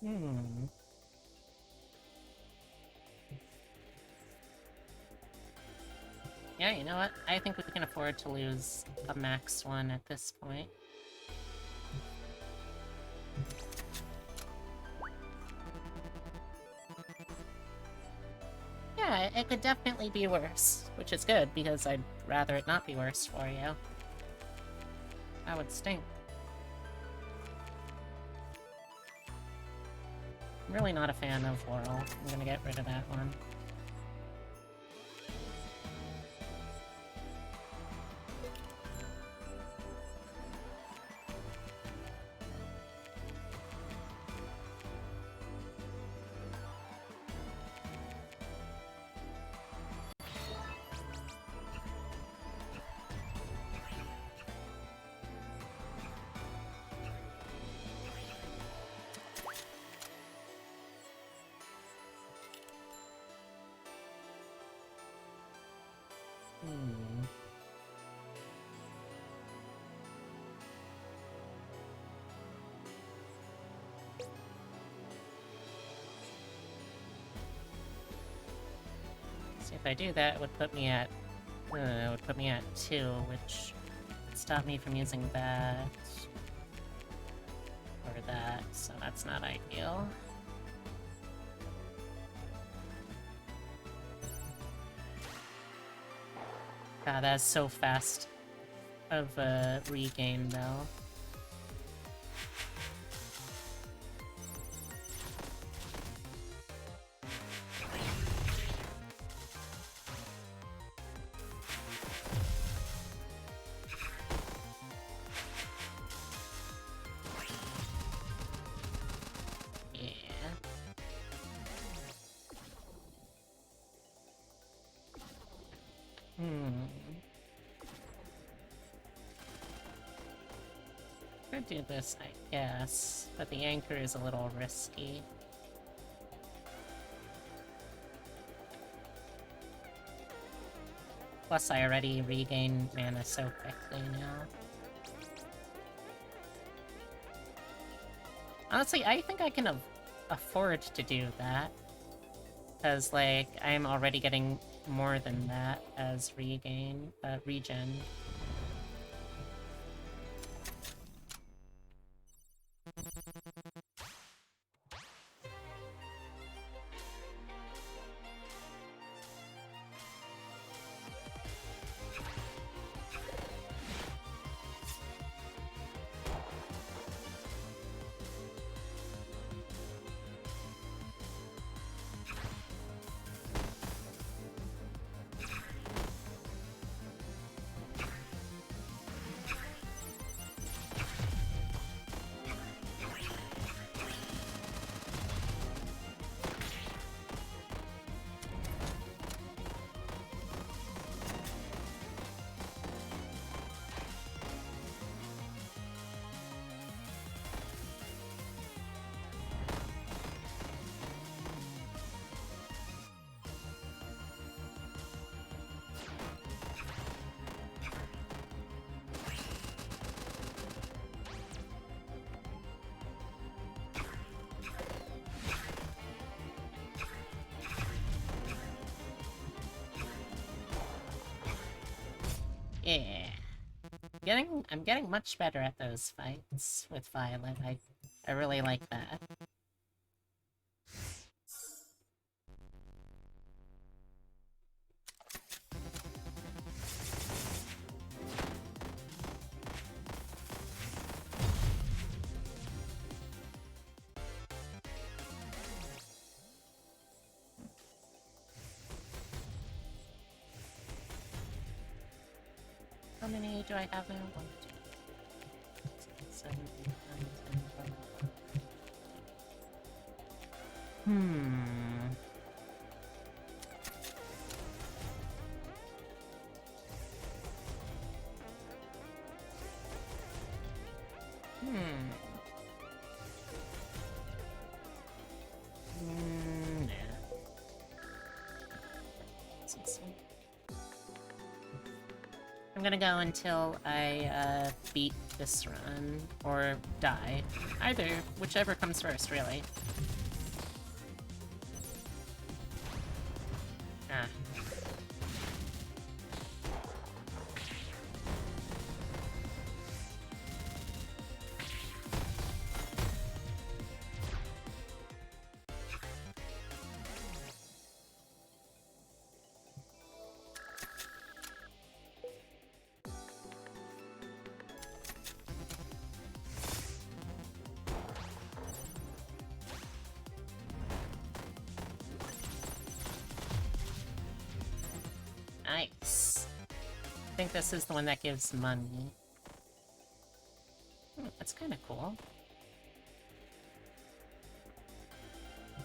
Hmm. Yeah, you know what? I think we can afford to lose a max one at this point. Yeah, it could definitely be worse, which is good, because I'd rather it not be worse for you. That would stink. I'm really not a fan of Laurel. I'm gonna get rid of that one. If I do that, it would put me at 2, which would stop me from using that or that, so that's not ideal. God, that's so fast of a regain, though. Could do this, I guess, but the anchor is a little risky. Plus, I already regain mana so quickly now. Honestly, I think I can afford to do that. Because, like, I'm already getting more than that as regen. Yeah. I'm getting much better at those fights with Violet. I really like that. How many do I have now? 1, 2, 7, 8, 9, 10, 11. Nah. I'm gonna go until I beat this run, or die. Either, whichever comes first, really. Ah. Nice. I think this is the one that gives money. That's kind of cool.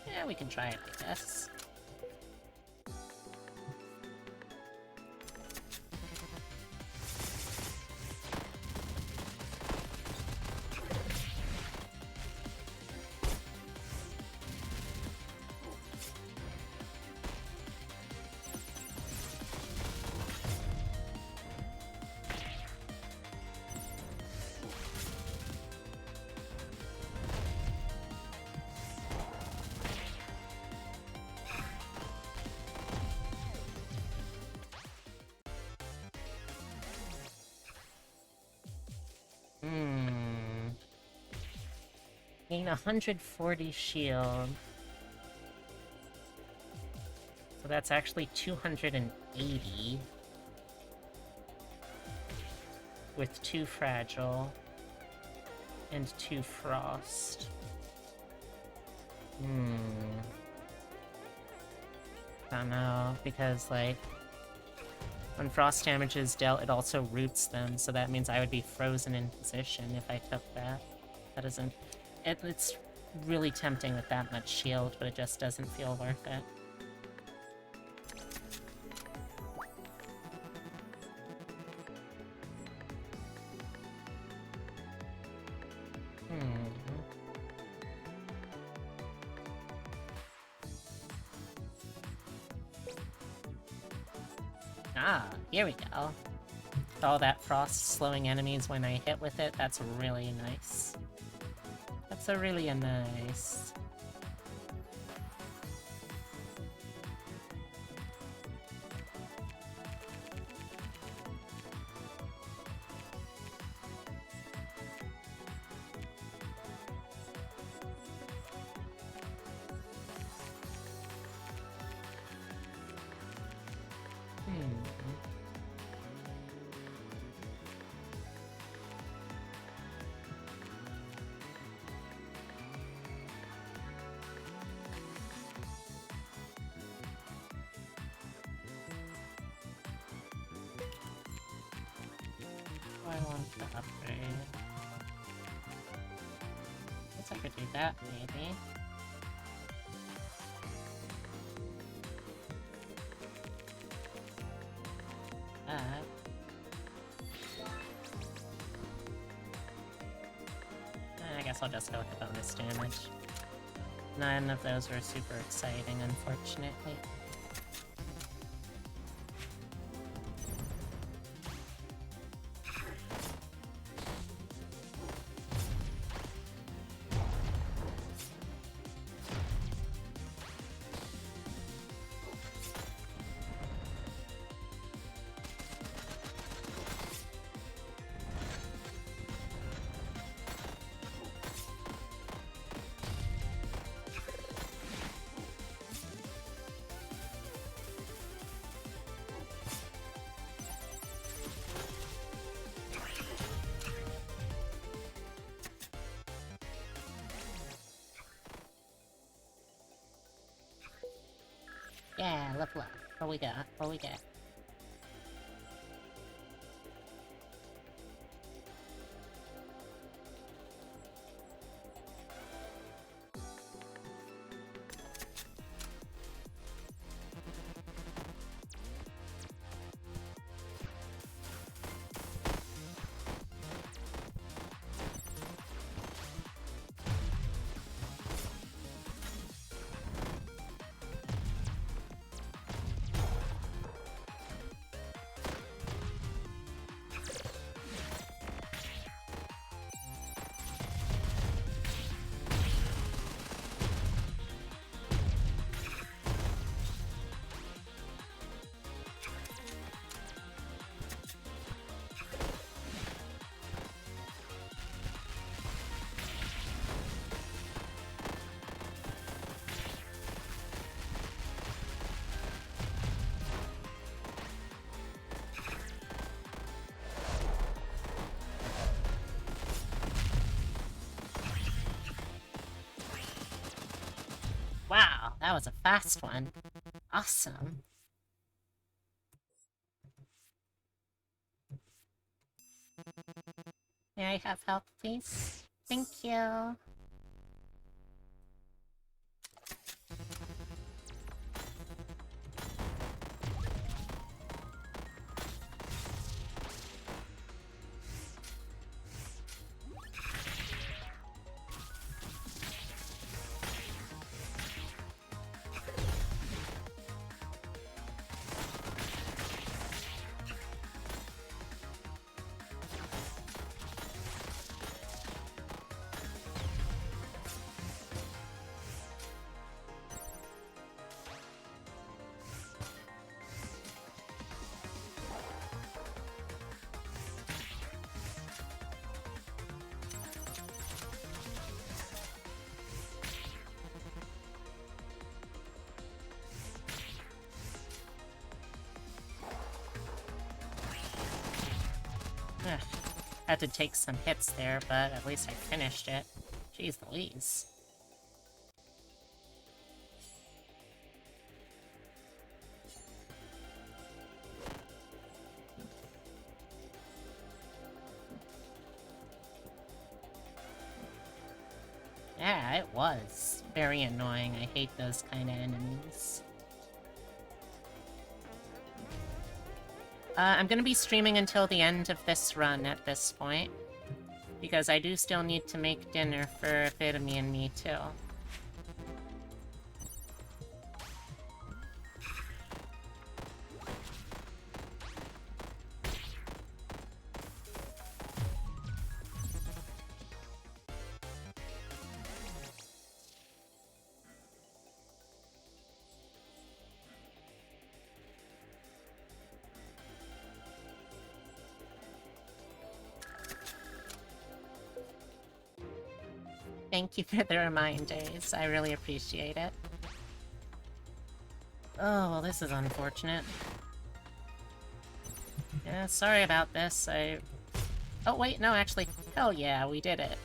Yeah, we can try it, I guess. Gain 140 shield. So that's actually 280. With 2 fragile. And 2 frost. Don't know, because, like, when frost damage is dealt, it also roots them, so that means I would be frozen in position if I took that. That isn't... It's really tempting with that much shield, but it just doesn't feel worth it. Ah, here we go. All that frost slowing enemies when I hit with it, that's really nice. That's a really nice. I want to upgrade. Guess I could do that, maybe. I guess I'll just go with the bonus damage. None of those were super exciting, unfortunately. Yeah, level up. What we got? What we got? Wow, that was a fast one. Awesome. May I have help, please? Thank you. Had to take some hits there, but at least I finished it. Jeez Louise. Yeah, it was very annoying. I hate those kind of enemies. I'm gonna be streaming until the end of this run at this point, because I do still need to make dinner for Firmi and me too. Thank you for the reminders. I really appreciate it. Oh, well, this is unfortunate. Yeah, sorry about this. Oh, wait, no, actually. Hell yeah, we did it.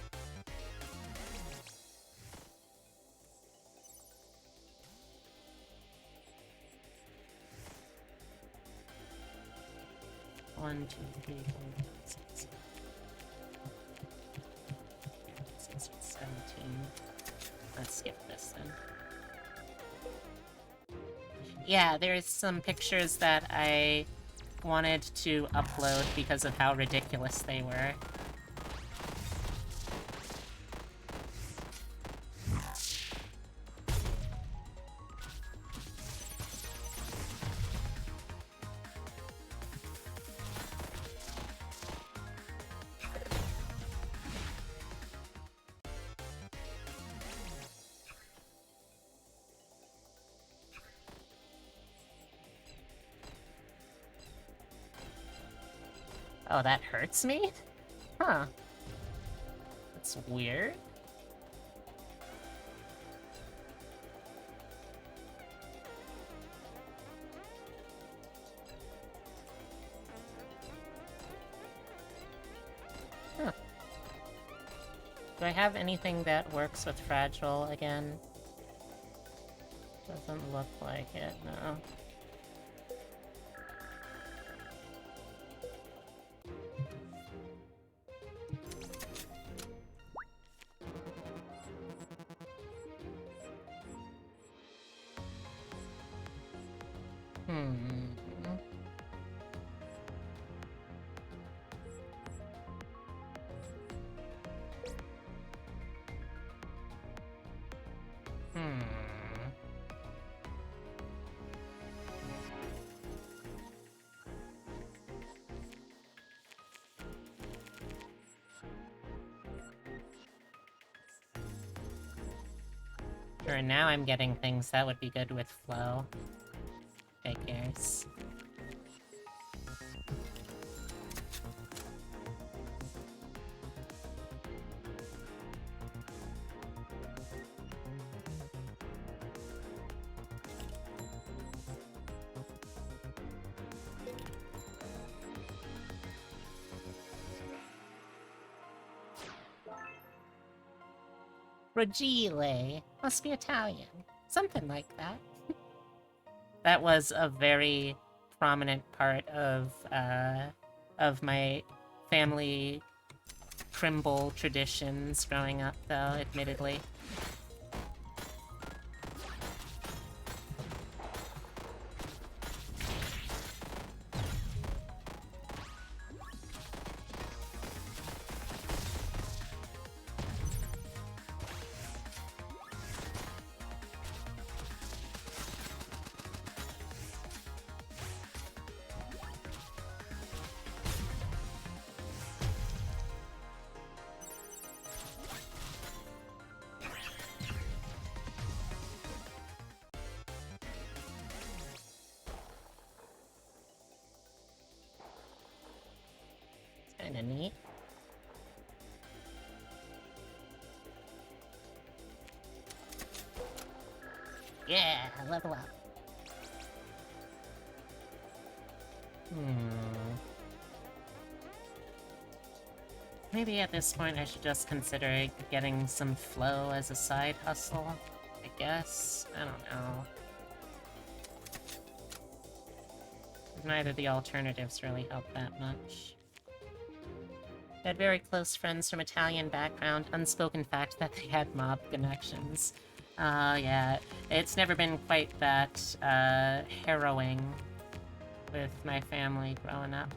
One, two, three, four, five, six, 17. Let's skip this then. Yeah, there's some pictures that I wanted to upload because of how ridiculous they were. Oh, that hurts me? Huh. That's weird. Huh. Do I have anything that works with Fragile again? Doesn't look like it, no. Sure, now I'm getting things that would be good with flow. Figures. Fragile. Must be Italian. Something like that. That was a very prominent part of my family Trimble traditions growing up, though, admittedly. Kinda neat. Yeah, level up. Maybe at this point I should just consider getting some flow as a side hustle, I guess. I don't know. Neither of the alternatives really help that much. I had very close friends from Italian background, unspoken fact that they had mob connections. Yeah, it's never been quite that, harrowing with my family growing up.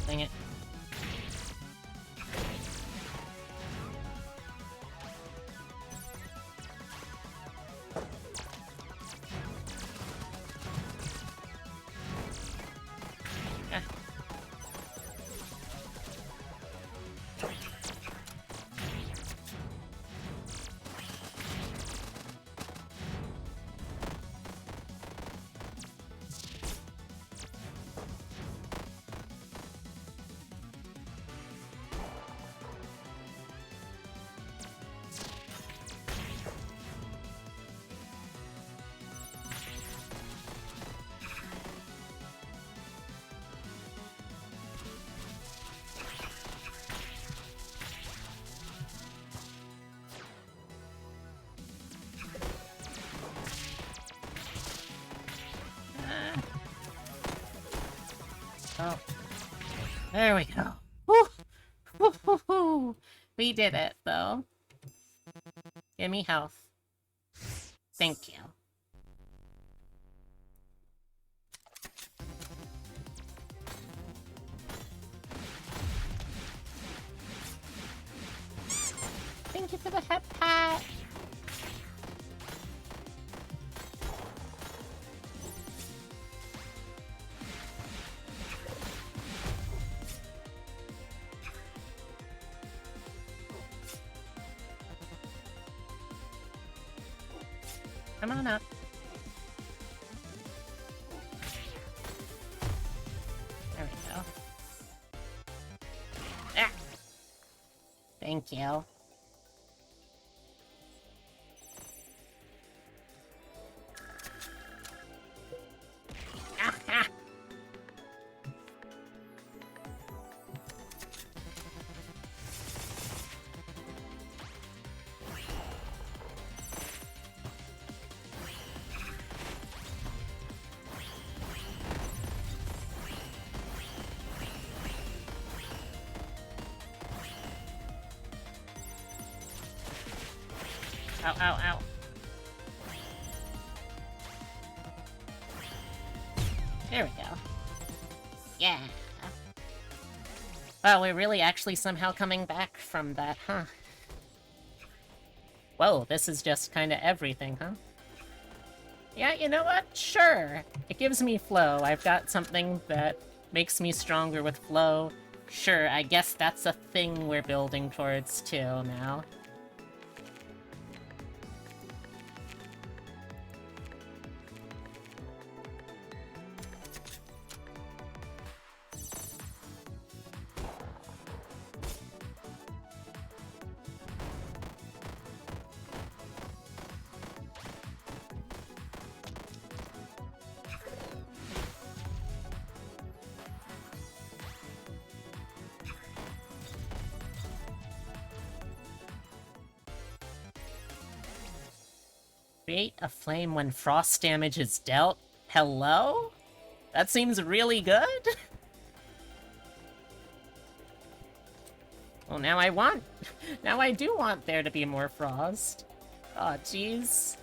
Dang it. Ah. Oh. There we go. Woo! Woo, woo, woo. We did it, though. Give me health. Thank you. Thank you for the head pat. Come on up. There we go. Ah! Thank you. Ah, ah. Ow, ow, ow. There we go. Yeah. Wow, we're really actually somehow coming back from that, huh? Whoa, this is just kinda everything, huh? Yeah, you know what? Sure. It gives me flow. I've got something that makes me stronger with flow. Sure, I guess that's a thing we're building towards too now. Create a flame when frost damage is dealt? Hello? That seems really good? Well, now now I do want there to be more frost. Aw, jeez.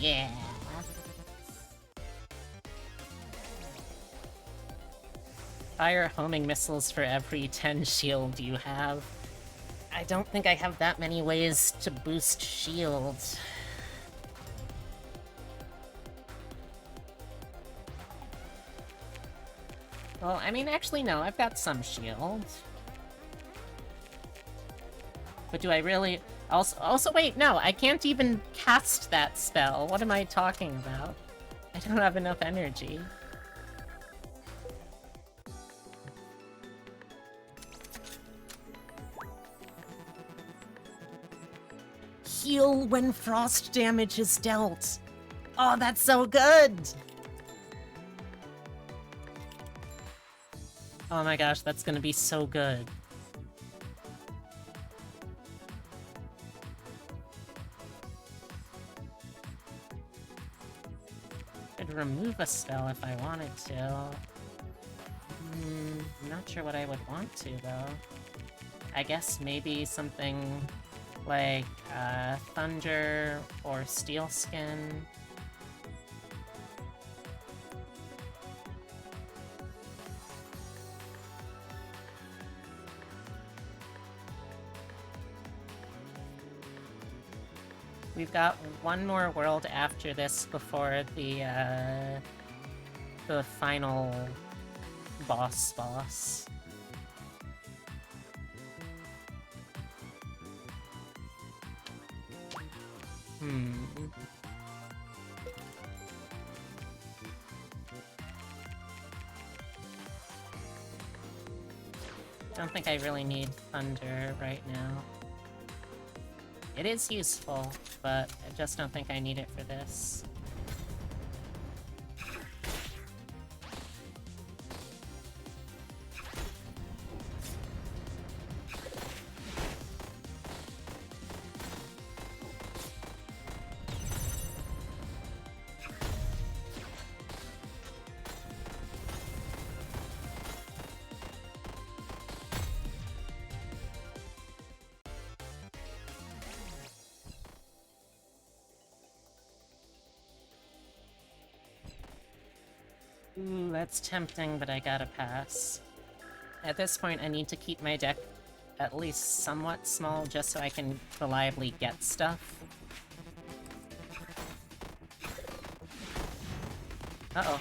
Yeah. Fire homing missiles for every 10 shield you have. I don't think I have that many ways to boost shield. Well, I mean, actually, no, I've got some shield. But do I really... Also, wait, no, I can't even cast that spell. What am I talking about? I don't have enough energy. Heal when frost damage is dealt. Oh, that's so good! Oh my gosh, that's gonna be so good. Could remove a spell if I wanted to. I'm not sure what I would want to, though. I guess maybe something like Thunder or Steel Skin. We've got one more world after this before the final boss. Don't think I really need Thunder right now. It is useful, but I just don't think I need it for this. Ooh, that's tempting, but I gotta pass. At this point, I need to keep my deck at least somewhat small just so I can reliably get stuff. Uh-oh.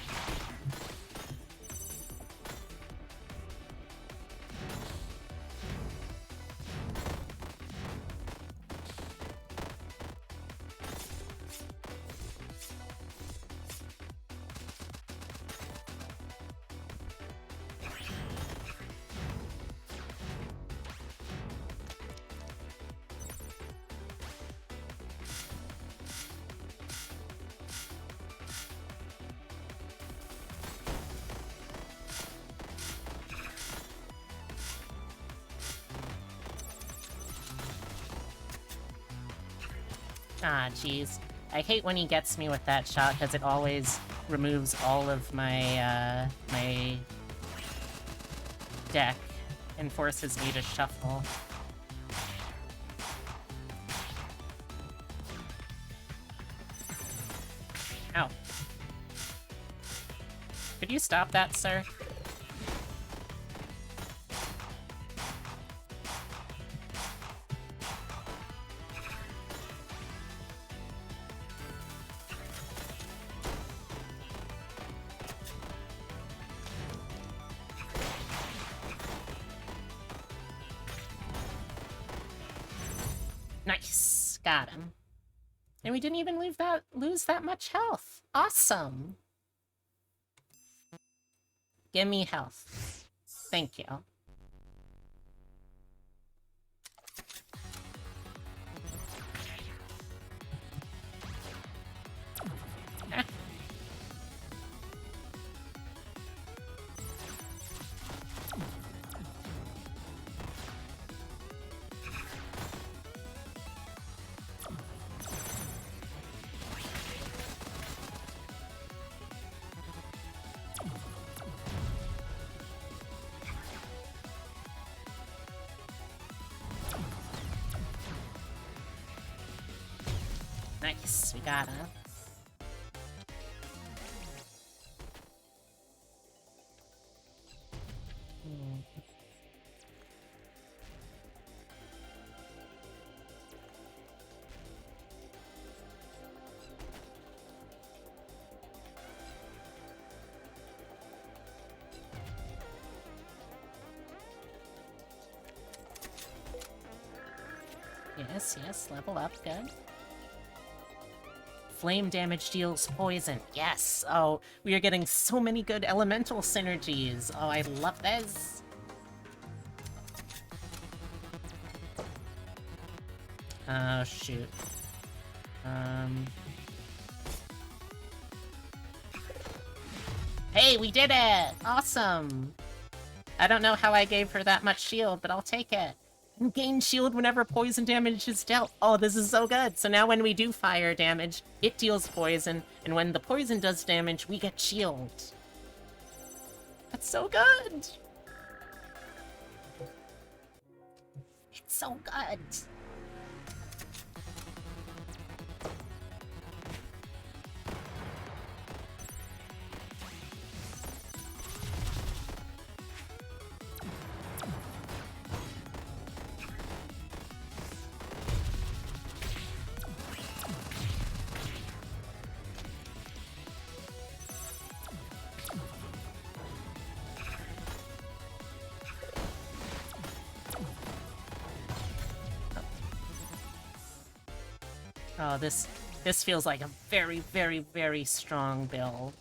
Ah, jeez. I hate when he gets me with that shot, because it always removes all of my, my deck and forces me to shuffle. Ow. Could you stop that, sir? Nice. Got him. And we didn't even lose that much health. Awesome. Give me health. Thank you. Ah. Nice, we got him. Yes, yes, level up, good. Flame damage deals poison. Yes! Oh, we are getting so many good elemental synergies. Oh, I love this. Oh, shoot. Hey, we did it! Awesome! I don't know how I gave her that much shield, but I'll take it. Gain shield whenever poison damage is dealt. Oh, this is so good. So now when we do fire damage, it deals poison, and when the poison does damage, we get shield. That's so good! It's so good! Oh, this feels like a very, very, very strong build.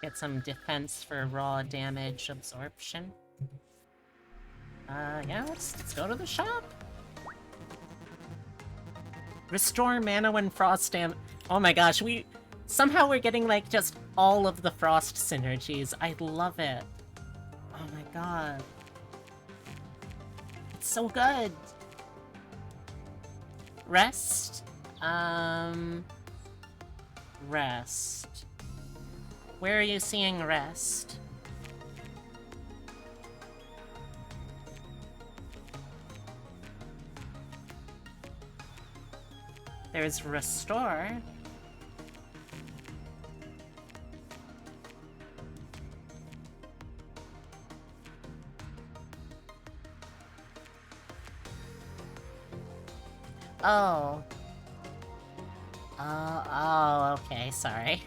Get some defense for raw damage absorption. Yeah, let's go to the shop. Restore mana when frost oh my gosh, somehow we're getting like just all of the frost synergies. I love it. Oh my god. It's so good. Rest? Rest. Where are you seeing rest? There's restore. Oh. Oh, okay, sorry.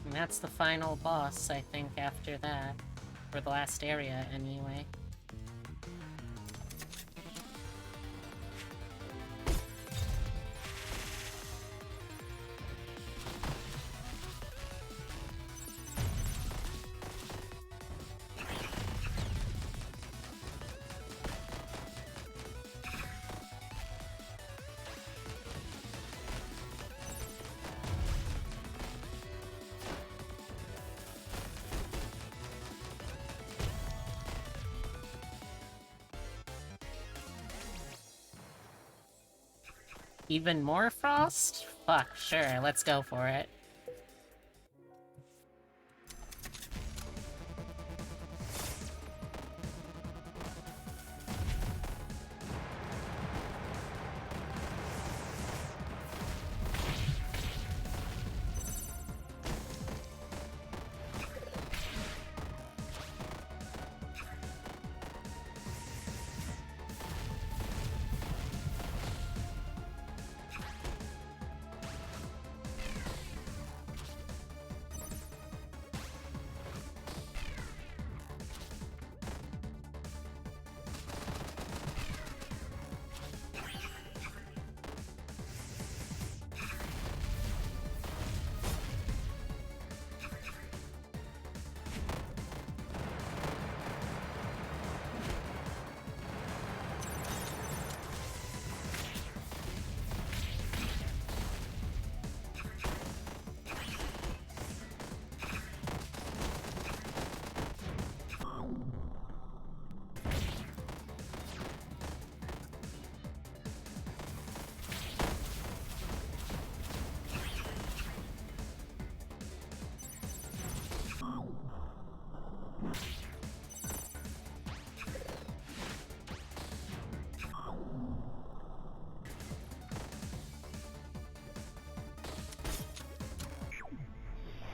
And that's the final boss, I think, after that. For the last area, anyway. Even more frost? Fuck, sure, let's go for it.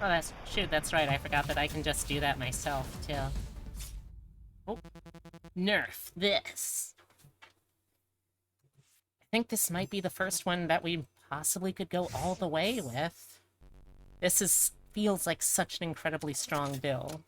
Oh, that's right. I forgot that I can just do that myself, too. Oh. Nerf this. I think this might be the first one that we possibly could go all the way with. Feels like such an incredibly strong build.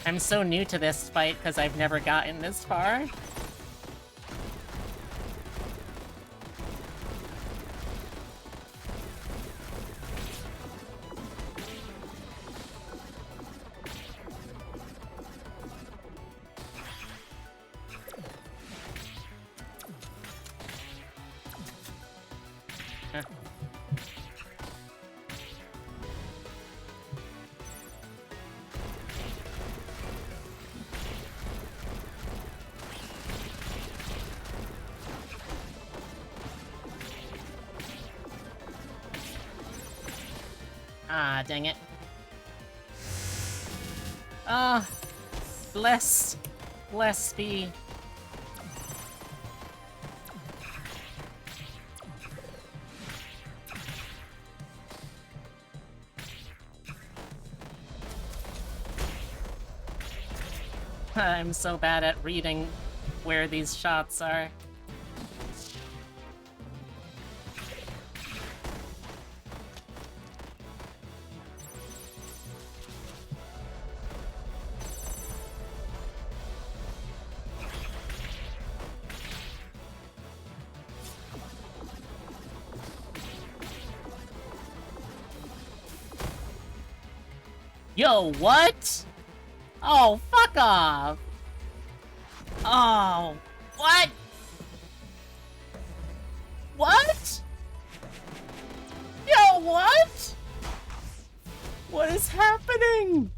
I'm so new to this fight because I've never gotten this far. Huh. Ah, dang it. Ah, bless be. I'm so bad at reading where these shots are. Yo, what? Oh, fuck off! Oh, what? What? Yo, what? What is happening?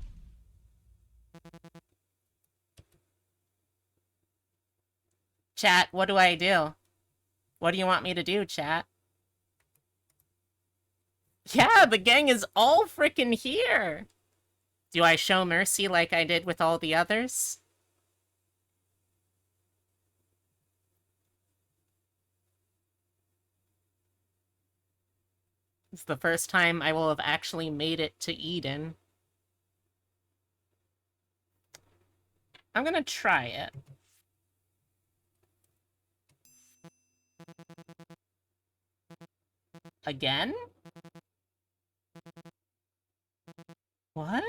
Chat, what do I do? What do you want me to do, chat? Yeah, the gang is all frickin' here! Do I show mercy like I did with all the others? It's the first time I will have actually made it to Eden. I'm gonna try it. Again? What?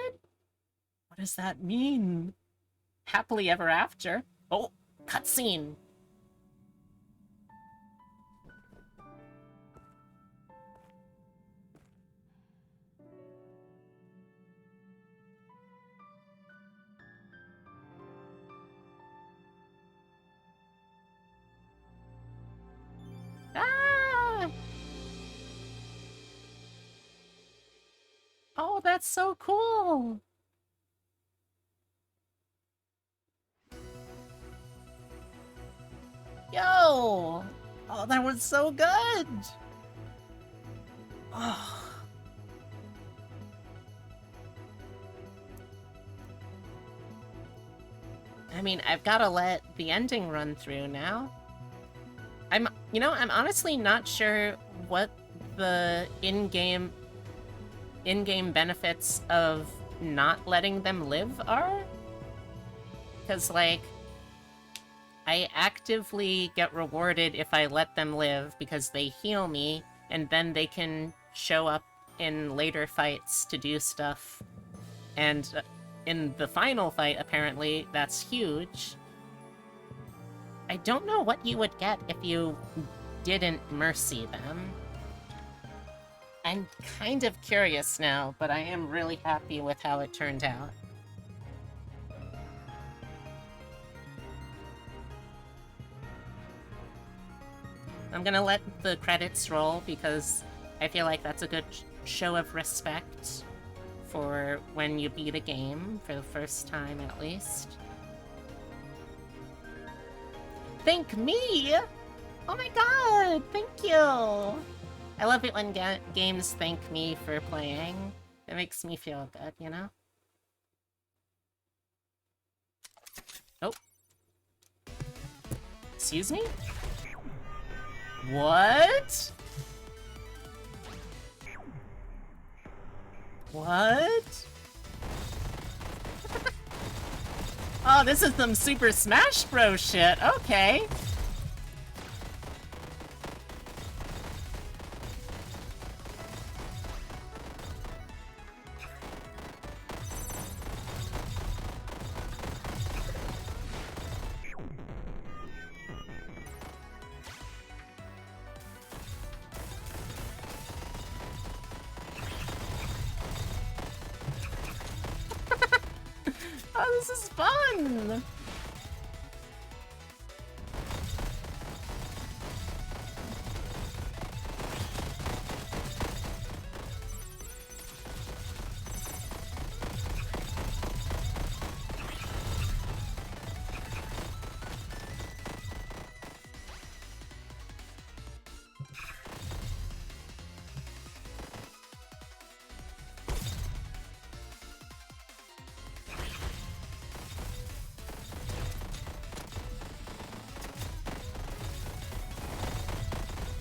What does that mean? Happily ever after? Oh, cutscene! Ah! Oh, that's so cool! Yo! Oh, that was so good! Oh. I mean, I've gotta let the ending run through now. I'm honestly not sure what the in-game benefits of not letting them live are. Because, like, I actively get rewarded if I let them live because they heal me, and then they can show up in later fights to do stuff. And in the final fight, apparently, that's huge. I don't know what you would get if you didn't mercy them. I'm kind of curious now, but I am really happy with how it turned out. I'm gonna let the credits roll because I feel like that's a good show of respect for when you beat a game, for the first time at least. Thank me! Oh my god, thank you! I love it when games thank me for playing. It makes me feel good, you know? Oh. Excuse me? What? What? Oh, this is some Super Smash Bros. Shit. Okay. Oh, this is fun!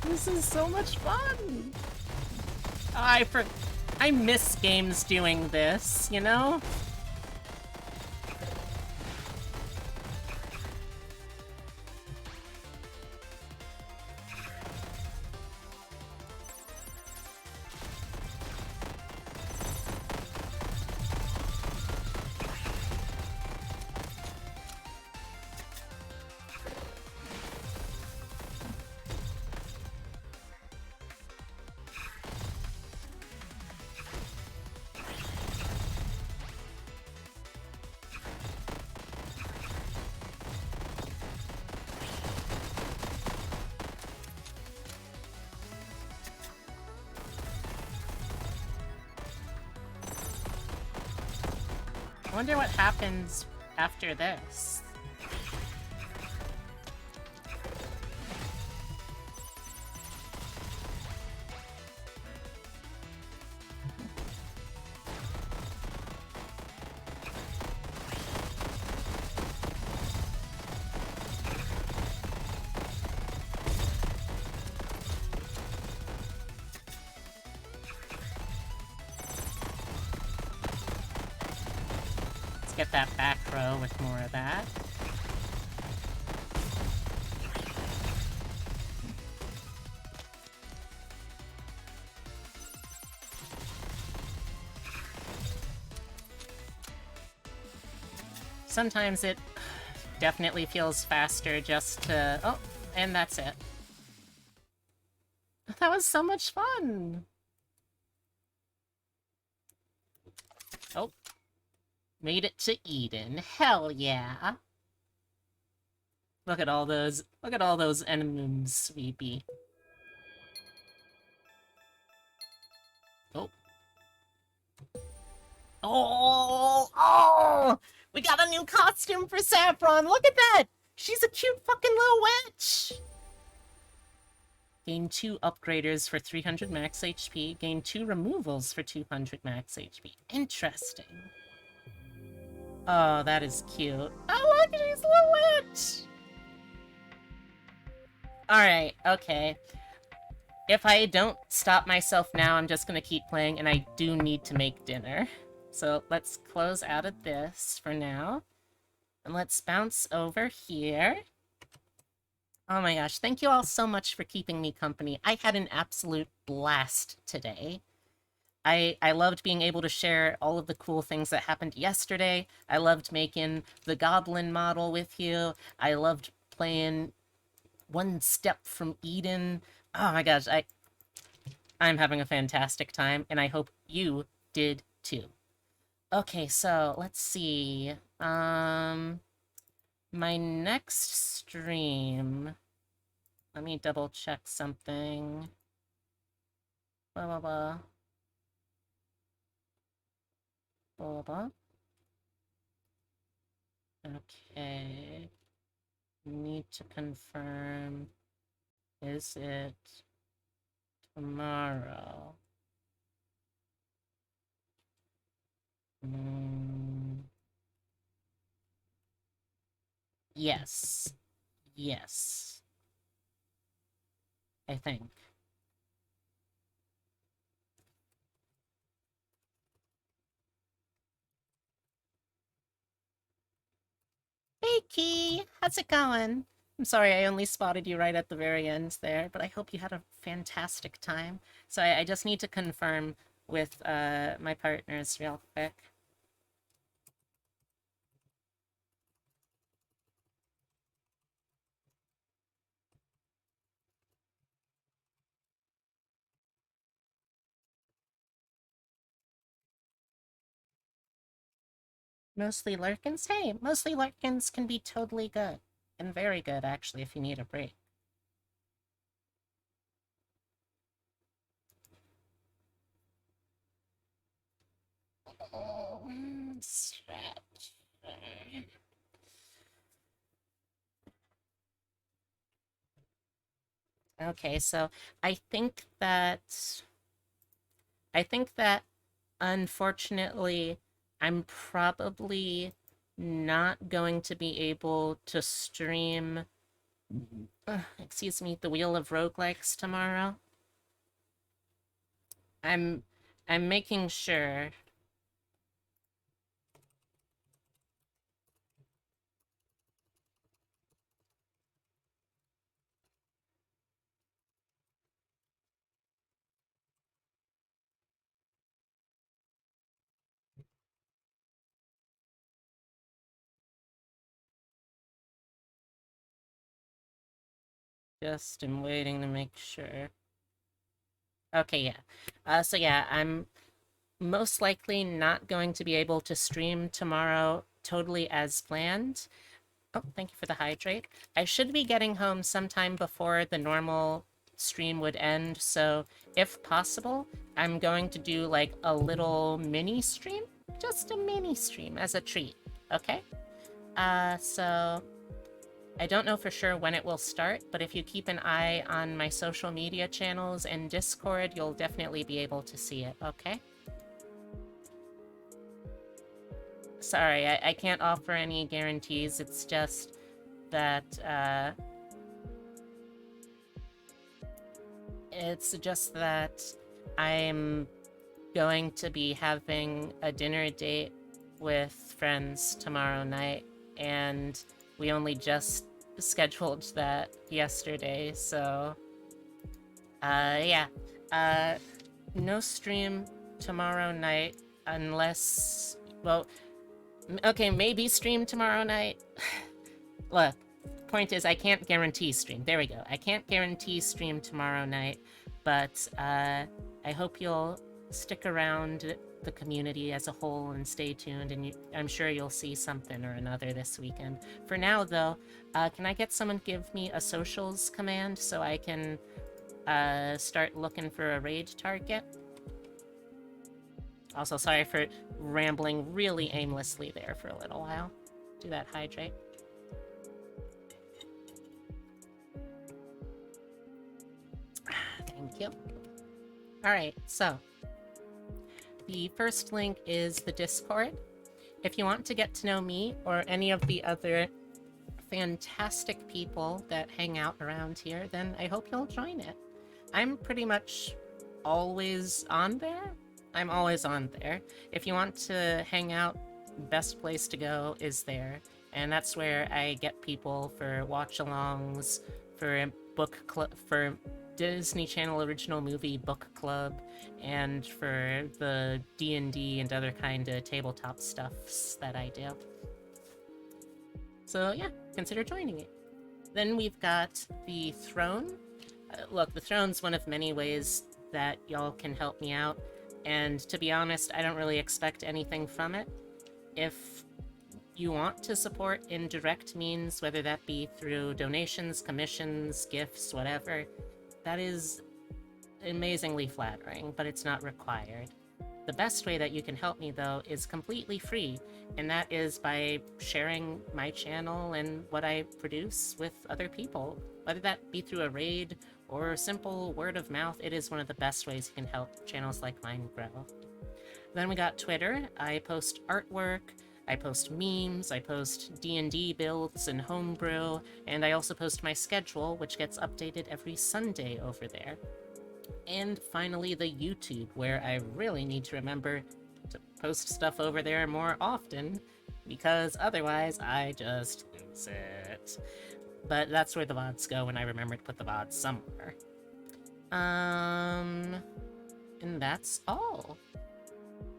This is so much fun! I miss games doing this, you know? I wonder what happens after this. Get that back row with more of that. Sometimes it definitely feels faster just to... Oh, and that's it. That was so much fun! Oh. Made it to Eden. Hell yeah. Look at all those enemies, sweepy. Oh. Oh! We got a new costume for Saffron! Look at that! She's a cute fucking little witch! Gain 2 upgraders for 300 max HP. Gain 2 removals for 200 max HP. Interesting. Oh, that is cute. Oh, look, she's a little witch! Alright, okay. If I don't stop myself now, I'm just gonna keep playing, and I do need to make dinner. So let's close out of this for now. And let's bounce over here. Oh my gosh, thank you all so much for keeping me company. I had an absolute blast today. I loved being able to share all of the cool things that happened yesterday. I loved making the goblin model with you. I loved playing One Step from Eden. Oh my gosh, I'm having a fantastic time, and I hope you did too. Okay, so let's see. My next stream. Let me double check something. Blah blah blah. Blah blah. Okay. Need to confirm. Is it tomorrow? Yes. Yes. I think. Hey, Key! How's it going? I'm sorry I only spotted you right at the very end there, but I hope you had a fantastic time. So I just need to confirm with my partners real quick. Mostly Lurkins? Hey, mostly Lurkins can be totally good. And very good, actually, if you need a break. Stretch. Okay, so I think that I think that unfortunately I'm probably not going to be able to stream excuse me, the Wheel of Roguelikes tomorrow. I'm I'm making sure. Just am waiting to make sure. Okay, yeah. So yeah, I'm most likely not going to be able to stream tomorrow totally as planned. Oh, thank you for the hydrate. I should be getting home sometime before the normal stream would end, so if possible, I'm going to do like a little mini stream. Just a mini stream as a treat, okay? So I don't know for sure when it will start, but if you keep an eye on my social media channels and Discord, you'll definitely be able to see it, okay? Sorry, I can't offer any guarantees. It's just that, it's just that I'm going to be having a dinner date with friends tomorrow night, and we only just scheduled that yesterday, so yeah. No stream tomorrow night unless, well, okay, maybe stream tomorrow night. Look, point is I can't guarantee stream. There we go. I can't guarantee stream tomorrow night, but I hope you'll stick around the community as a whole and stay tuned, and I'm sure you'll see something or another this weekend. For now, though, can I get someone to give me a socials command so I can start looking for a raid target? Also, sorry for rambling really aimlessly there for a little while. Do that hydrate. Thank you. Alright, so the first link is the Discord. If you want to get to know me or any of the other fantastic people that hang out around here, then I hope you'll join it. I'm pretty much always on there. I'm always on there. If you want to hang out, best place to go is there. And that's where I get people for watch-alongs, for for Disney Channel original movie book club, and for the D&D and other kind of tabletop stuffs that I do. So yeah, consider joining it. Then we've got the Throne. Look, the Throne's one of many ways that y'all can help me out, and to be honest, I don't really expect anything from it. If you want to support in direct means, whether that be through donations, commissions, gifts, whatever, that is amazingly flattering, but it's not required. The best way that you can help me, though, is completely free, and that is by sharing my channel and what I produce with other people. Whether that be through a raid or simple word of mouth, it is one of the best ways you can help channels like mine grow. Then we got Twitter. I post artwork, I post memes, I post D&D builds and homebrew, and I also post my schedule, which gets updated every Sunday over there. And finally, the YouTube, where I really need to remember to post stuff over there more often, because otherwise I just lose it. But that's where the VODs go when I remember to put the VODs somewhere. And that's all.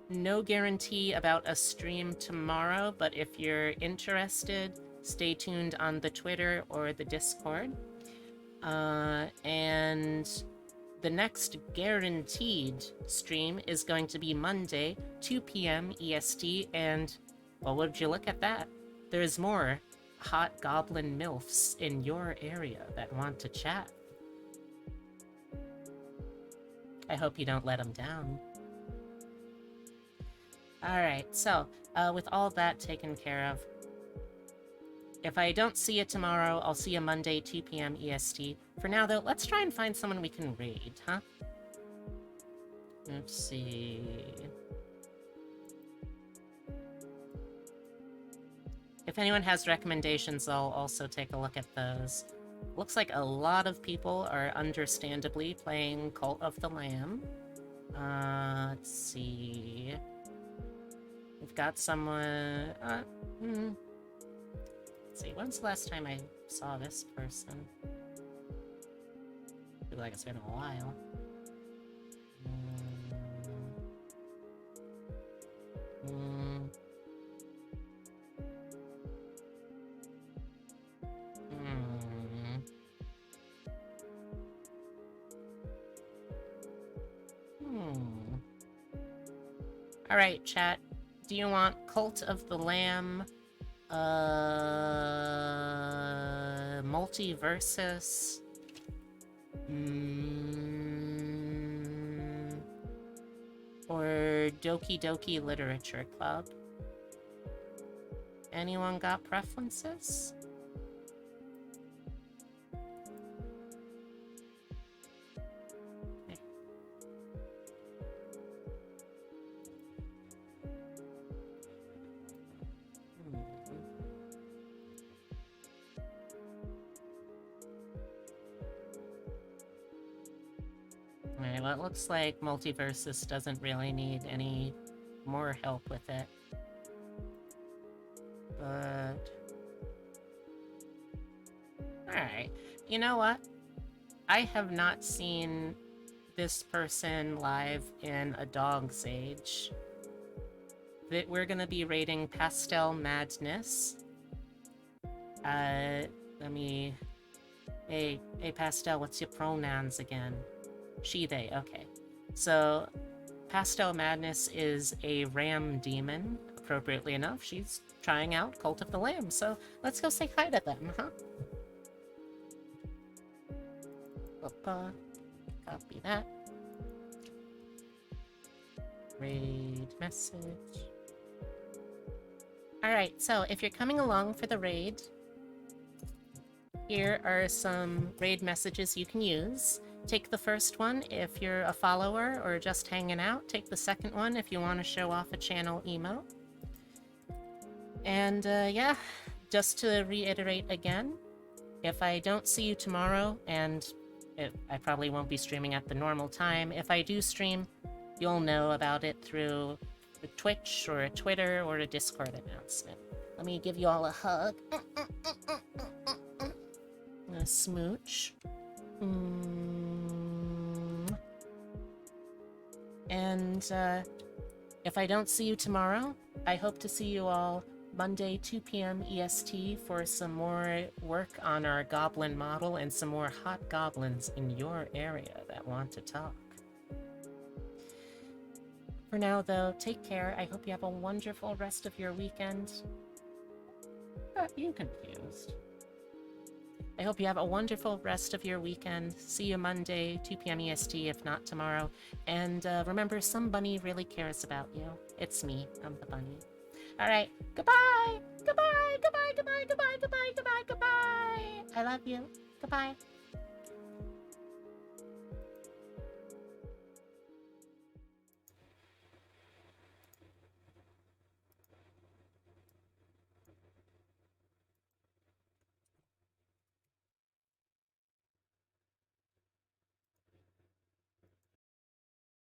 No guarantee about a stream tomorrow, but if you're interested, stay tuned on the Twitter or the Discord. And the next guaranteed stream is going to be Monday, 2 p.m. EST, and, well, would you look at that? There's more hot goblin MILFs in your area that want to chat. I hope you don't let them down. Alright, so, with all that taken care of, if I don't see you tomorrow, I'll see you Monday, 2 p.m. EST. For now, though, let's try and find someone we can raid, huh? Let's see... If anyone has recommendations, I'll also take a look at those. Looks like a lot of people are understandably playing Cult of the Lamb. Let's see... We've got someone... Let's see, when's the last time I saw this person? I feel like it's been a while. Alright, chat. Do you want Cult of the Lamb? Multiversus? Or Doki Doki Literature Club? Anyone got preferences? Alright, well, it looks like Multiversus doesn't really need any more help with it. But... Alright, you know what? I have not seen this person live in a dog's age. We're gonna be rating Pastel Madness. Let me... Hey, Pastel, what's your pronouns again? She, they, okay. So, Pastel Madness is a ram demon. Appropriately enough, she's trying out Cult of the Lamb, so let's go say hi to them, huh? Copy that. Raid message. Alright, so if you're coming along for the raid, here are some raid messages you can use. Take the first one if you're a follower or just hanging out. Take the second one if you want to show off a channel emote. And yeah, just to reiterate again, if I don't see you tomorrow, and I probably won't be streaming at the normal time, if I do stream, you'll know about it through a Twitch or a Twitter or a Discord announcement. Let me give you all a hug. smooch. And if I don't see you tomorrow, I hope to see you all Monday, 2 p.m. EST for some more work on our goblin model and some more hot goblins in your area that want to talk. For now, though, take care. I hope you have a wonderful rest of your weekend. Got you confused. I hope you have a wonderful rest of your weekend. See you Monday, 2 p.m. EST, if not tomorrow. And remember, some bunny really cares about you. It's me. I'm the bunny. All right. Goodbye. Goodbye. Goodbye. Goodbye. Goodbye. Goodbye. Goodbye. Goodbye. I love you. Goodbye.